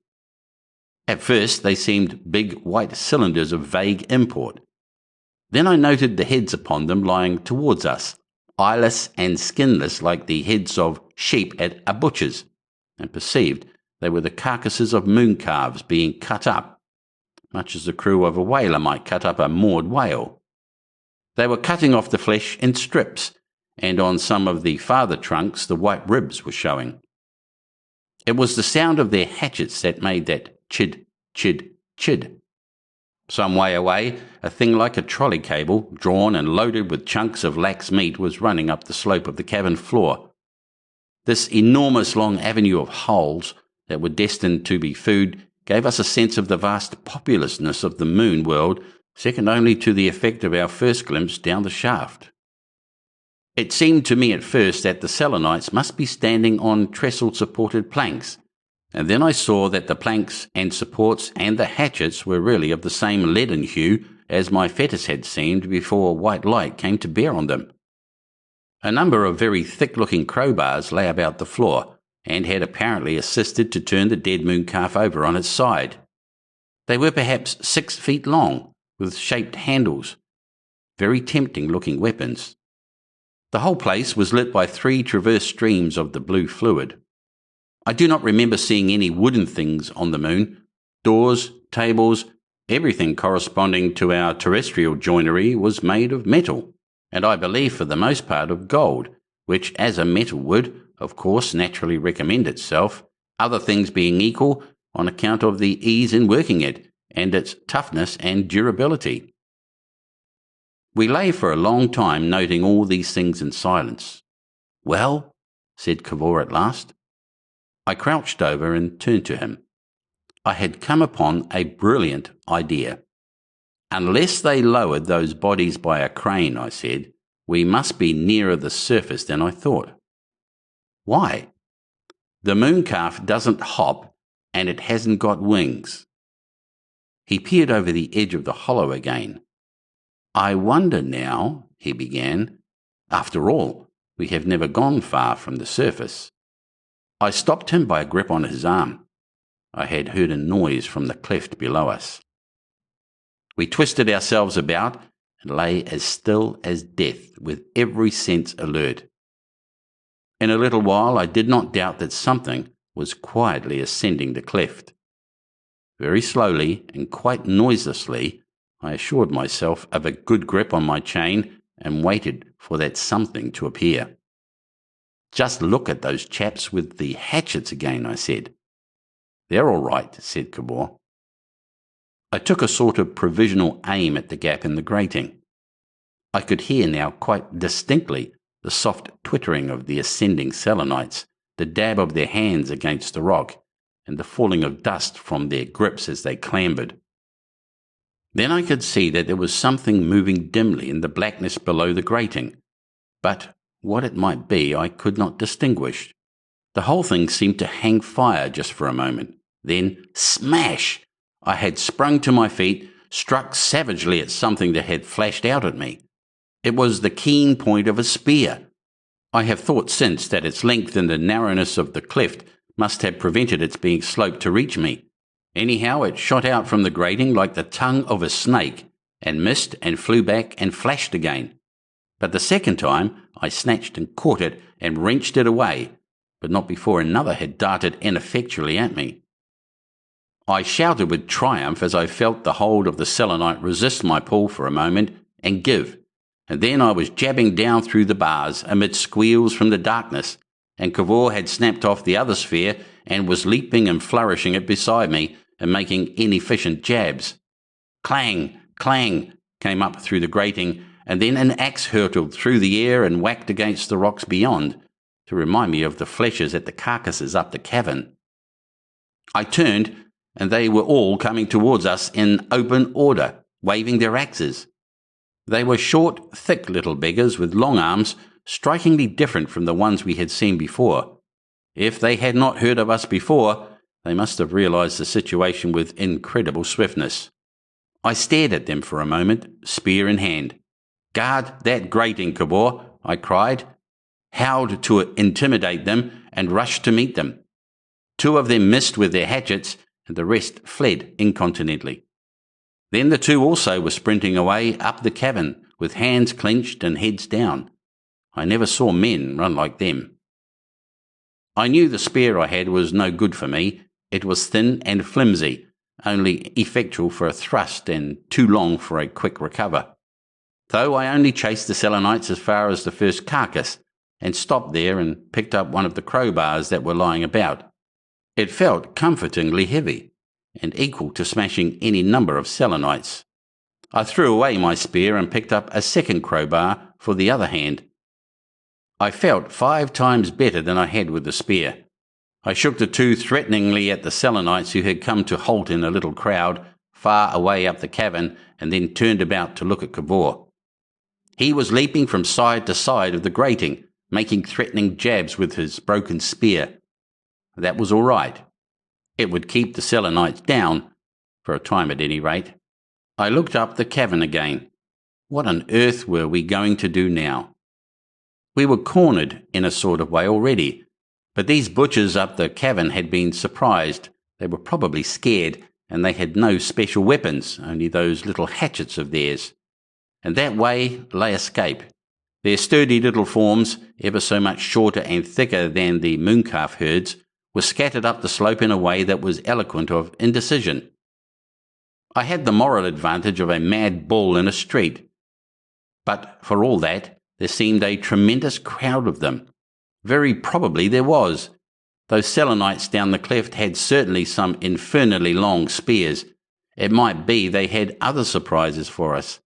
At first they seemed big white cylinders of vague import. Then I noted the heads upon them lying towards us, eyeless and skinless like the heads of sheep at a butcher's, and perceived they were the carcasses of mooncalves being cut up, much as the crew of a whaler might cut up a moored whale. They were cutting off the flesh in strips, and on some of the farther trunks the white ribs were showing. It was the sound of their hatchets that made that chid, chid, chid. Some way away, a thing like a trolley cable, drawn and loaded with chunks of lax meat, was running up the slope of the cavern floor. This enormous long avenue of holes that were destined to be food gave us a sense of the vast populousness of the moon world, second only to the effect of our first glimpse down the shaft. It seemed to me at first that the Selenites must be standing on trestle-supported planks, and then I saw that the planks and supports and the hatchets were really of the same leaden hue as my fetus had seemed before white light came to bear on them. A number of very thick-looking crowbars lay about the floor, and had apparently assisted to turn the dead mooncalf over on its side. They were perhaps 6 feet long, with shaped handles, very tempting-looking weapons. The whole place was lit by 3 transverse streams of the blue fluid. I do not remember seeing any wooden things on the moon. Doors, tables, everything corresponding to our terrestrial joinery was made of metal, and I believe for the most part of gold, which as a metal would, of course, naturally recommend itself, other things being equal, on account of the ease in working it, and its toughness and durability. We lay for a long time noting all these things in silence. "Well?" said Cavor at last. I crouched over and turned to him. I had come upon a brilliant idea. "Unless they lowered those bodies by a crane," I said, "we must be nearer the surface than I thought." "Why?" "The mooncalf doesn't hop, and it hasn't got wings." He peered over the edge of the hollow again. "I wonder now," he began. "After all, we have never gone far from the surface." I stopped him by a grip on his arm. I had heard a noise from the cleft below us. We twisted ourselves about and lay as still as death, with every sense alert. In a little while I did not doubt that something was quietly ascending the cleft. Very slowly and quite noiselessly, I assured myself of a good grip on my chain and waited for that something to appear. "Just look at those chaps with the hatchets again," I said. "They're all right," said Cavor. I took a sort of provisional aim at the gap in the grating. I could hear now quite distinctly the soft twittering of the ascending Selenites, the dab of their hands against the rock, and the falling of dust from their grips as they clambered. Then I could see that there was something moving dimly in the blackness below the grating, but what it might be I could not distinguish. The whole thing seemed to hang fire just for a moment. Then, smash! I had sprung to my feet, struck savagely at something that had flashed out at me. It was the keen point of a spear. I have thought since that its length and the narrowness of the cleft must have prevented its being sloped to reach me. Anyhow, it shot out from the grating like the tongue of a snake, and missed and flew back and flashed again. But the second time I snatched and caught it and wrenched it away, but not before another had darted ineffectually at me. I shouted with triumph as I felt the hold of the Selenite resist my pull for a moment and give, and then I was jabbing down through the bars amid squeals from the darkness, and Cavor had snapped off the other sphere and was leaping and flourishing it beside me and making inefficient jabs. Clang, clang came up through the grating, and then an axe hurtled through the air and whacked against the rocks beyond, to remind me of the fleshes at the carcasses up the cavern. I turned, and they were all coming towards us in open order, waving their axes. They were short, thick little beggars with long arms, strikingly different from the ones we had seen before. If they had not heard of us before, they must have realized the situation with incredible swiftness. I stared at them for a moment, spear in hand. "Guard that grating, Cavor," I cried, howled to intimidate them, and rushed to meet them. 2 of them missed with their hatchets, and the rest fled incontinently. Then the 2 also were sprinting away up the cavern, with hands clenched and heads down. I never saw men run like them. I knew the spear I had was no good for me. It was thin and flimsy, only effectual for a thrust and too long for a quick recover. Though I only chased the Selenites as far as the first carcass, and stopped there and picked up one of the crowbars that were lying about. It felt comfortingly heavy, and equal to smashing any number of Selenites. I threw away my spear and picked up a second crowbar for the other hand. I felt 5 times better than I had with the spear. I shook the two threateningly at the Selenites who had come to halt in a little crowd far away up the cavern, and then turned about to look at Cavor. He was leaping from side to side of the grating, making threatening jabs with his broken spear. That was all right. It would keep the Selenites down, for a time at any rate. I looked up the cavern again. What on earth were we going to do now? We were cornered in a sort of way already, but these butchers up the cavern had been surprised. They were probably scared, and they had no special weapons, only those little hatchets of theirs. And that way lay escape. Their sturdy little forms, ever so much shorter and thicker than the Mooncalf herds, were scattered up the slope in a way that was eloquent of indecision. I had the moral advantage of a mad bull in a street. But for all that, there seemed a tremendous crowd of them. Very probably there was. Those Selenites down the cleft had certainly some infernally long spears. It might be they had other surprises for us.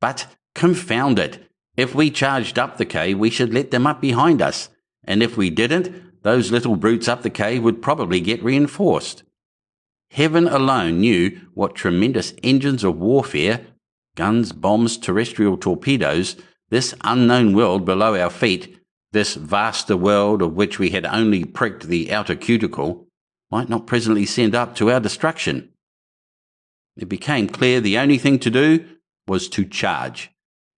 But, confound it, if we charged up the cave, we should let them up behind us, and if we didn't, those little brutes up the cave would probably get reinforced. Heaven alone knew what tremendous engines of warfare, guns, bombs, terrestrial torpedoes, this unknown world below our feet, this vaster world of which we had only pricked the outer cuticle, might not presently send up to our destruction. It became clear the only thing to do was to charge.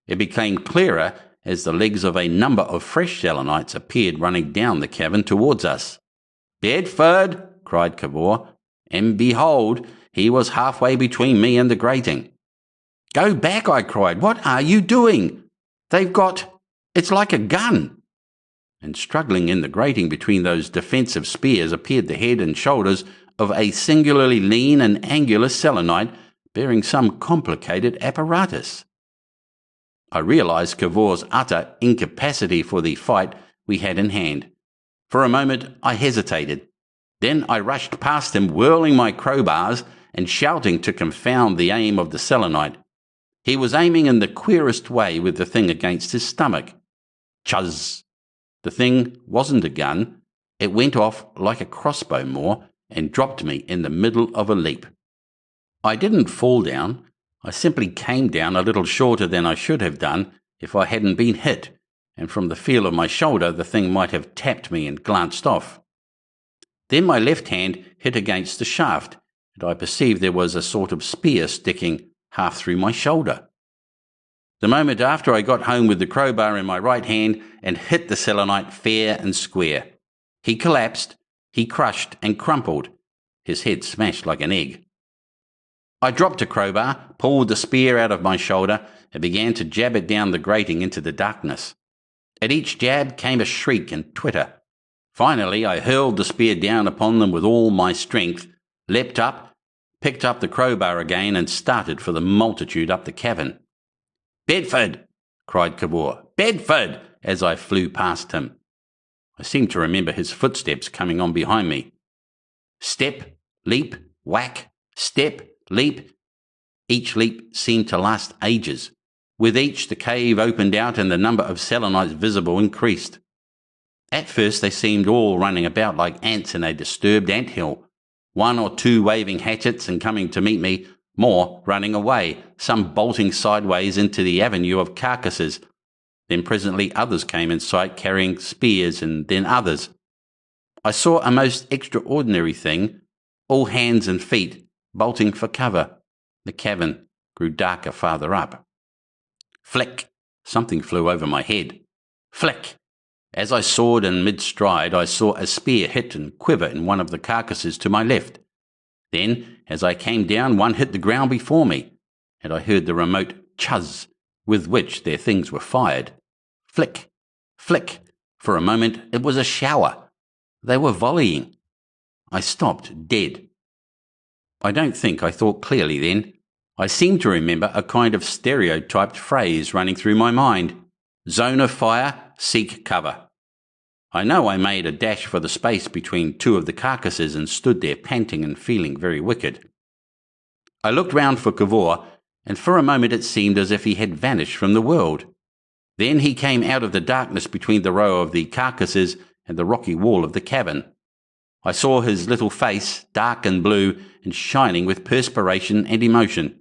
It became clearer as the legs of a number of fresh Selenites appeared running down the cavern towards us. "Bedford!" cried Cavor, and behold, he was halfway between me and the grating. "Go back!" I cried. "What are you doing? It's like a gun!" And struggling in the grating between those defensive spears appeared the head and shoulders of a singularly lean and angular Selenite bearing some complicated apparatus. I realized Cavor's utter incapacity for the fight we had in hand. For a moment I hesitated. Then I rushed past him, whirling my crowbars and shouting to confound the aim of the Selenite. He was aiming in the queerest way with the thing against his stomach. Chuzz! The thing wasn't a gun. It went off like a crossbow more and dropped me in the middle of a leap. I didn't fall down. I simply came down a little shorter than I should have done if I hadn't been hit, and from the feel of my shoulder the thing might have tapped me and glanced off. Then my left hand hit against the shaft, and I perceived there was a sort of spear sticking half through my shoulder. The moment after I got home with the crowbar in my right hand and hit the Selenite fair and square. He collapsed, he crushed and crumpled, his head smashed like an egg. I dropped a crowbar, pulled the spear out of my shoulder, and began to jab it down the grating into the darkness. At each jab came a shriek and twitter. Finally, I hurled the spear down upon them with all my strength, leapt up, picked up the crowbar again, and started for the multitude up the cavern. "Bedford!" cried Cavor. "Bedford!" as I flew past him. I seemed to remember his footsteps coming on behind me. Step, leap, whack, step, leap. Each leap seemed to last ages. With each, the cave opened out and the number of Selenites visible increased. At first they seemed all running about like ants in a disturbed anthill, 1 or 2 waving hatchets and coming to meet me, more running away, some bolting sideways into the avenue of carcasses. Then presently others came in sight carrying spears, and then others. I saw a most extraordinary thing, all hands and feet, bolting for cover. The cavern grew darker farther up. Flick! Something flew over my head. Flick! As I soared in mid-stride, I saw a spear hit and quiver in one of the carcasses to my left. Then, as I came down, one hit the ground before me, and I heard the remote chuzz with which their things were fired. Flick! Flick! For a moment it was a shower. They were volleying. I stopped dead. I don't think I thought clearly then. I seem to remember a kind of stereotyped phrase running through my mind. Zone of fire, seek cover. I know I made a dash for the space between 2 of the carcasses and stood there panting and feeling very wicked. I looked round for Cavor, and for a moment it seemed as if he had vanished from the world. Then he came out of the darkness between the row of the carcasses and the rocky wall of the cavern. I saw his little face, dark and blue and shining with perspiration and emotion.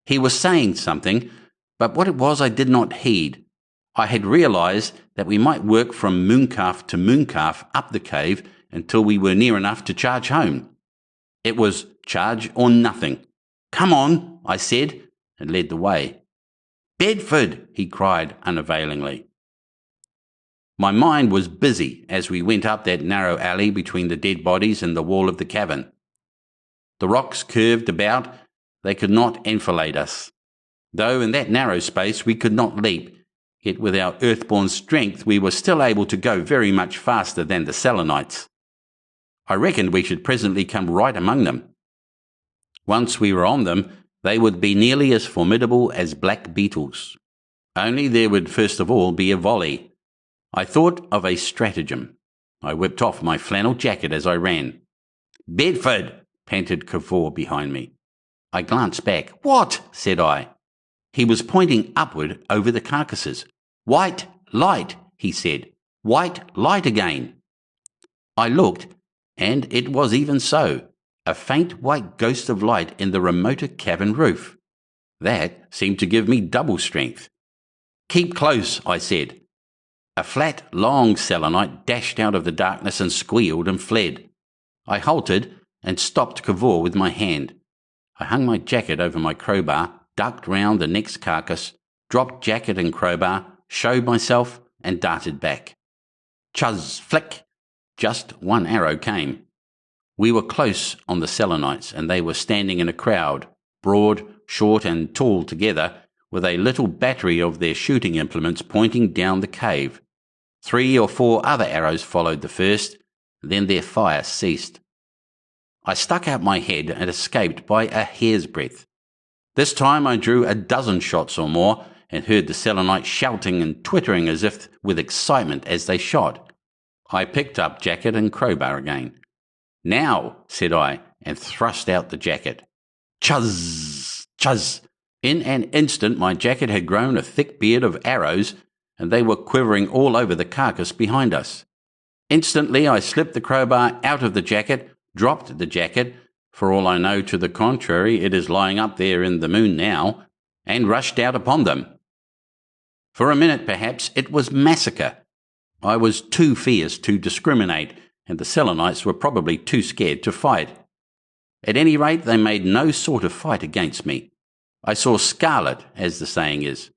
He was saying something, but what it was I did not heed. I had realised that we might work from Mooncalf to Mooncalf up the cave until we were near enough to charge home. It was charge or nothing. "Come on," I said, and led the way. "Bedford!" he cried unavailingly. My mind was busy as we went up that narrow alley between the dead bodies and the wall of the cavern. The rocks curved about. They could not enfilade us. Though in that narrow space we could not leap, yet with our earthborn strength we were still able to go very much faster than the Selenites. I reckoned we should presently come right among them. Once we were on them, they would be nearly as formidable as black beetles. Only there would first of all be a volley. I thought of a stratagem. I whipped off my flannel jacket as I ran. "Bedford!" panted Cavor behind me. I glanced back. "What?" said I. He was pointing upward over the carcasses. "White light," he said. "White light again." I looked, and it was even so. A faint white ghost of light in the remoter cavern roof. That seemed to give me double strength. "Keep close," I said. A flat, long Selenite dashed out of the darkness and squealed and fled. I halted and stopped Cavor with my hand. I hung my jacket over my crowbar, ducked round the next carcass, dropped jacket and crowbar, showed myself, and darted back. Chuzz, flick! Just one arrow came. We were close on the Selenites, and they were standing in a crowd, broad, short, and tall together, with a little battery of their shooting implements pointing down the cave. 3 or 4 other arrows followed the first, then their fire ceased. I stuck out my head and escaped by a hair's breadth. This time I drew a dozen shots or more, and heard the Selenites shouting and twittering as if with excitement as they shot. I picked up jacket and crowbar again. "Now," said I, and thrust out the jacket. Chuzz! Chuzz! In an instant my jacket had grown a thick beard of arrows, and they were quivering all over the carcass behind us. Instantly I slipped the crowbar out of the jacket, dropped the jacket, for all I know to the contrary it is lying up there in the moon now, and rushed out upon them. For a minute perhaps it was massacre. I was too fierce to discriminate, and the Selenites were probably too scared to fight. At any rate, they made no sort of fight against me. I saw scarlet, as the saying is.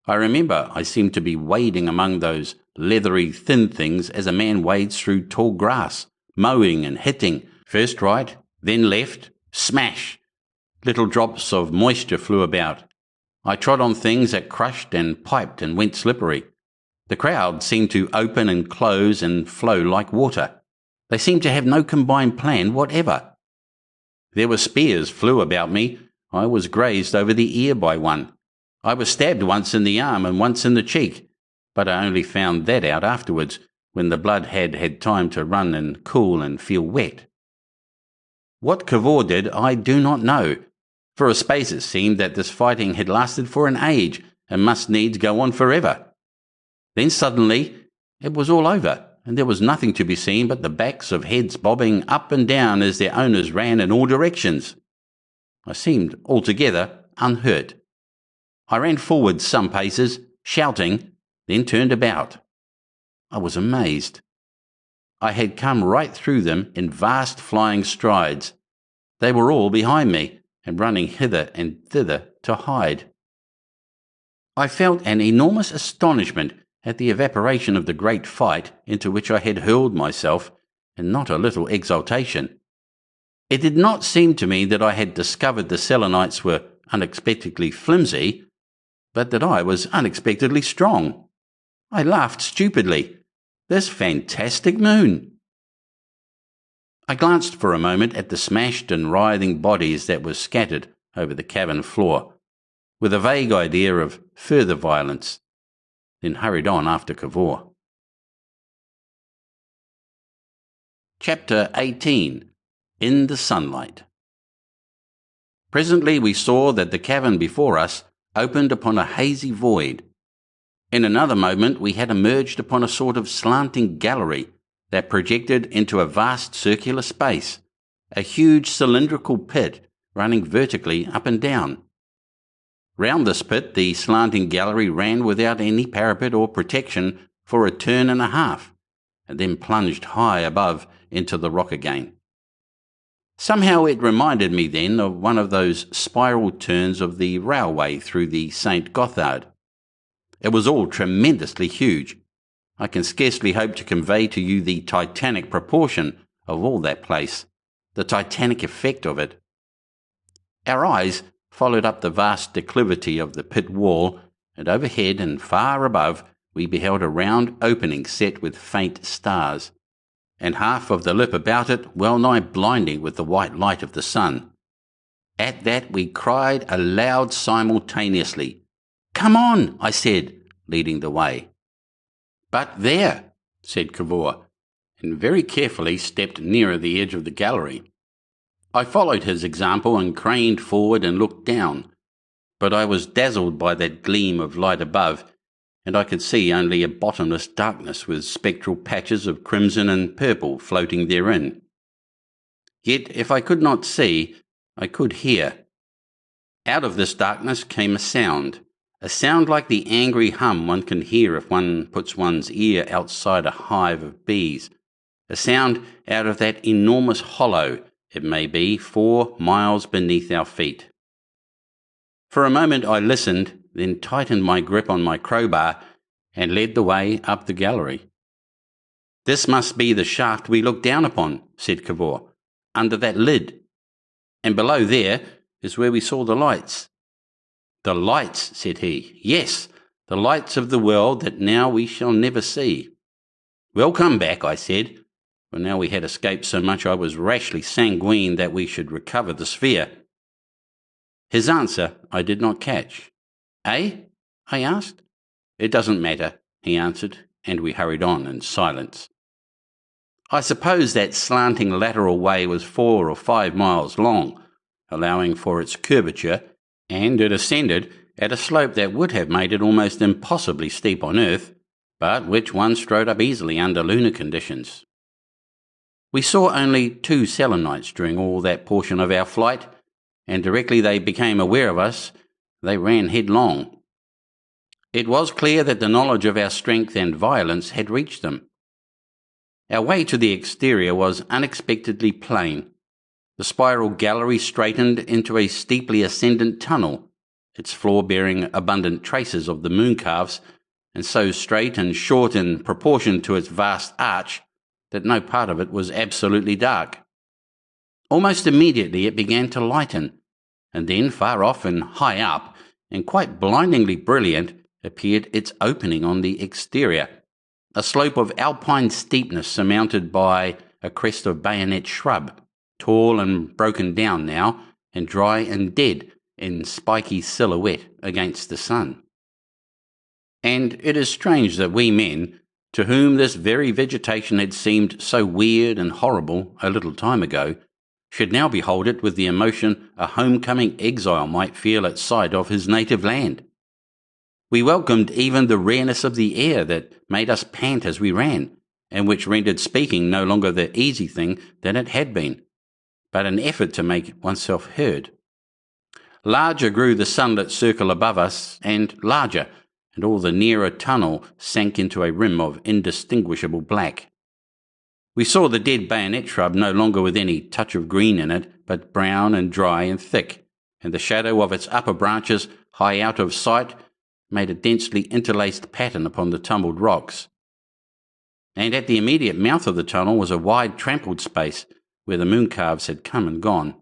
I remember I seemed to be wading among those leathery, thin things as a man wades through tall grass, mowing and hitting, first right, then left, smash. Little drops of moisture flew about. I trod on things that crushed and piped and went slippery. The crowd seemed to open and close and flow like water. They seemed to have no combined plan whatever. There were spears flew about me. I was grazed over the ear by one. I was stabbed once in the arm and once in the cheek, but I only found that out afterwards, when the blood had had time to run and cool and feel wet. What Cavor did I do not know. For a space it seemed that this fighting had lasted for an age and must needs go on forever. Then suddenly it was all over, and there was nothing to be seen but the backs of heads bobbing up and down as their owners ran in all directions. I seemed altogether unhurt. I ran forward some paces, shouting, then turned about. I was amazed. I had come right through them in vast flying strides. They were all behind me, and running hither and thither to hide. I felt an enormous astonishment at the evaporation of the great fight into which I had hurled myself, and not a little exultation. It did not seem to me that I had discovered the Selenites were unexpectedly flimsy, but that I was unexpectedly strong. I laughed stupidly. This fantastic moon! I glanced for a moment at the smashed and writhing bodies that were scattered over the cavern floor, with a vague idea of further violence, then hurried on after Cavor. Chapter 18. In the Sunlight. Presently we saw that the cavern before us opened upon a hazy void. In another moment we had emerged upon a sort of slanting gallery that projected into a vast circular space, a huge cylindrical pit running vertically up and down. Round this pit the slanting gallery ran without any parapet or protection for a turn and a half, and then plunged high above into the rock again. Somehow it reminded me then of one of those spiral turns of the railway through the St. Gothard. It was all tremendously huge. I can scarcely hope to convey to you the titanic proportion of all that place, the titanic effect of it. Our eyes followed up the vast declivity of the pit wall, and overhead and far above we beheld a round opening set with faint stars, and half of the lip about it well nigh blinding with the white light of the sun. At that we cried aloud simultaneously. "Come on," I said, leading the way. "But there," said Cavor, and very carefully stepped nearer the edge of the gallery. I followed his example and craned forward and looked down, but I was dazzled by that gleam of light above, and I could see only a bottomless darkness with spectral patches of crimson and purple floating therein. Yet if I could not see, I could hear. Out of this darkness came a sound like the angry hum one can hear if one puts one's ear outside a hive of bees, a sound out of that enormous hollow, it may be 4 miles beneath our feet. For a moment I listened, then tightened my grip on my crowbar and led the way up the gallery. "This must be the shaft we looked down upon," said Cavor, "under that lid. And below there is where we saw the lights." "The lights," said he. "Yes, the lights of the world that now we shall never see." "We'll come back," I said, for now we had escaped so much I was rashly sanguine that we should recover the sphere. His answer I did not catch. "Eh?" I asked. "It doesn't matter," he answered, and we hurried on in silence. I suppose that slanting lateral way was 4 or 5 miles long, allowing for its curvature, and it ascended at a slope that would have made it almost impossibly steep on Earth, but which one strode up easily under lunar conditions. We saw only 2 Selenites during all that portion of our flight, and directly they became aware of us, they ran headlong. It was clear that the knowledge of our strength and violence had reached them. Our way to the exterior was unexpectedly plain. The spiral gallery straightened into a steeply ascendant tunnel, its floor bearing abundant traces of the mooncalves, and so straight and short in proportion to its vast arch that no part of it was absolutely dark. Almost immediately it began to lighten, and then far off and high up, and quite blindingly brilliant, appeared its opening on the exterior, a slope of alpine steepness surmounted by a crest of bayonet shrub, tall and broken down now, and dry and dead in spiky silhouette against the sun. And it is strange that we men, to whom this very vegetation had seemed so weird and horrible a little time ago, should now behold it with the emotion a homecoming exile might feel at sight of his native land. We welcomed even the rareness of the air that made us pant as we ran, and which rendered speaking no longer the easy thing that it had been, but an effort to make oneself heard. Larger grew the sunlit circle above us, and larger, and all the nearer tunnel sank into a rim of indistinguishable black. We saw the dead bayonet shrub no longer with any touch of green in it, but brown and dry and thick, and the shadow of its upper branches, high out of sight, made a densely interlaced pattern upon the tumbled rocks. And at the immediate mouth of the tunnel was a wide trampled space where the mooncalves had come and gone.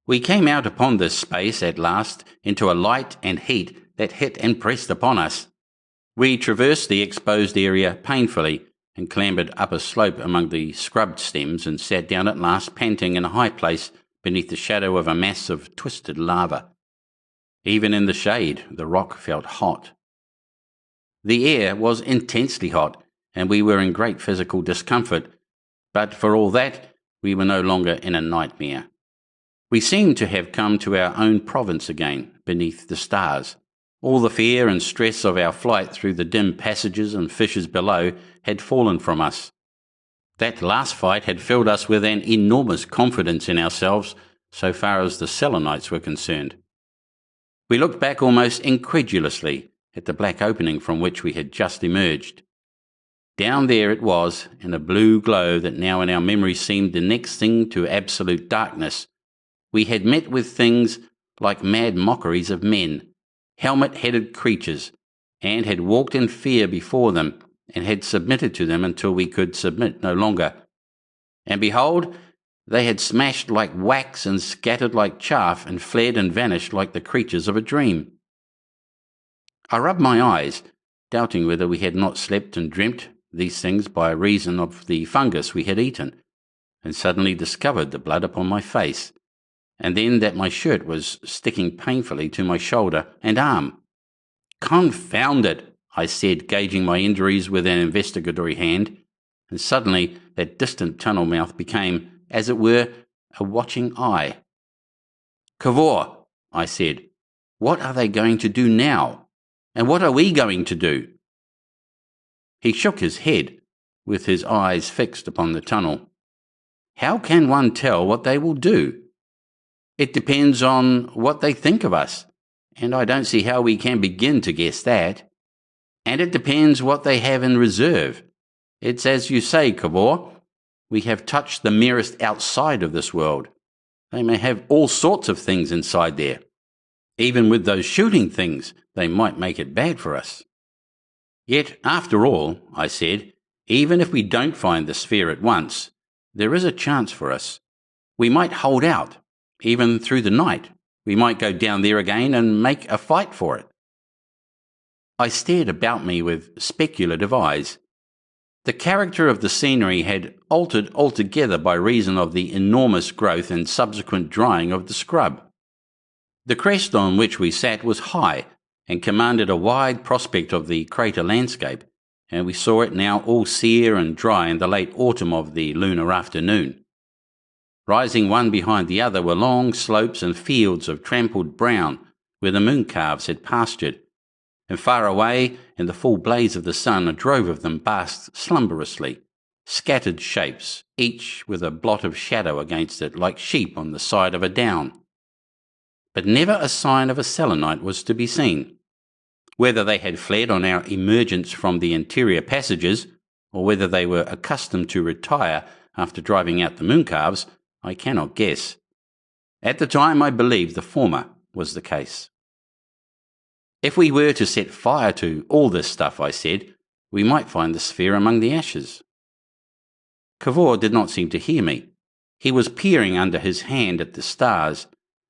We came out upon this space at last into a light and heat that hit and pressed upon us. We traversed the exposed area painfully and clambered up a slope among the scrubbed stems and sat down at last panting in a high place beneath the shadow of a mass of twisted lava. Even in the shade, the rock felt hot. The air was intensely hot, and we were in great physical discomfort, but for all that, we were no longer in a nightmare. We seemed to have come to our own province again, beneath the stars. All the fear and stress of our flight through the dim passages and fissures below had fallen from us. That last fight had filled us with an enormous confidence in ourselves, so far as the Selenites were concerned. We looked back almost incredulously at the black opening from which we had just emerged. Down there it was, in a blue glow that now in our memory seemed the next thing to absolute darkness. We had met with things like mad mockeries of men, helmet-headed creatures, and had walked in fear before them, and had submitted to them until we could submit no longer. And behold, they had smashed like wax and scattered like chaff and fled and vanished like the creatures of a dream. I rubbed my eyes, doubting whether we had not slept and dreamt these things by reason of the fungus we had eaten, and suddenly discovered the blood upon my face, and then that my shirt was sticking painfully to my shoulder and arm. "Confound it," I said, gauging my injuries with an investigatory hand, and suddenly that distant tunnel mouth became, as it were, a watching eye. "Cavor," I said, "what are they going to do now? And what are we going to do?" He shook his head, with his eyes fixed upon the tunnel. "How can one tell what they will do? It depends on what they think of us, and I don't see how we can begin to guess that. And it depends what they have in reserve. It's as you say, Cavor, we have touched the merest outside of this world. They may have all sorts of things inside there. Even with those shooting things, they might make it bad for us." "Yet, after all," I said, "even if we don't find the sphere at once, there is a chance for us. We might hold out, even through the night. We might go down there again and make a fight for it." I stared about me with speculative eyes. The character of the scenery had altered altogether by reason of the enormous growth and subsequent drying of the scrub. The crest on which we sat was high and commanded a wide prospect of the crater landscape, and we saw it now all sere and dry in the late autumn of the lunar afternoon. Rising one behind the other were long slopes and fields of trampled brown where the mooncalves had pastured, and far away, in the full blaze of the sun, a drove of them basked slumberously, scattered shapes, each with a blot of shadow against it like sheep on the side of a down. But never a sign of a Selenite was to be seen. Whether they had fled on our emergence from the interior passages, or whether they were accustomed to retire after driving out the mooncalves, I cannot guess. At the time I believed the former was the case. "If we were to set fire to all this stuff," I said, "we might find the sphere among the ashes." Cavor did not seem to hear me. He was peering under his hand at the stars,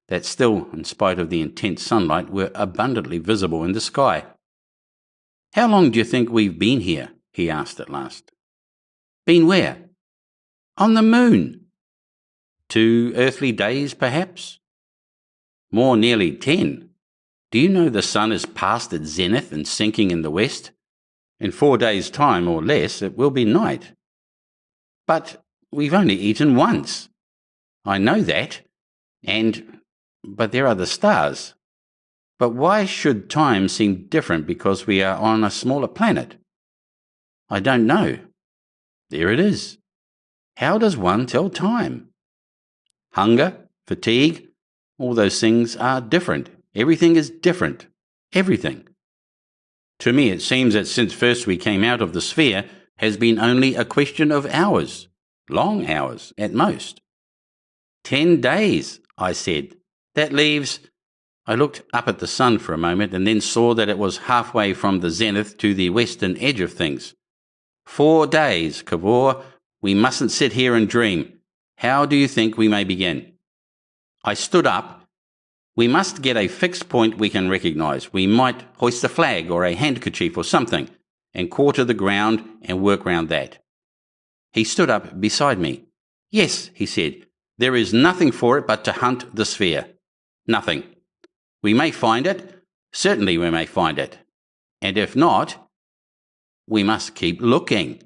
that still, in spite of the intense sunlight, were abundantly visible in the sky. "How long do you think we've been here?" he asked at last. "Been where?" "On the moon." 2 earthly days, perhaps?" "More nearly 10. Do you know the sun is past its zenith and sinking in the west? In 4 days' time or less it will be night." "But we've only eaten once." "I know that, but there are the stars. But why should time seem different because we are on a smaller planet?" "I don't know." "There it is. How does one tell time?" "Hunger, fatigue, all those things are different. Everything is different. Everything. To me it seems that since first we came out of the sphere has been only a question of hours, long hours at most." 10 days, I said. "That leaves—" I looked up at the sun for a moment and then saw that it was halfway from the zenith to the western edge of things. 4 days, Cavor. We mustn't sit here and dream. How do you think we may begin?" I stood up. "We must get a fixed point we can recognise. We might hoist a flag or a handkerchief or something, and quarter the ground and work round that." He stood up beside me. "Yes," he said, "there is nothing for it but to hunt the sphere. Nothing. We may find it. Certainly we may find it. And if not, we must keep looking."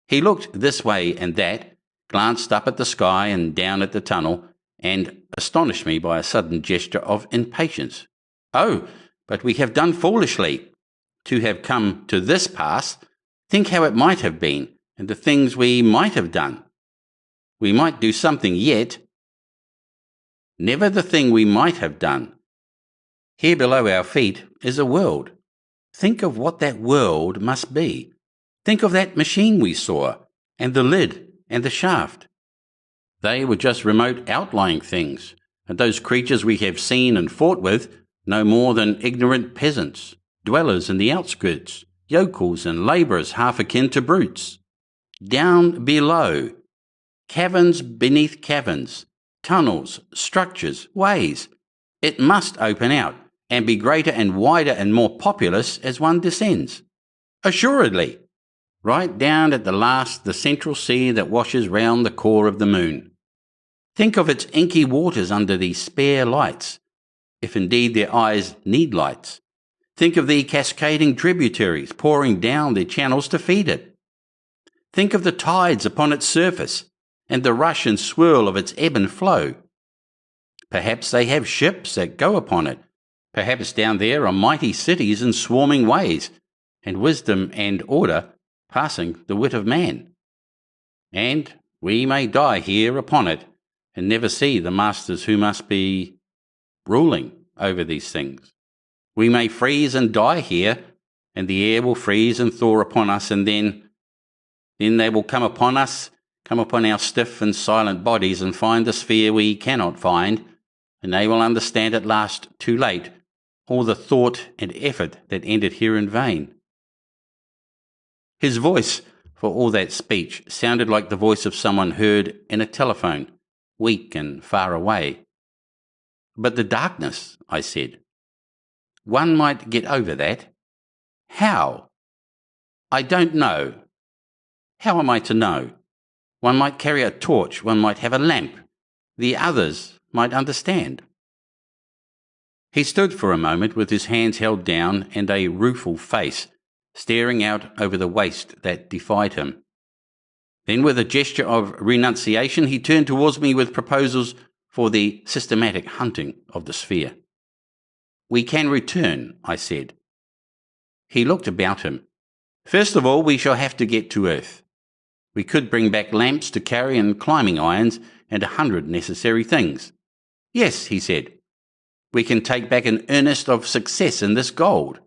He looked this way and that, glanced up at the sky and down at the tunnel, and astonished me by a sudden gesture of impatience. "Oh, but we have done foolishly. To have come to this pass, think how it might have been, and the things we might have done. We might do something yet. Never the thing we might have done. Here below our feet is a world. Think of what that world must be. Think of that machine we saw, and the lid, and the shaft. They were just remote outlying things, and those creatures we have seen and fought with no more than ignorant peasants, dwellers in the outskirts, yokels and labourers half akin to brutes. Down below, caverns beneath caverns, tunnels, structures, ways. It must open out, and be greater and wider and more populous as one descends. Assuredly. Right down at the last the central sea that washes round the core of the moon. Think of its inky waters under the spare lights, if indeed their eyes need lights. Think of the cascading tributaries pouring down their channels to feed it. Think of the tides upon its surface, and the rush and swirl of its ebb and flow. Perhaps they have ships that go upon it. Perhaps down there are mighty cities and swarming ways, and wisdom and order passing the wit of man. And we may die here upon it, and never see the masters who must be ruling over these things. We may freeze and die here, and the air will freeze and thaw upon us, and then they will come upon us, come upon our stiff and silent bodies, and find the sphere we cannot find, and they will understand at last, too late, all the thought and effort that ended here in vain. His voice, for all that speech, sounded like the voice of someone heard in a telephone, weak and far away. But the darkness, I said. One might get over that. How? I don't know. How am I to know? One might carry a torch, one might have a lamp. The others might understand. He stood for a moment with his hands held down and a rueful face, staring out over the waste that defied him. Then with a gesture of renunciation he turned towards me with proposals for the systematic hunting of the sphere. We can return, I said. He looked about him. First of all, we shall have to get to Earth. We could bring back lamps to carry and climbing irons and 100 necessary things. Yes, he said. We can take back an earnest of success in this gold.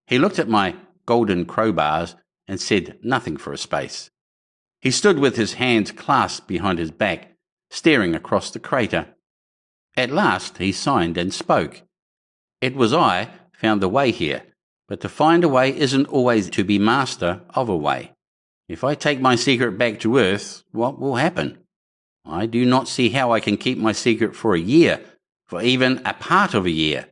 He looked at my golden crowbars and said nothing for a space. He stood with his hands clasped behind his back, staring across the crater. At last he signed and spoke. It was I found the way here, but to find a way isn't always to be master of a way. If I take my secret back to Earth, what will happen? I do not see how I can keep my secret for a year, for even a part of a year.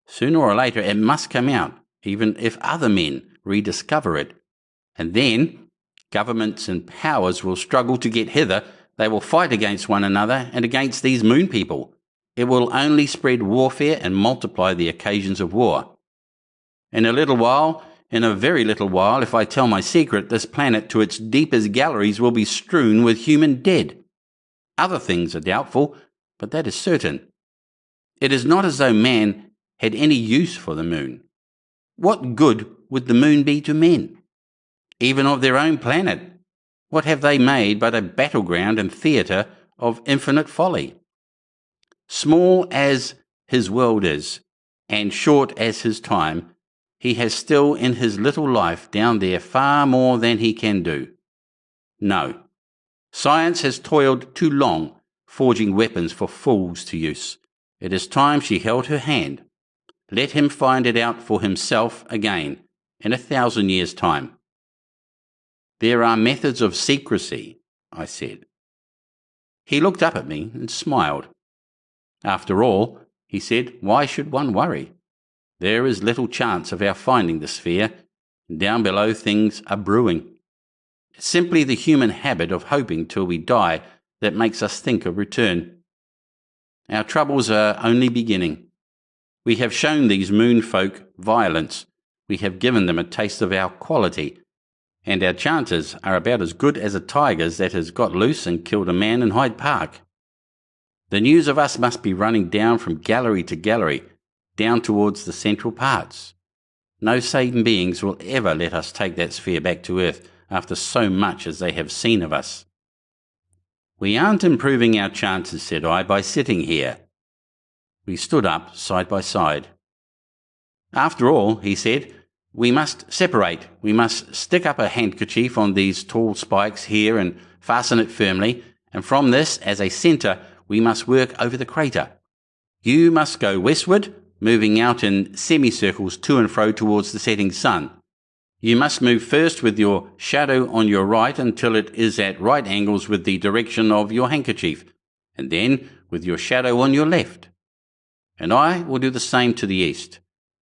Sooner or later it must come out, even if other men rediscover it. And then governments and powers will struggle to get hither. They will fight against one another and against these moon people. It will only spread warfare and multiply the occasions of war. In a little while, in a very little while, if I tell my secret, this planet to its deepest galleries will be strewn with human dead. Other things are doubtful, but that is certain. It is not as though man had any use for the moon. What good would the moon be to men? Even of their own planet, what have they made but a battleground and theatre of infinite folly? Small as his world is, and short as his time, he has still in his little life down there far more than he can do. No, science has toiled too long forging weapons for fools to use. It is time she held her hand. Let him find it out for himself again in 1,000 years' time. There are methods of secrecy, I said. He looked up at me and smiled. After all, he said, why should one worry? There is little chance of our finding the sphere. Down below things are brewing. It's simply the human habit of hoping till we die that makes us think of return. Our troubles are only beginning. We have shown these moon folk violence. We have given them a taste of our quality, and our chances are about as good as a tiger's that has got loose and killed a man in Hyde Park. The news of us must be running down from gallery to gallery, down towards the central parts. No sane beings will ever let us take that sphere back to Earth after so much as they have seen of us. We aren't improving our chances, said I, by sitting here. We stood up side by side. After all, he said, we must separate. We must stick up a handkerchief on these tall spikes here and fasten it firmly, and from this, as a centre, we must work over the crater. You must go westward, moving out in semicircles to and fro towards the setting sun. You must move first with your shadow on your right until it is at right angles with the direction of your handkerchief, and then with your shadow on your left. And I will do the same to the east.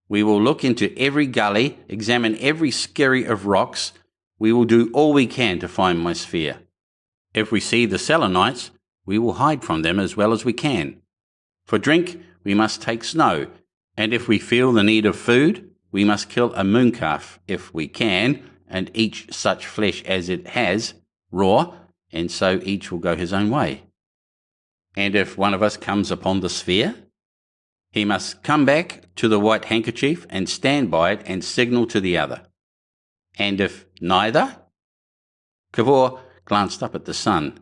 We will look into every gully, examine every skerry of rocks. We will do all we can to find my sphere. If we see the Selenites, we will hide from them as well as we can. For drink, we must take snow, and if we feel the need of food, we must kill a mooncalf if we can, and eat such flesh as it has, raw, and so each will go his own way. And if one of us comes upon the sphere, he must come back to the white handkerchief and stand by it and signal to the other. And if neither? Cavor glanced up at the sun.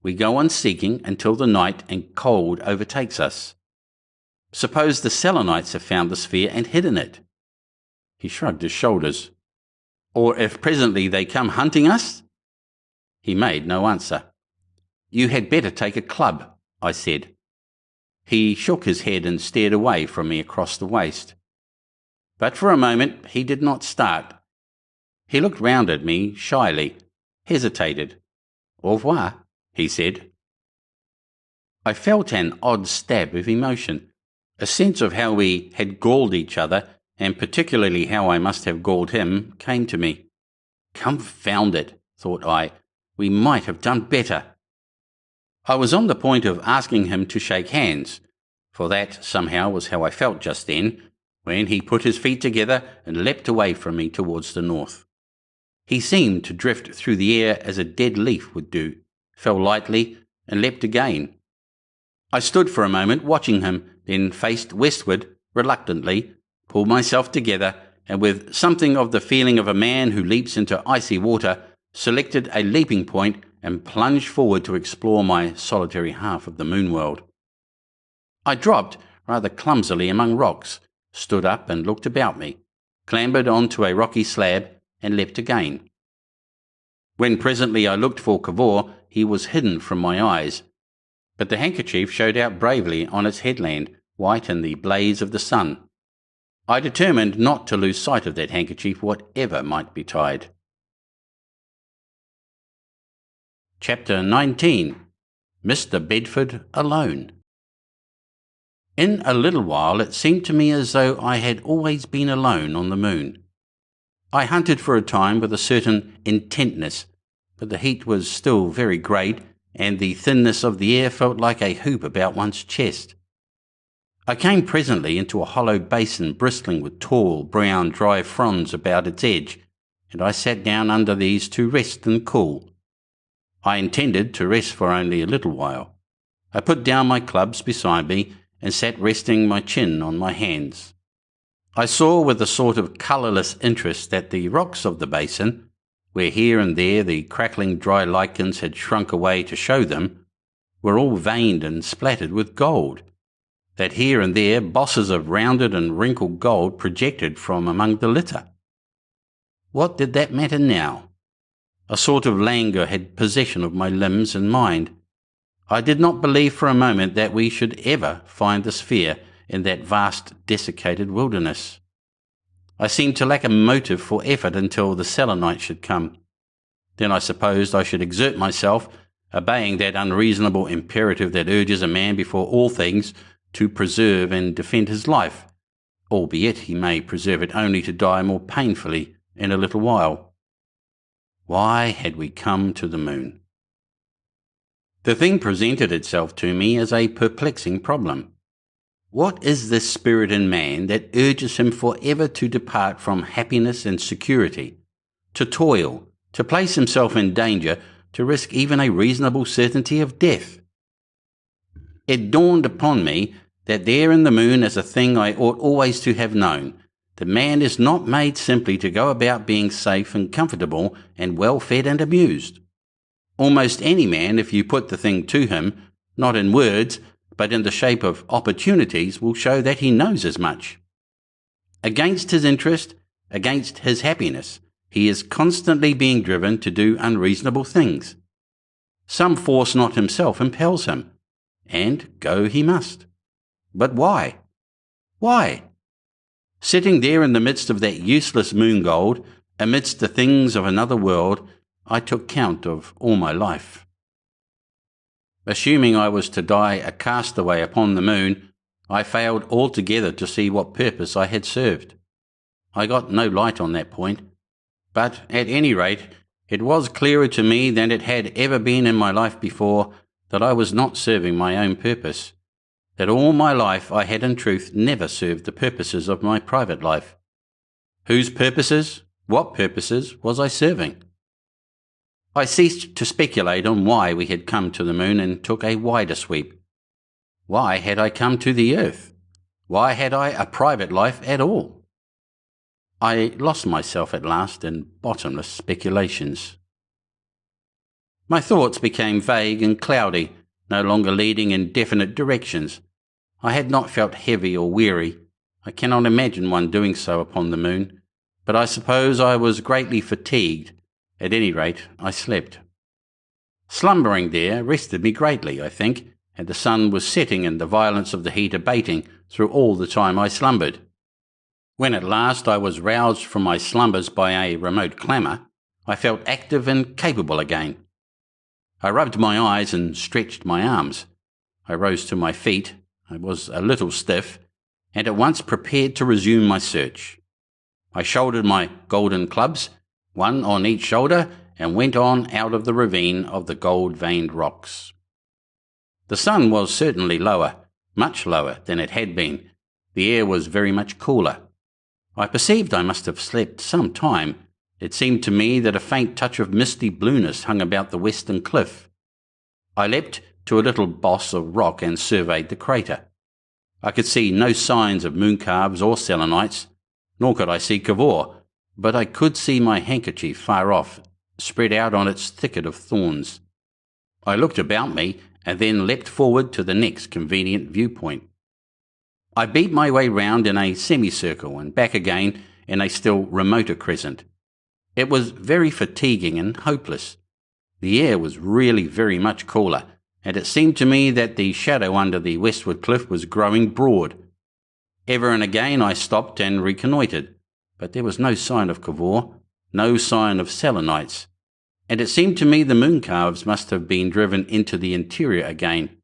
We go on seeking until the night and cold overtakes us. Suppose the Selenites have found the sphere and hidden it. He shrugged his shoulders. Or if presently they come hunting us? He made no answer. You had better take a club, I said. He shook his head and stared away from me across the waste. But for a moment he did not start. He looked round at me shyly, hesitated. Au revoir, he said. I felt an odd stab of emotion, a sense of how we had galled each other, and particularly how I must have galled him, came to me. Confound it, thought I, we might have done better. I was on the point of asking him to shake hands, for that somehow was how I felt just then, when he put his feet together and leapt away from me towards the north. He seemed to drift through the air as a dead leaf would do, fell lightly, and leapt again. I stood for a moment watching him, then faced westward, reluctantly, pulled myself together, and with something of the feeling of a man who leaps into icy water, selected a leaping point and plunged forward to explore my solitary half of the moon world. I dropped rather clumsily among rocks, stood up and looked about me, clambered onto a rocky slab, and leapt again. When presently I looked for Cavor, he was hidden from my eyes, but the handkerchief showed out bravely on its headland, white in the blaze of the sun. I determined not to lose sight of that handkerchief, whatever might betide. Chapter 19. Mr. Bedford Alone. In a little while it seemed to me as though I had always been alone on the moon. I hunted for a time with a certain intentness, but the heat was still very great, and the thinness of the air felt like a hoop about one's chest. I came presently into a hollow basin bristling with tall, brown, dry fronds about its edge, and I sat down under these to rest and cool. I intended to rest for only a little while. I put down my clubs beside me and sat resting my chin on my hands. I saw with a sort of colourless interest that the rocks of the basin, where here and there the crackling dry lichens had shrunk away to show them, were all veined and splattered with gold, that here and there bosses of rounded and wrinkled gold projected from among the litter. What did that matter now? A sort of languor had possession of my limbs and mind. I did not believe for a moment that we should ever find the sphere in that vast desiccated wilderness. I seemed to lack a motive for effort until the Selenite should come. Then I supposed I should exert myself, obeying that unreasonable imperative that urges a man before all things to preserve and defend his life, albeit he may preserve it only to die more painfully in a little while. Why had we come to the moon? The thing presented itself to me as a perplexing problem. What is this spirit in man that urges him forever to depart from happiness and security, to toil, to place himself in danger, to risk even a reasonable certainty of death? It dawned upon me that there in the moon is a thing I ought always to have known, that man is not made simply to go about being safe and comfortable and well fed and amused. Almost any man, if you put the thing to him, not in words, but in the shape of opportunities, will show that he knows as much. Against his interest, against his happiness, he is constantly being driven to do unreasonable things. Some force not himself impels him, and go he must. But why? Why? Sitting there in the midst of that useless moon gold, amidst the things of another world, I took count of all my life. Assuming I was to die a castaway upon the moon, I failed altogether to see what purpose I had served. I got no light on that point, but at any rate, it was clearer to me than it had ever been in my life before that I was not serving my own purpose, that all my life I had in truth never served the purposes of my private life. Whose purposes, what purposes was I serving? I ceased to speculate on why we had come to the moon and took a wider sweep. Why had I come to the earth? Why had I a private life at all? I lost myself at last in bottomless speculations. My thoughts became vague and cloudy, no longer leading in definite directions. I had not felt heavy or weary. I cannot imagine one doing so upon the moon, but I suppose I was greatly fatigued. At any rate, I slept. Slumbering there rested me greatly, I think, and the sun was setting and the violence of the heat abating through all the time I slumbered. When at last I was roused from my slumbers by a remote clamour, I felt active and capable again. I rubbed my eyes and stretched my arms. I rose to my feet. I was a little stiff, and at once prepared to resume my search. I shouldered my golden clubs, one on each shoulder, and went on out of the ravine of the gold-veined rocks. The sun was certainly lower, much lower than it had been. The air was very much cooler. I perceived I must have slept some time. It seemed to me that a faint touch of misty blueness hung about the western cliff. I leapt to a little boss of rock and surveyed the crater. I could see no signs of mooncalves or selenites, nor could I see Cavor, but I could see my handkerchief far off, spread out on its thicket of thorns. I looked about me and then leapt forward to the next convenient viewpoint. I beat my way round in a semicircle and back again in a still remoter crescent. It was very fatiguing and hopeless. The air was really very much cooler, and it seemed to me that the shadow under the westward cliff was growing broad. Ever and again I stopped and reconnoitred, but there was no sign of Cavor, no sign of Selenites, and it seemed to me the mooncalves must have been driven into the interior again.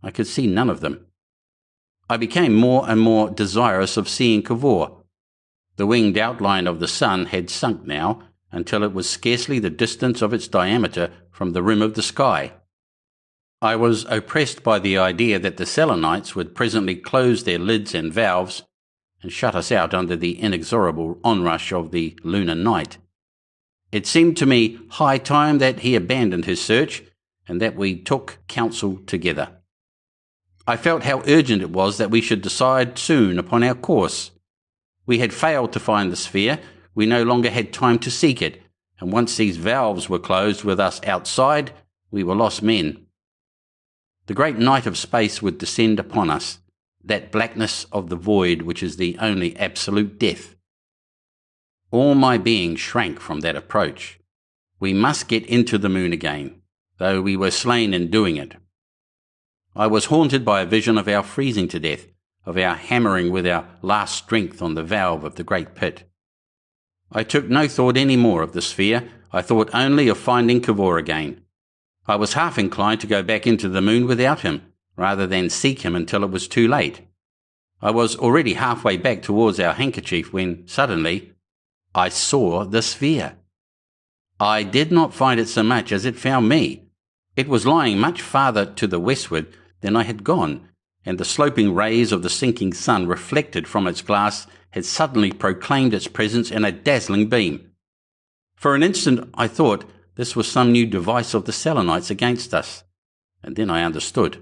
I could see none of them. I became more and more desirous of seeing Cavor. The winged outline of the sun had sunk now, until it was scarcely the distance of its diameter from the rim of the sky. I was oppressed by the idea that the Selenites would presently close their lids and valves and shut us out under the inexorable onrush of the lunar night. It seemed to me high time that he abandoned his search and that we took counsel together. I felt how urgent it was that we should decide soon upon our course. We had failed to find the sphere, we no longer had time to seek it, and once these valves were closed with us outside, we were lost men. The great night of space would descend upon us, that blackness of the void which is the only absolute death. All my being shrank from that approach. We must get into the moon again, though we were slain in doing it. I was haunted by a vision of our freezing to death, of our hammering with our last strength on the valve of the great pit. I took no thought any more of the sphere. I thought only of finding Cavor again. I was half inclined to go back into the moon without him, rather than seek him until it was too late. I was already halfway back towards our handkerchief when, suddenly, I saw the sphere. I did not find it so much as it found me. It was lying much farther to the westward than I had gone, and the sloping rays of the sinking sun reflected from its glass had suddenly proclaimed its presence in a dazzling beam. For an instant I thought this was some new device of the Selenites against us, and then I understood.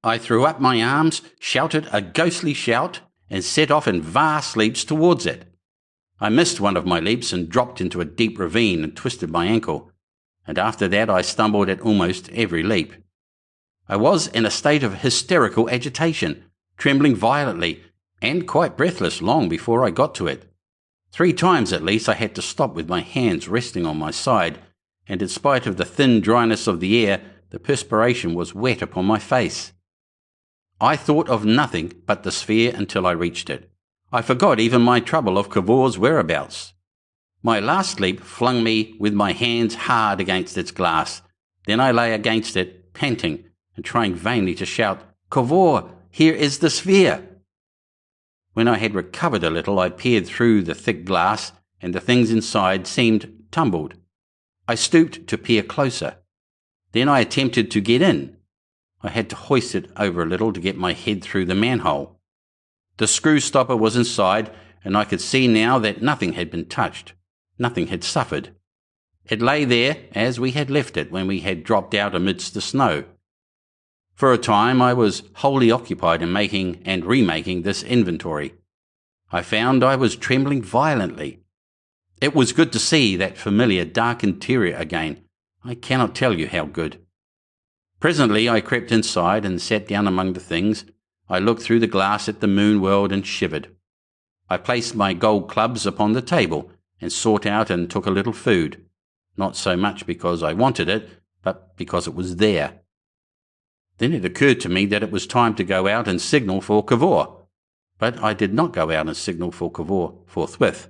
I threw up my arms, shouted a ghostly shout, and set off in vast leaps towards it. I missed one of my leaps and dropped into a deep ravine and twisted my ankle, and after that I stumbled at almost every leap. I was in a state of hysterical agitation, trembling violently, and quite breathless long before I got to it. 3 times at least I had to stop with my hands resting on my side, and in spite of the thin dryness of the air, the perspiration was wet upon my face. I thought of nothing but the sphere until I reached it. I forgot even my trouble of Cavor's whereabouts. My last leap flung me with my hands hard against its glass. Then I lay against it, panting, and trying vainly to shout, "Cavor, here is the sphere!" When I had recovered a little, I peered through the thick glass, and the things inside seemed tumbled. I stooped to peer closer. Then I attempted to get in. I had to hoist it over a little to get my head through the manhole. The screw stopper was inside, and I could see now that nothing had been touched. Nothing had suffered. It lay there as we had left it when we had dropped out amidst the snow. For a time I was wholly occupied in making and remaking this inventory. I found I was trembling violently. It was good to see that familiar dark interior again. I cannot tell you how good. Presently I crept inside and sat down among the things. I looked through the glass at the moon world and shivered. I placed my gold clubs upon the table and sought out and took a little food, not so much because I wanted it, but because it was there. Then it occurred to me that it was time to go out and signal for Cavor, but I did not go out and signal for Cavor forthwith.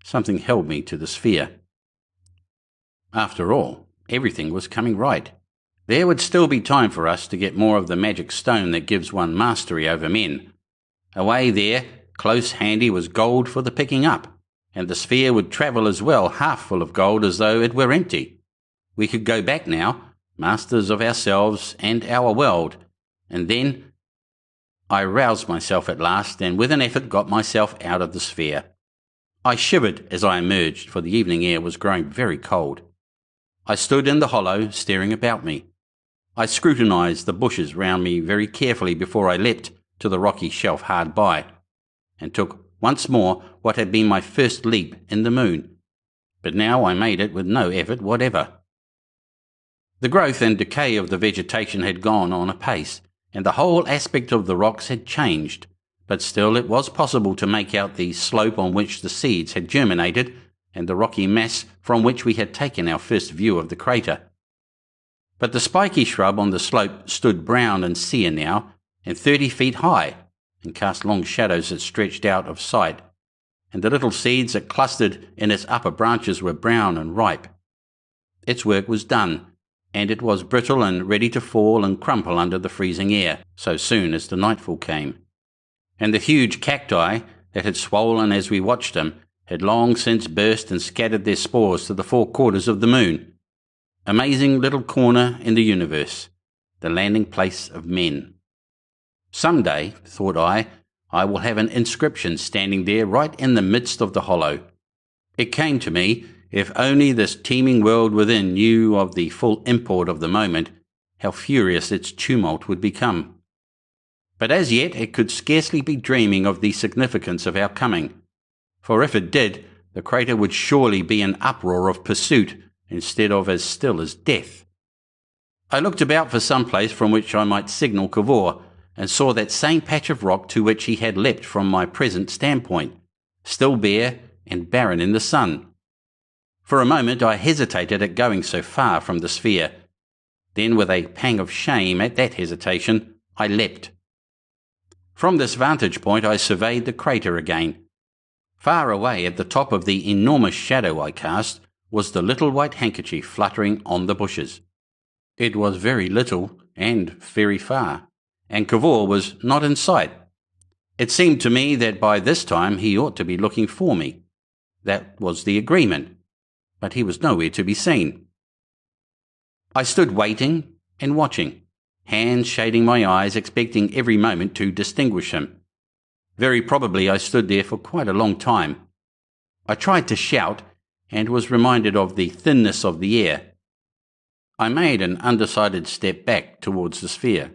Something held me to the sphere. After all, everything was coming right. There would still be time for us to get more of the magic stone that gives one mastery over men. Away there, close handy, was gold for the picking up, and the sphere would travel as well, half full of gold as though it were empty. We could go back now, masters of ourselves and our world, and then I roused myself at last, and with an effort got myself out of the sphere. I shivered as I emerged, for the evening air was growing very cold. I stood in the hollow, staring about me. I scrutinized the bushes round me very carefully before I leapt to the rocky shelf hard by, and took once more what had been my first leap in the moon. But now I made it with no effort whatever. The growth and decay of the vegetation had gone on apace, and the whole aspect of the rocks had changed, but still it was possible to make out the slope on which the seeds had germinated, and the rocky mass from which we had taken our first view of the crater. But the spiky shrub on the slope stood brown and sere now, and 30 feet high, and cast long shadows that stretched out of sight, and the little seeds that clustered in its upper branches were brown and ripe. Its work was done, and it was brittle and ready to fall and crumple under the freezing air, so soon as the nightfall came. And the huge cacti that had swollen as we watched them had long since burst and scattered their spores to the 4 quarters of the moon. Amazing little corner in the universe, the landing place of men. Some day, thought I will have an inscription standing there right in the midst of the hollow. It came to me, if only this teeming world within knew of the full import of the moment, how furious its tumult would become. But as yet it could scarcely be dreaming of the significance of our coming, for if it did, the crater would surely be an uproar of pursuit instead of as still as death. I looked about for some place from which I might signal Cavor, and saw that same patch of rock to which he had leapt from my present standpoint, still bare and barren in the sun. For a moment I hesitated at going so far from the sphere. Then, with a pang of shame at that hesitation, I leapt. From this vantage point I surveyed the crater again. Far away at the top of the enormous shadow I cast was the little white handkerchief fluttering on the bushes. It was very little and very far, and Cavor was not in sight. It seemed to me that by this time he ought to be looking for me. That was the agreement, but he was nowhere to be seen. I stood waiting and watching, hands shading my eyes, expecting every moment to distinguish him. Very probably I stood there for quite a long time. I tried to shout, and was reminded of the thinness of the air. I made an undecided step back towards the sphere,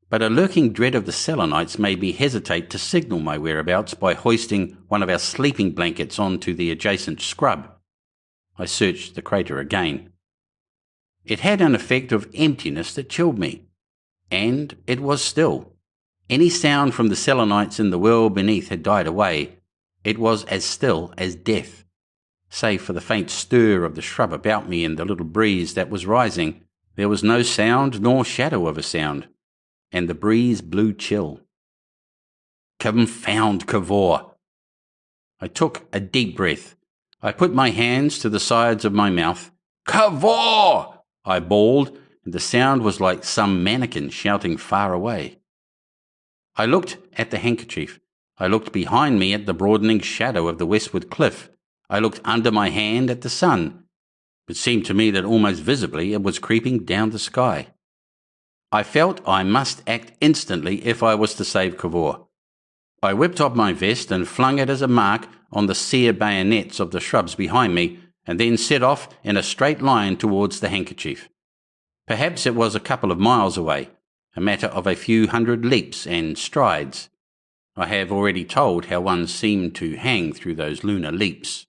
but a lurking dread of the Selenites made me hesitate to signal my whereabouts by hoisting one of our sleeping blankets onto the adjacent scrub. I searched the crater again. It had an effect of emptiness that chilled me, and it was still. Any sound from the Selenites in the world beneath had died away. It was as still as death. Save for the faint stir of the shrub about me and the little breeze that was rising, there was no sound nor shadow of a sound, and the breeze blew chill. Confound Cavor! I took a deep breath. I put my hands to the sides of my mouth. Cavor! I bawled, and the sound was like some mannequin shouting far away. I looked at the handkerchief. I looked behind me at the broadening shadow of the westward cliff. I looked under my hand at the sun. It seemed to me that almost visibly it was creeping down the sky. I felt I must act instantly if I was to save Cavor. I whipped off my vest and flung it as a mark on the sere bayonets of the shrubs behind me, and then set off in a straight line towards the handkerchief. Perhaps it was a couple of miles away, a matter of a few hundred leaps and strides. I have already told how one seemed to hang through those lunar leaps.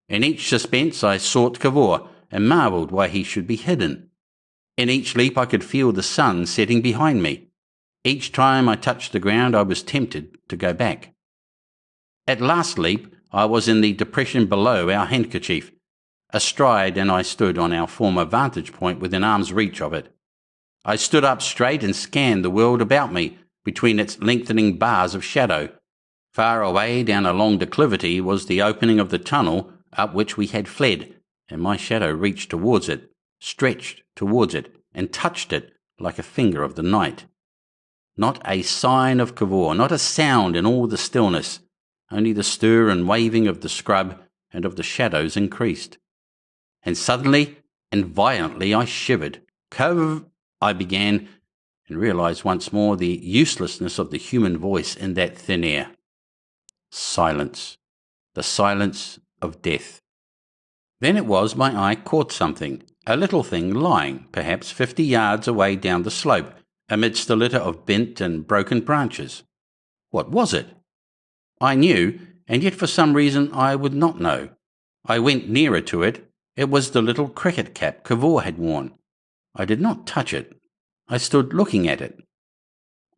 In each suspense I sought Cavor and marvelled why he should be hidden. In each leap I could feel the sun setting behind me. Each time I touched the ground I was tempted to go back. At last leap I was in the depression below our handkerchief. Astride, and I stood on our former vantage point within arm's reach of it. I stood up straight and scanned the world about me between its lengthening bars of shadow. Far away down a long declivity was the opening of the tunnel up which we had fled, and my shadow reached towards it, stretched towards it, and touched it like a finger of the night. Not a sign of Cavor, not a sound in all the stillness, only the stir and waving of the scrub and of the shadows increased. And suddenly and violently I shivered. I began, and realized once more the uselessness of the human voice in that thin air. Silence. The silence of death. Then it was my eye caught something, a little thing lying, perhaps 50 yards away down the slope, amidst a litter of bent and broken branches. What was it? I knew, and yet for some reason I would not know. I went nearer to it. It was the little cricket cap Cavor had worn. I did not touch it. I stood looking at it.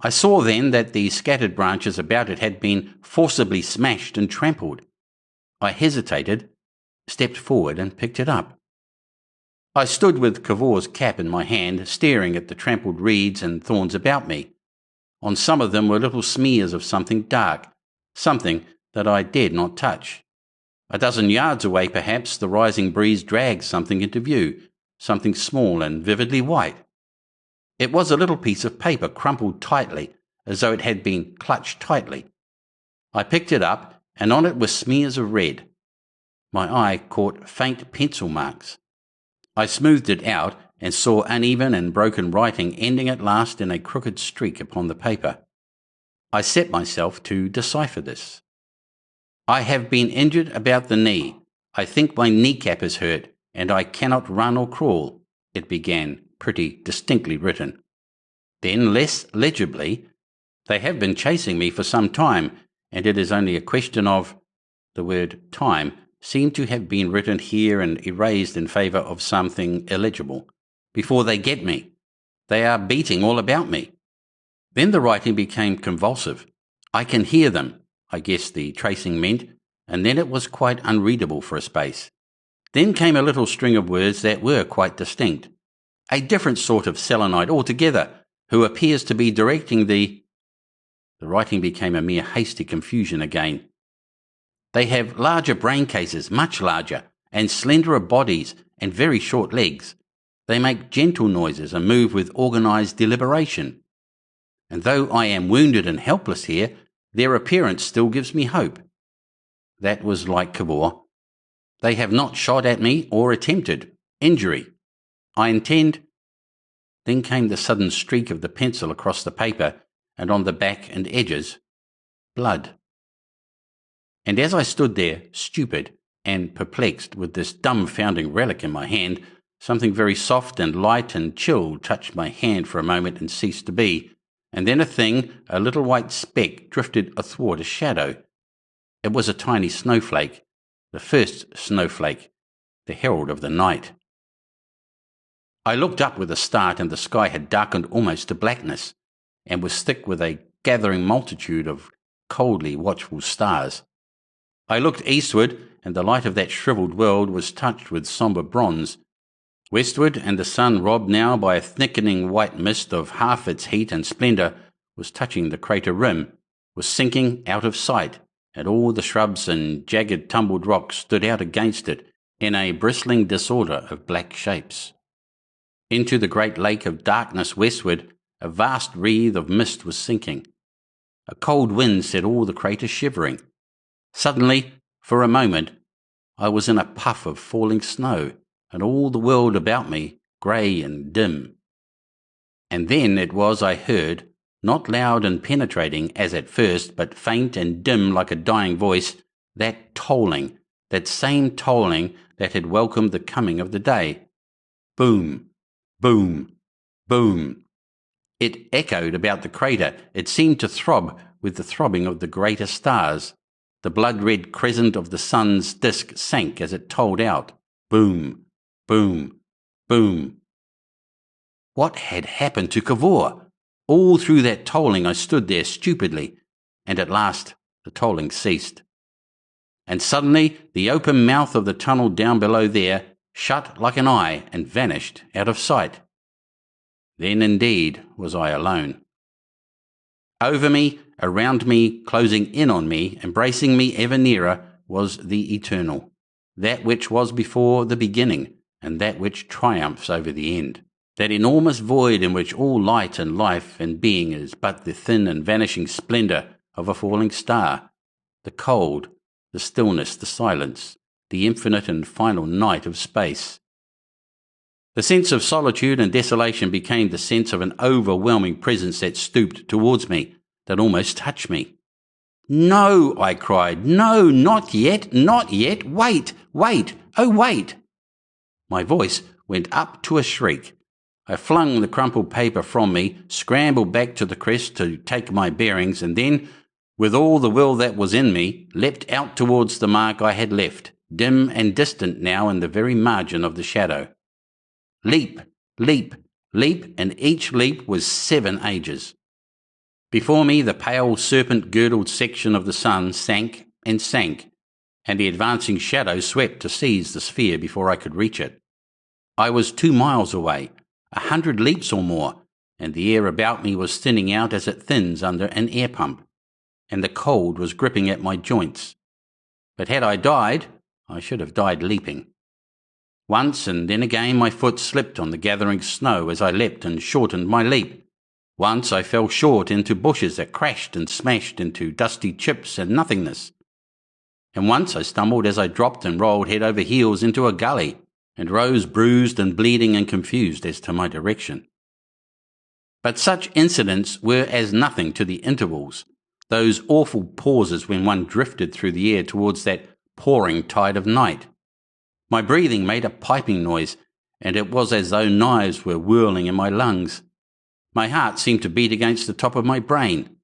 I saw then that the scattered branches about it had been forcibly smashed and trampled. I hesitated, stepped forward and picked it up. I stood with Cavor's cap in my hand, staring at the trampled reeds and thorns about me. On some of them were little smears of something dark, something that I dared not touch. A dozen yards away, perhaps, the rising breeze dragged something into view, something small and vividly white. It was a little piece of paper crumpled tightly, as though it had been clutched tightly. I picked it up, and on it were smears of red. My eye caught faint pencil marks. I smoothed it out and saw uneven and broken writing ending at last in a crooked streak upon the paper. I set myself to decipher this. I have been injured about the knee. I think my kneecap is hurt, and I cannot run or crawl, it began, pretty distinctly written. Then, less legibly, they have been chasing me for some time, and it is only a question of... The word time seemed to have been written here and erased in favour of something illegible. Before they get me. They are beating all about me. Then the writing became convulsive. I can hear them, I guess the tracing meant, and then it was quite unreadable for a space. Then came a little string of words that were quite distinct. A different sort of Selenite altogether, who appears to be directing the... The writing became a mere hasty confusion again. They have larger brain cases, much larger, and slenderer bodies, and very short legs. They make gentle noises and move with organised deliberation. And though I am wounded and helpless here, their appearance still gives me hope. That was like Cavor. They have not shot at me or attempted injury. I intend... Then came the sudden streak of the pencil across the paper, and on the back and edges, blood. And as I stood there, stupid and perplexed with this dumbfounding relic in my hand, something very soft and light and chill touched my hand for a moment and ceased to be, and then a little white speck, drifted athwart a shadow. It was a tiny snowflake, the first snowflake, the herald of the night. I looked up with a start, and the sky had darkened almost to blackness, and was thick with a gathering multitude of coldly watchful stars. I looked eastward, and the light of that shriveled world was touched with sombre bronze. Westward, and the sun, robbed now by a thickening white mist of half its heat and splendour, was touching the crater rim, was sinking out of sight, and all the shrubs and jagged tumbled rocks stood out against it in a bristling disorder of black shapes. Into the great lake of darkness westward, a vast wreath of mist was sinking. A cold wind set all the crater shivering. Suddenly, for a moment, I was in a puff of falling snow, and all the world about me grey and dim. And then it was I heard, not loud and penetrating as at first, but faint and dim like a dying voice, that tolling, that same tolling that had welcomed the coming of the day. Boom, boom, boom. It echoed about the crater. It seemed to throb with the throbbing of the greater stars. The blood-red crescent of the sun's disk sank as it tolled out. Boom, boom, boom. What had happened to Cavor? All through that tolling I stood there stupidly, and at last the tolling ceased. And suddenly the open mouth of the tunnel down below there shut like an eye and vanished out of sight. Then indeed was I alone. Over me, around me, closing in on me, embracing me ever nearer, was the eternal, that which was before the beginning, and that which triumphs over the end. That enormous void in which all light and life and being is but the thin and vanishing splendour of a falling star, the cold, the stillness, the silence, the infinite and final night of space. The sense of solitude and desolation became the sense of an overwhelming presence that stooped towards me, that almost touched me. "No," I cried, "no, not yet, not yet, wait, wait, oh wait." My voice went up to a shriek. I flung the crumpled paper from me, scrambled back to the crest to take my bearings, and then, with all the will that was in me, leapt out towards the mark I had left, dim and distant now in the very margin of the shadow. Leap, leap, leap, and each leap was 7 ages. Before me the pale serpent-girdled section of the sun sank and sank, and the advancing shadow swept to seize the sphere before I could reach it. I was 2 miles away, 100 leaps or more, and the air about me was thinning out as it thins under an air pump, and the cold was gripping at my joints. But had I died, I should have died leaping. Once and then again my foot slipped on the gathering snow as I leapt and shortened my leap. Once I fell short into bushes that crashed and smashed into dusty chips and nothingness. And once I stumbled as I dropped and rolled head over heels into a gully, and rose bruised and bleeding and confused as to my direction. But such incidents were as nothing to the intervals, those awful pauses when one drifted through the air towards that pouring tide of night. My breathing made a piping noise, and it was as though knives were whirling in my lungs. My heart seemed to beat against the top of my brain.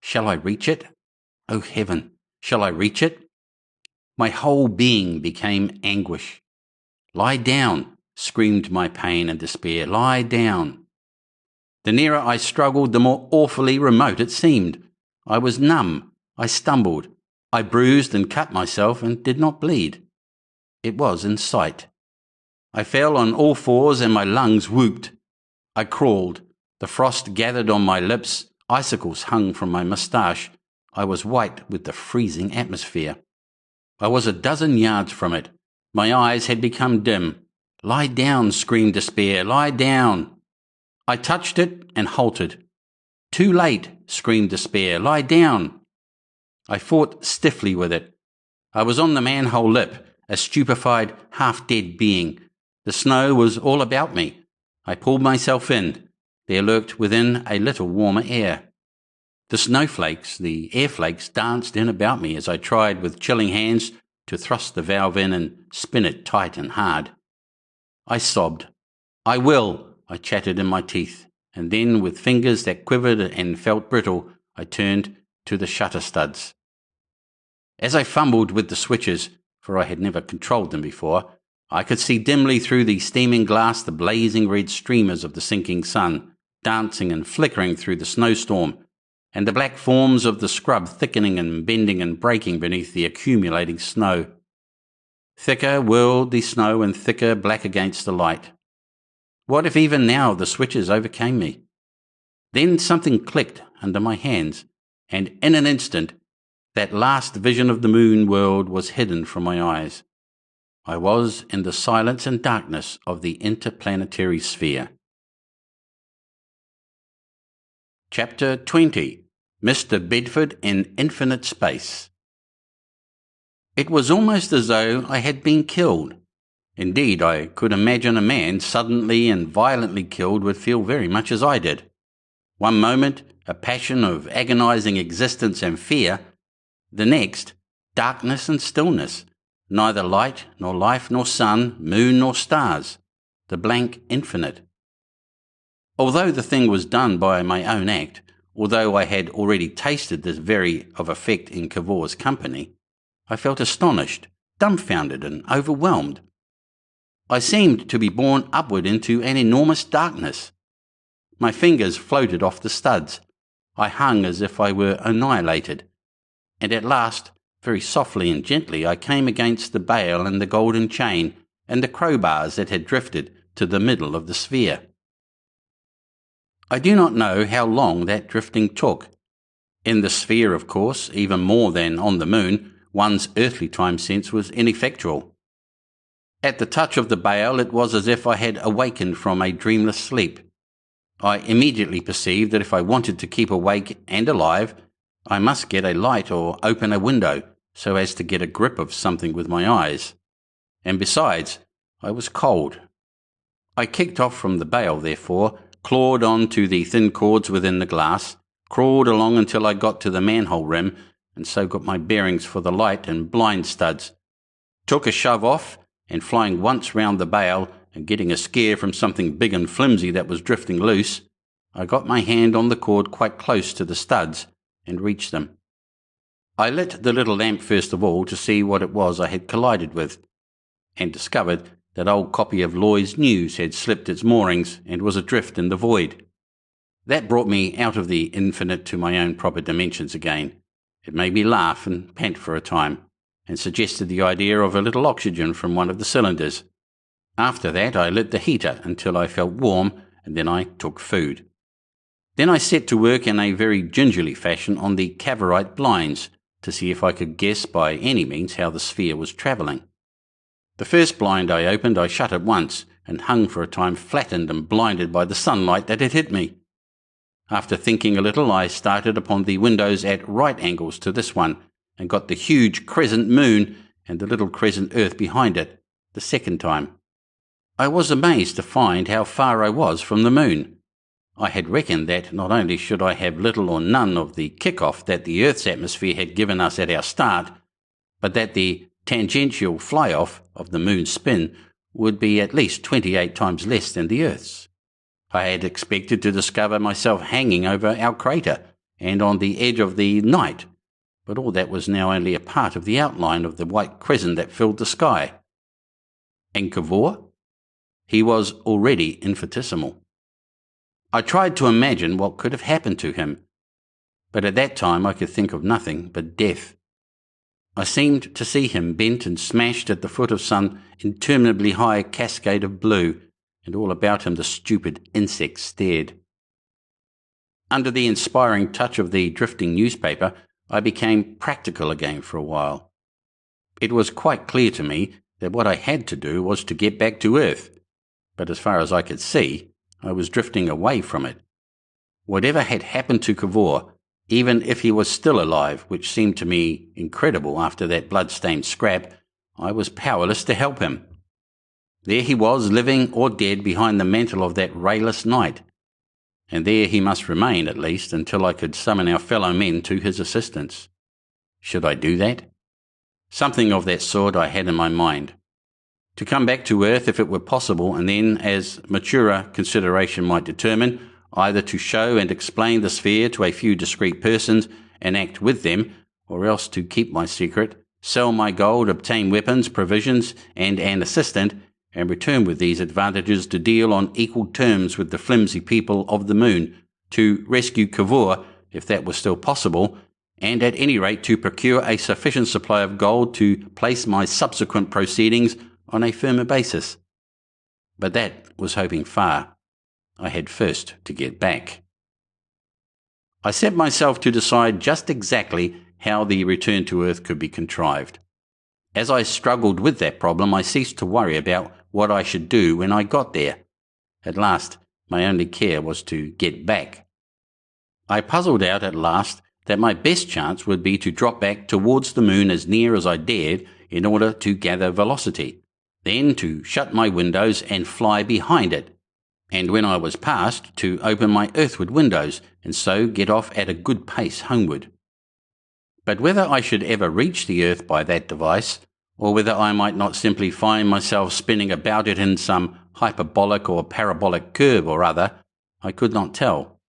Shall I reach it? Oh heaven, shall I reach it? My whole being became anguish. "Lie down," screamed my pain and despair. "Lie down." The nearer I struggled, the more awfully remote it seemed. I was numb. I stumbled. I bruised and cut myself and did not bleed. It was in sight. I fell on all fours and my lungs whooped. I crawled. The frost gathered on my lips. Icicles hung from my moustache. I was white with the freezing atmosphere. I was a dozen yards from it. My eyes had become dim. "Lie down," screamed despair. "Lie down." I touched it and halted. "Too late," screamed despair. "Lie down." I fought stiffly with it. I was on the manhole lip, a stupefied, half-dead being. The snow was all about me. I pulled myself in. There lurked within a little warmer air. The snowflakes, the air flakes, danced in about me as I tried with chilling hands to thrust the valve in and spin it tight and hard. I sobbed. "I will," I chattered in my teeth. and then with fingers that quivered and felt brittle, I turned to the shutter studs. As I fumbled with the switches, for I had never controlled them before, I could see dimly through the steaming glass the blazing red streamers of the sinking sun, dancing and flickering through the snowstorm, and the black forms of the scrub thickening and bending and breaking beneath the accumulating snow. Thicker whirled the snow and thicker black against the light. What if even now the switches overcame me? Then something clicked under my hands, and in an instant, that last vision of the moon world was hidden from my eyes. I was in the silence and darkness of the interplanetary sphere. Chapter 20. Mr. Bedford in Infinite Space. It was almost as though I had been killed. Indeed, I could imagine a man suddenly and violently killed would feel very much as I did. One moment, a passion of agonizing existence and fear. The next, darkness and stillness. Neither light, nor life, nor sun, moon, nor stars. The blank infinite. Although the thing was done by my own act, although I had already tasted this very of effect in Cavor's company, I felt astonished, dumbfounded, and overwhelmed. I seemed to be borne upward into an enormous darkness. My fingers floated off the studs. I hung as if I were annihilated. And at last, very softly and gently, I came against the bale and the golden chain and the crowbars that had drifted to the middle of the sphere. I do not know how long that drifting took. In the sphere, of course, even more than on the moon, one's earthly time sense was ineffectual. At the touch of the bale, it was as if I had awakened from a dreamless sleep. I immediately perceived that if I wanted to keep awake and alive, I must get a light or open a window so as to get a grip of something with my eyes. And besides, I was cold. I kicked off from the bale, therefore, clawed on to the thin cords within the glass, crawled along until I got to the manhole rim, and so got my bearings for the light and blind studs, took a shove off, and flying once round the bale, and getting a scare from something big and flimsy that was drifting loose, I got my hand on the cord quite close to the studs, and reached them. I lit the little lamp first of all to see what it was I had collided with, and discovered that old copy of Lloyd's News had slipped its moorings and was adrift in the void. That brought me out of the infinite to my own proper dimensions again. It made me laugh and pant for a time, and suggested the idea of a little oxygen from one of the cylinders. After that I lit the heater until I felt warm, and then I took food. Then I set to work in a very gingerly fashion on the Cavorite blinds, to see if I could guess by any means how the sphere was travelling. The first blind I opened I shut at once, and hung for a time flattened and blinded by the sunlight that had hit me. After thinking a little, I started upon the windows at right angles to this one, and got the huge crescent moon and the little crescent earth behind it, the second time. I was amazed to find how far I was from the moon. I had reckoned that not only should I have little or none of the kick-off that the Earth's atmosphere had given us at our start, but that the tangential fly-off of the moon's spin would be at least 28 times less than the Earth's. I had expected to discover myself hanging over our crater and on the edge of the night, but all that was now only a part of the outline of the white crescent that filled the sky. And Cavor? He was already infinitesimal. I tried to imagine what could have happened to him, but at that time I could think of nothing but death. I seemed to see him bent and smashed at the foot of some interminably high cascade of blue, and all about him the stupid insects stared. Under the inspiring touch of the drifting newspaper, I became practical again for a while. It was quite clear to me that what I had to do was to get back to Earth, but as far as I could see, I was drifting away from it. Whatever had happened to Cavor, even if he was still alive, which seemed to me incredible after that blood-stained scrap, I was powerless to help him. There he was, living or dead behind the mantle of that rayless night, and there he must remain at least until I could summon our fellow men to his assistance. Should I do that? Something of that sort I had in my mind. To come back to Earth if it were possible, and then, as maturer consideration might determine, either to show and explain the sphere to a few discreet persons and act with them, or else to keep my secret, sell my gold, obtain weapons, provisions, and an assistant, and return with these advantages to deal on equal terms with the flimsy people of the moon, to rescue Cavor, if that was still possible, and at any rate to procure a sufficient supply of gold to place my subsequent proceedings on a firmer basis. But that was hoping far. I had first to get back. I set myself to decide just exactly how the return to Earth could be contrived. As I struggled with that problem, I ceased to worry about what I should do when I got there. At last, my only care was to get back. I puzzled out at last that my best chance would be to drop back towards the moon as near as I dared in order to gather velocity, then to shut my windows and fly behind it, and when I was past, to open my earthward windows and so get off at a good pace homeward. But whether I should ever reach the Earth by that device, or whether I might not simply find myself spinning about it in some hyperbolic or parabolic curve or other, I could not tell.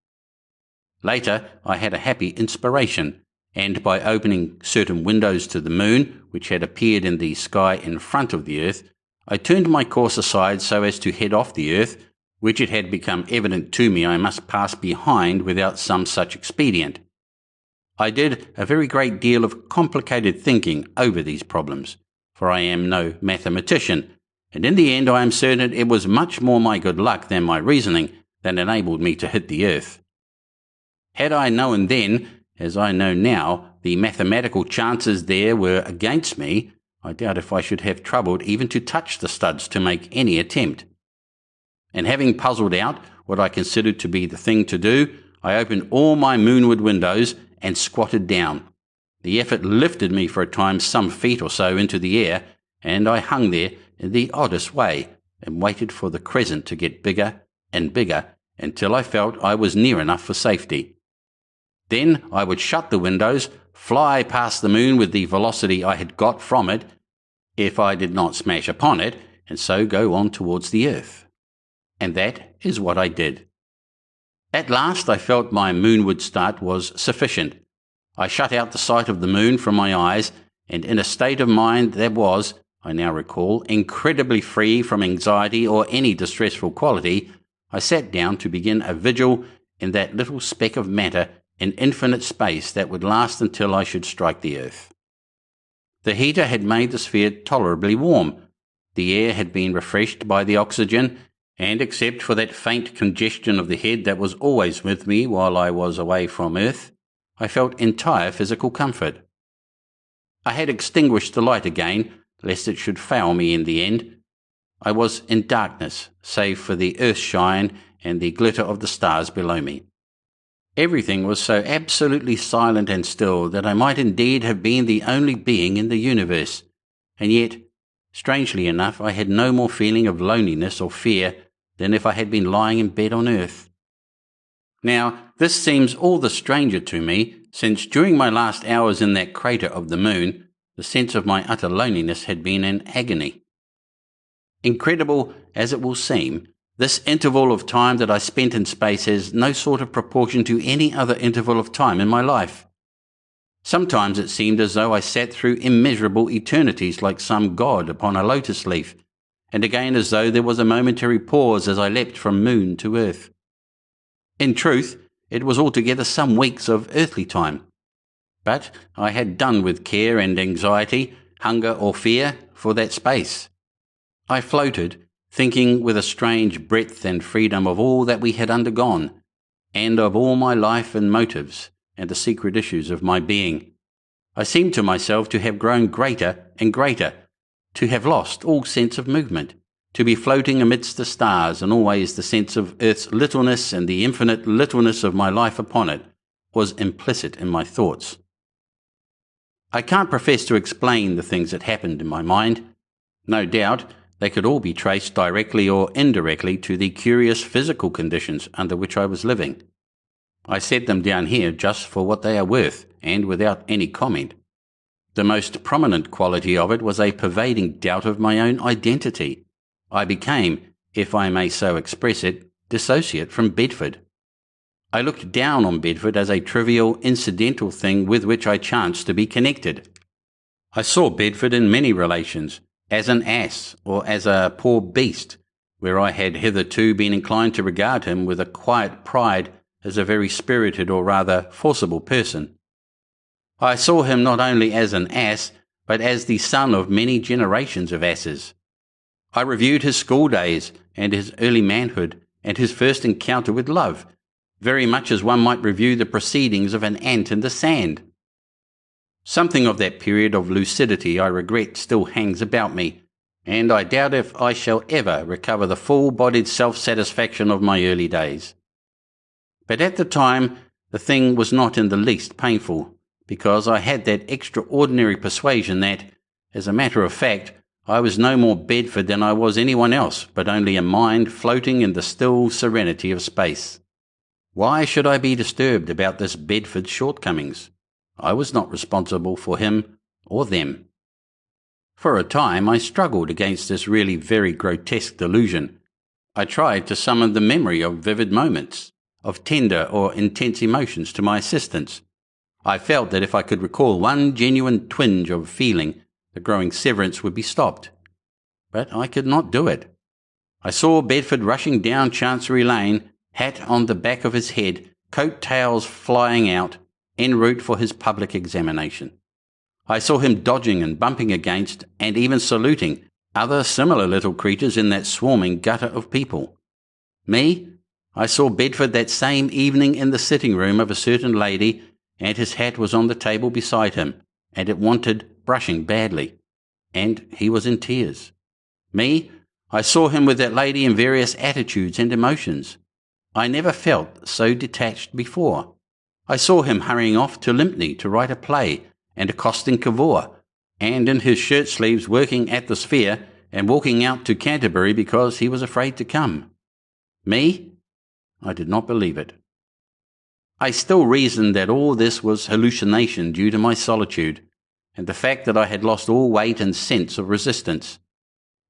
Later, I had a happy inspiration, and by opening certain windows to the moon, which had appeared in the sky in front of the Earth, I turned my course aside so as to head off the Earth, which it had become evident to me I must pass behind without some such expedient. I did a very great deal of complicated thinking over these problems, for I am no mathematician, and in the end I am certain it was much more my good luck than my reasoning that enabled me to hit the Earth. Had I known then, as I know now, the mathematical chances there were against me, I doubt if I should have troubled even to touch the studs to make any attempt. And having puzzled out what I considered to be the thing to do, I opened all my moonward windows and squatted down. The effort lifted me for a time some feet or so into the air, and I hung there in the oddest way and waited for the crescent to get bigger and bigger until I felt I was near enough for safety. Then I would shut the windows, fly past the moon with the velocity I had got from it, if I did not smash upon it, and so go on towards the Earth. And that is what I did. At last I felt my moonward start was sufficient. I shut out the sight of the moon from my eyes, and in a state of mind that was, I now recall, incredibly free from anxiety or any distressful quality, I sat down to begin a vigil in that little speck of matter in infinite space that would last until I should strike the Earth. The heater had made the sphere tolerably warm. The air had been refreshed by the oxygen, and except for that faint congestion of the head that was always with me while I was away from Earth, I felt entire physical comfort. I had extinguished the light again, lest it should fail me in the end. I was in darkness, save for the earth shine and the glitter of the stars below me. Everything was so absolutely silent and still that I might indeed have been the only being in the universe, and yet, strangely enough, I had no more feeling of loneliness or fear than if I had been lying in bed on Earth. Now, this seems all the stranger to me, since during my last hours in that crater of the moon, the sense of my utter loneliness had been an agony. Incredible as it will seem, this interval of time that I spent in space has no sort of proportion to any other interval of time in my life. Sometimes it seemed as though I sat through immeasurable eternities like some god upon a lotus leaf, and again as though there was a momentary pause as I leapt from moon to Earth. In truth, it was altogether some weeks of earthly time. But I had done with care and anxiety, hunger or fear, for that space. I floated, thinking with a strange breadth and freedom of all that we had undergone, and of all my life and motives, and the secret issues of my being. I seemed to myself to have grown greater and greater, to have lost all sense of movement, to be floating amidst the stars, and always the sense of Earth's littleness and the infinite littleness of my life upon it was implicit in my thoughts. I can't profess to explain the things that happened in my mind. No doubt they could all be traced directly or indirectly to the curious physical conditions under which I was living. I set them down here just for what they are worth, and without any comment. The most prominent quality of it was a pervading doubt of my own identity. I became, if I may so express it, dissociate from Bedford. I looked down on Bedford as a trivial, incidental thing with which I chanced to be connected. I saw Bedford in many relations, as an ass or as a poor beast, where I had hitherto been inclined to regard him with a quiet pride as a very spirited or rather forcible person. I saw him not only as an ass, but as the son of many generations of asses. I reviewed his school days and his early manhood and his first encounter with love, very much as one might review the proceedings of an ant in the sand. Something of that period of lucidity, I regret, still hangs about me, and I doubt if I shall ever recover the full-bodied self-satisfaction of my early days. But at the time, the thing was not in the least painful, because I had that extraordinary persuasion that, as a matter of fact, I was no more Bedford than I was anyone else, but only a mind floating in the still serenity of space. Why should I be disturbed about this Bedford's shortcomings? I was not responsible for him or them. For a time I struggled against this really very grotesque delusion. I tried to summon the memory of vivid moments, of tender or intense emotions to my assistance. I felt that if I could recall one genuine twinge of feeling, the growing severance would be stopped. But I could not do it. I saw Bedford rushing down Chancery Lane, hat on the back of his head, coat-tails flying out, en route for his public examination. I saw him dodging and bumping against, and even saluting, other similar little creatures in that swarming gutter of people. Me? I saw Bedford that same evening in the sitting-room of a certain lady, and his hat was on the table beside him, and it wanted brushing badly, and he was in tears. Me? I saw him with that lady in various attitudes and emotions. I never felt so detached before. I saw him hurrying off to Lympne to write a play, and accosting Cavor, and in his shirt-sleeves working at the Sphere, and walking out to Canterbury because he was afraid to come. Me? I did not believe it. I still reasoned that all this was hallucination due to my solitude, and the fact that I had lost all weight and sense of resistance.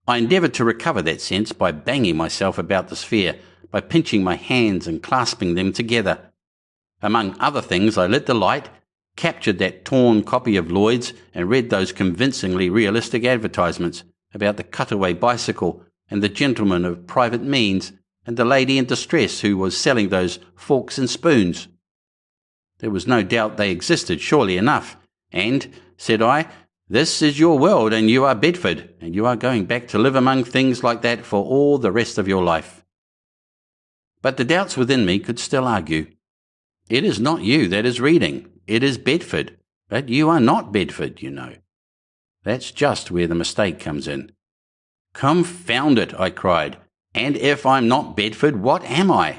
I endeavoured to recover that sense by banging myself about the Sphere, by pinching my hands and clasping them together. Among other things, I lit the light, captured that torn copy of Lloyd's, and read those convincingly realistic advertisements about the cutaway bicycle and the gentleman of private means and the lady in distress who was selling those forks and spoons. There was no doubt they existed, surely enough, and, said I, this is your world and you are Bedford, and you are going back to live among things like that for all the rest of your life. But the doubts within me could still argue. It is not you that is reading, it is Bedford, but you are not Bedford, you know. That's just where the mistake comes in. Confound it, I cried, and if I'm not Bedford, what am I?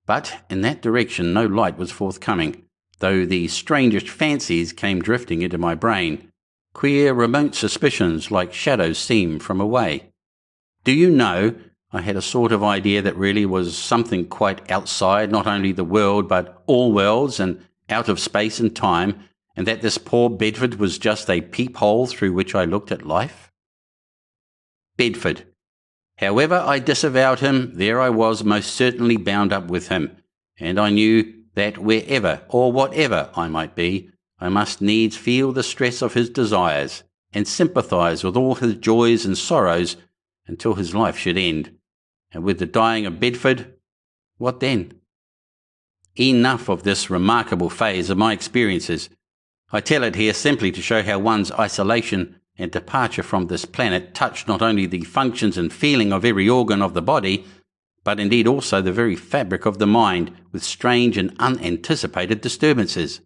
But in that direction no light was forthcoming, though the strangest fancies came drifting into my brain, queer remote suspicions like shadows seen from away. Do you know, I had a sort of idea that really was something quite outside not only the world but all worlds and out of space and time, and that this poor Bedford was just a peephole through which I looked at life? Bedford. However I disavowed him, there I was most certainly bound up with him, and I knew that wherever or whatever I might be, I must needs feel the stress of his desires, and sympathize with all his joys and sorrows until his life should end. And with the dying of Bedford, what then? Enough of this remarkable phase of my experiences. I tell it here simply to show how one's isolation and departure from this planet touch not only the functions and feeling of every organ of the body, but indeed also the very fabric of the mind with strange and unanticipated disturbances.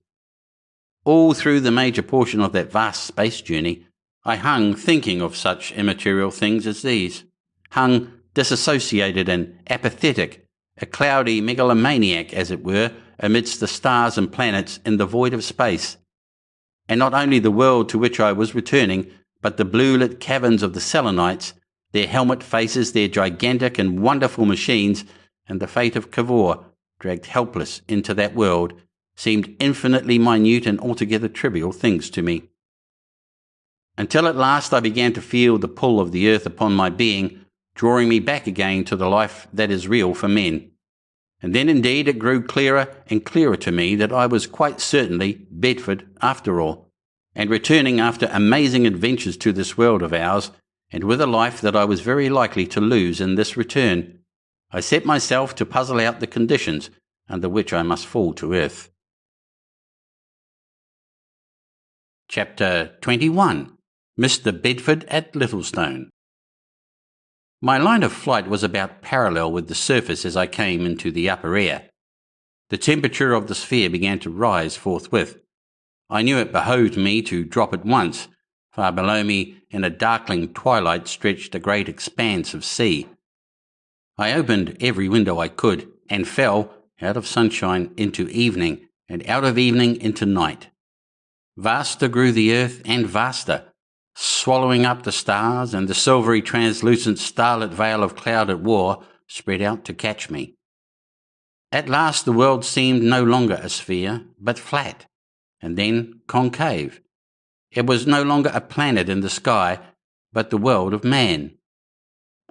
All through the major portion of that vast space journey, I hung thinking of such immaterial things as these, hung disassociated and apathetic, a cloudy megalomaniac, as it were, amidst the stars and planets in the void of space. And not only the world to which I was returning, but the blue-lit caverns of the Selenites, their helmet faces, their gigantic and wonderful machines, and the fate of Cavor, dragged helpless into that world, seemed infinitely minute and altogether trivial things to me. Until at last I began to feel the pull of the earth upon my being, drawing me back again to the life that is real for men. And then indeed it grew clearer and clearer to me that I was quite certainly Bedford after all, and returning after amazing adventures to this world of ours, and with a life that I was very likely to lose in this return. I set myself to puzzle out the conditions under which I must fall to earth. Chapter 21. Mr. Bedford at Littlestone. My line of flight was about parallel with the surface as I came into the upper air. The temperature of the sphere began to rise forthwith. I knew it behoved me to drop at once. Far below me, in a darkling twilight, stretched a great expanse of sea. I opened every window I could, and fell, out of sunshine into evening, and out of evening into night. Vaster grew the earth, and vaster, swallowing up the stars, and the silvery translucent starlit veil of cloud at war spread out to catch me. At last the world seemed no longer a sphere, but flat, and then concave. It was no longer a planet in the sky, but the world of man.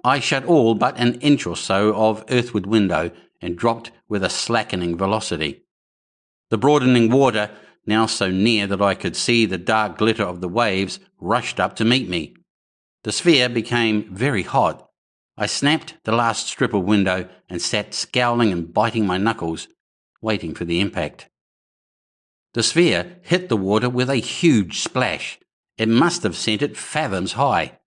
I shut all but an inch or so of earthward window, and dropped with a slackening velocity. The broadening water, now so near that I could see the dark glitter of the waves, rushed up to meet me. The sphere became very hot. I snapped the last strip of window and sat scowling and biting my knuckles, waiting for the impact. The sphere hit the water with a huge splash. It must have sent it fathoms high.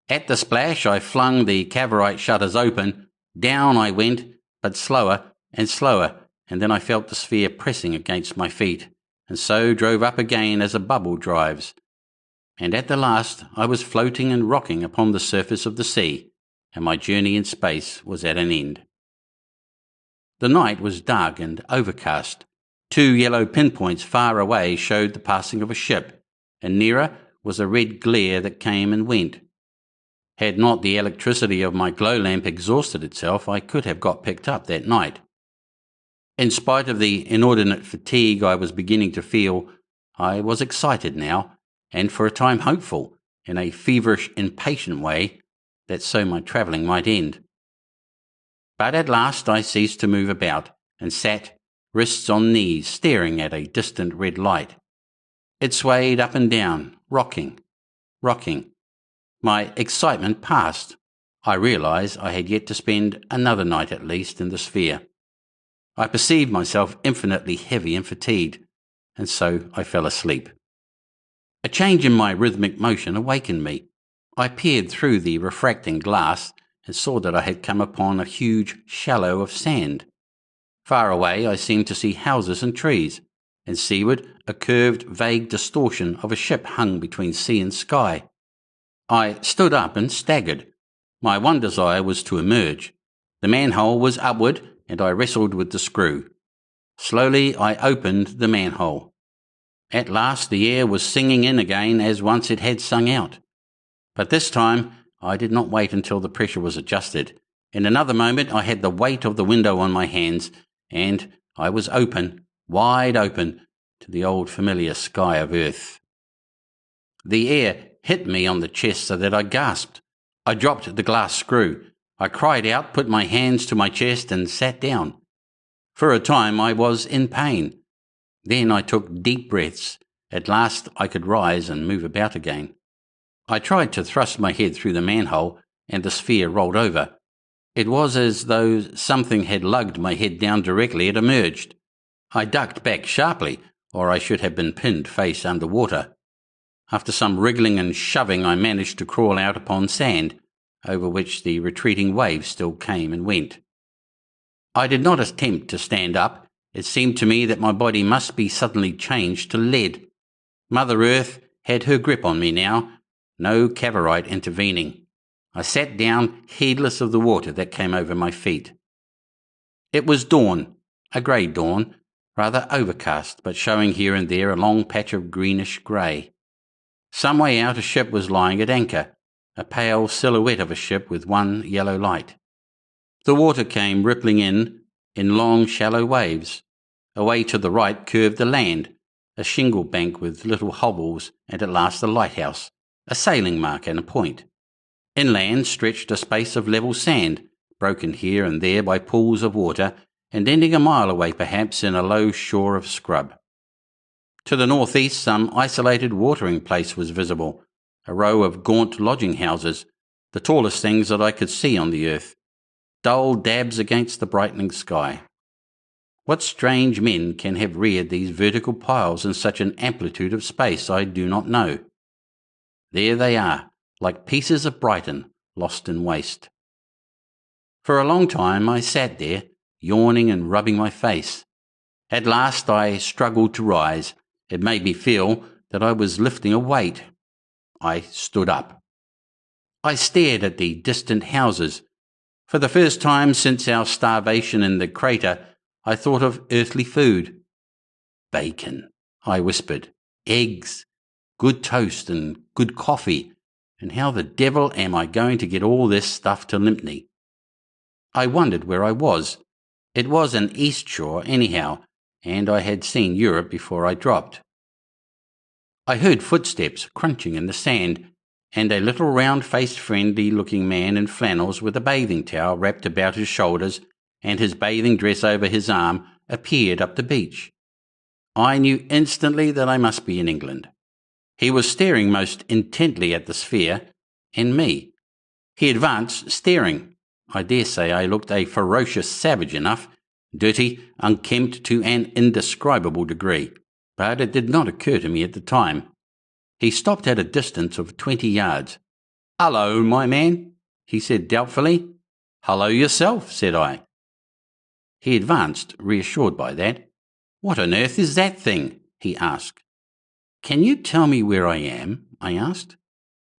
At the splash I flung the Cavorite shutters open. Down I went, but slower and slower, and then I felt the sphere pressing against my feet, and so drove up again as a bubble drives. And at the last I was floating and rocking upon the surface of the sea, and my journey in space was at an end. The night was dark and overcast. 2 yellow pinpoints far away showed the passing of a ship, and nearer was a red glare that came and went. Had not the electricity of my glow lamp exhausted itself, I could have got picked up that night. In spite of the inordinate fatigue I was beginning to feel, I was excited now, and for a time hopeful, in a feverish, impatient way, that so my travelling might end. But at last I ceased to move about, and sat, wrists on knees, staring at a distant red light. It swayed up and down, rocking. My excitement passed. I realised I had yet to spend another night at least in the sphere. I perceived myself infinitely heavy and fatigued, and so I fell asleep. A change in my rhythmic motion awakened me. I peered through the refracting glass and saw that I had come upon a huge shallow of sand. Far away I seemed to see houses and trees, and seaward a curved, vague distortion of a ship hung between sea and sky. I stood up and staggered. My one desire was to emerge. The manhole was upward, and I wrestled with the screw. Slowly I opened the manhole. At last the air was singing in again as once it had sung out. But this time I did not wait until the pressure was adjusted. In another moment I had the weight of the window on my hands, and I was open, wide open, to the old familiar sky of earth. The air hit me on the chest so that I gasped. I dropped the glass screw. I cried out, put my hands to my chest, and sat down. For a time I was in pain. Then I took deep breaths. At last I could rise and move about again. I tried to thrust my head through the manhole, and the sphere rolled over. It was as though something had lugged my head down directly it emerged. I ducked back sharply, or I should have been pinned face under water. After some wriggling and shoving I managed to crawl out upon sand, over which the retreating waves still came and went. I did not attempt to stand up. It seemed to me that my body must be suddenly changed to lead. Mother Earth had her grip on me now, no Cavorite intervening. I sat down, heedless of the water that came over my feet. It was dawn, a grey dawn, rather overcast, but showing here and there a long patch of greenish grey. Some way out a ship was lying at anchor, a pale silhouette of a ship with one yellow light. The water came rippling in long shallow waves. Away to the right curved the land, a shingle bank with little hovels, and at last a lighthouse, a sailing mark and a point. Inland stretched a space of level sand, broken here and there by pools of water, and ending a mile away perhaps in a low shore of scrub. To the northeast, some isolated watering place was visible, a row of gaunt lodging houses, the tallest things that I could see on the earth, dull dabs against the brightening sky. What strange men can have reared these vertical piles in such an amplitude of space, I do not know. There they are, like pieces of Brighton, lost in waste. For a long time I sat there, yawning and rubbing my face. At last I struggled to rise. It made me feel that I was lifting a weight. I stood up. I stared at the distant houses. For the first time since our starvation in the crater, I thought of earthly food. Bacon, I whispered, eggs, good toast and good coffee, and how the devil am I going to get all this stuff to Lympne? I wondered where I was. It was an east shore anyhow, and I had seen Europe before I dropped. I heard footsteps crunching in the sand, and a little round-faced friendly-looking man in flannels with a bathing towel wrapped about his shoulders and his bathing dress over his arm appeared up the beach. I knew instantly that I must be in England. He was staring most intently at the sphere and me. He advanced, staring. I dare say I looked a ferocious savage enough, dirty, unkempt to an indescribable degree, but it did not occur to me at the time. He stopped at a distance of 20 yards. "Hello, my man," he said doubtfully. "Hello yourself," said I. He advanced, reassured by that. "What on earth is that thing?" he asked. "Can you tell me where I am?" I asked.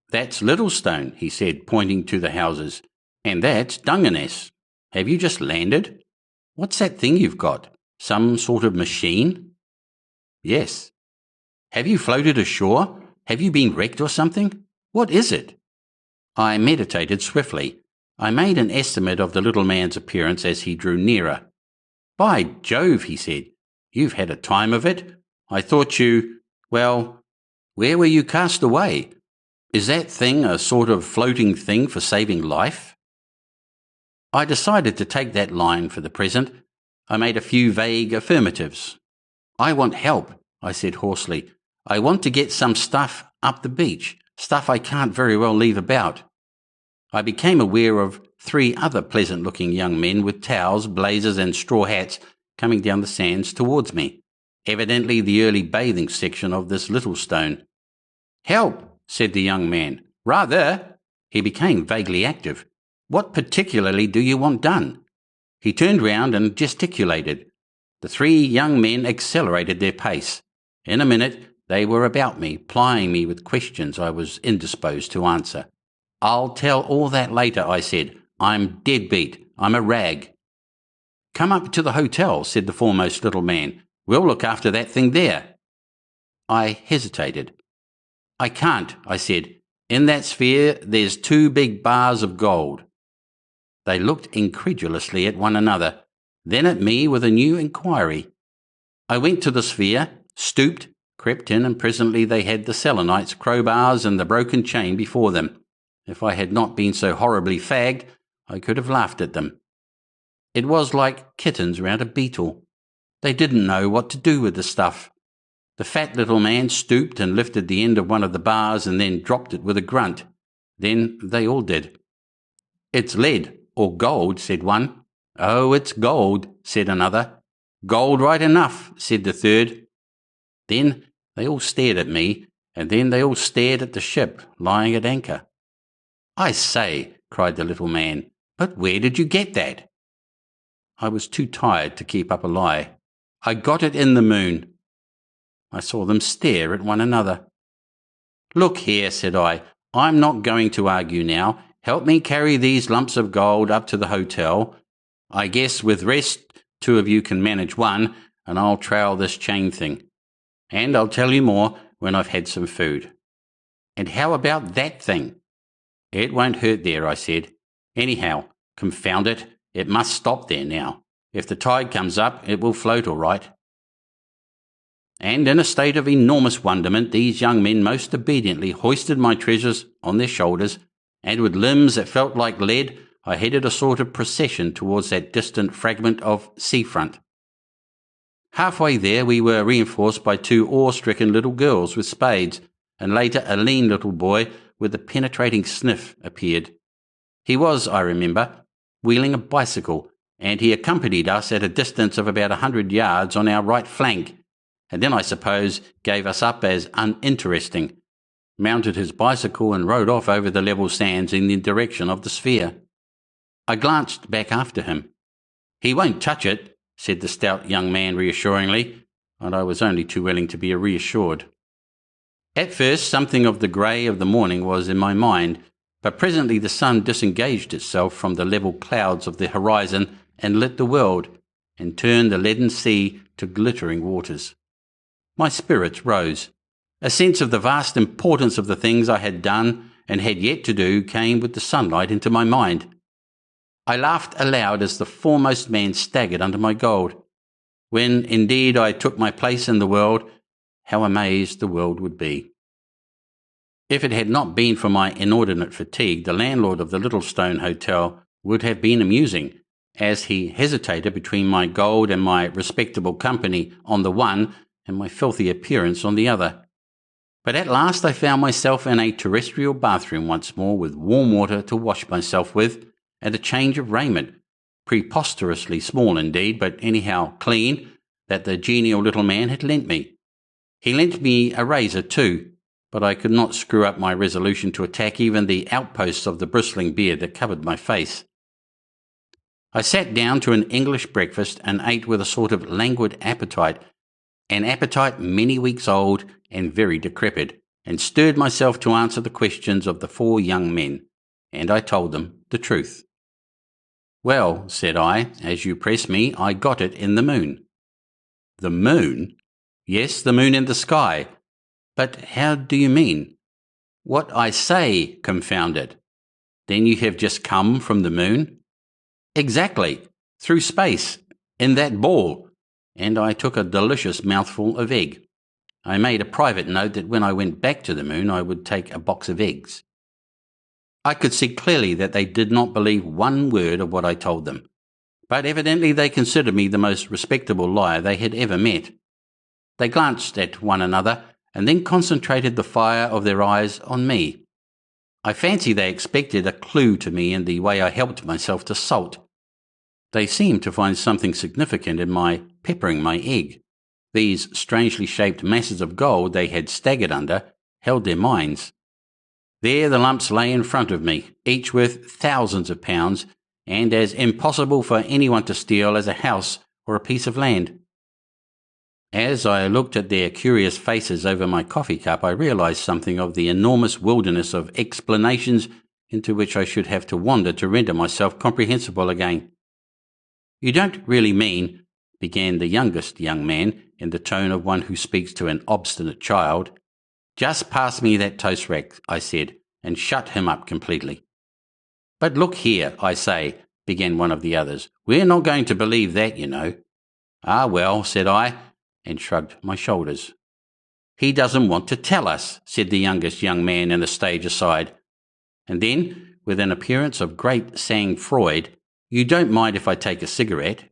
"That's Littlestone," he said, pointing to the houses. "And that's Dungeness. Have you just landed? What's that thing you've got? Some sort of machine?" "Yes." "Have you floated ashore? Have you been wrecked or something? What is it?" I meditated swiftly. I made an estimate of the little man's appearance as he drew nearer. "By Jove," he said, "you've had a time of it. I thought you... Well, where were you cast away? Is that thing a sort of floating thing for saving life?" I decided to take that line for the present. I made a few vague affirmatives. "I want help," I said hoarsely. "I want to get some stuff up the beach, stuff I can't very well leave about." I became aware of 3 other pleasant-looking young men with towels, blazers and straw hats coming down the sands towards me, evidently the early bathing section of this Littlestone. "Help," said the young man. "Rather." He became vaguely active. "What particularly do you want done?" He turned round and gesticulated. The 3 young men accelerated their pace. In a minute they were about me, plying me with questions I was indisposed to answer. "I'll tell all that later," I said. "I'm dead beat. I'm a rag." "Come up to the hotel," said the foremost little man. "We'll look after that thing there." I hesitated. "I can't," I said. "In that sphere there's 2 big bars of gold." They looked incredulously at one another, then at me with a new inquiry. I went to the sphere, stooped, crept in, and presently they had the Selenites, crowbars and the broken chain before them. If I had not been so horribly fagged, I could have laughed at them. It was like kittens round a beetle. They didn't know what to do with the stuff. The fat little man stooped and lifted the end of one of the bars and then dropped it with a grunt. Then they all did. "It's lead, or gold," said one. "Oh, it's gold," said another. "Gold right enough," said the third. Then they all stared at me, and then they all stared at the ship lying at anchor. "I say," cried the little man, "but where did you get that?" I was too tired to keep up a lie. "I got it in the moon." I saw them stare at one another. "Look here," said I, "I'm not going to argue now. Help me carry these lumps of gold up to the hotel. I guess with rest 2 of you can manage one, and I'll trail this chain thing. And I'll tell you more when I've had some food." "And how about that thing?" "It won't hurt there," I said. "Anyhow, confound it, it must stop there now. If the tide comes up, it will float all right." And in a state of enormous wonderment, these young men most obediently hoisted my treasures on their shoulders, and with limbs that felt like lead, I headed a sort of procession towards that distant fragment of seafront. Halfway there we were reinforced by 2 awe-stricken little girls with spades, and later a lean little boy with a penetrating sniff appeared. He was, I remember, wheeling a bicycle, and he accompanied us at a distance of about 100 yards on our right flank, and then I suppose gave us up as uninteresting, mounted his bicycle and rode off over the level sands in the direction of the sphere. I glanced back after him. "He won't touch it," said the stout young man reassuringly, and I was only too willing to be reassured. At first something of the grey of the morning was in my mind, but presently the sun disengaged itself from the level clouds of the horizon and lit the world, and turned the leaden sea to glittering waters. My spirits rose. A sense of the vast importance of the things I had done and had yet to do came with the sunlight into my mind. I laughed aloud as the foremost man staggered under my gold. When, indeed, I took my place in the world, how amazed the world would be. If it had not been for my inordinate fatigue, the landlord of the Littlestone Hotel would have been amusing, as he hesitated between my gold and my respectable company on the one and my filthy appearance on the other. But at last I found myself in a terrestrial bathroom once more, with warm water to wash myself with, and a change of raiment, preposterously small indeed, but anyhow clean, that the genial little man had lent me. He lent me a razor too, but I could not screw up my resolution to attack even the outposts of the bristling beard that covered my face. I sat down to an English breakfast and ate with a sort of languid appetite, an appetite many weeks old and very decrepit, and stirred myself to answer the questions of the 4 young men, and I told them the truth. "Well," said I, "as you press me, I got it in the moon." "The moon?" "Yes, the moon in the sky." "But how do you mean?" "What I say, confound it." "Then you have just come from the moon?" "Exactly, through space, in that ball," and I took a delicious mouthful of egg. I made a private note that when I went back to the moon I would take a box of eggs. I could see clearly that they did not believe one word of what I told them, but evidently they considered me the most respectable liar they had ever met. They glanced at one another and then concentrated the fire of their eyes on me. I fancy they expected a clue to me in the way I helped myself to salt. They seemed to find something significant in my peppering my egg. These strangely shaped masses of gold they had staggered under held their minds. There the lumps lay in front of me, each worth thousands of pounds, and as impossible for anyone to steal as a house or a piece of land. As I looked at their curious faces over my coffee cup, I realized something of the enormous wilderness of explanations into which I should have to wander to render myself comprehensible again. "You don't really mean," began the youngest young man, in the tone of one who speaks to an obstinate child. "Just pass me that toast rack," I said, and shut him up completely. "But look here, I say," began one of the others. "We're not going to believe that, you know." "Ah, well," said I, and shrugged my shoulders. "He doesn't want to tell us," said the youngest young man in a stage aside. And then, with an appearance of great sang-froid, "You don't mind if I take a cigarette?"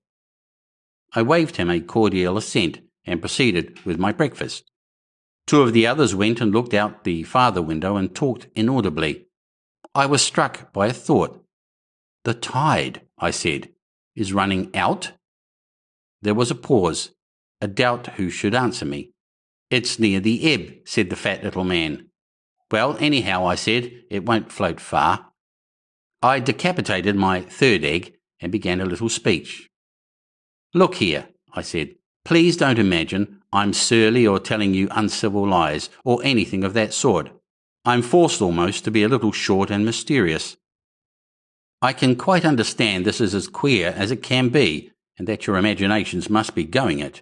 I waved him a cordial assent and proceeded with my breakfast. 2 of the others went and looked out the farther window and talked inaudibly. I was struck by a thought. "The tide," I said, "is running out?" There was a pause, a doubt who should answer me. "It's near the ebb," said the fat little man. "Well, anyhow," I said, "it won't float far." I decapitated my 3rd egg and began a little speech. "Look here," I said, "please don't imagine I'm surly or telling you uncivil lies or anything of that sort. I'm forced almost to be a little short and mysterious. I can quite understand this is as queer as it can be, and that your imaginations must be going it.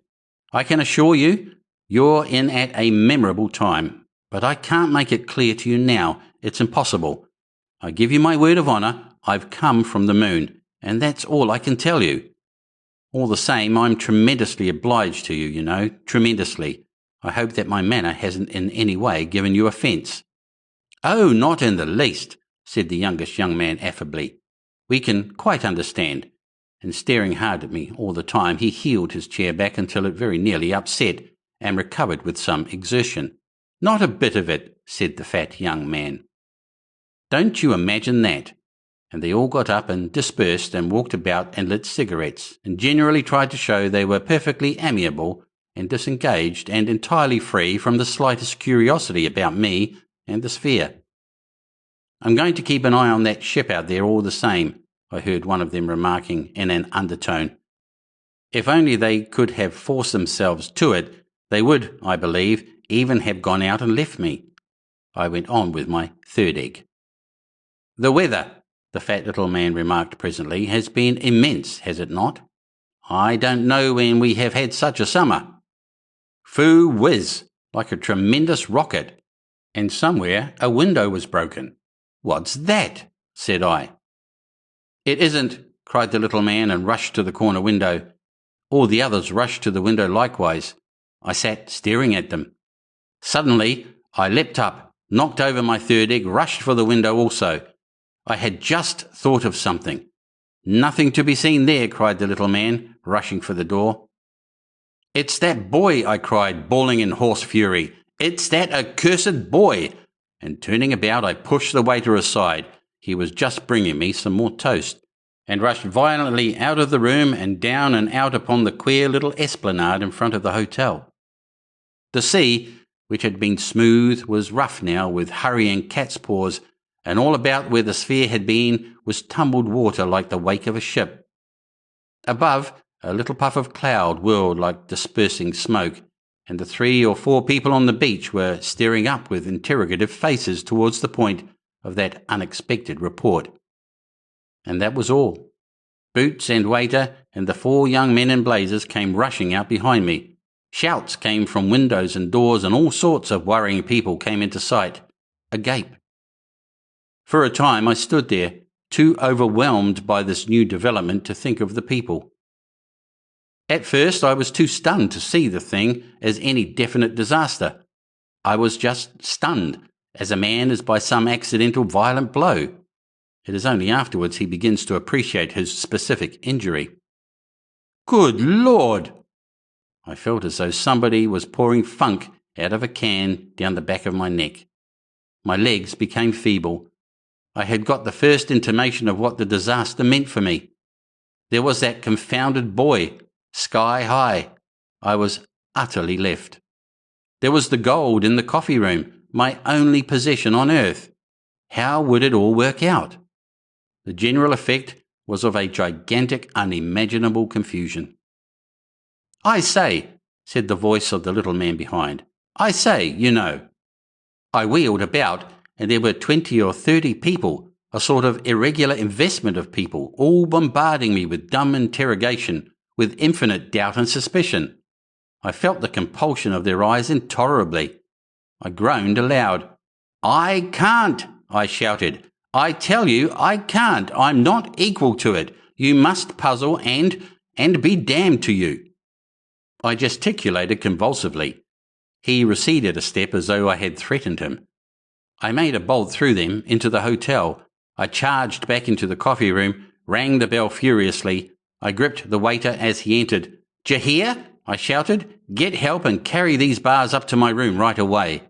I can assure you you're in at a memorable time, but I can't make it clear to you now. It's impossible. I give you my word of honour, I've come from the moon, and that's all I can tell you. All the same, I'm tremendously obliged to you, you know, tremendously. I hope that my manner hasn't in any way given you offence." "Oh, not in the least," said the youngest young man affably. We can quite understand. And staring hard at me all the time, he heeled his chair back until it very nearly upset, and recovered with some exertion. Not a bit of it, said the fat young man. Don't you imagine that? And they all got up and dispersed and walked about and lit cigarettes, and generally tried to show they were perfectly amiable and disengaged and entirely free from the slightest curiosity about me and the sphere. I'm going to keep an eye on that ship out there all the same, I heard one of them remarking in an undertone. If only they could have forced themselves to it, they would, I believe, even have gone out and left me. I went on with my third egg. The weather, the fat little man remarked presently, has been immense, has it not? I don't know when we have had such a summer. Foo whiz, like a tremendous rocket. And somewhere a window was broken. What's that? Said I. It isn't, cried the little man and rushed to the corner window. All the others rushed to the window likewise. I sat staring at them. Suddenly I leapt up, knocked over my third egg, rushed for the window also. I had just thought of something. Nothing to be seen there, cried the little man, rushing for the door. It's that boy, I cried, bawling in hoarse fury. It's that accursed boy. And turning about, I pushed the waiter aside. He was just bringing me some more toast, and rushed violently out of the room and down and out upon the queer little esplanade in front of the hotel. The sea, which had been smooth, was rough now with hurrying cat's paws, and all about where the sphere had been was tumbled water like the wake of a ship. Above, a little puff of cloud whirled like dispersing smoke, and the 3 or 4 people on the beach were staring up with interrogative faces towards the point of that unexpected report. And that was all. Boots and waiter and the 4 young men in blazers came rushing out behind me. Shouts came from windows and doors, and all sorts of worrying people came into sight, agape. For a time I stood there, too overwhelmed by this new development to think of the people. At first I was too stunned to see the thing as any definite disaster. I was just stunned, as a man is by some accidental violent blow. It is only afterwards he begins to appreciate his specific injury. Good Lord! I felt as though somebody was pouring funk out of a can down the back of my neck. My legs became feeble. I had got the first intimation of what the disaster meant for me. There was that confounded boy, sky high. I was utterly left. There was the gold in the coffee room, my only possession on earth. How would it all work out? The general effect was of a gigantic, unimaginable confusion. I say, said the voice of the little man behind. I say, you know. I wheeled about, and there were 20 or 30 people, a sort of irregular investment of people, all bombarding me with dumb interrogation, with infinite doubt and suspicion. I felt the compulsion of their eyes intolerably. I groaned aloud. I can't, I shouted. I tell you, I can't. I'm not equal to it. You must puzzle and be damned to you. I gesticulated convulsively. He receded a step as though I had threatened him. I made a bolt through them into the hotel. I charged back into the coffee room, rang the bell furiously. I gripped the waiter as he entered. "D'ye hear?" I shouted. "Get help and carry these bars up to my room right away."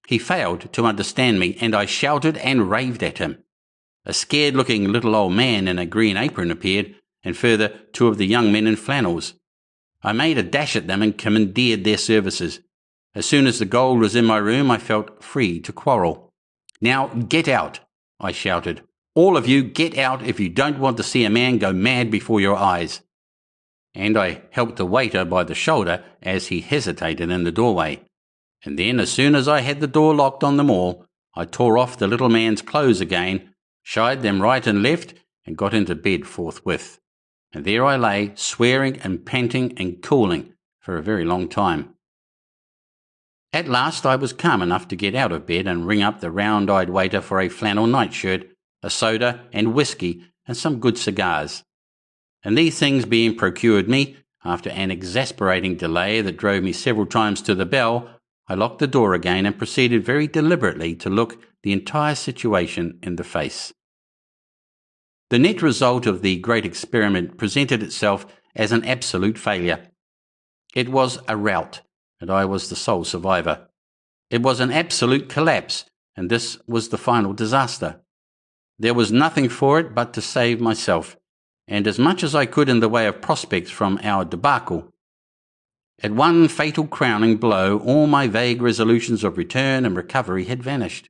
He failed to understand me, and I shouted and raved at him. A scared-looking little old man in a green apron appeared, and further 2 of the young men in flannels. I made a dash at them and commandeered their services. As soon as the gold was in my room, I felt free to quarrel. "Now get out," I shouted. "All of you get out if you don't want to see a man go mad before your eyes." And I helped the waiter by the shoulder as he hesitated in the doorway. And then, as soon as I had the door locked on them all, I tore off the little man's clothes again, shied them right and left, and got into bed forthwith. And there I lay, swearing and panting and cooling for a very long time. At last I was calm enough to get out of bed and ring up the round-eyed waiter for a flannel nightshirt, a soda and whisky, and some good cigars. And these things being procured me, after an exasperating delay that drove me several times to the bell, I locked the door again and proceeded very deliberately to look the entire situation in the face. The net result of the great experiment presented itself as an absolute failure. It was a rout, and I was the sole survivor. It was an absolute collapse, and this was the final disaster. There was nothing for it but to save myself, and as much as I could in the way of prospects from our debacle. At one fatal crowning blow, all my vague resolutions of return and recovery had vanished.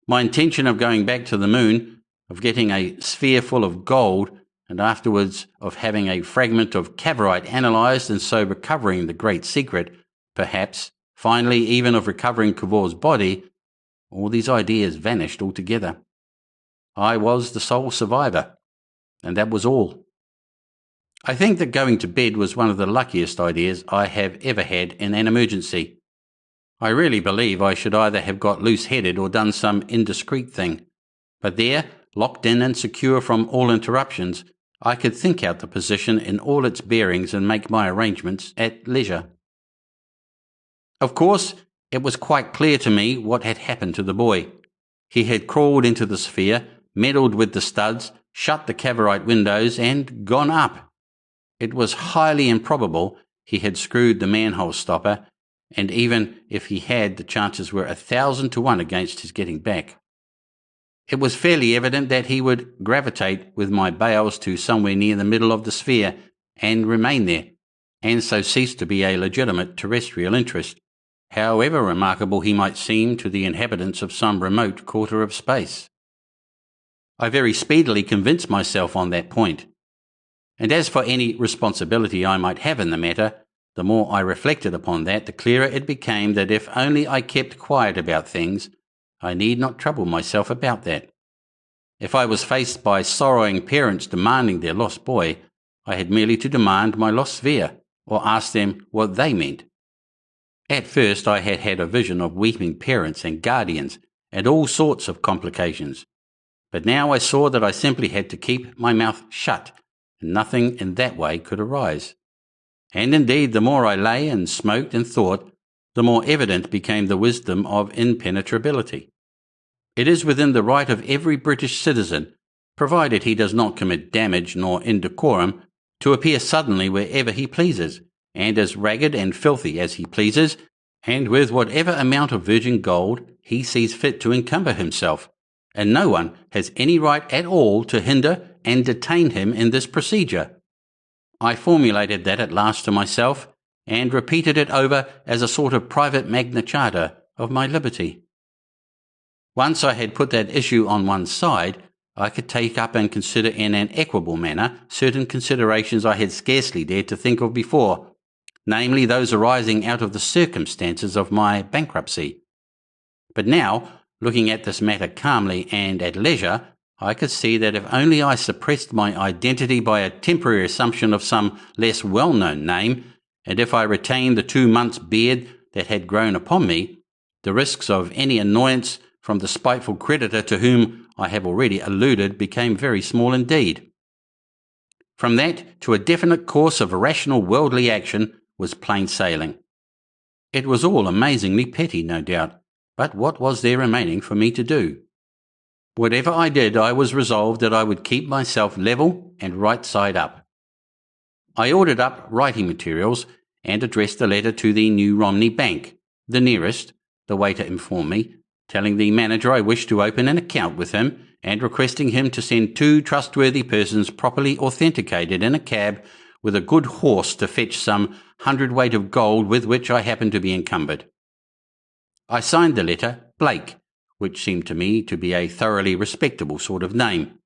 My intention of going back to the moon, of getting a sphere full of gold, and afterwards of having a fragment of Cavorite analysed and so recovering the great secret, perhaps, finally even of recovering Cavor's body, all these ideas vanished altogether. I was the sole survivor, and that was all. I think that going to bed was one of the luckiest ideas I have ever had in an emergency. I really believe I should either have got loose-headed or done some indiscreet thing, but there, locked in and secure from all interruptions, I could think out the position in all its bearings and make my arrangements at leisure. Of course, it was quite clear to me what had happened to the boy. He had crawled into the sphere, meddled with the studs, shut the Cavorite windows, and gone up. It was highly improbable he had screwed the manhole stopper, and even if he had, the chances were 1,000 to 1 against his getting back. It was fairly evident that he would gravitate with my bales to somewhere near the middle of the sphere and remain there, and so cease to be a legitimate terrestrial interest, however remarkable he might seem to the inhabitants of some remote quarter of space. I very speedily convinced myself on that point. And as for any responsibility I might have in the matter, the more I reflected upon that, the clearer it became that if only I kept quiet about things, I need not trouble myself about that. If I was faced by sorrowing parents demanding their lost boy, I had merely to demand my lost sphere, or ask them what they meant. At first I had had a vision of weeping parents and guardians, and all sorts of complications. But now I saw that I simply had to keep my mouth shut, and nothing in that way could arise. And indeed, the more I lay and smoked and thought, the more evident became the wisdom of impenetrability. It is within the right of every British citizen, provided he does not commit damage nor indecorum, to appear suddenly wherever he pleases, and as ragged and filthy as he pleases, and with whatever amount of virgin gold he sees fit to encumber himself, and no one has any right at all to hinder and detain him in this procedure. I formulated that at last to myself, and repeated it over as a sort of private Magna Charta of my liberty. Once I had put that issue on one side, I could take up and consider in an equable manner certain considerations I had scarcely dared to think of before, namely those arising out of the circumstances of my bankruptcy. But now, looking at this matter calmly and at leisure, I could see that if only I suppressed my identity by a temporary assumption of some less well-known name, and if I retained the 2 months' beard that had grown upon me, the risks of any annoyance from the spiteful creditor to whom I have already alluded became very small indeed. From that to a definite course of rational worldly action was plain sailing. It was all amazingly petty, no doubt, but what was there remaining for me to do? Whatever I did, I was resolved that I would keep myself level and right side up. I ordered up writing materials and addressed a letter to the New Romney Bank, the nearest, the waiter informed me, telling the manager I wished to open an account with him and requesting him to send 2 trustworthy persons properly authenticated in a cab with a good horse to fetch some hundredweight of gold with which I happened to be encumbered. I signed the letter Blake, which seemed to me to be a thoroughly respectable sort of name.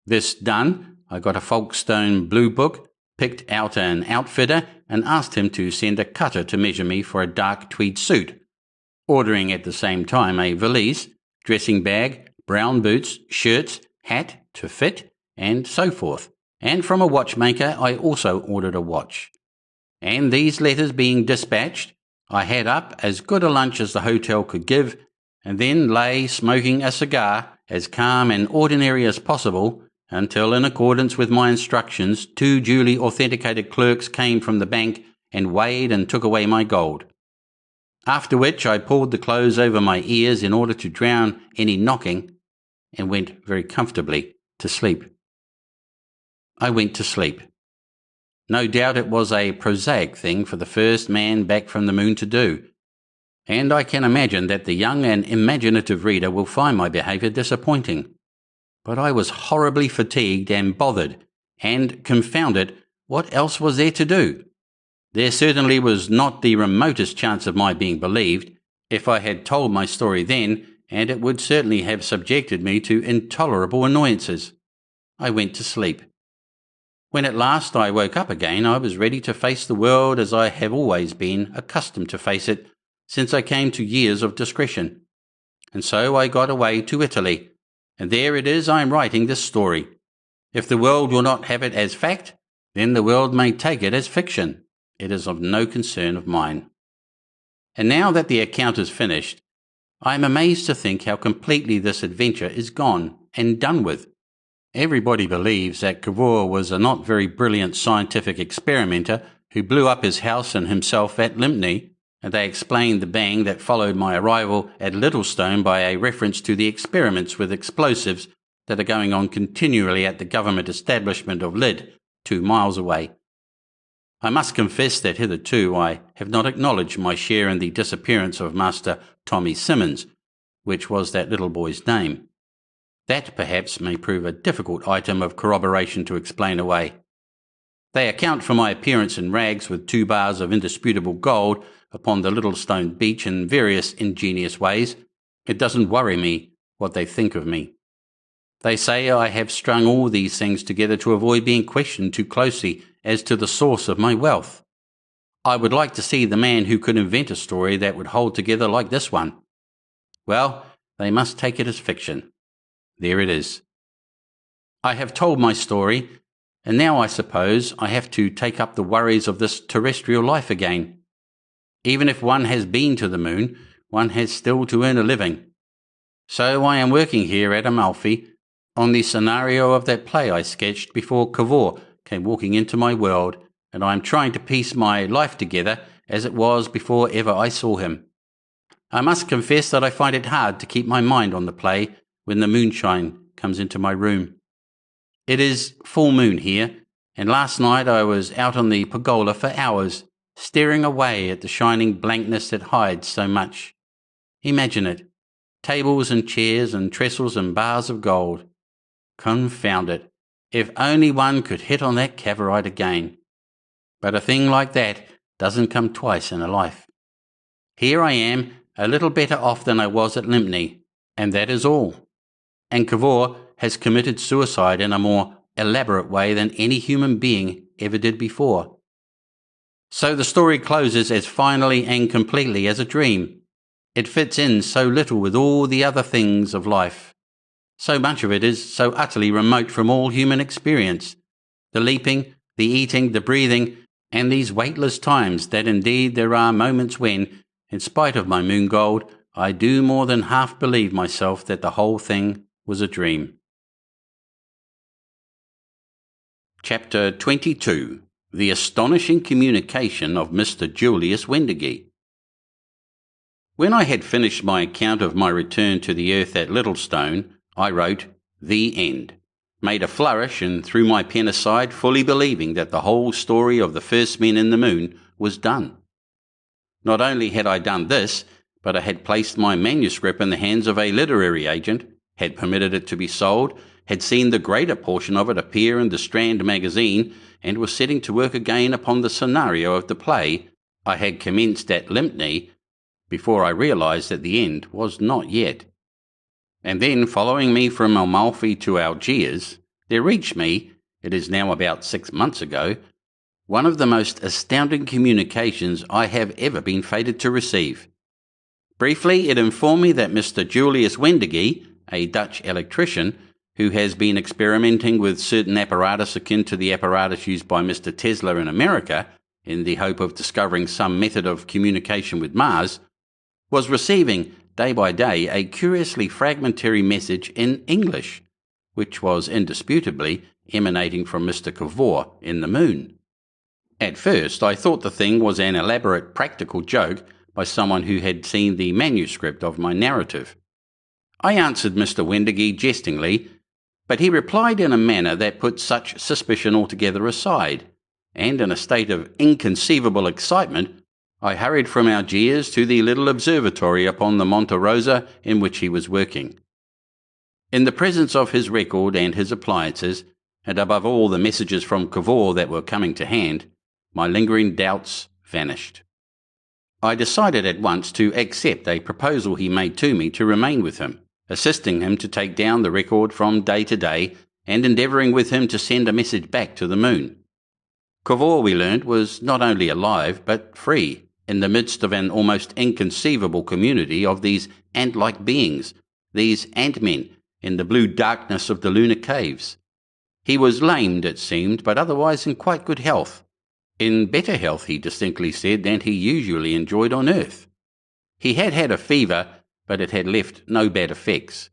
This done, I got a Folkestone blue book, picked out an outfitter, and asked him to send a cutter to measure me for a dark tweed suit, ordering at the same time a valise, dressing bag, brown boots, shirts, hat to fit, and so forth. And from a watchmaker I also ordered a watch. And these letters being dispatched, I had up as good a lunch as the hotel could give, and then lay smoking a cigar, as calm and ordinary as possible, until, in accordance with my instructions, 2 duly authenticated clerks came from the bank and weighed and took away my gold. After which I pulled the clothes over my ears in order to drown any knocking, and went very comfortably to sleep. I went to sleep. No doubt it was a prosaic thing for the first man back from the moon to do, and I can imagine that the young and imaginative reader will find my behaviour disappointing. But I was horribly fatigued and bothered, and, confound it, what else was there to do? There certainly was not the remotest chance of my being believed if I had told my story then, and it would certainly have subjected me to intolerable annoyances. I went to sleep. When at last I woke up again, I was ready to face the world as I have always been accustomed to face it since I came to years of discretion. And so I got away to Italy, and there it is I am writing this story. If the world will not have it as fact, then the world may take it as fiction. It is of no concern of mine. And now that the account is finished, I am amazed to think how completely this adventure is gone and done with. Everybody believes that Cavor was a not very brilliant scientific experimenter who blew up his house and himself at Lympne, and they explained the bang that followed my arrival at Littlestone by a reference to the experiments with explosives that are going on continually at the government establishment of Lyd, 2 miles away. I must confess that hitherto I have not acknowledged my share in the disappearance of Master Tommy Simmons, which was that little boy's name. That perhaps may prove a difficult item of corroboration to explain away. They account for my appearance in rags with 2 bars of indisputable gold upon the Littlestone beach in various ingenious ways. It doesn't worry me what they think of me. They say I have strung all these things together to avoid being questioned too closely as to the source of my wealth. I would like to see the man who could invent a story that would hold together like this one. Well, they must take it as fiction. There it is. I have told my story, and now I suppose I have to take up the worries of this terrestrial life again. Even if one has been to the moon, one has still to earn a living. So I am working here at Amalfi on the scenario of that play I sketched before Cavor came walking into my world, and I am trying to piece my life together as it was before ever I saw him. I must confess that I find it hard to keep my mind on the play when the moonshine comes into my room. It is full moon here, and last night I was out on the pergola for hours, staring away at the shining blankness that hides so much. Imagine it, tables and chairs and trestles and bars of gold. Confound it, if only one could hit on that Cavorite again. But a thing like that doesn't come twice in a life. Here I am, a little better off than I was at Lympne, and that is all. And Cavor has committed suicide in a more elaborate way than any human being ever did before. So the story closes as finally and completely as a dream. It fits in so little with all the other things of life. So much of it is so utterly remote from all human experience. The leaping, the eating, the breathing, and these weightless times that indeed there are moments when, in spite of my moon gold, I do more than half believe myself that the whole thing was a dream. Chapter 22. The Astonishing Communication of Mr. Julius Wendigee. When I had finished my account of my return to the earth at Littlestone, I wrote, "The End," made a flourish and threw my pen aside, fully believing that the whole story of the first men in the moon was done. Not only had I done this, but I had placed my manuscript in the hands of a literary agent, had permitted it to be sold, had seen the greater portion of it appear in the Strand magazine, and was setting to work again upon the scenario of the play I had commenced at Lympne before I realized that the end was not yet. And then, following me from Amalfi to Algiers, there reached me, it is now about 6 months ago, one of the most astounding communications I have ever been fated to receive. Briefly, it informed me that Mr. Julius Wendigee, a Dutch electrician, who has been experimenting with certain apparatus akin to the apparatus used by Mr. Tesla in America, in the hope of discovering some method of communication with Mars, was receiving, day by day, a curiously fragmentary message in English, which was indisputably emanating from Mr. Cavor in the moon. At first, I thought the thing was an elaborate practical joke by someone who had seen the manuscript of my narrative. I answered Mr. Wendigee jestingly, But he replied in a manner that put such suspicion altogether aside, and in a state of inconceivable excitement, I hurried from Algiers to the little observatory upon the Monte Rosa in which he was working. In the presence of his record and his appliances, and above all the messages from Cavor that were coming to hand, my lingering doubts vanished. I decided at once to accept a proposal he made to me to remain with him, assisting him to take down the record from day to day and endeavouring with him to send a message back to the moon. Cavor, we learned, was not only alive but free, in the midst of an almost inconceivable community of these ant-like beings, these ant-men, in the blue darkness of the lunar caves. He was lamed, it seemed, but otherwise in quite good health. In better health, he distinctly said, than he usually enjoyed on earth. He had had a fever, but it had left no bad effects.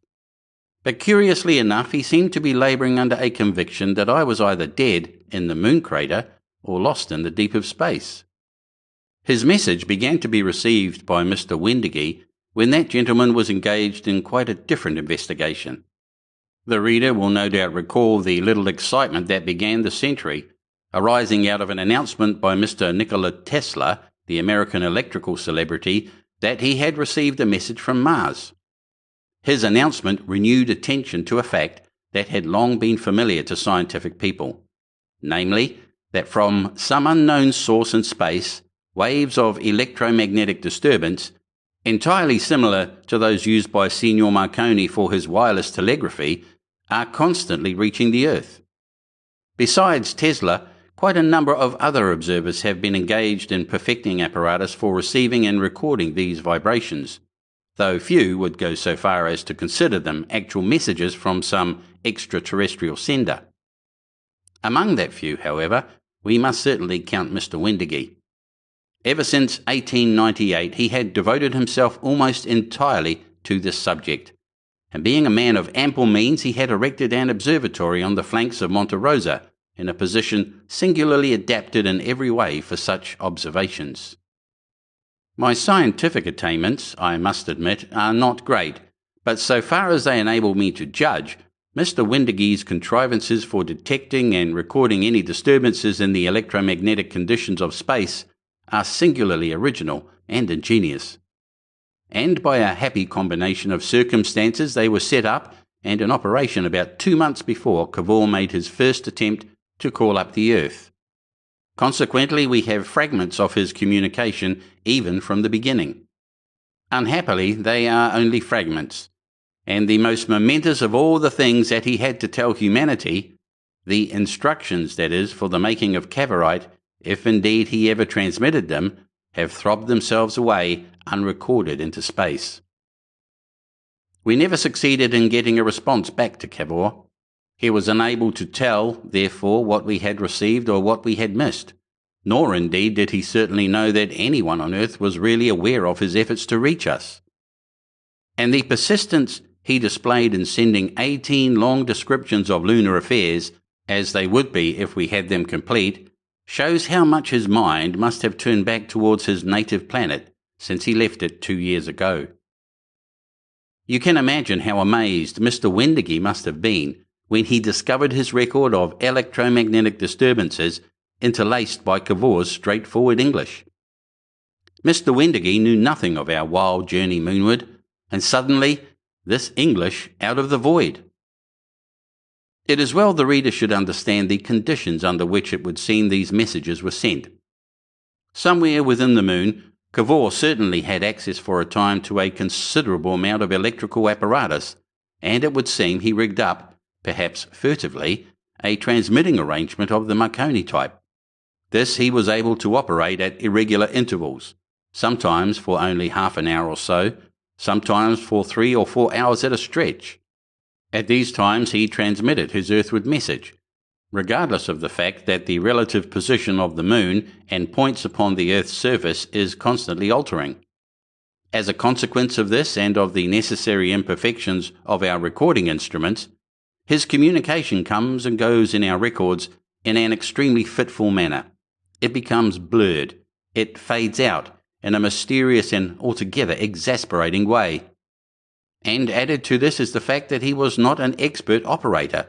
But curiously enough, he seemed to be labouring under a conviction that I was either dead in the moon crater or lost in the deep of space. His message began to be received by Mr. Wendigee when that gentleman was engaged in quite a different investigation. The reader will no doubt recall the little excitement that began the century, arising out of an announcement by Mr. Nikola Tesla, the American electrical celebrity, that he had received a message from Mars. His announcement renewed attention to a fact that had long been familiar to scientific people, namely, that from some unknown source in space, waves of electromagnetic disturbance, entirely similar to those used by Signor Marconi for his wireless telegraphy, are constantly reaching the Earth. Besides Tesla, quite a number of other observers have been engaged in perfecting apparatus for receiving and recording these vibrations, though few would go so far as to consider them actual messages from some extraterrestrial sender. Among that few, however, we must certainly count Mr. Wendigee. Ever since 1898 he had devoted himself almost entirely to this subject, and being a man of ample means he had erected an observatory on the flanks of Monte Rosa, in a position singularly adapted in every way for such observations. My scientific attainments, I must admit, are not great, but so far as they enable me to judge, Mr. Wendigee's contrivances for detecting and recording any disturbances in the electromagnetic conditions of space are singularly original and ingenious. And by a happy combination of circumstances they were set up and in operation about 2 months before Cavor made his first attempt to call up the Earth. Consequently, we have fragments of his communication even from the beginning. Unhappily, they are only fragments, and the most momentous of all the things that he had to tell humanity, the instructions, that is, for the making of Cavorite, if indeed he ever transmitted them, have throbbed themselves away unrecorded into space. We never succeeded in getting a response back to Cavor. He was unable to tell, therefore, what we had received or what we had missed, nor indeed did he certainly know that anyone on Earth was really aware of his efforts to reach us. And the persistence he displayed in sending 18 long descriptions of lunar affairs, as they would be if we had them complete, shows how much his mind must have turned back towards his native planet since he left it 2 years ago. You can imagine how amazed Mr. Wendigee must have been when he discovered his record of electromagnetic disturbances interlaced by Cavor's straightforward English. Mr. Wendigee knew nothing of our wild journey moonward, and suddenly this English out of the void. It is well the reader should understand the conditions under which it would seem these messages were sent. Somewhere within the moon, Cavor certainly had access for a time to a considerable amount of electrical apparatus, and it would seem he rigged up, perhaps furtively, a transmitting arrangement of the Marconi type. This he was able to operate at irregular intervals, sometimes for only half an hour or so, sometimes for 3 or 4 hours at a stretch. At these times he transmitted his earthward message, regardless of the fact that the relative position of the moon and points upon the Earth's surface is constantly altering. As a consequence of this and of the necessary imperfections of our recording instruments, his communication comes and goes in our records in an extremely fitful manner. It becomes blurred. It fades out in a mysterious and altogether exasperating way. And added to this is the fact that he was not an expert operator.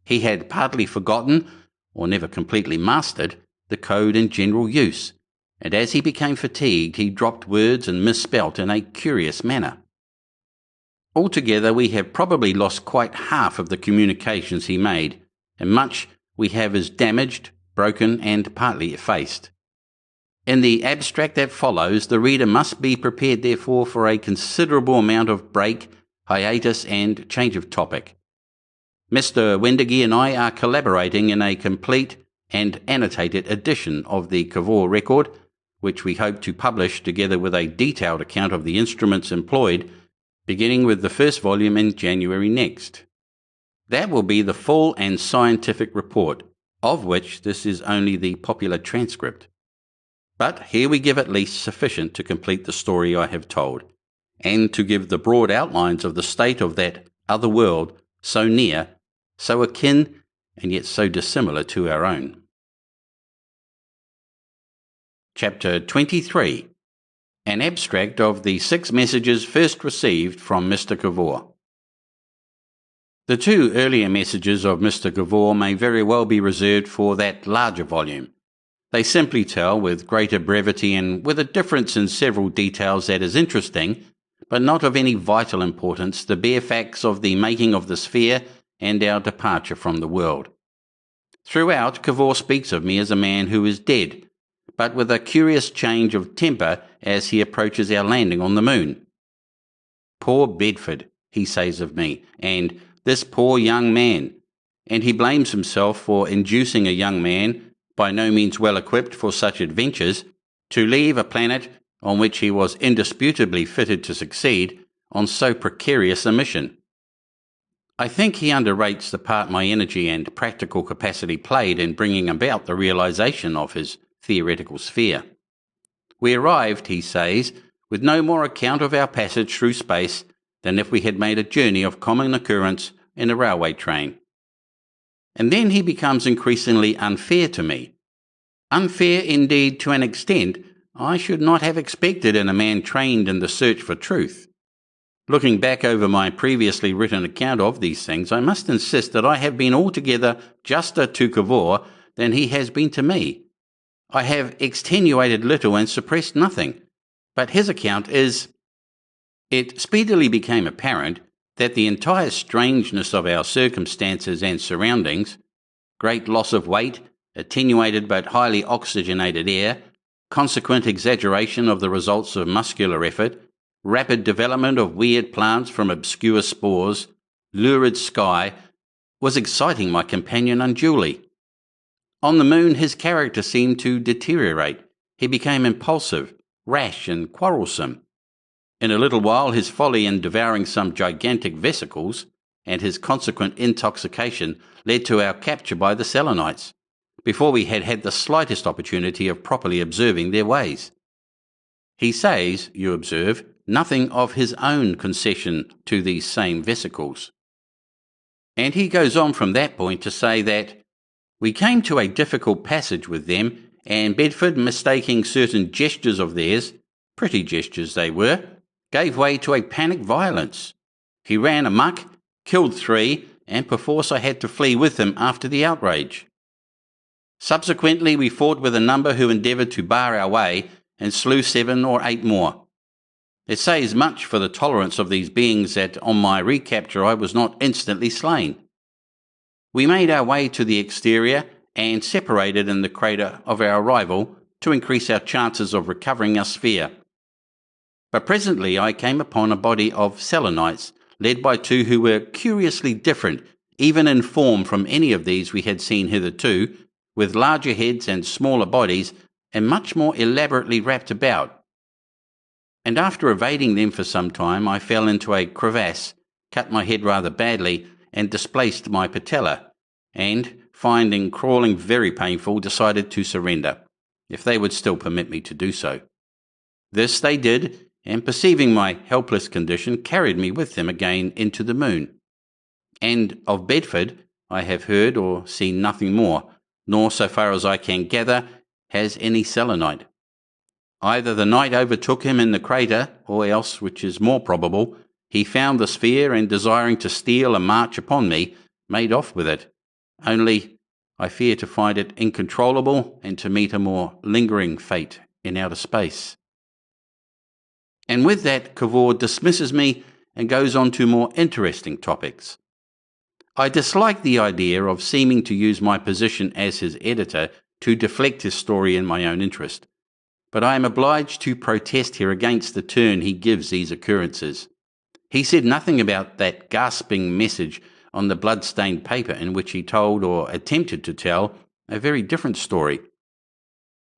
He had partly forgotten, or never completely mastered, the code in general use, and as he became fatigued he dropped words and misspelt in a curious manner. Altogether we have probably lost quite half of the communications he made, and much we have is damaged, broken, and partly effaced. In the abstract that follows, the reader must be prepared therefore for a considerable amount of break, hiatus, and change of topic. Mr. Wendigee and I are collaborating in a complete and annotated edition of the Cavor record, which we hope to publish together with a detailed account of the instruments employed, beginning with the first volume in January next. That will be the full and scientific report, of which this is only the popular transcript. But here we give at least sufficient to complete the story I have told, and to give the broad outlines of the state of that other world, so near, so akin, and yet so dissimilar to our own. Chapter 23. An abstract of the 6 messages first received from Mr. Cavor. The 2 earlier messages of Mr. Cavor may very well be reserved for that larger volume. They simply tell, with greater brevity and with a difference in several details that is interesting, but not of any vital importance, the bare facts of the making of the sphere and our departure from the world. Throughout, Cavor speaks of me as a man who is dead, but with a curious change of temper as he approaches our landing on the moon. Poor Bedford, he says of me, and this poor young man, and he blames himself for inducing a young man, by no means well equipped for such adventures, to leave a planet on which he was indisputably fitted to succeed on so precarious a mission. I think he underrates the part my energy and practical capacity played in bringing about the realization of his theoretical sphere. We arrived, he says, with no more account of our passage through space than if we had made a journey of common occurrence in a railway train. And then he becomes increasingly unfair to me. Unfair indeed to an extent I should not have expected in a man trained in the search for truth. Looking back over my previously written account of these things, I must insist that I have been altogether juster to Cavor than he has been to me. I have extenuated little and suppressed nothing, but his account is... It speedily became apparent that the entire strangeness of our circumstances and surroundings, great loss of weight, attenuated but highly oxygenated air, consequent exaggeration of the results of muscular effort, rapid development of weird plants from obscure spores, lurid sky, was exciting my companion unduly. On the moon his character seemed to deteriorate. He became impulsive, rash, and quarrelsome. In a little while his folly in devouring some gigantic vesicles, and his consequent intoxication, led to our capture by the Selenites, before we had had the slightest opportunity of properly observing their ways. He says, you observe, nothing of his own concession to these same vesicles. And he goes on from that point to say that we came to a difficult passage with them, and Bedford, mistaking certain gestures of theirs, pretty gestures they were, gave way to a panic violence. He ran amuck, killed 3, and perforce I had to flee with him after the outrage. Subsequently we fought with a number who endeavoured to bar our way, and slew 7 or 8 more. It says much for the tolerance of these beings that on my recapture I was not instantly slain. We made our way to the exterior, and separated in the crater of our arrival to increase our chances of recovering our sphere. But presently I came upon a body of Selenites, led by 2 who were curiously different, even in form, from any of these we had seen hitherto, with larger heads and smaller bodies, and much more elaborately wrapped about. And after evading them for some time, I fell into a crevasse, cut my head rather badly, and displaced my patella, and, finding crawling very painful, decided to surrender, if they would still permit me to do so. This they did, and perceiving my helpless condition, carried me with them again into the moon. And of Bedford I have heard or seen nothing more, nor, so far as I can gather, has any Selenite. Either the night overtook him in the crater, or else, which is more probable, He found the sphere and, desiring to steal a march upon me, made off with it. Only I fear to find it uncontrollable and to meet a more lingering fate in outer space. And with that, Cavor dismisses me and goes on to more interesting topics. I dislike the idea of seeming to use my position as his editor to deflect his story in my own interest, but I am obliged to protest here against the turn he gives these occurrences. He said nothing about that gasping message on the blood-stained paper in which he told or attempted to tell a very different story.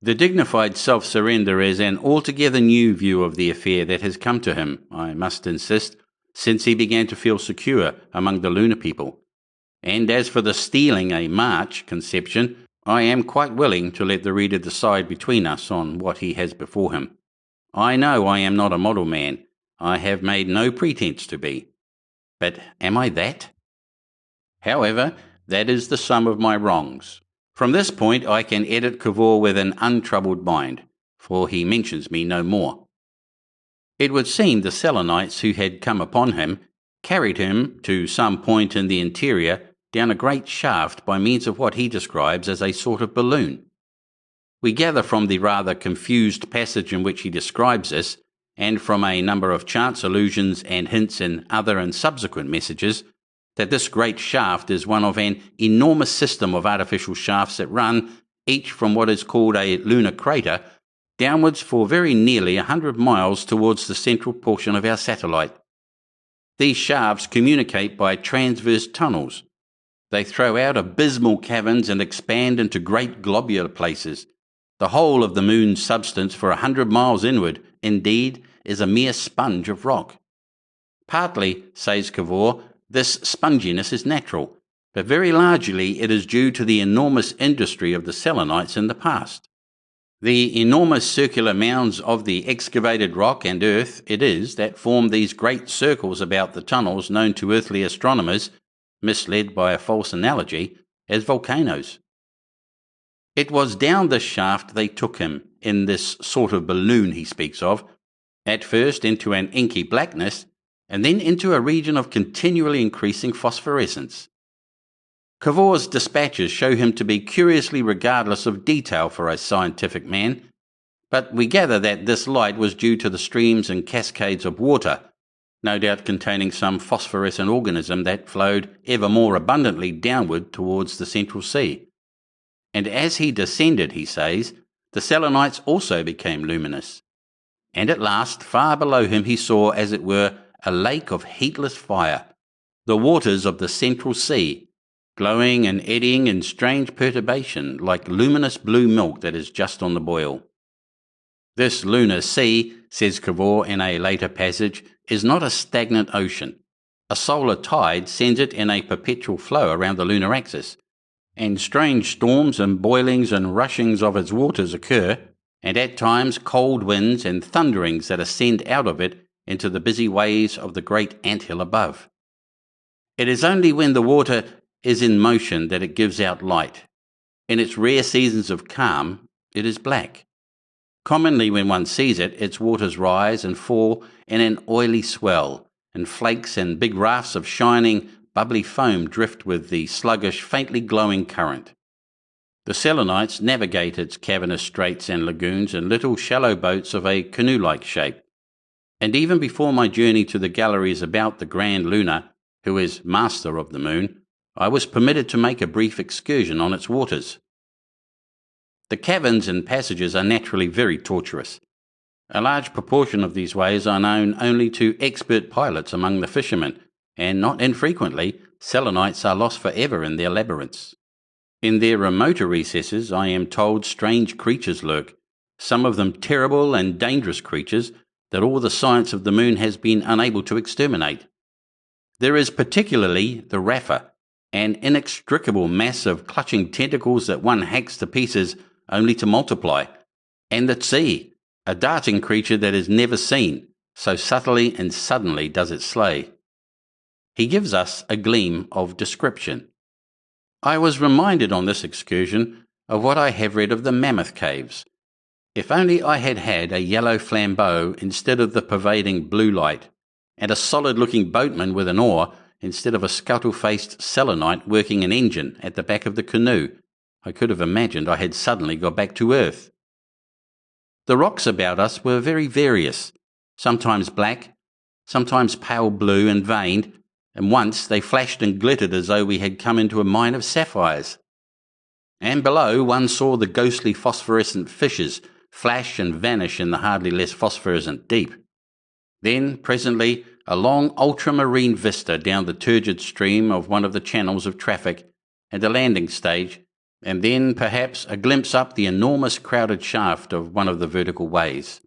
The dignified self-surrender is an altogether new view of the affair that has come to him, I must insist, since he began to feel secure among the lunar people. And as for the stealing a march conception, I am quite willing to let the reader decide between us on what he has before him. I know I am not a model man. I have made no pretense to be. But am I that? However, that is the sum of my wrongs. From this point I can edit Cavor with an untroubled mind, for he mentions me no more. It would seem the Selenites who had come upon him carried him to some point in the interior down a great shaft by means of what he describes as a sort of balloon. We gather from the rather confused passage in which he describes this, and from a number of chance allusions and hints in other and subsequent messages, that this great shaft is one of an enormous system of artificial shafts that run, each from what is called a lunar crater, downwards for very nearly 100 miles towards the central portion of our satellite. These shafts communicate by transverse tunnels. They throw out abysmal caverns and expand into great globular places. The whole of the moon's substance for 100 miles inward, indeed, is a mere sponge of rock. Partly, says Cavor, this sponginess is natural, but very largely it is due to the enormous industry of the Selenites in the past. The enormous circular mounds of the excavated rock and earth it is that form these great circles about the tunnels known to earthly astronomers, misled by a false analogy, as volcanoes. It was down this shaft they took him, in this sort of balloon he speaks of, at first into an inky blackness, and then into a region of continually increasing phosphorescence. Cavor's dispatches show him to be curiously regardless of detail for a scientific man, but we gather that this light was due to the streams and cascades of water, no doubt containing some phosphorescent organism that flowed ever more abundantly downward towards the central sea. And as he descended, he says, the Selenites also became luminous. And at last, far below him he saw, as it were, a lake of heatless fire, the waters of the central sea, glowing and eddying in strange perturbation, like luminous blue milk that is just on the boil. This lunar sea, says Cavor in a later passage, is not a stagnant ocean. A solar tide sends it in a perpetual flow around the lunar axis, and strange storms and boilings and rushings of its waters occur, and at times cold winds and thunderings that ascend out of it into the busy ways of the great ant-hill above. It is only when the water is in motion that it gives out light. In its rare seasons of calm, it is black. Commonly when one sees it, its waters rise and fall in an oily swell, and flakes and big rafts of shining, bubbly foam drift with the sluggish, faintly glowing current. The Selenites navigate its cavernous straits and lagoons in little shallow boats of a canoe-like shape. And even before my journey to the galleries about the Grand Lunar, who is master of the moon, I was permitted to make a brief excursion on its waters. The caverns and passages are naturally very tortuous. A large proportion of these ways are known only to expert pilots among the fishermen, and not infrequently, Selenites are lost forever in their labyrinths. In their remoter recesses, I am told, strange creatures lurk, some of them terrible and dangerous creatures that all the science of the moon has been unable to exterminate. There is particularly the Rapha, an inextricable mass of clutching tentacles that one hacks to pieces only to multiply, and the Tsi, a darting creature that is never seen, so subtly and suddenly does it slay. He gives us a gleam of description. I was reminded on this excursion of what I have read of the Mammoth Caves. If only I had had a yellow flambeau instead of the pervading blue light, and a solid-looking boatman with an oar instead of a scuttle-faced Selenite working an engine at the back of the canoe, I could have imagined I had suddenly got back to Earth. The rocks about us were very various, sometimes black, sometimes pale blue and veined, and once they flashed and glittered as though we had come into a mine of sapphires. And below one saw the ghostly phosphorescent fishes flash and vanish in the hardly less phosphorescent deep. Then, presently, a long ultramarine vista down the turgid stream of one of the channels of traffic, and a landing stage, and then, perhaps, a glimpse up the enormous crowded shaft of one of the vertical ways.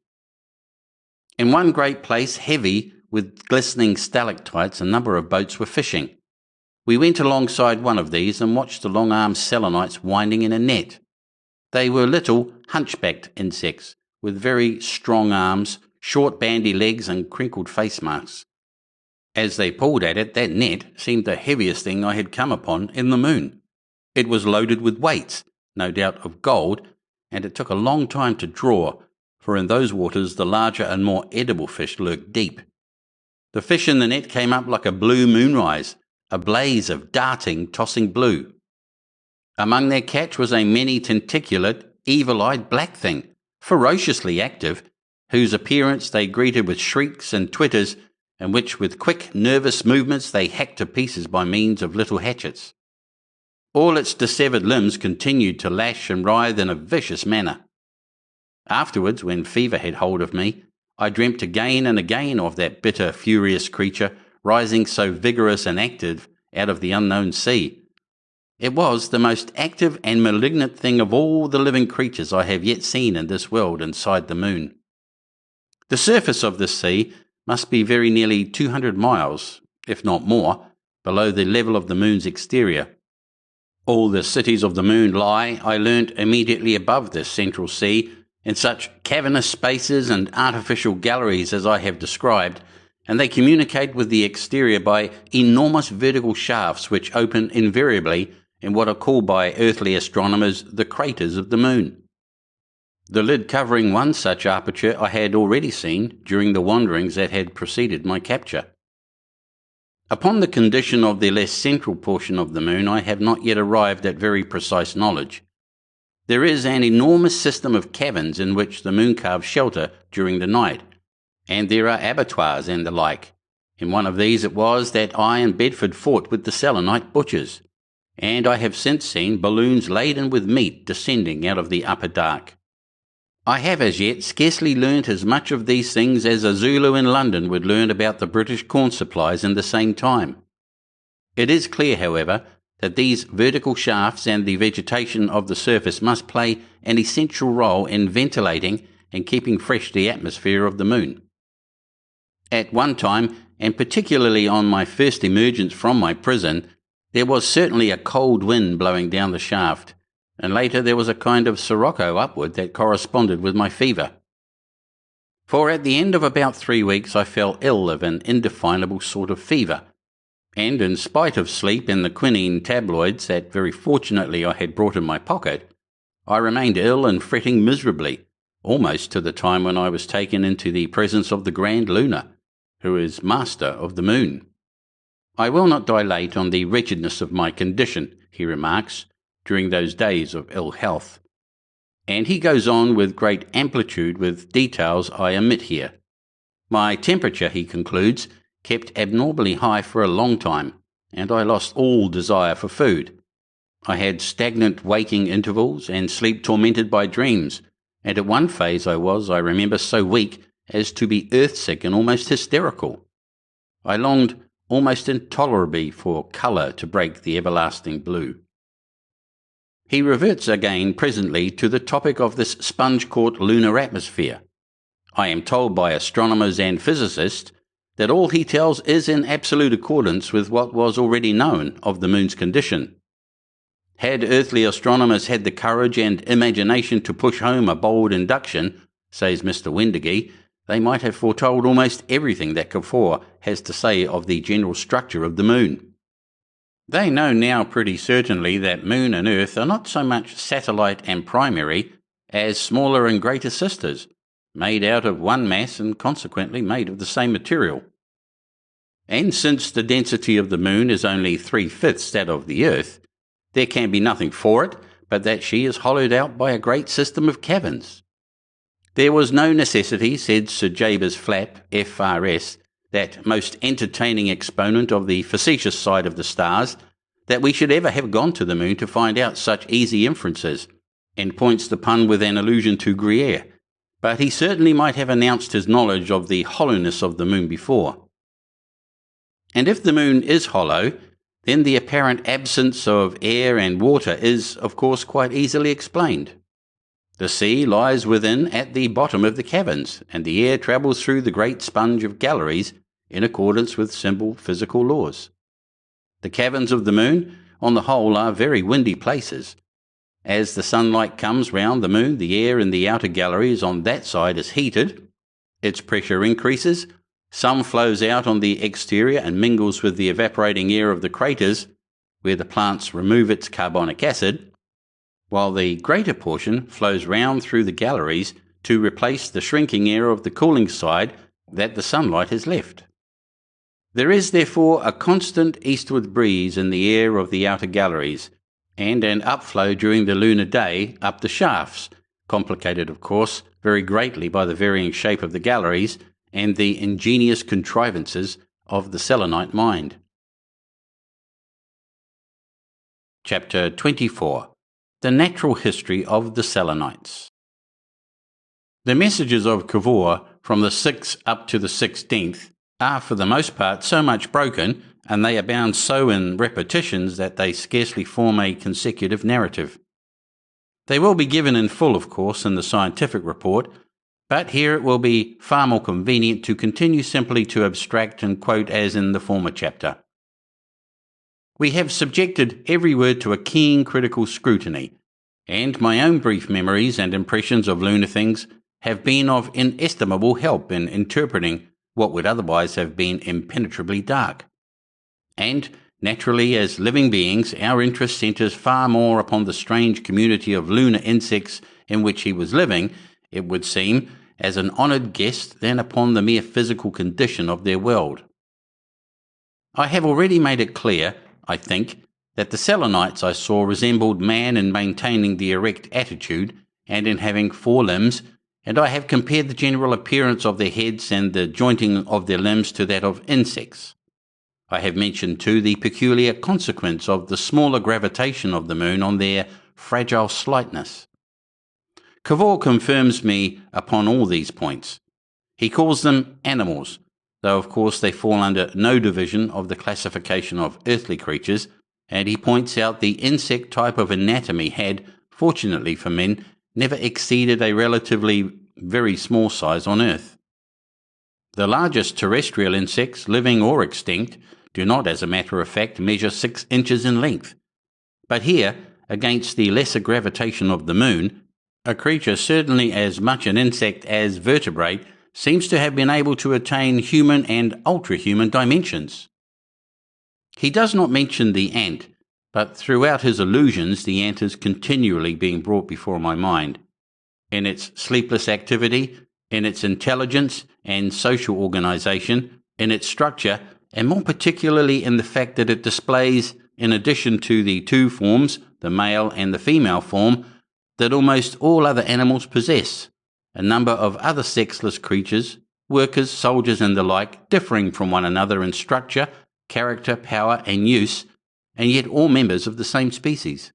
In one great place, heavy with glistening stalactites, a number of boats were fishing. We went alongside one of these and watched the long-armed Selenites winding in a net. They were little, hunchbacked insects, with very strong arms, short bandy legs and crinkled face masks. As they pulled at it, that net seemed the heaviest thing I had come upon in the moon. It was loaded with weights, no doubt of gold, and it took a long time to draw, for in those waters the larger and more edible fish lurked deep. The fish in the net came up like a blue moonrise, a blaze of darting, tossing blue. Among their catch was a many-tentaculate, evil-eyed black thing, ferociously active, whose appearance they greeted with shrieks and twitters, and which with quick, nervous movements they hacked to pieces by means of little hatchets. All its dissevered limbs continued to lash and writhe in a vicious manner. Afterwards, when fever had hold of me, I dreamt again and again of that bitter, furious creature rising so vigorous and active out of the unknown sea. It was the most active and malignant thing of all the living creatures I have yet seen in this world inside the moon. The surface of this sea must be very nearly 200 miles, if not more, below the level of the moon's exterior. All the cities of the moon lie, I learnt, immediately above this central sea, in such cavernous spaces and artificial galleries as I have described, and they communicate with the exterior by enormous vertical shafts which open invariably in what are called by earthly astronomers the craters of the moon. The lid covering one such aperture I had already seen during the wanderings that had preceded my capture. Upon the condition of the less central portion of the moon I have not yet arrived at very precise knowledge. There is an enormous system of caverns in which the mooncalves shelter during the night, and there are abattoirs and the like. In one of these it was that I and Bedford fought with the Selenite butchers, and I have since seen balloons laden with meat descending out of the upper dark. I have as yet scarcely learnt as much of these things as a Zulu in London would learn about the British corn supplies in the same time. It is clear, however, that these vertical shafts and the vegetation of the surface must play an essential role in ventilating and keeping fresh the atmosphere of the moon. At one time, and particularly on my first emergence from my prison, there was certainly a cold wind blowing down the shaft, and later there was a kind of sirocco upward that corresponded with my fever. For at the end of about 3 weeks I fell ill of an indefinable sort of fever, and in spite of sleep and the quinine tabloids that very fortunately I had brought in my pocket, I remained ill and fretting miserably, almost to the time when I was taken into the presence of the Grand Lunar, who is master of the moon. I will not dilate on the wretchedness of my condition, he remarks, during those days of ill health. And he goes on with great amplitude with details I omit here. My temperature, he concludes, kept abnormally high for a long time, and I lost all desire for food. I had stagnant waking intervals and sleep tormented by dreams, and at one phase I remember, so weak as to be earth-sick and almost hysterical. I longed almost intolerably for colour to break the everlasting blue. He reverts again presently to the topic of this sponge-caught lunar atmosphere. I am told by astronomers and physicists that all he tells is in absolute accordance with what was already known of the moon's condition. Had earthly astronomers had the courage and imagination to push home a bold induction, says Mr. Wendigee, they might have foretold almost everything that Cavor has to say of the general structure of the moon. They know now pretty certainly that moon and earth are not so much satellite and primary as smaller and greater sisters, made out of one mass and consequently made of the same material. And since the density of the moon is only 3/5 that of the Earth, there can be nothing for it but that she is hollowed out by a great system of caverns. There was no necessity, said Sir Jabez Flapp, FRS, that most entertaining exponent of the facetious side of the stars, that we should ever have gone to the moon to find out such easy inferences, and points the pun with an allusion to Gruyere, but he certainly might have announced his knowledge of the hollowness of the moon before. And if the moon is hollow, then the apparent absence of air and water is, of course, quite easily explained. The sea lies within at the bottom of the caverns, and the air travels through the great sponge of galleries in accordance with simple physical laws. The caverns of the moon, on the whole, are very windy places. As the sunlight comes round the moon, the air in the outer galleries on that side is heated, its pressure increases, some flows out on the exterior and mingles with the evaporating air of the craters, where the plants remove its carbonic acid, while the greater portion flows round through the galleries to replace the shrinking air of the cooling side that the sunlight has left. There is therefore a constant eastward breeze in the air of the outer galleries, and an upflow during the lunar day up the shafts, complicated, of course, very greatly by the varying shape of the galleries and the ingenious contrivances of the Selenite mind. Chapter 24. The Natural History of the Selenites. The messages of Cavor from the 6th up to the 16th are for the most part so much broken, and they abound so in repetitions that they scarcely form a consecutive narrative. They will be given in full, of course, in the scientific report, but here it will be far more convenient to continue simply to abstract and quote as in the former chapter. We have subjected every word to a keen critical scrutiny, and my own brief memories and impressions of lunar things have been of inestimable help in interpreting what would otherwise have been impenetrably dark. And, naturally, as living beings, our interest centres far more upon the strange community of lunar insects in which he was living, it would seem, as an honoured guest than upon the mere physical condition of their world. I have already made it clear, I think, that the Selenites I saw resembled man in maintaining the erect attitude and in having 4 limbs, and I have compared the general appearance of their heads and the jointing of their limbs to that of insects. I have mentioned too the peculiar consequence of the smaller gravitation of the moon on their fragile slightness. Cavor confirms me upon all these points. He calls them animals, though of course they fall under no division of the classification of earthly creatures, and he points out the insect type of anatomy had, fortunately for men, never exceeded a relatively very small size on Earth. The largest terrestrial insects, living or extinct, do not, as a matter of fact, measure 6 inches in length. But here, against the lesser gravitation of the moon, a creature certainly as much an insect as vertebrate seems to have been able to attain human and ultra-human dimensions. He does not mention the ant, but throughout his allusions the ant is continually being brought before my mind. In its sleepless activity, in its intelligence and social organisation, in its structure, and more particularly in the fact that it displays, in addition to the 2 forms, the male and the female form, that almost all other animals possess, a number of other sexless creatures, workers, soldiers and the like, differing from one another in structure, character, power and use, and yet all members of the same species.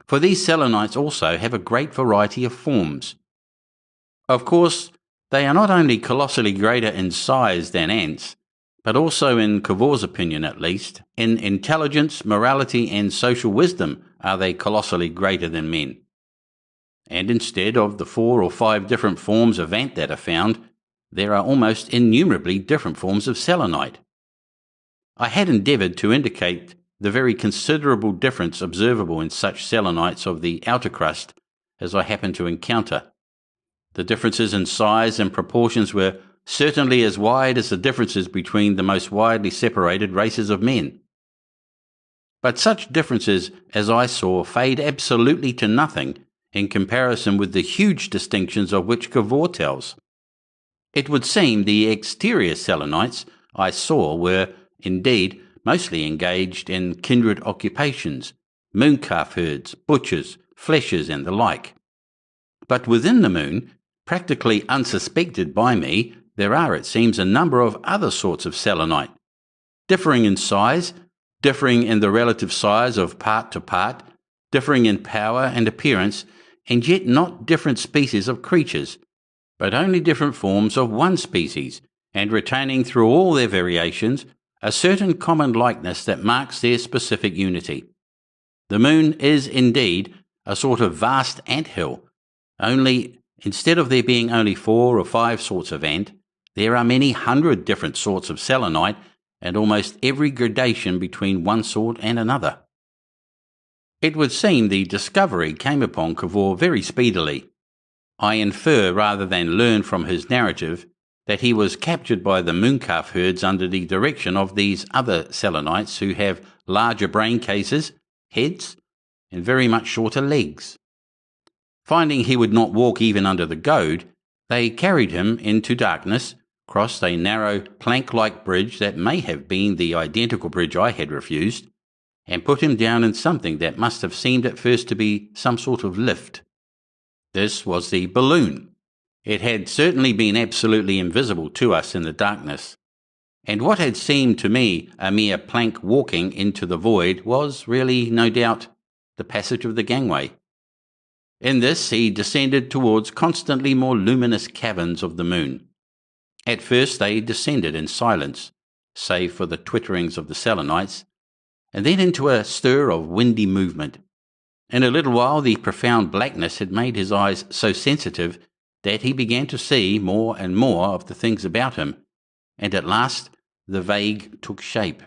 For these Selenites also have a great variety of forms. Of course, they are not only colossally greater in size than ants, but also, in Cavor's opinion at least, in intelligence, morality and social wisdom are they colossally greater than men. And instead of the 4 or 5 different forms of ant that are found, there are almost innumerably different forms of Selenite. I had endeavoured to indicate the very considerable difference observable in such Selenites of the outer crust as I happened to encounter. The differences in size and proportions were certainly as wide as the differences between the most widely separated races of men. But such differences as I saw fade absolutely to nothing in comparison with the huge distinctions of which Cavor tells. It would seem the exterior Selenites, I saw were, indeed, mostly engaged in kindred occupations, mooncalf herds, butchers, fleshers, and the like. But within the moon, practically unsuspected by me, there are, it seems, a number of other sorts of selenite, differing in size, differing in the relative size of part to part, differing in power and appearance, and yet not different species of creatures, but only different forms of one species, and retaining through all their variations a certain common likeness that marks their specific unity. The moon is indeed a sort of vast ant-hill, only instead of there being only 4 or 5 sorts of ant, there are many hundred different sorts of selenite, and almost every gradation between one sort and another. It would seem the discovery came upon Cavor very speedily. I infer rather than learn from his narrative that he was captured by the mooncalf herds under the direction of these other selenites who have larger brain cases, heads, and very much shorter legs. Finding he would not walk even under the goad, they carried him into darkness, crossed a narrow plank-like bridge that may have been the identical bridge I had refused, and put him down in something that must have seemed at first to be some sort of lift. This was the balloon. It had certainly been absolutely invisible to us in the darkness, and what had seemed to me a mere plank walking into the void was really, no doubt, the passage of the gangway. In this he descended towards constantly more luminous caverns of the moon. At first they descended in silence, save for the twitterings of the Selenites, and then into a stir of windy movement. In a little while the profound blackness had made his eyes so sensitive that he began to see more and more of the things about him, and at last the vague took shape.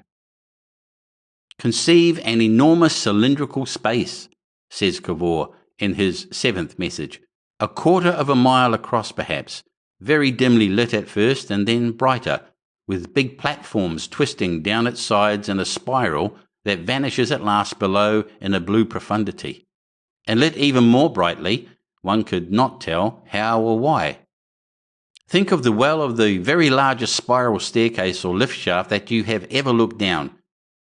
"Conceive an enormous cylindrical space," says Cavor in his 7th message, "a quarter of a mile across perhaps, very dimly lit at first and then brighter, with big platforms twisting down its sides in a spiral that vanishes at last below in a blue profundity, and lit even more brightly, one could not tell how or why. Think of the well of the very largest spiral staircase or lift shaft that you have ever looked down,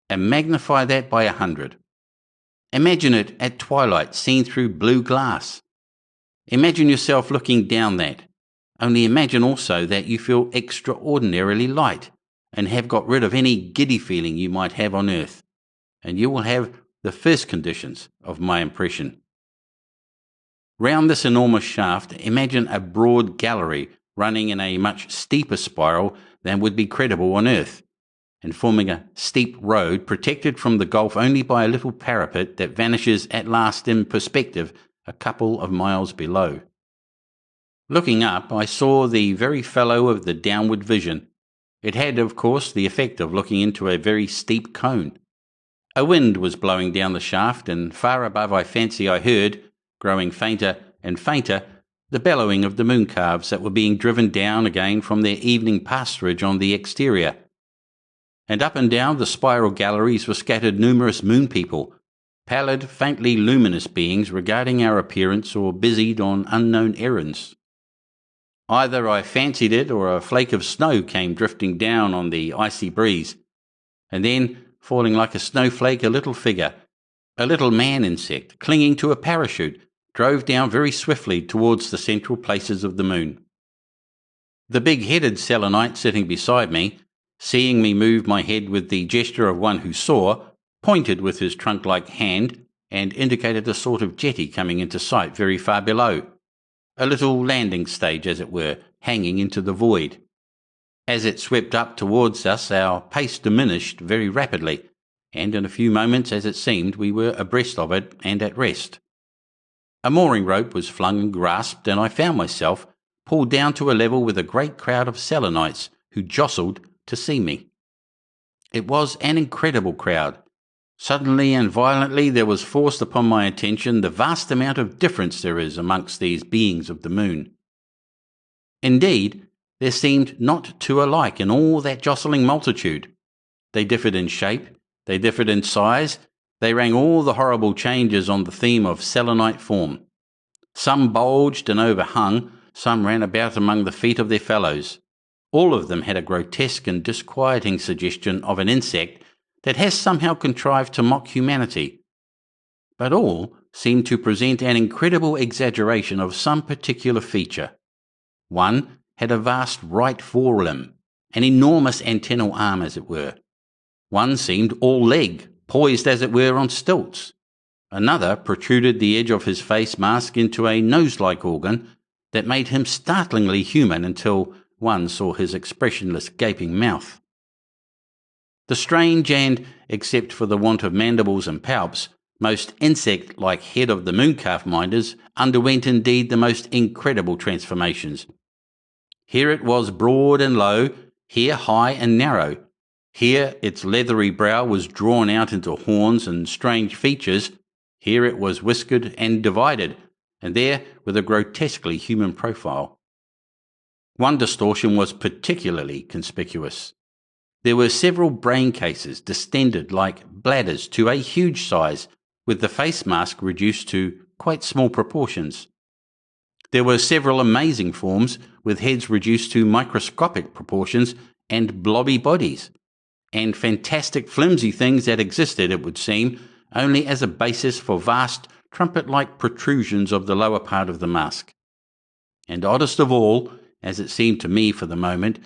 and magnify that by 100. Imagine it at twilight seen through blue glass. Imagine yourself looking down that. Only imagine also that you feel extraordinarily light and have got rid of any giddy feeling you might have on earth, and you will have the first conditions of my impression. Round this enormous shaft, imagine a broad gallery running in a much steeper spiral than would be credible on earth, and forming a steep road protected from the gulf only by a little parapet that vanishes at last in perspective a couple of miles below. Looking up, I saw the very fellow of the downward vision. It had, of course, the effect of looking into a very steep cone. A wind was blowing down the shaft, and far above I fancy I heard, growing fainter and fainter, the bellowing of the mooncalves that were being driven down again from their evening pasturage on the exterior. And up and down the spiral galleries were scattered numerous moon people, pallid, faintly luminous beings regarding our appearance or busied on unknown errands. Either I fancied it or a flake of snow came drifting down on the icy breeze, and then, falling like a snowflake, a little figure, a little man-insect, clinging to a parachute, drove down very swiftly towards the central places of the moon. The big-headed Selenite sitting beside me, seeing me move my head with the gesture of one who saw, pointed with his trunk-like hand and indicated a sort of jetty coming into sight very far below, a little landing stage, as it were, hanging into the void. As it swept up towards us, our pace diminished very rapidly, and in a few moments, as it seemed, we were abreast of it and at rest. A mooring rope was flung and grasped, and I found myself pulled down to a level with a great crowd of Selenites who jostled to see me. It was an incredible crowd. Suddenly and violently there was forced upon my attention the vast amount of difference there is amongst these beings of the moon. Indeed, there seemed not two alike in all that jostling multitude. They differed in shape, they differed in size, they rang all the horrible changes on the theme of Selenite form. Some bulged and overhung, some ran about among the feet of their fellows. All of them had a grotesque and disquieting suggestion of an insect that has somehow contrived to mock humanity. But all seemed to present an incredible exaggeration of some particular feature. One had a vast right forelimb, an enormous antennal arm as it were. One seemed all leg, poised as it were on stilts. Another protruded the edge of his face mask into a nose-like organ that made him startlingly human until one saw his expressionless gaping mouth. The strange and, except for the want of mandibles and palps, most insect-like head of the Mooncalf minders underwent indeed the most incredible transformations. Here it was broad and low, here high and narrow. Here its leathery brow was drawn out into horns and strange features. Here it was whiskered and divided, and there with a grotesquely human profile. One distortion was particularly conspicuous. There were several brain cases distended like bladders to a huge size, with the face mask reduced to quite small proportions. There were several amazing forms with heads reduced to microscopic proportions and blobby bodies, and fantastic flimsy things that existed, it would seem, only as a basis for vast trumpet-like protrusions of the lower part of the mask. And oddest of all, as it seemed to me for the moment,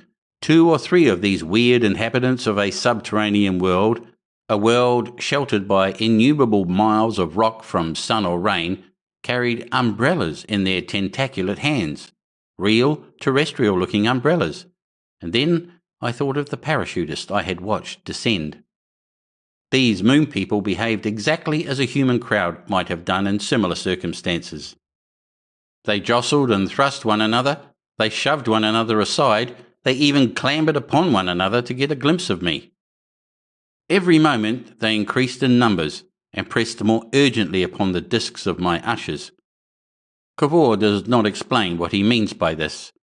2 or 3 of these weird inhabitants of a subterranean world, a world sheltered by innumerable miles of rock from sun or rain, carried umbrellas in their tentaculate hands, real terrestrial-looking umbrellas. And then I thought of the parachutist I had watched descend. These moon people behaved exactly as a human crowd might have done in similar circumstances. They jostled and thrust one another, they shoved one another aside, they even clambered upon one another to get a glimpse of me. Every moment they increased in numbers and pressed more urgently upon the discs of my ushers. Cavor does not explain what he means by this.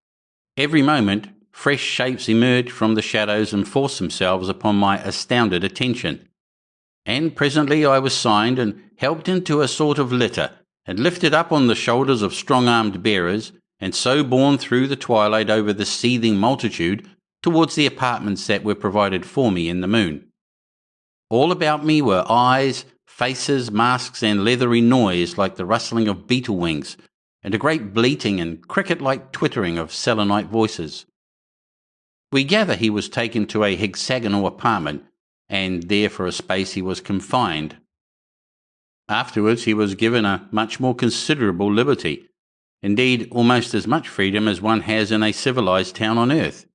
Every moment fresh shapes emerged from the shadows and forced themselves upon my astounded attention. And presently I was signed and helped into a sort of litter, and lifted up on the shoulders of strong-armed bearers, and so borne through the twilight over the seething multitude towards the apartments that were provided for me in the moon. All about me were eyes, faces, masks, and leathery noise like the rustling of beetle wings, and a great bleating and cricket-like twittering of Selenite voices. We gather he was taken to a hexagonal apartment, and there for a space he was confined. Afterwards he was given a much more considerable liberty, indeed almost as much freedom as one has in a civilized town on earth.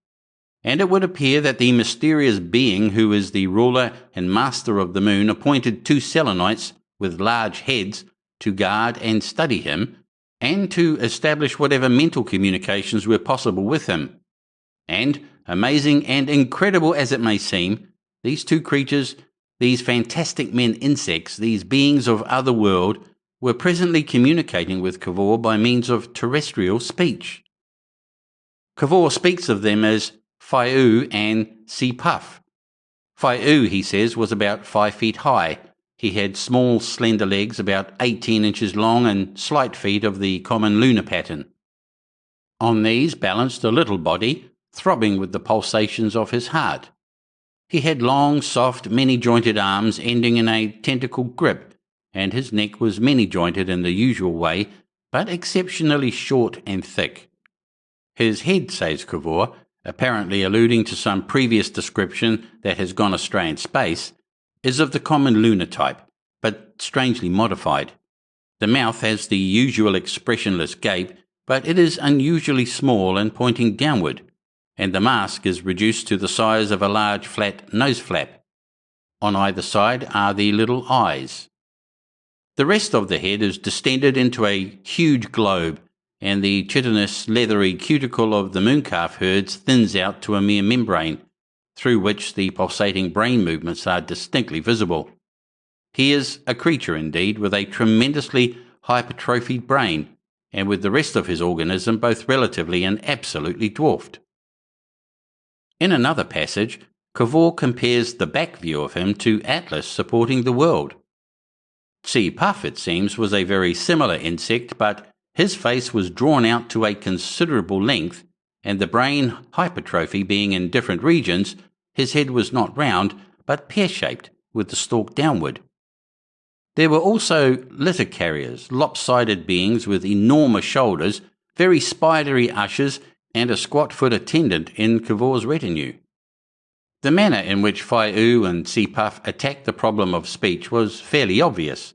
And it would appear that the mysterious being who is the ruler and master of the moon appointed 2 Selenites with large heads to guard and study him, and to establish whatever mental communications were possible with him. And, amazing and incredible as it may seem, these 2 creatures, these fantastic men insects, these beings of other world, were presently communicating with Cavor by means of terrestrial speech. Cavor speaks of them as Fiu and Puff. Fiu, he says, was about 5 feet high. He had small, slender legs about 18 inches long and slight feet of the common lunar pattern. On these balanced a little body, throbbing with the pulsations of his heart. He had long, soft, many-jointed arms ending in a tentacled grip, and his neck was many-jointed in the usual way, but exceptionally short and thick. His head, says Cavor, apparently alluding to some previous description that has gone astray in space, is of the common lunar type, but strangely modified. The mouth has the usual expressionless gape, but it is unusually small and pointing downward, and the mask is reduced to the size of a large flat nose flap. On either side are the little eyes. The rest of the head is distended into a huge globe, and the chitinous, leathery cuticle of the Mooncalf herds thins out to a mere membrane, through which the pulsating brain movements are distinctly visible. He is a creature indeed, with a tremendously hypertrophied brain, and with the rest of his organism both relatively and absolutely dwarfed. In another passage, Cavor compares the back view of him to Atlas supporting the world. Puff, it seems, was a very similar insect, but his face was drawn out to a considerable length, and the brain hypertrophy being in different regions, his head was not round, but pear-shaped, with the stalk downward. There were also litter carriers, lopsided beings with enormous shoulders, very spidery ushers, and a squat-foot attendant in Cavor's retinue. The manner in which Fai-oo and Si-puff attacked the problem of speech was fairly obvious.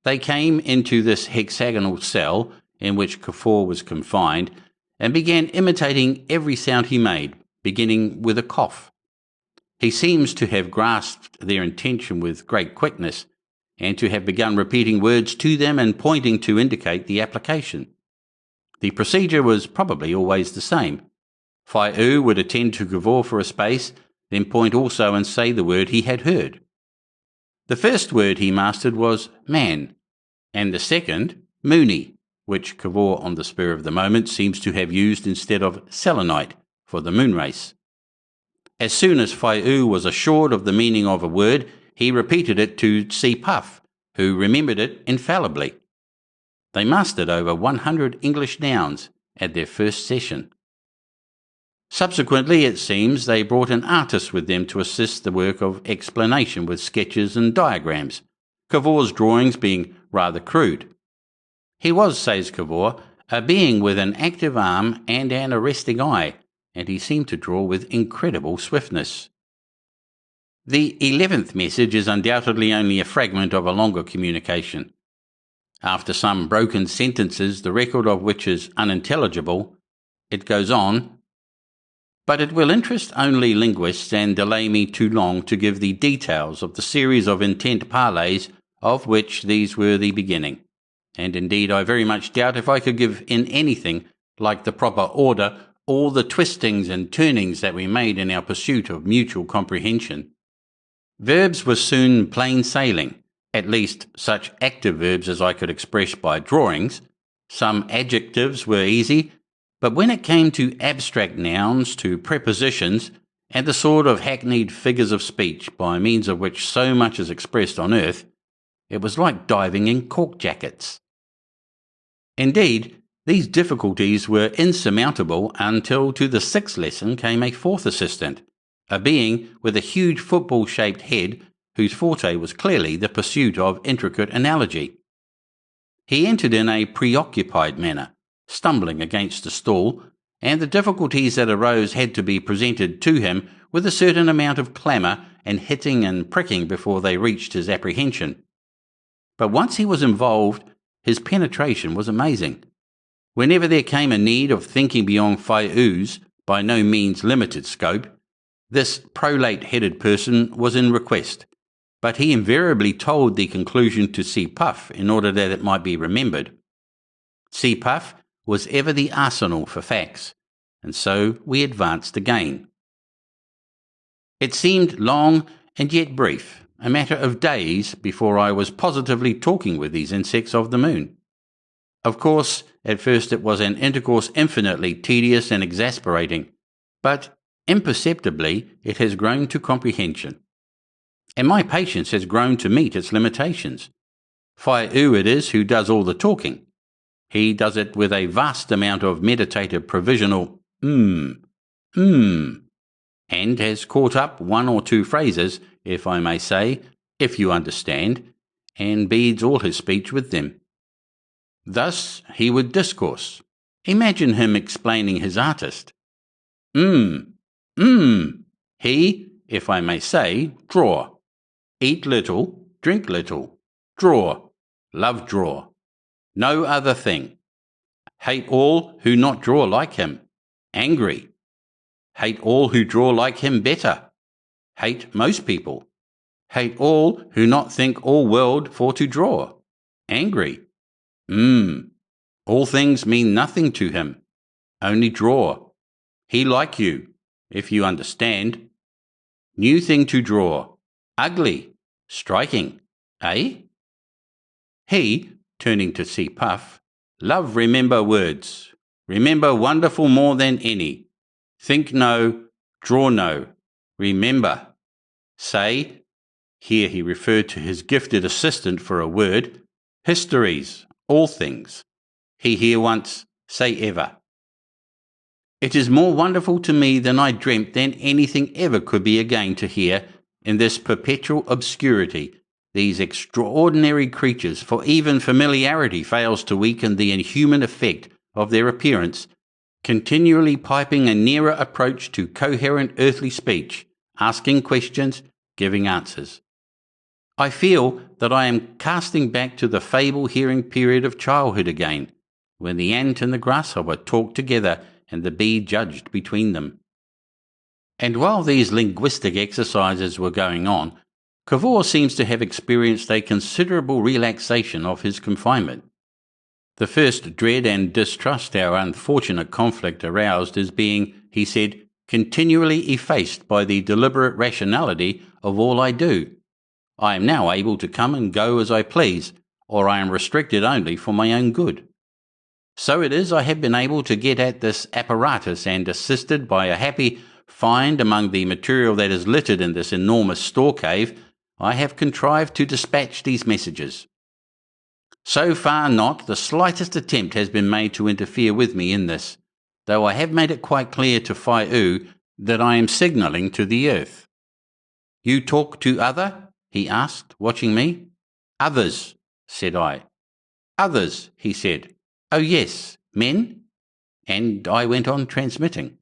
They came into this hexagonal cell in which Cavor was confined and began imitating every sound he made, beginning with a cough. He seems to have grasped their intention with great quickness, and to have begun repeating words to them and pointing to indicate the application. The procedure was probably always the same. Fai-oo would attend to Cavor for a space, then point also and say the word he had heard. The first word he mastered was man, and the second, moony, which Cavor on the spur of the moment seems to have used instead of Selenite for the moon race. As soon as Fai-oo was assured of the meaning of a word, he repeated it to Si-puff, who remembered it infallibly. They mastered over 100 English nouns at their first session. Subsequently, it seems, they brought an artist with them to assist the work of explanation with sketches and diagrams, Cavor's drawings being rather crude. He was, says Cavor, a being with an active arm and an arresting eye, and he seemed to draw with incredible swiftness. The 11th message is undoubtedly only a fragment of a longer communication. After some broken sentences, the record of which is unintelligible, it goes on, but it will interest only linguists and delay me too long to give the details of the series of intent parleys of which these were the beginning, and indeed I very much doubt if I could give in anything like the proper order all the twistings and turnings that we made in our pursuit of mutual comprehension. Verbs were soon plain sailing, at least such active verbs as I could express by drawings. Some adjectives were easy, but when it came to abstract nouns, to prepositions, and the sort of hackneyed figures of speech by means of which so much is expressed on earth, it was like diving in cork jackets. Indeed, these difficulties were insurmountable until to the 6th lesson came a 4th assistant, a being with a huge football-shaped head whose forte was clearly the pursuit of intricate analogy. He entered in a preoccupied manner, stumbling against a stool, and the difficulties that arose had to be presented to him with a certain amount of clamour and hitting and pricking before they reached his apprehension. But once he was involved, his penetration was amazing. Whenever there came a need of thinking beyond Fai-oo's by no means limited scope, this prolate-headed person was in request, but he invariably told the conclusion to Si-puff in order that it might be remembered. Si-puff was ever the arsenal for facts, and so we advanced again. It seemed long and yet brief, a matter of days before I was positively talking with these insects of the moon. Of course, at first it was an intercourse infinitely tedious and exasperating, but imperceptibly it has grown to comprehension. And my patience has grown to meet its limitations. Fai-oo it is who does all the talking. He does it with a vast amount of meditative provisional and has caught up one or two phrases, if I may say, if you understand, and beads all his speech with them. Thus he would discourse. Imagine him explaining his artist. He, if I may say, draw. Eat little, drink little. Draw. Love draw. No other thing. Hate all who not draw like him. Angry. Hate all who draw like him better. Hate most people. Hate all who not think all world for to draw. Angry. All things mean nothing to him. Only draw. He like you, if you understand. New thing to draw. Ugly. Striking. Eh? He, turning to Si-puff, love remember words. Remember wonderful more than any. Think no, draw no. Remember. Say, here he referred to his gifted assistant for a word, histories, all things. He here once, say ever. It is more wonderful to me than I dreamt than anything ever could be again to hear, in this perpetual obscurity, these extraordinary creatures, for even familiarity fails to weaken the inhuman effect of their appearance, continually piping a nearer approach to coherent earthly speech, asking questions, giving answers. I feel that I am casting back to the fable-hearing period of childhood again, when the ant and the grasshopper talked together and the bee judged between them. And while these linguistic exercises were going on, Cavor seems to have experienced a considerable relaxation of his confinement. The first dread and distrust our unfortunate conflict aroused is being, he said, continually effaced by the deliberate rationality of all I do. I am now able to come and go as I please, or I am restricted only for my own good. So it is I have been able to get at this apparatus, and assisted by a happy find among the material that is littered in this enormous store cave, I have contrived to dispatch these messages. So far not the slightest attempt has been made to interfere with me in this, though I have made it quite clear to Phi-U that I am signalling to the earth. You talk to other? He asked, watching me. Others, said I. Others, he said. Oh yes, men? And I went on transmitting.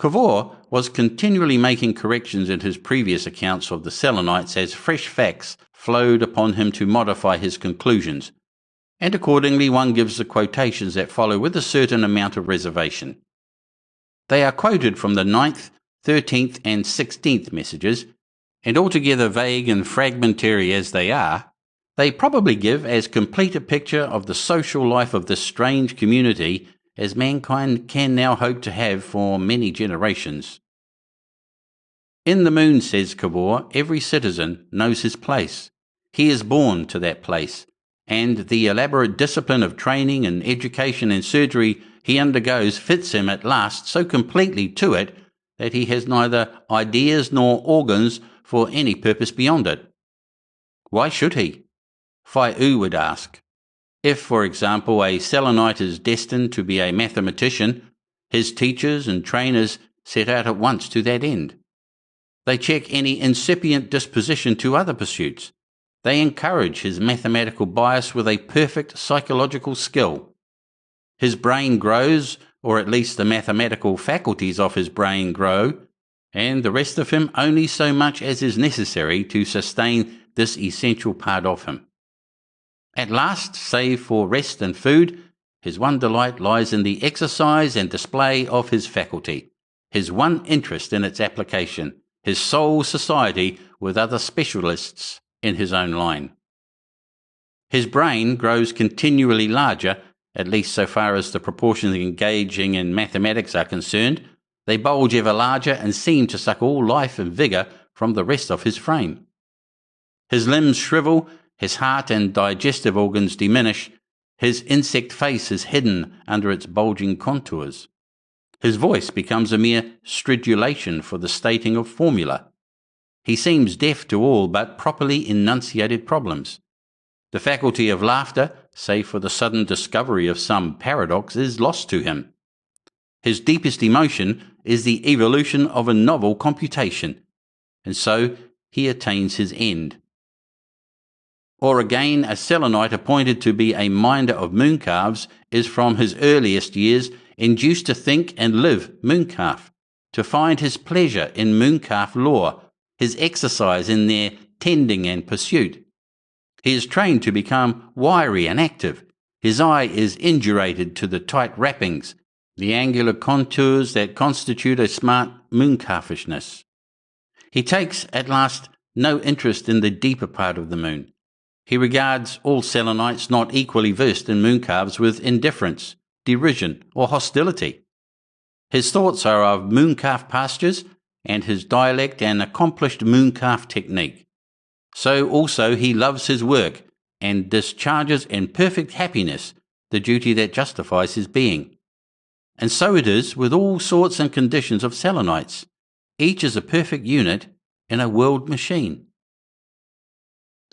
Cavor was continually making corrections in his previous accounts of the Selenites as fresh facts flowed upon him to modify his conclusions, and accordingly one gives the quotations that follow with a certain amount of reservation. They are quoted from the 9th, 13th and 16th messages, and altogether vague and fragmentary as they are, they probably give as complete a picture of the social life of this strange community as mankind can now hope to have for many generations. In the moon, says Cavor, every citizen knows his place. He is born to that place, and the elaborate discipline of training and education and surgery he undergoes fits him at last so completely to it that he has neither ideas nor organs for any purpose beyond it. Why should he? Phi-U would ask. If, for example, a Selenite is destined to be a mathematician, his teachers and trainers set out at once to that end. They check any incipient disposition to other pursuits. They encourage his mathematical bias with a perfect psychological skill. His brain grows, or at least the mathematical faculties of his brain grow, and the rest of him only so much as is necessary to sustain this essential part of him. At last, save for rest and food, his one delight lies in the exercise and display of his faculty, his one interest in its application, his sole society with other specialists in his own line. His brain grows continually larger, at least so far as the proportions engaging in mathematics are concerned. They bulge ever larger and seem to suck all life and vigour from the rest of his frame. His limbs shrivel, his heart and digestive organs diminish, his insect face is hidden under its bulging contours. His voice becomes a mere stridulation for the stating of formula. He seems deaf to all but properly enunciated problems. The faculty of laughter, save for the sudden discovery of some paradox, is lost to him. His deepest emotion is the evolution of a novel computation, and so he attains his end. Or again, a Selenite appointed to be a minder of mooncalves is from his earliest years induced to think and live mooncalf, to find his pleasure in mooncalf lore, his exercise in their tending and pursuit. He is trained to become wiry and active. His eye is indurated to the tight wrappings, the angular contours that constitute a smart mooncalfishness. He takes, at last, no interest in the deeper part of the moon. He regards all Selenites not equally versed in mooncalves with indifference, derision, or hostility. His thoughts are of mooncalf pastures, and his dialect an accomplished mooncalf technique. So also he loves his work, and discharges in perfect happiness the duty that justifies his being. And so it is with all sorts and conditions of Selenites. Each is a perfect unit in a world machine.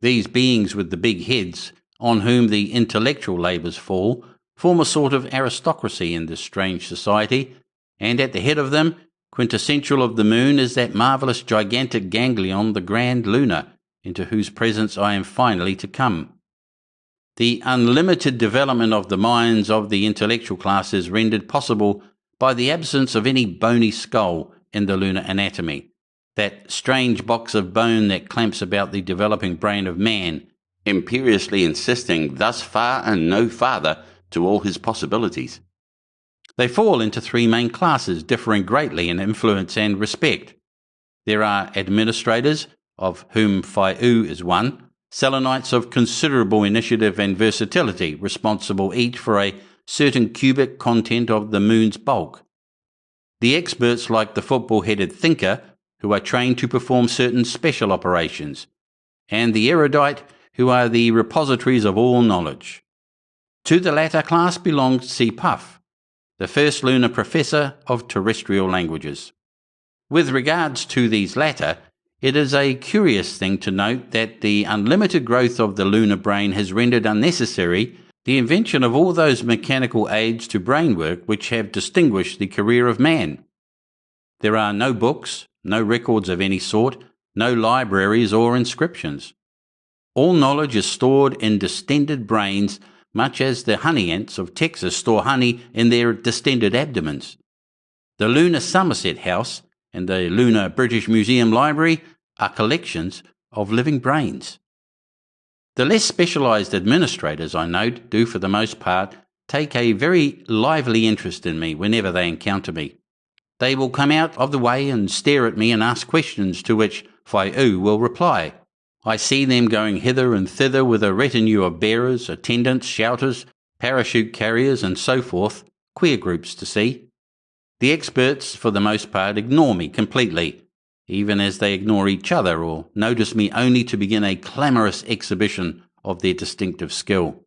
These beings with the big heads, on whom the intellectual labours fall, form a sort of aristocracy in this strange society, and at the head of them, quintessential of the moon, is that marvellous gigantic ganglion, the Grand Lunar, into whose presence I am finally to come. The unlimited development of the minds of the intellectual class is rendered possible by the absence of any bony skull in the lunar anatomy, that strange box of bone that clamps about the developing brain of man, imperiously insisting thus far and no farther to all his possibilities. They fall into three main classes, differing greatly in influence and respect. There are administrators, of whom Phi-U is one, Selenites of considerable initiative and versatility, responsible each for a certain cubic content of the moon's bulk. The experts like the football-headed thinker, who are trained to perform certain special operations, and the erudite, who are the repositories of all knowledge. To the latter class belongs C. Puff, the first lunar professor of terrestrial languages. With regards to these latter, it is a curious thing to note that the unlimited growth of the lunar brain has rendered unnecessary the invention of all those mechanical aids to brain work which have distinguished the career of man. There are no books, no records of any sort, no libraries or inscriptions. All knowledge is stored in distended brains, much as the honey ants of Texas store honey in their distended abdomens. The Lunar Somerset House and the Lunar British Museum Library are collections of living brains. The less specialised administrators, I note, do for the most part take a very lively interest in me whenever they encounter me. They will come out of the way and stare at me and ask questions to which Phi-U will reply. I see them going hither and thither with a retinue of bearers, attendants, shouters, parachute carriers, and so forth, queer groups to see. The experts, for the most part, ignore me completely, even as they ignore each other or notice me only to begin a clamorous exhibition of their distinctive skill.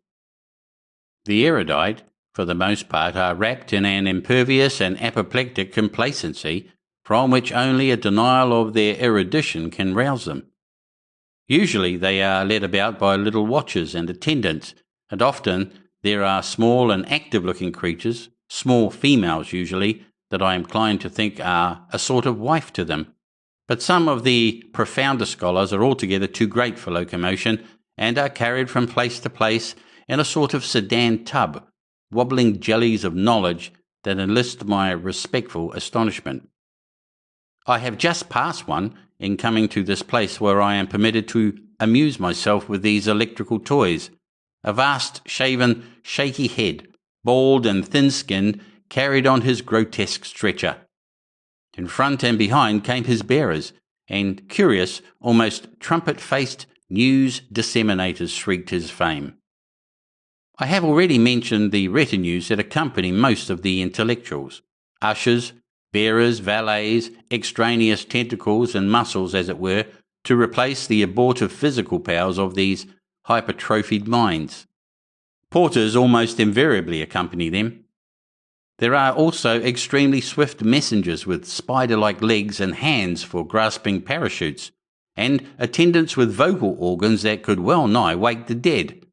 The erudite, for the most part, are wrapped in an impervious and apoplectic complacency from which only a denial of their erudition can rouse them. Usually they are led about by little watchers and attendants, and often there are small and active-looking creatures, small females usually, that I am inclined to think are a sort of wife to them. But some of the profounder scholars are altogether too great for locomotion, and are carried from place to place in a sort of sedan tub, wobbling jellies of knowledge that enlist my respectful astonishment. I have just passed one in coming to this place where I am permitted to amuse myself with these electrical toys. A vast, shaven, shaky head, bald and thin-skinned, carried on his grotesque stretcher. In front and behind came his bearers, and curious, almost trumpet-faced news disseminators shrieked his fame. I have already mentioned the retinues that accompany most of the intellectuals: ushers, bearers, valets, extraneous tentacles and muscles, as it were, to replace the abortive physical powers of these hypertrophied minds. Porters almost invariably accompany them. There are also extremely swift messengers with spider-like legs and hands for grasping parachutes, and attendants with vocal organs that could well nigh wake the dead.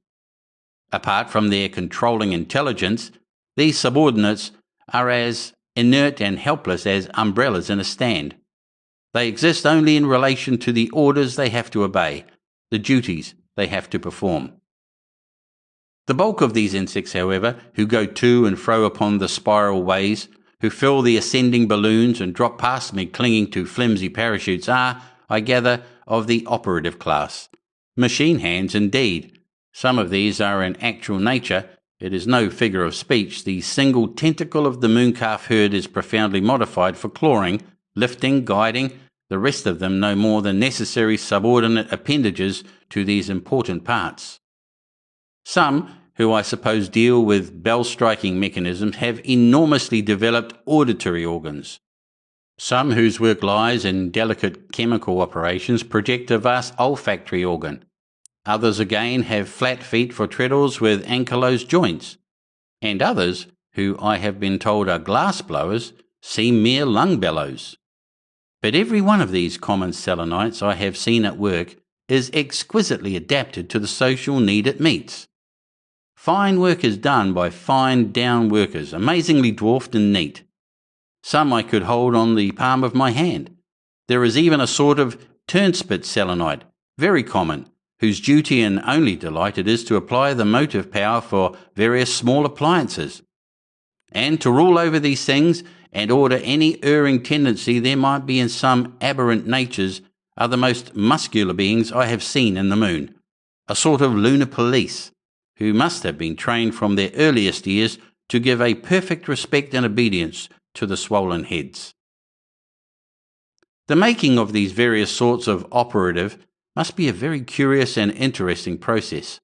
Apart from their controlling intelligence, these subordinates are as inert and helpless as umbrellas in a stand. They exist only in relation to the orders they have to obey, the duties they have to perform. The bulk of these insects, however, who go to and fro upon the spiral ways, who fill the ascending balloons and drop past me clinging to flimsy parachutes, are, I gather, of the operative class. Machine hands, indeed. Some of these are in actual nature. It is no figure of speech. The single tentacle of the Mooncalf herd is profoundly modified for clawing, lifting, guiding, the rest of them no more than necessary subordinate appendages to these important parts. Some, who I suppose deal with bell-striking mechanisms, have enormously developed auditory organs. Some, whose work lies in delicate chemical operations, project a vast olfactory organ. Others again have flat feet for treadles with ankylosed joints. And others, who I have been told are glass blowers, seem mere lung bellows. But every one of these common Selenites I have seen at work is exquisitely adapted to the social need it meets. Fine work is done by fine down workers, amazingly dwarfed and neat. Some I could hold on the palm of my hand. There is even a sort of turnspit selenite, very common, whose duty and only delight it is to apply the motive power for various small appliances. And to rule over these things and order any erring tendency there might be in some aberrant natures are the most muscular beings I have seen in the moon, a sort of lunar police, who must have been trained from their earliest years to give a perfect respect and obedience to the swollen heads. The making of these various sorts of operative must be a very curious and interesting process.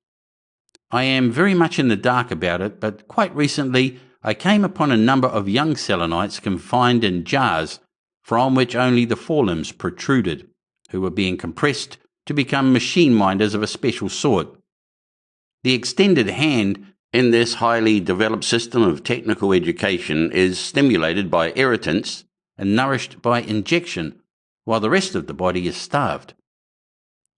I am very much in the dark about it, but quite recently I came upon a number of young Selenites confined in jars from which only the forelimbs protruded, who were being compressed to become machine minders of a special sort. The extended hand in this highly developed system of technical education is stimulated by irritants and nourished by injection, while the rest of the body is starved.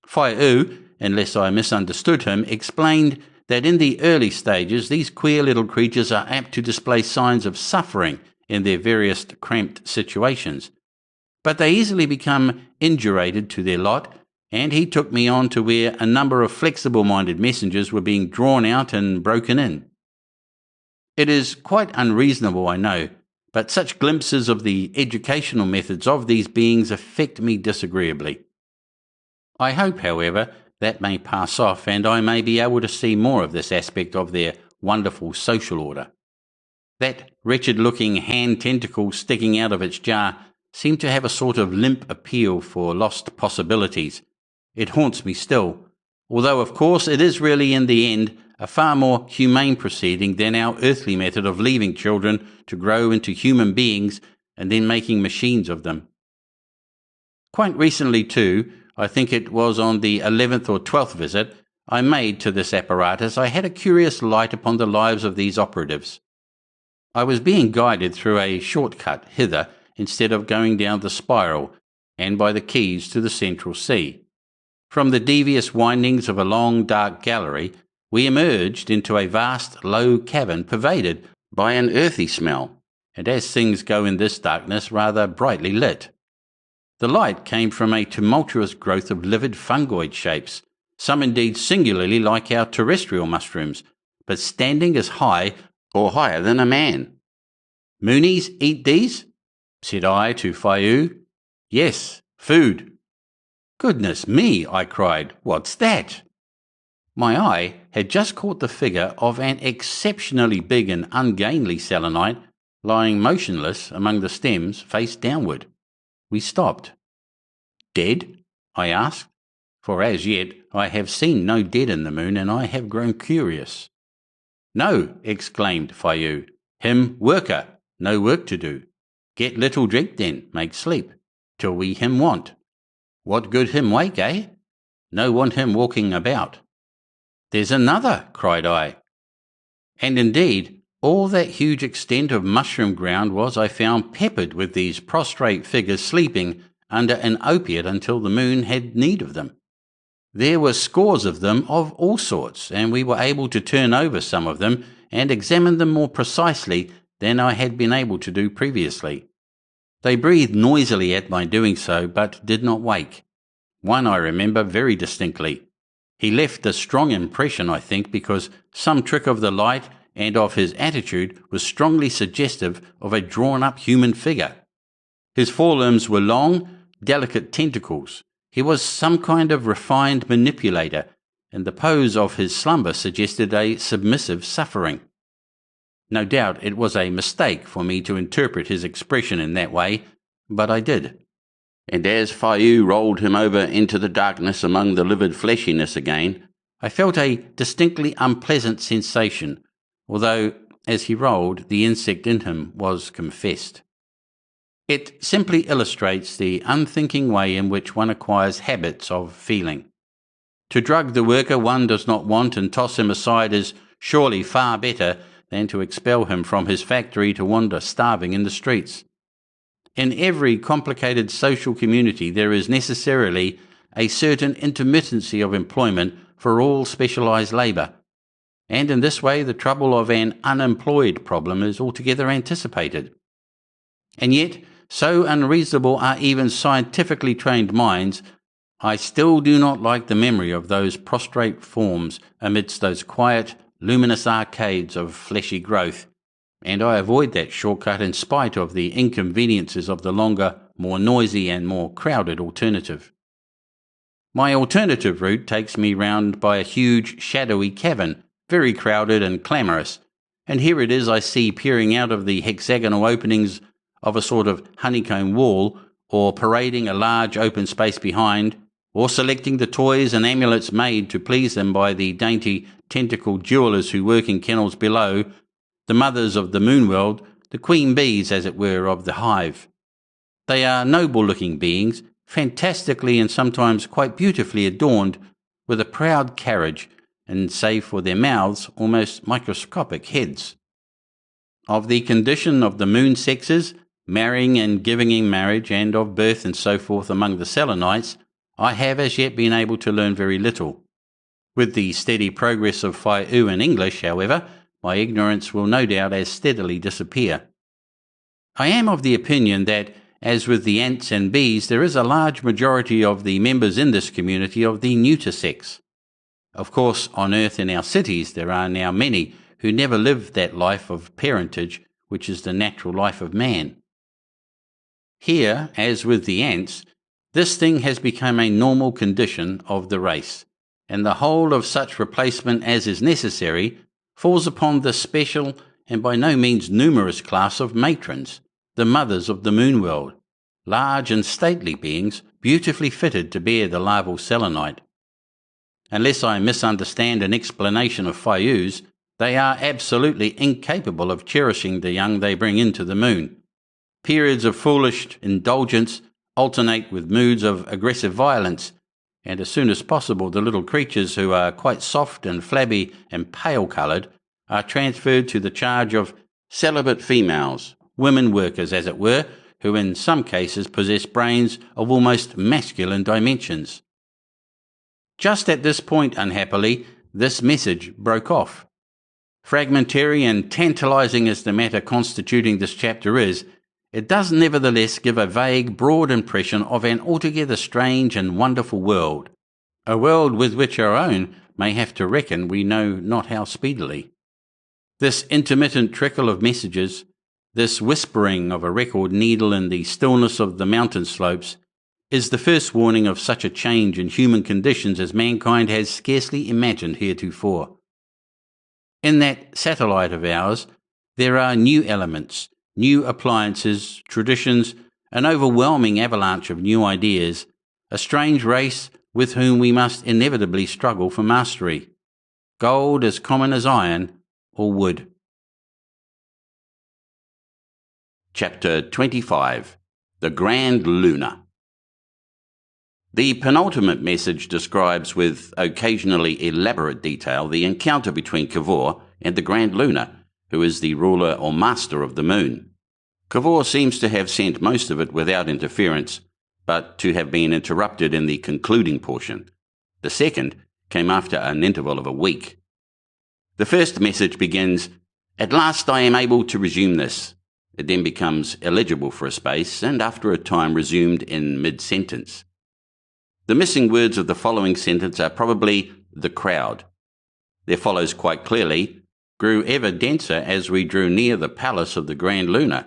Faiu, unless I misunderstood him, explained that in the early stages these queer little creatures are apt to display signs of suffering in their various cramped situations, but they easily become indurated to their lot, and he took me on to where a number of flexible-minded messengers were being drawn out and broken in. It is quite unreasonable, I know, but such glimpses of the educational methods of these beings affect me disagreeably. I hope, however, that may pass off, and I may be able to see more of this aspect of their wonderful social order. That wretched-looking hand tentacle sticking out of its jar seemed to have a sort of limp appeal for lost possibilities. It haunts me still, although of course it is really in the end a far more humane proceeding than our earthly method of leaving children to grow into human beings and then making machines of them. Quite recently too, I think it was on the 11th or 12th visit I made to this apparatus, I had a curious light upon the lives of these operatives. I was being guided through a shortcut hither instead of going down the spiral and by the quays to the central sea. From the devious windings of a long dark gallery, we emerged into a vast low cavern pervaded by an earthy smell, and as things go in this darkness, rather brightly lit. The light came from a tumultuous growth of livid fungoid shapes, some indeed singularly like our terrestrial mushrooms, but standing as high or higher than a man. "Moonies eat these?" said I to Faiu. "Yes, food." "Goodness me," I cried, "what's that?" My eye had just caught the figure of an exceptionally big and ungainly selenite lying motionless among the stems, face downward. We stopped. "Dead?" I asked, for as yet I have seen no dead in the moon, and I have grown curious. "No," exclaimed Faiu. "Him worker, no work to do. Get little drink then, make sleep, till we him want. What good him wake, eh? No want him walking about." "There's another," cried I. And indeed, all that huge extent of mushroom ground was, I found, peppered with these prostrate figures sleeping under an opiate until the moon had need of them. There were scores of them of all sorts, and we were able to turn over some of them and examine them more precisely than I had been able to do previously. They breathed noisily at my doing so, but did not wake. One I remember very distinctly. He left a strong impression, I think, because some trick of the light and of his attitude was strongly suggestive of a drawn-up human figure. His forelimbs were long, delicate tentacles. He was some kind of refined manipulator, and the pose of his slumber suggested a submissive suffering. No doubt it was a mistake for me to interpret his expression in that way, but I did. And as Faiu rolled him over into the darkness among the livid fleshiness again, I felt a distinctly unpleasant sensation, although, as he rolled, the insect in him was confessed. It simply illustrates the unthinking way in which one acquires habits of feeling. To drug the worker one does not want and toss him aside is surely far better than to expel him from his factory to wander starving in the streets. In every complicated social community there is necessarily a certain intermittency of employment for all specialized labour, and in this way the trouble of an unemployed problem is altogether anticipated. And yet, so unreasonable are even scientifically trained minds, I still do not like the memory of those prostrate forms amidst those quiet, luminous arcades of fleshy growth, and I avoid that shortcut in spite of the inconveniences of the longer, more noisy and more crowded alternative. My alternative route takes me round by a huge, shadowy cavern, very crowded and clamorous, and here it is I see peering out of the hexagonal openings of a sort of honeycomb wall, or parading a large open space behind, or selecting the toys and amulets made to please them by the dainty, tentacled jewellers who work in kennels below, the mothers of the moon world, the queen bees, as it were, of the hive. They are noble-looking beings, fantastically and sometimes quite beautifully adorned, with a proud carriage, and save for their mouths, almost microscopic heads. Of the condition of the moon sexes, marrying and giving in marriage, and of birth and so forth among the Selenites, I have as yet been able to learn very little. With the steady progress of Whaiu in English, however, my ignorance will no doubt as steadily disappear. I am of the opinion that, as with the ants and bees, there is a large majority of the members in this community of the neuter sex. Of course, on earth in our cities there are now many who never live that life of parentage which is the natural life of man. Here, as with the ants, this thing has become a normal condition of the race, and the whole of such replacement as is necessary falls upon the special and by no means numerous class of matrons, the mothers of the moon world, large and stately beings, beautifully fitted to bear the larval Selenite. Unless I misunderstand an explanation of Whaiu's, they are absolutely incapable of cherishing the young they bring into the moon. Periods of foolish indulgence alternate with moods of aggressive violence, and as soon as possible the little creatures, who are quite soft and flabby and pale-coloured, are transferred to the charge of celibate females, women workers as it were, who in some cases possess brains of almost masculine dimensions. Just at this point, unhappily, this message broke off. Fragmentary and tantalising as the matter constituting this chapter is, it does nevertheless give a vague, broad impression of an altogether strange and wonderful world, a world with which our own may have to reckon we know not how speedily. This intermittent trickle of messages, this whispering of a record needle in the stillness of the mountain slopes, is the first warning of such a change in human conditions as mankind has scarcely imagined heretofore. In that satellite of ours, there are new elements, new appliances, traditions, an overwhelming avalanche of new ideas, a strange race with whom we must inevitably struggle for mastery. Gold as common as iron or wood. Chapter 25. The Grand Lunar. The penultimate message describes with occasionally elaborate detail the encounter between Cavor and the Grand Lunar, who is the ruler or master of the moon. Cavor seems to have sent most of it without interference, but to have been interrupted in the concluding portion. The second came after an interval of a week. The first message begins, "At last I am able to resume this." It then becomes illegible for a space, and after a time resumed in mid-sentence. The missing words of the following sentence are probably "the crowd." There follows quite clearly, "grew ever denser as we drew near the palace of the Grand Lunar,"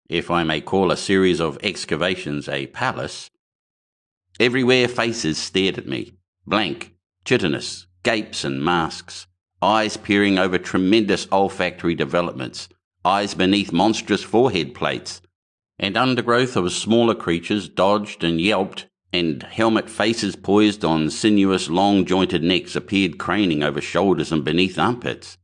if I may call a series of excavations a palace. Everywhere faces stared at me, blank, chitinous, gapes and masks, eyes peering over tremendous olfactory developments, eyes beneath monstrous forehead plates, and undergrowth of smaller creatures dodged and yelped, and helmet faces poised on sinuous, long-jointed necks appeared craning over shoulders and beneath armpits.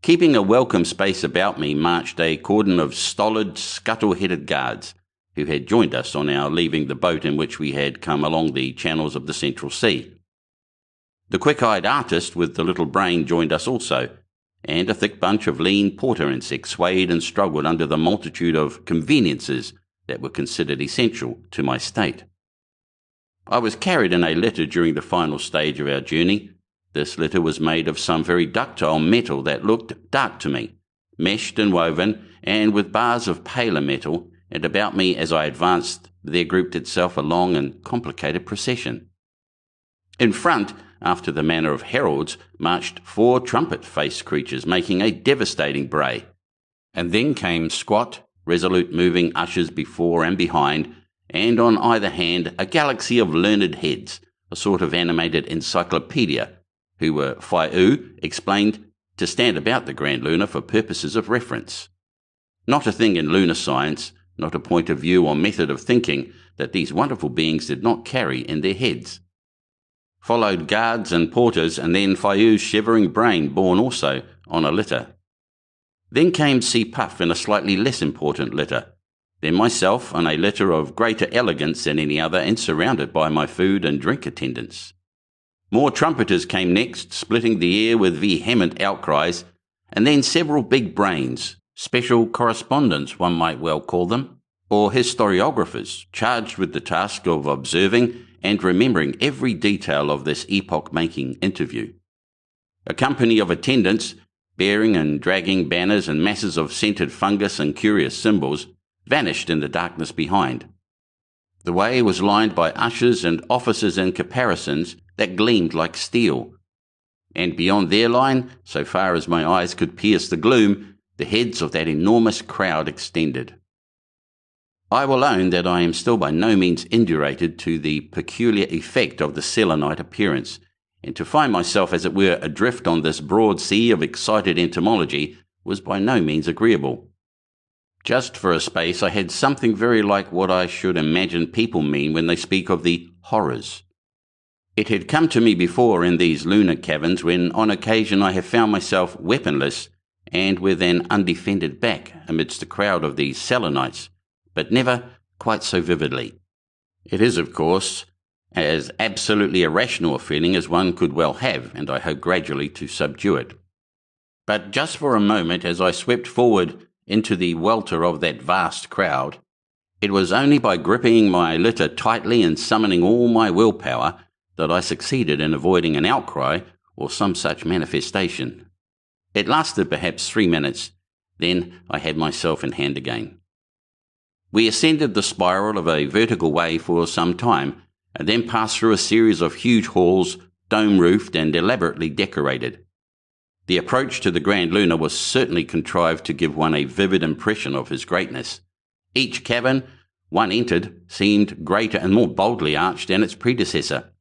Keeping a welcome space about me marched a cordon of stolid, scuttle-headed guards, who had joined us on our leaving the boat in which we had come along the channels of the Central Sea. The quick-eyed artist with the little brain joined us also, and a thick bunch of lean porter insects swayed and struggled under the multitude of conveniences that were considered essential to my state. I was carried in a litter during the final stage of our journey. This litter was made of some very ductile metal that looked dark to me, meshed and woven, and with bars of paler metal, and about me as I advanced there grouped itself a long and complicated procession. In front, after the manner of heralds, marched 4 trumpet-faced creatures making a devastating bray, and then came squat, resolute moving ushers before and behind, and on either hand a galaxy of learned heads, a sort of animated encyclopedia, who were Faiu explained to stand about the Grand Lunar for purposes of reference. Not a thing in lunar science, not a point of view or method of thinking that these wonderful beings did not carry in their heads. Followed guards and porters, and then Faiu's shivering brain borne also on a litter. Then came Si Puff in a slightly less important litter, then myself on a litter of greater elegance than any other, and surrounded by my food and drink attendants. More trumpeters came next, splitting the air with vehement outcries, and then several big brains, special correspondents one might well call them, or historiographers, charged with the task of observing and remembering every detail of this epoch-making interview. A company of attendants, bearing and dragging banners and masses of scented fungus and curious symbols, vanished in the darkness behind. The way was lined by ushers and officers in caparisons that gleamed like steel, and beyond their line, so far as my eyes could pierce the gloom, the heads of that enormous crowd extended. I will own that I am still by no means indurated to the peculiar effect of the Selenite appearance, and to find myself, as it were, adrift on this broad sea of excited entomology was by no means agreeable. Just for a space I had something very like what I should imagine people mean when they speak of the horrors. It had come to me before in these lunar caverns when on occasion I have found myself weaponless and with an undefended back amidst a crowd of these Selenites, but never quite so vividly. It is, of course, as absolutely irrational a feeling as one could well have, and I hope gradually to subdue it. But just for a moment, as I swept forward into the welter of that vast crowd, it was only by gripping my litter tightly and summoning all my willpower that I succeeded in avoiding an outcry or some such manifestation. It lasted perhaps 3 minutes, then I had myself in hand again. We ascended the spiral of a vertical way for some time, and then passed through a series of huge halls, dome-roofed and elaborately decorated. The approach to the Grand Lunar was certainly contrived to give one a vivid impression of his greatness. Each cavern one entered seemed greater and more boldly arched than its predecessor.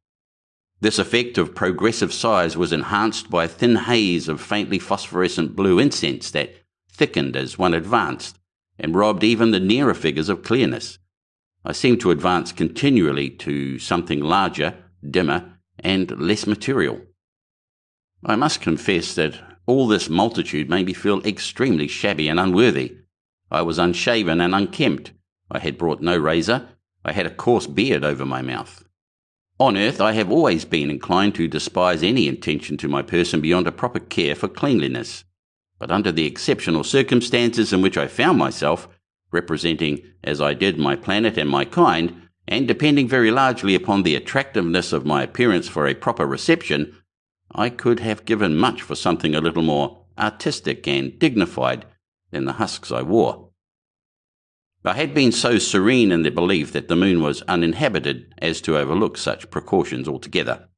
This effect of progressive size was enhanced by a thin haze of faintly phosphorescent blue incense that thickened as one advanced, and robbed even the nearer figures of clearness. I seemed to advance continually to something larger, dimmer, and less material. I must confess that all this multitude made me feel extremely shabby and unworthy. I was unshaven and unkempt. I had brought no razor. I had a coarse beard over my mouth. On earth I have always been inclined to despise any attention to my person beyond a proper care for cleanliness. But under the exceptional circumstances in which I found myself, representing as I did my planet and my kind, and depending very largely upon the attractiveness of my appearance for a proper reception, I could have given much for something a little more artistic and dignified than the husks I wore. I had been so serene in the belief that the moon was uninhabited as to overlook such precautions altogether.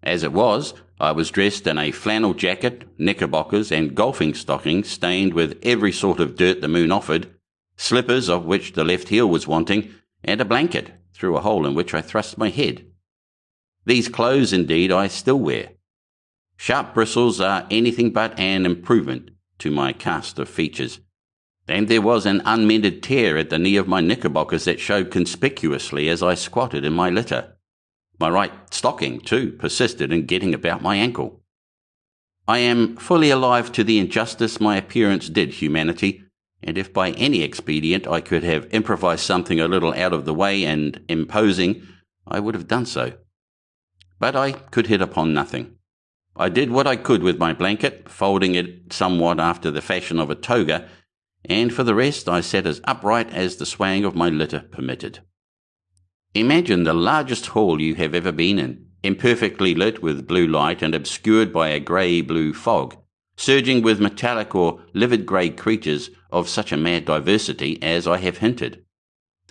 As it was, I was dressed in a flannel jacket, knickerbockers, and golfing stockings stained with every sort of dirt the moon offered, slippers of which the left heel was wanting, and a blanket, through a hole in which I thrust my head. These clothes, indeed, I still wear. Sharp bristles are anything but an improvement to my cast of features, and there was an unmended tear at the knee of my knickerbockers that showed conspicuously as I squatted in my litter. My right stocking, too, persisted in getting about my ankle. I am fully alive to the injustice my appearance did humanity, and if by any expedient I could have improvised something a little out of the way and imposing, I would have done so. But I could hit upon nothing. I did what I could with my blanket, folding it somewhat after the fashion of a toga, and for the rest I sat as upright as the swaying of my litter permitted. Imagine the largest hall you have ever been in, imperfectly lit with blue light and obscured by a grey-blue fog, surging with metallic or livid grey creatures of such a mad diversity as I have hinted.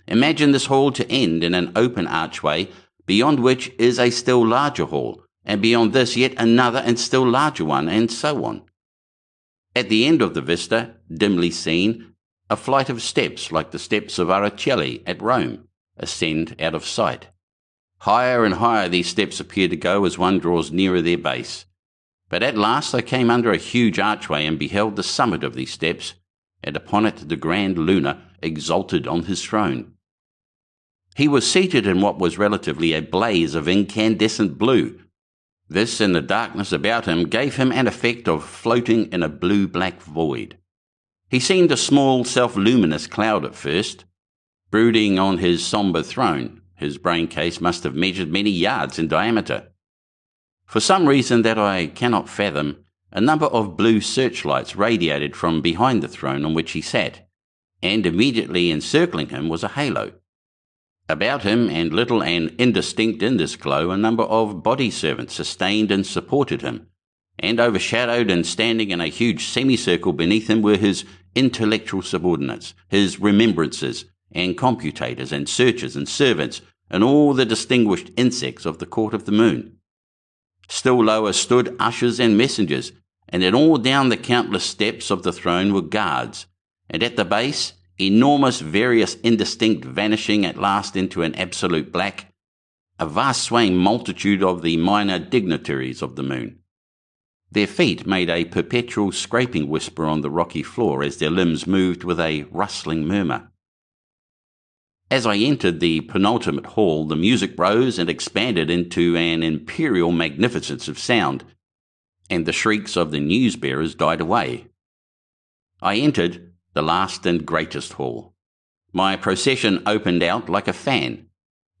Imagine this hall to end in an open archway, beyond which is a still larger hall, and beyond this yet another and still larger one, and so on. At the end of the vista, dimly seen, a flight of steps like the steps of Araceli at Rome ascend out of sight. Higher and higher these steps appear to go as one draws nearer their base. But at last I came under a huge archway and beheld the summit of these steps, and upon it the Grand Lunar exalted on his throne. He was seated in what was relatively a blaze of incandescent blue. This and the darkness about him gave him an effect of floating in a blue-black void. He seemed a small, self-luminous cloud at first. Brooding on his sombre throne, his brain case must have measured many yards in diameter. For some reason that I cannot fathom, a number of blue searchlights radiated from behind the throne on which he sat, and immediately encircling him was a halo. About him, and little and indistinct in this glow, a number of body servants sustained and supported him, and overshadowed and standing in a huge semicircle beneath him were his intellectual subordinates, his remembrances, and computators, and searchers, and servants, and all the distinguished insects of the court of the moon. Still lower stood ushers and messengers, and in all down the countless steps of the throne were guards, and at the base, enormous, various, indistinct, vanishing at last into an absolute black, a vast swaying multitude of the minor dignitaries of the moon. Their feet made a perpetual scraping whisper on the rocky floor as their limbs moved with a rustling murmur. As I entered the penultimate hall, the music rose and expanded into an imperial magnificence of sound, and the shrieks of the news-bearers died away. I entered the last and greatest hall. My procession opened out like a fan.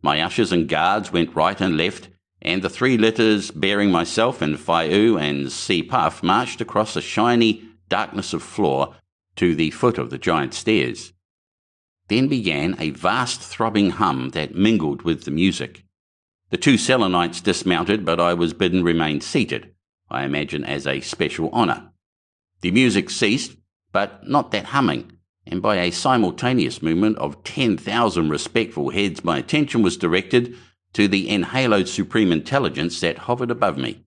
My ushers and guards went right and left, and the three litters bearing myself and Faiu and Si Puff marched across a shiny darkness of floor to the foot of the giant stairs. Then began a vast throbbing hum that mingled with the music. The two Selenites dismounted, but I was bidden remain seated, I imagine as a special honour. The music ceased, but not that humming, and by a simultaneous movement of 10,000 respectful heads my attention was directed to the enhaloed supreme intelligence that hovered above me.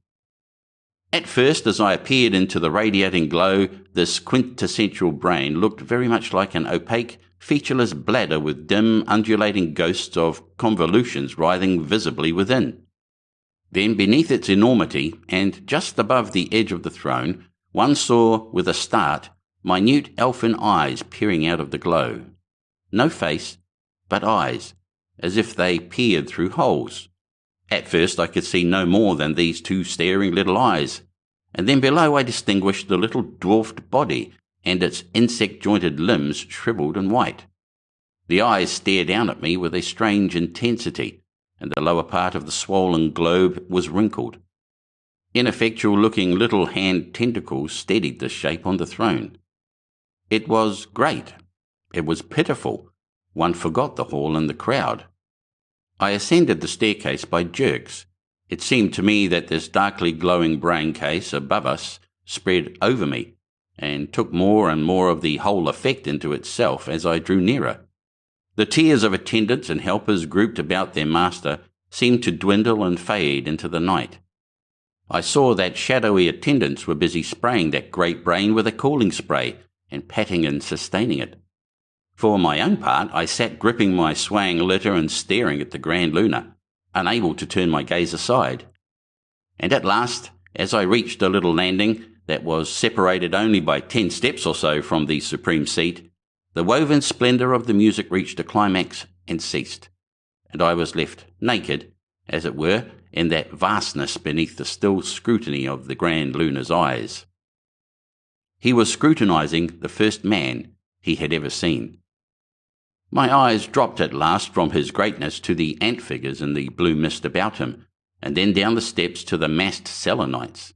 At first, as I appeared into the radiating glow, this quintessential brain looked very much like an opaque, featureless bladder with dim, undulating ghosts of convolutions writhing visibly within. Then, beneath its enormity, and just above the edge of the throne, one saw, with a start, minute elfin eyes peering out of the glow. No face, but eyes, as if they peered through holes. At first I could see no more than these two staring little eyes, and then below I distinguished the little dwarfed body and its insect-jointed limbs shriveled and white. The eyes stared down at me with a strange intensity, and the lower part of the swollen globe was wrinkled. Ineffectual-looking little hand tentacles steadied the shape on the throne. It was great. It was pitiful. One forgot the hall and the crowd. I ascended the staircase by jerks. It seemed to me that this darkly glowing brain case above us spread over me, and took more and more of the whole effect into itself as I drew nearer. The tiers of attendants and helpers grouped about their master seemed to dwindle and fade into the night. I saw that shadowy attendants were busy spraying that great brain with a cooling spray, and patting and sustaining it. For my own part, I sat gripping my swaying litter and staring at the Grand Lunar, unable to turn my gaze aside. And at last, as I reached a little landing that was separated only by 10 steps or so from the supreme seat, the woven splendour of the music reached a climax and ceased, and I was left naked, as it were, in that vastness beneath the still scrutiny of the Grand Lunar's eyes. He was scrutinizing the first man he had ever seen. My eyes dropped at last from his greatness to the ant figures in the blue mist about him, and then down the steps to the massed Selenites,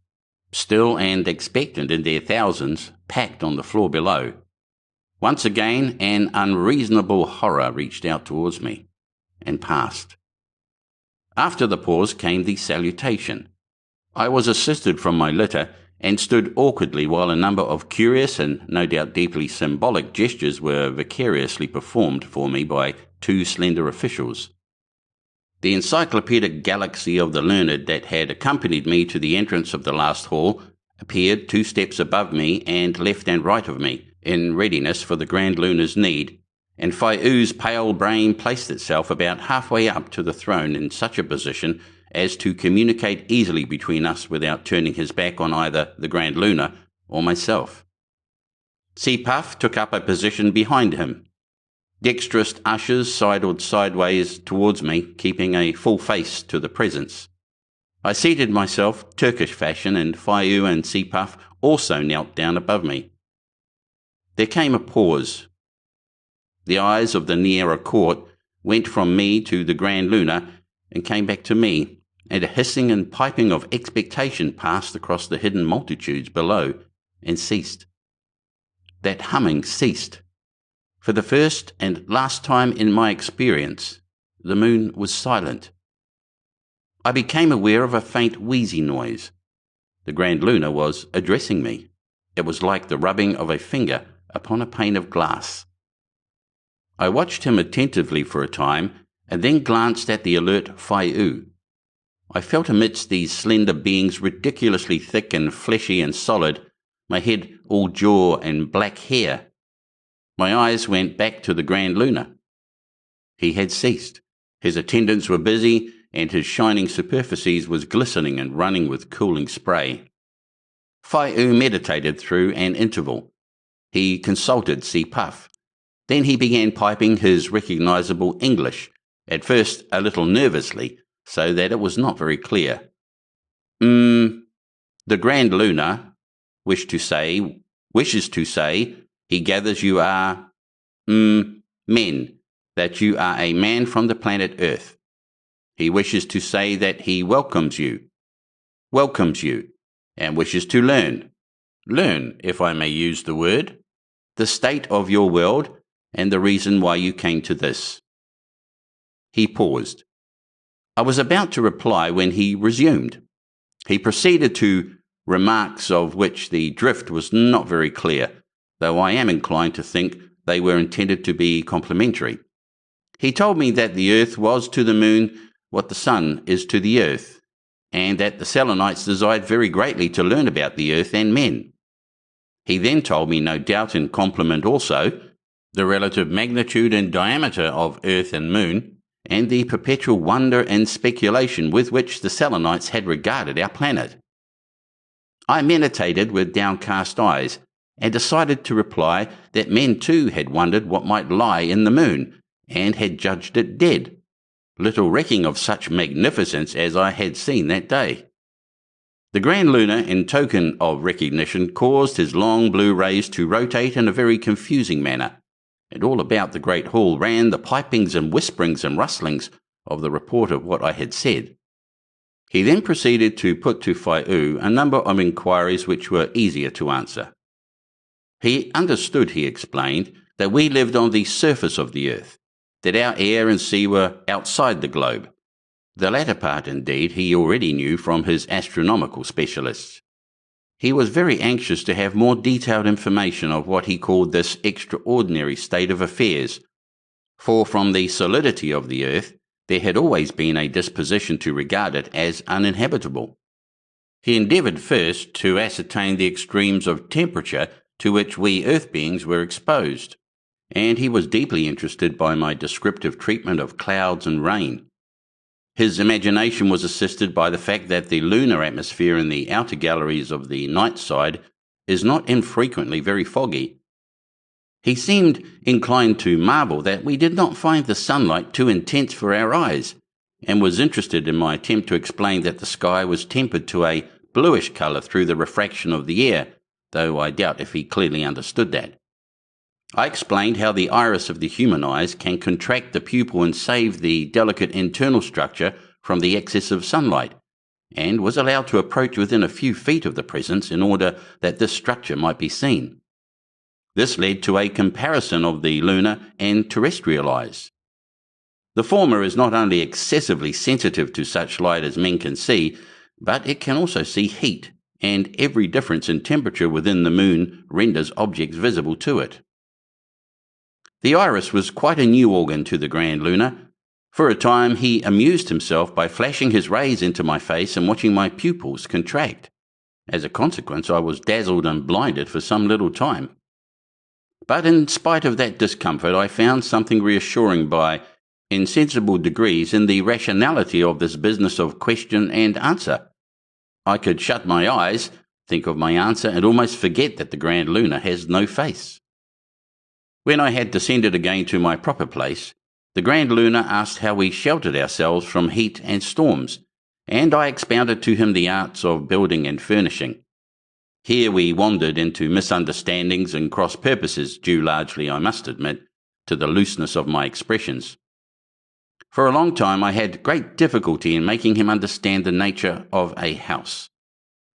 still and expectant in their thousands, packed on the floor below. Once again an unreasonable horror reached out towards me, and passed. After the pause came the salutation. I was assisted from my litter, and stood awkwardly while a number of curious and no doubt deeply symbolic gestures were vicariously performed for me by two slender officials. The encyclopedic galaxy of the learned that had accompanied me to the entrance of the last hall appeared 2 steps above me and left and right of me, in readiness for the Grand Lunar's need, and Fai'u's pale brain placed itself about halfway up to the throne in such a position as to communicate easily between us without turning his back on either the Grand Lunar or myself. Puff took up a position behind him. Dexterous ushers sidled sideways towards me, keeping a full face to the presence. I seated myself Turkish fashion, and Fai'u and Puff also knelt down above me. There came a pause. The eyes of the nearer court went from me to the Grand Lunar and came back to me, and a hissing and piping of expectation passed across the hidden multitudes below and ceased. That humming ceased. For the first and last time in my experience, the moon was silent. I became aware of a faint wheezy noise. The Grand Lunar was addressing me. It was like the rubbing of a finger upon a pane of glass. I watched him attentively for a time, and then glanced at the alert Fai'u. I felt amidst these slender beings ridiculously thick and fleshy and solid, my head all jaw and black hair. My eyes went back to the Grand Lunar. He had ceased. His attendants were busy, and his shining superficies was glistening and running with cooling spray. Fai'u meditated through an interval. He consulted Puff. Then he began piping his recognizable English, at first a little nervously, so that it was not very clear. The Grand Lunar wishes to say, he gathers you are, men, that you are a man from the planet Earth. He wishes to say that he welcomes you, and wishes to learn, if I may use the word, the state of your world and the reason why you came to this. He paused. I was about to reply when he resumed. He proceeded to remarks of which the drift was not very clear, though I am inclined to think they were intended to be complimentary. He told me that the earth was to the moon what the sun is to the earth, and that the Selenites desired very greatly to learn about the earth and men. He then told me, no doubt in compliment also, the relative magnitude and diameter of earth and moon, and the perpetual wonder and speculation with which the Selenites had regarded our planet. I meditated with downcast eyes, and decided to reply that men too had wondered what might lie in the moon, and had judged it dead, little recking of such magnificence as I had seen that day. The Grand Lunar, in token of recognition, caused his long blue rays to rotate in a very confusing manner, and all about the great hall ran the pipings and whisperings and rustlings of the report of what I had said. He then proceeded to put to Fai'u a number of inquiries which were easier to answer. He understood, he explained, that we lived on the surface of the earth, that our air and sea were outside the globe. The latter part, indeed, he already knew from his astronomical specialists. He was very anxious to have more detailed information of what he called this extraordinary state of affairs, for from the solidity of the earth there had always been a disposition to regard it as uninhabitable. He endeavoured first to ascertain the extremes of temperature to which we earth beings were exposed, and he was deeply interested by my descriptive treatment of clouds and rain. His imagination was assisted by the fact that the lunar atmosphere in the outer galleries of the night side is not infrequently very foggy. He seemed inclined to marvel that we did not find the sunlight too intense for our eyes, and was interested in my attempt to explain that the sky was tempered to a bluish colour through the refraction of the air, though I doubt if he clearly understood that. I explained how the iris of the human eyes can contract the pupil and save the delicate internal structure from the excess of sunlight, and was allowed to approach within a few feet of the presence in order that this structure might be seen. This led to a comparison of the lunar and terrestrial eyes. The former is not only excessively sensitive to such light as men can see, but it can also see heat, and every difference in temperature within the moon renders objects visible to it. The iris was quite a new organ to the Grand Lunar. For a time he amused himself by flashing his rays into my face and watching my pupils contract. As a consequence, I was dazzled and blinded for some little time. But in spite of that discomfort, I found something reassuring by insensible degrees in the rationality of this business of question and answer. I could shut my eyes, think of my answer, and almost forget that the Grand Lunar has no face. When I had descended again to my proper place, the Grand Lunar asked how we sheltered ourselves from heat and storms, and I expounded to him the arts of building and furnishing. Here we wandered into misunderstandings and cross-purposes, due largely, I must admit, to the looseness of my expressions. For a long time I had great difficulty in making him understand the nature of a house.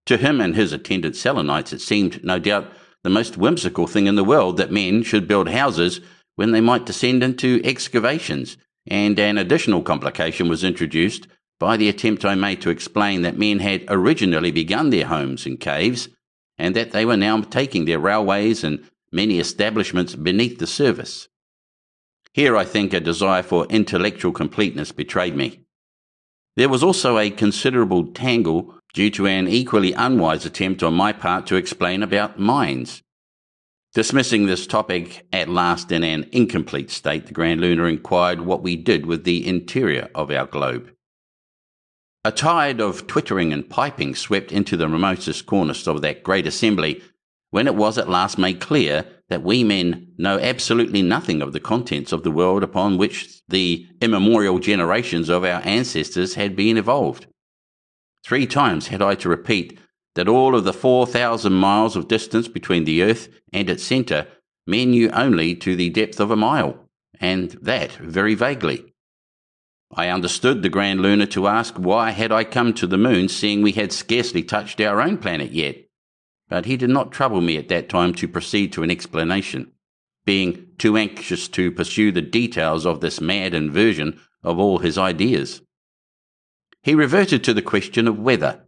To him and his attendant Selenites it seemed, no doubt, the most whimsical thing in the world that men should build houses when they might descend into excavations, and an additional complication was introduced by the attempt I made to explain that men had originally begun their homes in caves, and that they were now taking their railways and many establishments beneath the surface. Here I think a desire for intellectual completeness betrayed me. There was also a considerable tangle due to an equally unwise attempt on my part to explain about mines. Dismissing this topic at last in an incomplete state, the Grand Lunar inquired what we did with the interior of our globe. A tide of twittering and piping swept into the remotest corners of that great assembly, when it was at last made clear that we men know absolutely nothing of the contents of the world upon which the immemorial generations of our ancestors had been evolved. 3 times had I to repeat that all of the 4,000 miles of distance between the earth and its centre men knew only to the depth of a mile, and that very vaguely. I understood the Grand Lunar to ask why had I come to the moon, seeing we had scarcely touched our own planet yet, but he did not trouble me at that time to proceed to an explanation, being too anxious to pursue the details of this mad inversion of all his ideas. He reverted to the question of weather,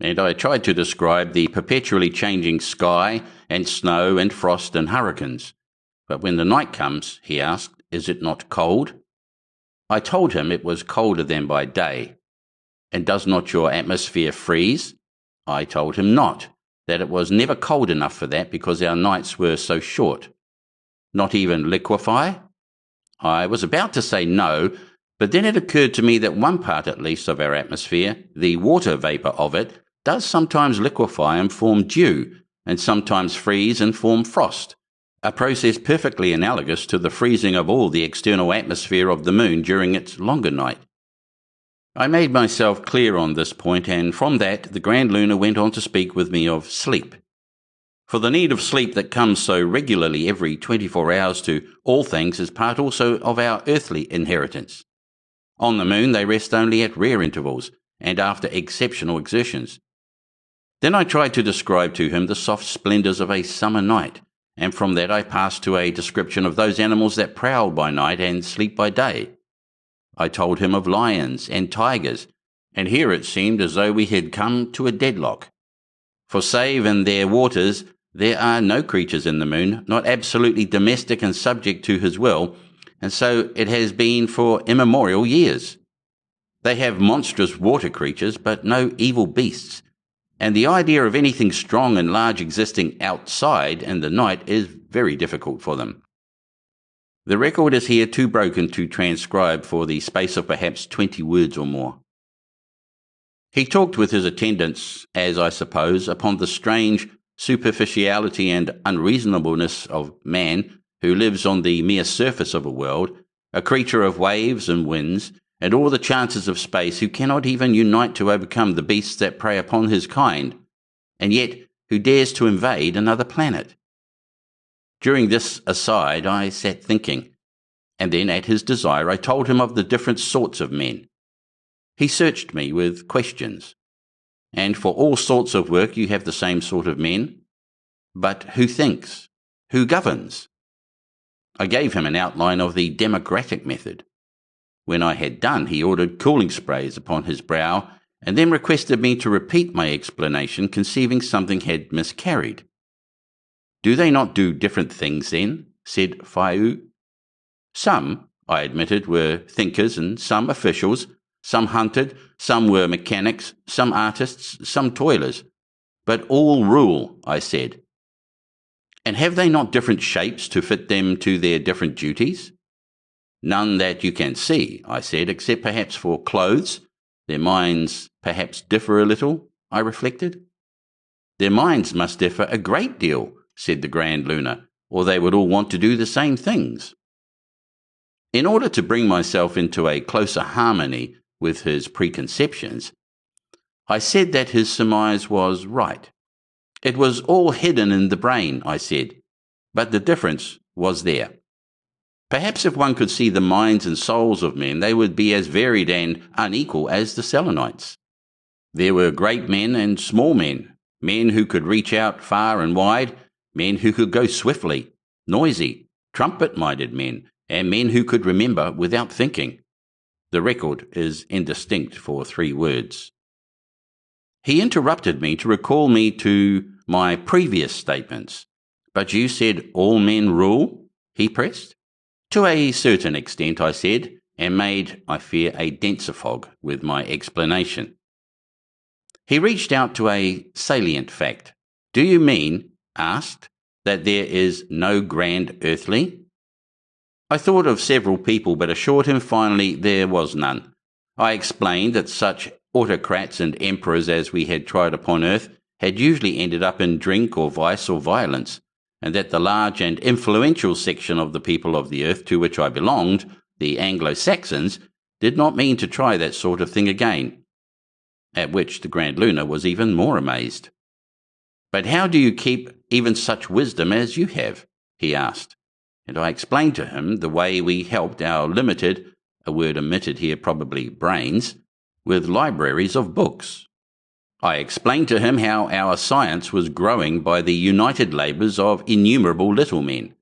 and I tried to describe the perpetually changing sky and snow and frost and hurricanes. But when the night comes, he asked, is it not cold? I told him it was colder than by day. And does not your atmosphere freeze? I told him not, that it was never cold enough for that because our nights were so short. Not even liquefy? I was about to say no, but then it occurred to me that one part at least of our atmosphere, the water vapour of it, does sometimes liquefy and form dew, and sometimes freeze and form frost, a process perfectly analogous to the freezing of all the external atmosphere of the moon during its longer night. I made myself clear on this point, and from that the Grand Lunar went on to speak with me of sleep. For the need of sleep that comes so regularly every 24 hours to all things is part also of our earthly inheritance. On the moon they rest only at rare intervals, and after exceptional exertions. Then I tried to describe to him the soft splendours of a summer night, and from that I passed to a description of those animals that prowl by night and sleep by day. I told him of lions and tigers, and here it seemed as though we had come to a deadlock. For save in their waters, there are no creatures in the moon, not absolutely domestic and subject to his will, and so it has been for immemorial years. They have monstrous water creatures, but no evil beasts, and the idea of anything strong and large existing outside in the night is very difficult for them. The record is here too broken to transcribe for the space of perhaps 20 words or more. He talked with his attendants, as I suppose, upon the strange superficiality and unreasonableness of man who lives on the mere surface of a world, a creature of waves and winds, and all the chances of space, who cannot even unite to overcome the beasts that prey upon his kind, and yet who dares to invade another planet. During this aside I sat thinking, and then at his desire I told him of the different sorts of men. He searched me with questions. And for all sorts of work you have the same sort of men. But who thinks? Who governs? I gave him an outline of the democratic method. When I had done, he ordered cooling sprays upon his brow, and then requested me to repeat my explanation, conceiving something had miscarried. "Do they not do different things then?" said Whaiu. "Some," I admitted, "were thinkers, and some officials. Some hunted, some were mechanics, some artists, some toilers. But all rule," I said. "And have they not different shapes to fit them to their different duties?" "None that you can see," I said, "except perhaps for clothes. Their minds perhaps differ a little," I reflected. "Their minds must differ a great deal," said the Grand Lunar, "or they would all want to do the same things." In order to bring myself into a closer harmony with his preconceptions, I said that his surmise was right. It was all hidden in the brain, I said, but the difference was there. Perhaps if one could see the minds and souls of men, they would be as varied and unequal as the Selenites. There were great men and small men, men who could reach out far and wide, men who could go swiftly, noisy, trumpet-minded men, and men who could remember without thinking. The record is indistinct for 3 words. He interrupted me to recall me to my previous statements. "But you said all men rule?" he pressed. "To a certain extent," I said, and made, I fear, a denser fog with my explanation. He reached out to a salient fact. "Do you mean," asked, "that there is no grand earthly?" I thought of several people, but assured him finally there was none. I explained that such autocrats and emperors as we had tried upon earth had usually ended up in drink or vice or violence, and that the large and influential section of the people of the earth to which I belonged, the Anglo-Saxons, did not mean to try that sort of thing again. At which the Grand Lunar was even more amazed. "But how do you keep even such wisdom as you have?" he asked. And I explained to him the way we helped our limited, a word omitted here probably brains, with libraries of books. I explained to him how our science was growing by the united labours of innumerable little men,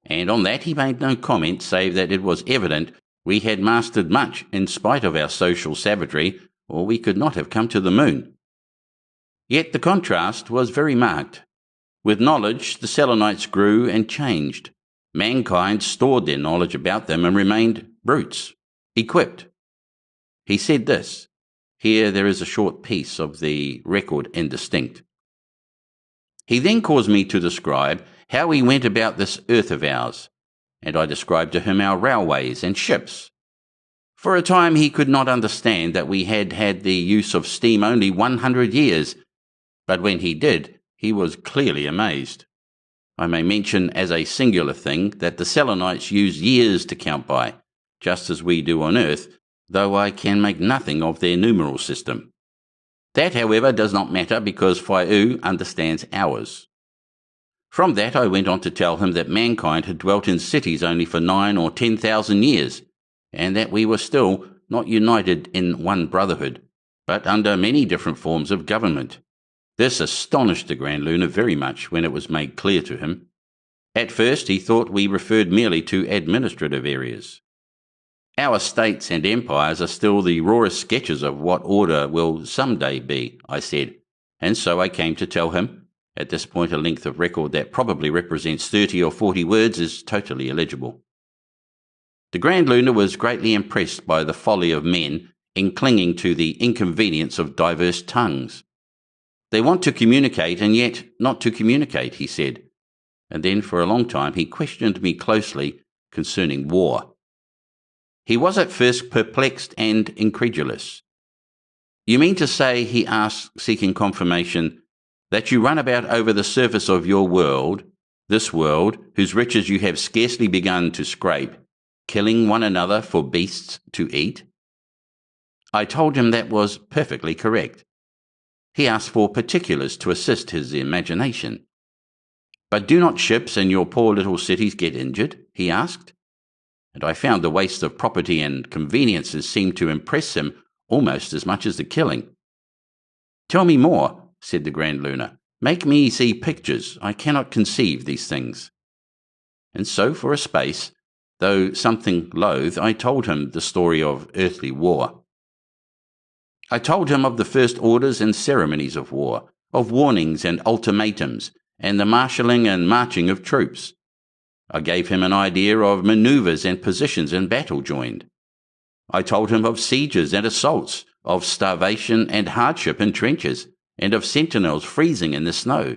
and on that he made no comment save that it was evident we had mastered much in spite of our social savagery, or we could not have come to the moon. Yet the contrast was very marked. With knowledge, the Selenites grew and changed. Mankind stored their knowledge about them and remained brutes, equipped. He said this. Here there is a short piece of the record indistinct. He then caused me to describe how he went about this earth of ours, and I described to him our railways and ships. For a time he could not understand that we had had the use of steam only 100 years, but when he did, he was clearly amazed. I may mention as a singular thing that the Selenites use years to count by, just as we do on Earth, though I can make nothing of their numeral system. That, however, does not matter because Whaiu understands ours. From that I went on to tell him that mankind had dwelt in cities only for 9,000 or 10,000 years, and that we were still not united in one brotherhood, but under many different forms of government. This astonished the Grand Lunar very much when it was made clear to him. At first he thought we referred merely to administrative areas. Our states and empires are still the rawest sketches of what order will some day be, I said, and so I came to tell him. At this point a length of record that probably represents 30 or 40 words is totally illegible. The Grand Lunar was greatly impressed by the folly of men in clinging to the inconvenience of diverse tongues. They want to communicate and yet not to communicate, he said, and then for a long time he questioned me closely concerning war. He was at first perplexed and incredulous. "You mean to say," he asked, seeking confirmation, "that you run about over the surface of your world, this world, whose riches you have scarcely begun to scrape, killing one another for beasts to eat?" I told him that was perfectly correct. He asked for particulars to assist his imagination. "But do not ships and your poor little cities get injured?" he asked. And I found the waste of property and conveniences seemed to impress him almost as much as the killing. "Tell me more," said the Grand Lunar. "Make me see pictures. I cannot conceive these things." And so for a space, though something loath, I told him the story of earthly war. I told him of the first orders and ceremonies of war, of warnings and ultimatums, and the marshalling and marching of troops. I gave him an idea of manoeuvres and positions in battle joined. I told him of sieges and assaults, of starvation and hardship in trenches, and of sentinels freezing in the snow.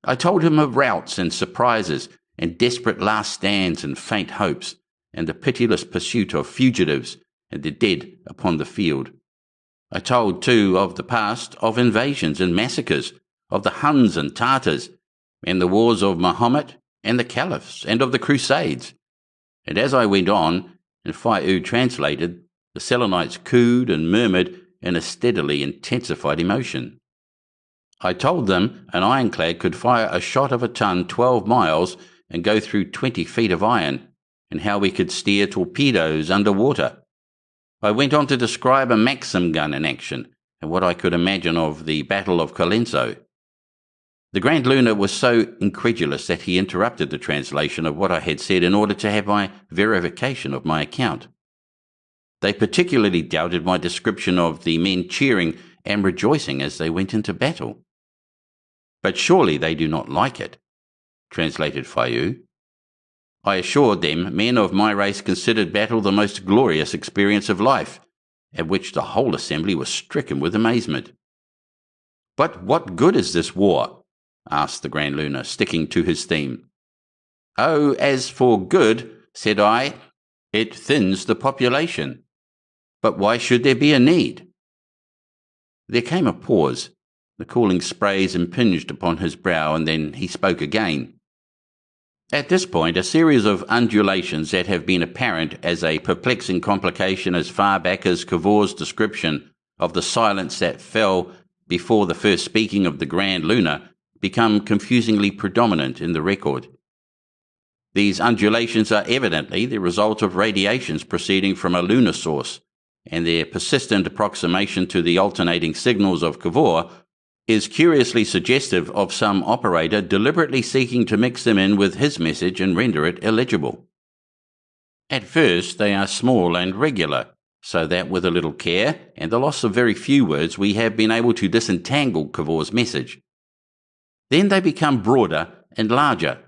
I told him of routs and surprises, and desperate last stands and faint hopes, and the pitiless pursuit of fugitives and the dead upon the field. I told, too, of the past, of invasions and massacres, of the Huns and Tartars, and the wars of Mahomet and the Caliphs, and of the Crusades. And as I went on, and Faiu translated, the Selenites cooed and murmured in a steadily intensified emotion. I told them an ironclad could fire a shot of a ton 12 miles and go through 20 feet of iron, and how we could steer torpedoes under water. I went on to describe a Maxim gun in action, and what I could imagine of the Battle of Colenso. The Grand Lunar was so incredulous that he interrupted the translation of what I had said in order to have my verification of my account. They particularly doubted my description of the men cheering and rejoicing as they went into battle. But surely they do not like it, translated Faiu. I assured them men of my race considered battle the most glorious experience of life, at which the whole assembly was stricken with amazement. But what good is this war? Asked the Grand Lunar, sticking to his theme. Oh, as for good, said I, it thins the population. But why should there be a need? There came a pause. The cooling sprays impinged upon his brow, and then he spoke again. At this point, a series of undulations that have been apparent as a perplexing complication as far back as Cavor's description of the silence that fell before the first speaking of the Grand Lunar become confusingly predominant in the record. These undulations are evidently the result of radiations proceeding from a lunar source, and their persistent approximation to the alternating signals of Cavor is curiously suggestive of some operator deliberately seeking to mix them in with his message and render it illegible. At first they are small and regular, so that with a little care and the loss of very few words we have been able to disentangle Cavor's message. Then they become broader and larger.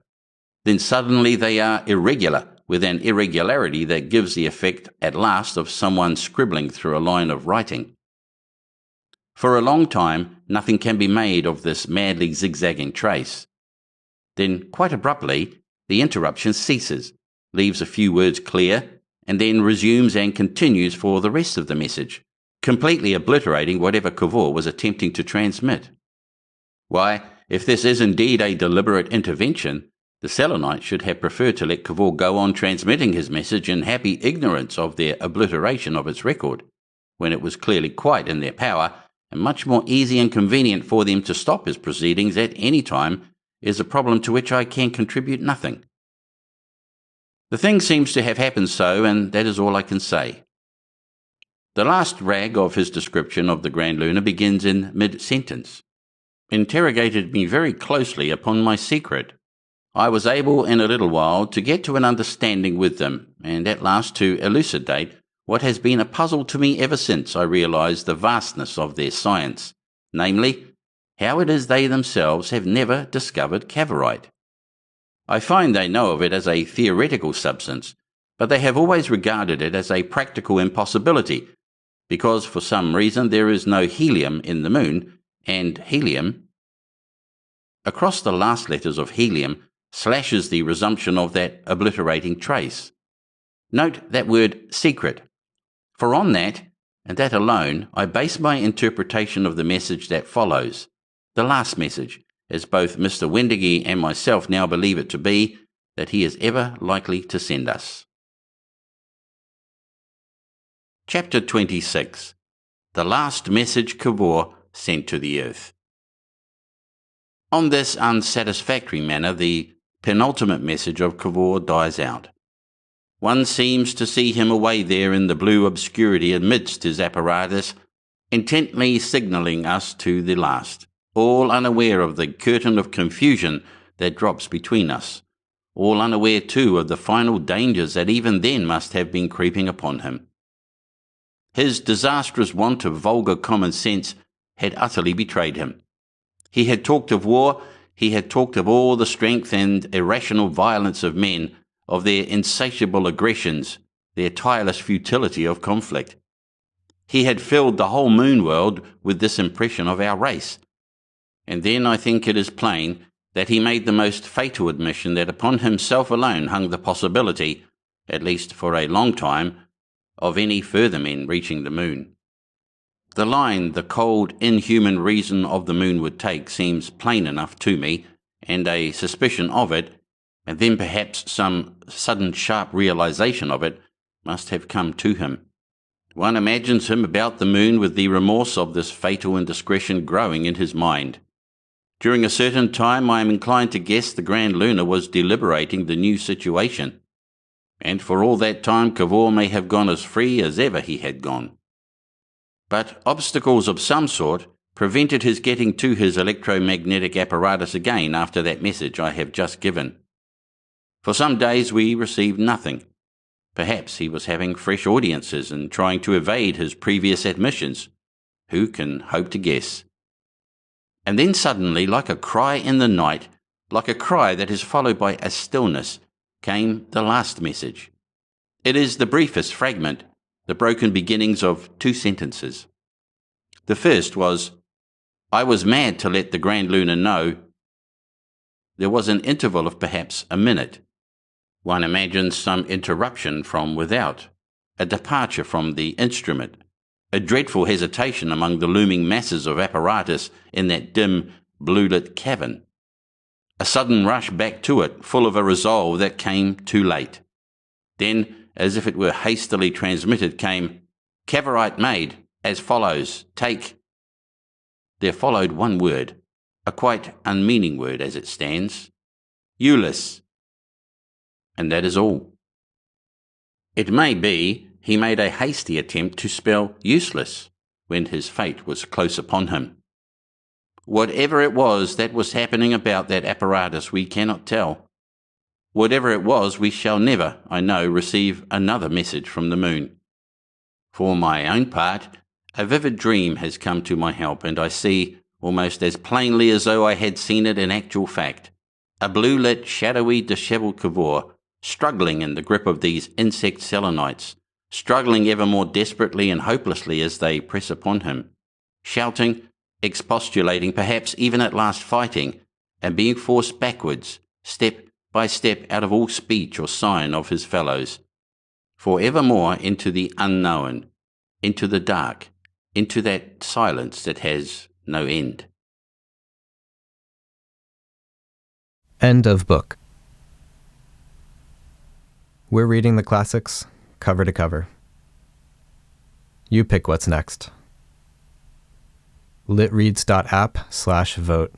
Then suddenly they are irregular, with an irregularity that gives the effect at last of someone scribbling through a line of writing. For a long time, nothing can be made of this madly zigzagging trace. Then, quite abruptly, the interruption ceases, leaves a few words clear, and then resumes and continues for the rest of the message, completely obliterating whatever Cavor was attempting to transmit. Why, if this is indeed a deliberate intervention, the Selenites should have preferred to let Cavor go on transmitting his message in happy ignorance of their obliteration of its record, when it was clearly quite in their power, and much more easy and convenient for them to stop his proceedings at any time is a problem to which I can contribute nothing. The thing seems to have happened so, and that is all I can say. The last rag of his description of the Grand Lunar begins in mid-sentence. Interrogated me very closely upon my secret. I was able in a little while to get to an understanding with them, and at last to elucidate what has been a puzzle to me ever since I realized the vastness of their science, namely, how it is they themselves have never discovered Cavorite. I find they know of it as a theoretical substance, but they have always regarded it as a practical impossibility, because for some reason there is no helium in the moon, and helium. Across the last letters of helium slashes the resumption of that obliterating trace. Note that word secret, for on that, and that alone, I base my interpretation of the message that follows, the last message, as both Mr. Wendigee and myself now believe it to be, that he is ever likely to send us. Chapter 26. The Last Message Cavor Sent to the Earth. On this unsatisfactory manner, the penultimate message of Cavor dies out. One seems to see him away there in the blue obscurity amidst his apparatus, intently signalling us to the last, all unaware of the curtain of confusion that drops between us, all unaware too of the final dangers that even then must have been creeping upon him. His disastrous want of vulgar common sense had utterly betrayed him. He had talked of war, he had talked of all the strength and irrational violence of men, of their insatiable aggressions, their tireless futility of conflict. He had filled the whole moon world with this impression of our race. And then I think it is plain that he made the most fatal admission that upon himself alone hung the possibility, at least for a long time, of any further men reaching the moon. The line the cold, inhuman reason of the moon would take seems plain enough to me, and a suspicion of it, and then perhaps some sudden sharp realization of it, must have come to him. One imagines him about the moon with the remorse of this fatal indiscretion growing in his mind. During a certain time I am inclined to guess the Grand Lunar was deliberating the new situation, and for all that time Cavor may have gone as free as ever he had gone. But obstacles of some sort prevented his getting to his electromagnetic apparatus again after that message I have just given. For some days we received nothing. Perhaps he was having fresh audiences and trying to evade his previous admissions. Who can hope to guess? And then suddenly, like a cry in the night, like a cry that is followed by a stillness, came the last message. It is the briefest fragment, the broken beginnings of 2 sentences. The first was, "I was mad to let the Grand Lunar know." There was an interval of perhaps a minute. One imagines some interruption from without, a departure from the instrument, a dreadful hesitation among the looming masses of apparatus in that dim, blue-lit cavern. A sudden rush back to it, full of a resolve that came too late. Then, as if it were hastily transmitted, came, "Cavorite made, as follows, take." There followed one word, a quite unmeaning word as it stands, "Julius." And that is all. It may be he made a hasty attempt to spell useless when his fate was close upon him. Whatever it was that was happening about that apparatus we cannot tell. Whatever it was, we shall never, I know, receive another message from the moon. For my own part, a vivid dream has come to my help, and I see, almost as plainly as though I had seen it in actual fact, a blue-lit, shadowy, dishevelled Cavor, struggling in the grip of these insect Selenites, struggling ever more desperately and hopelessly as they press upon him, shouting, expostulating, perhaps even at last fighting, and being forced backwards, step by step, out of all speech or sign of his fellows, for evermore into the unknown, into the dark, into that silence that has no end. End of book. We're reading the classics cover to cover. You pick what's next. litreads.app/vote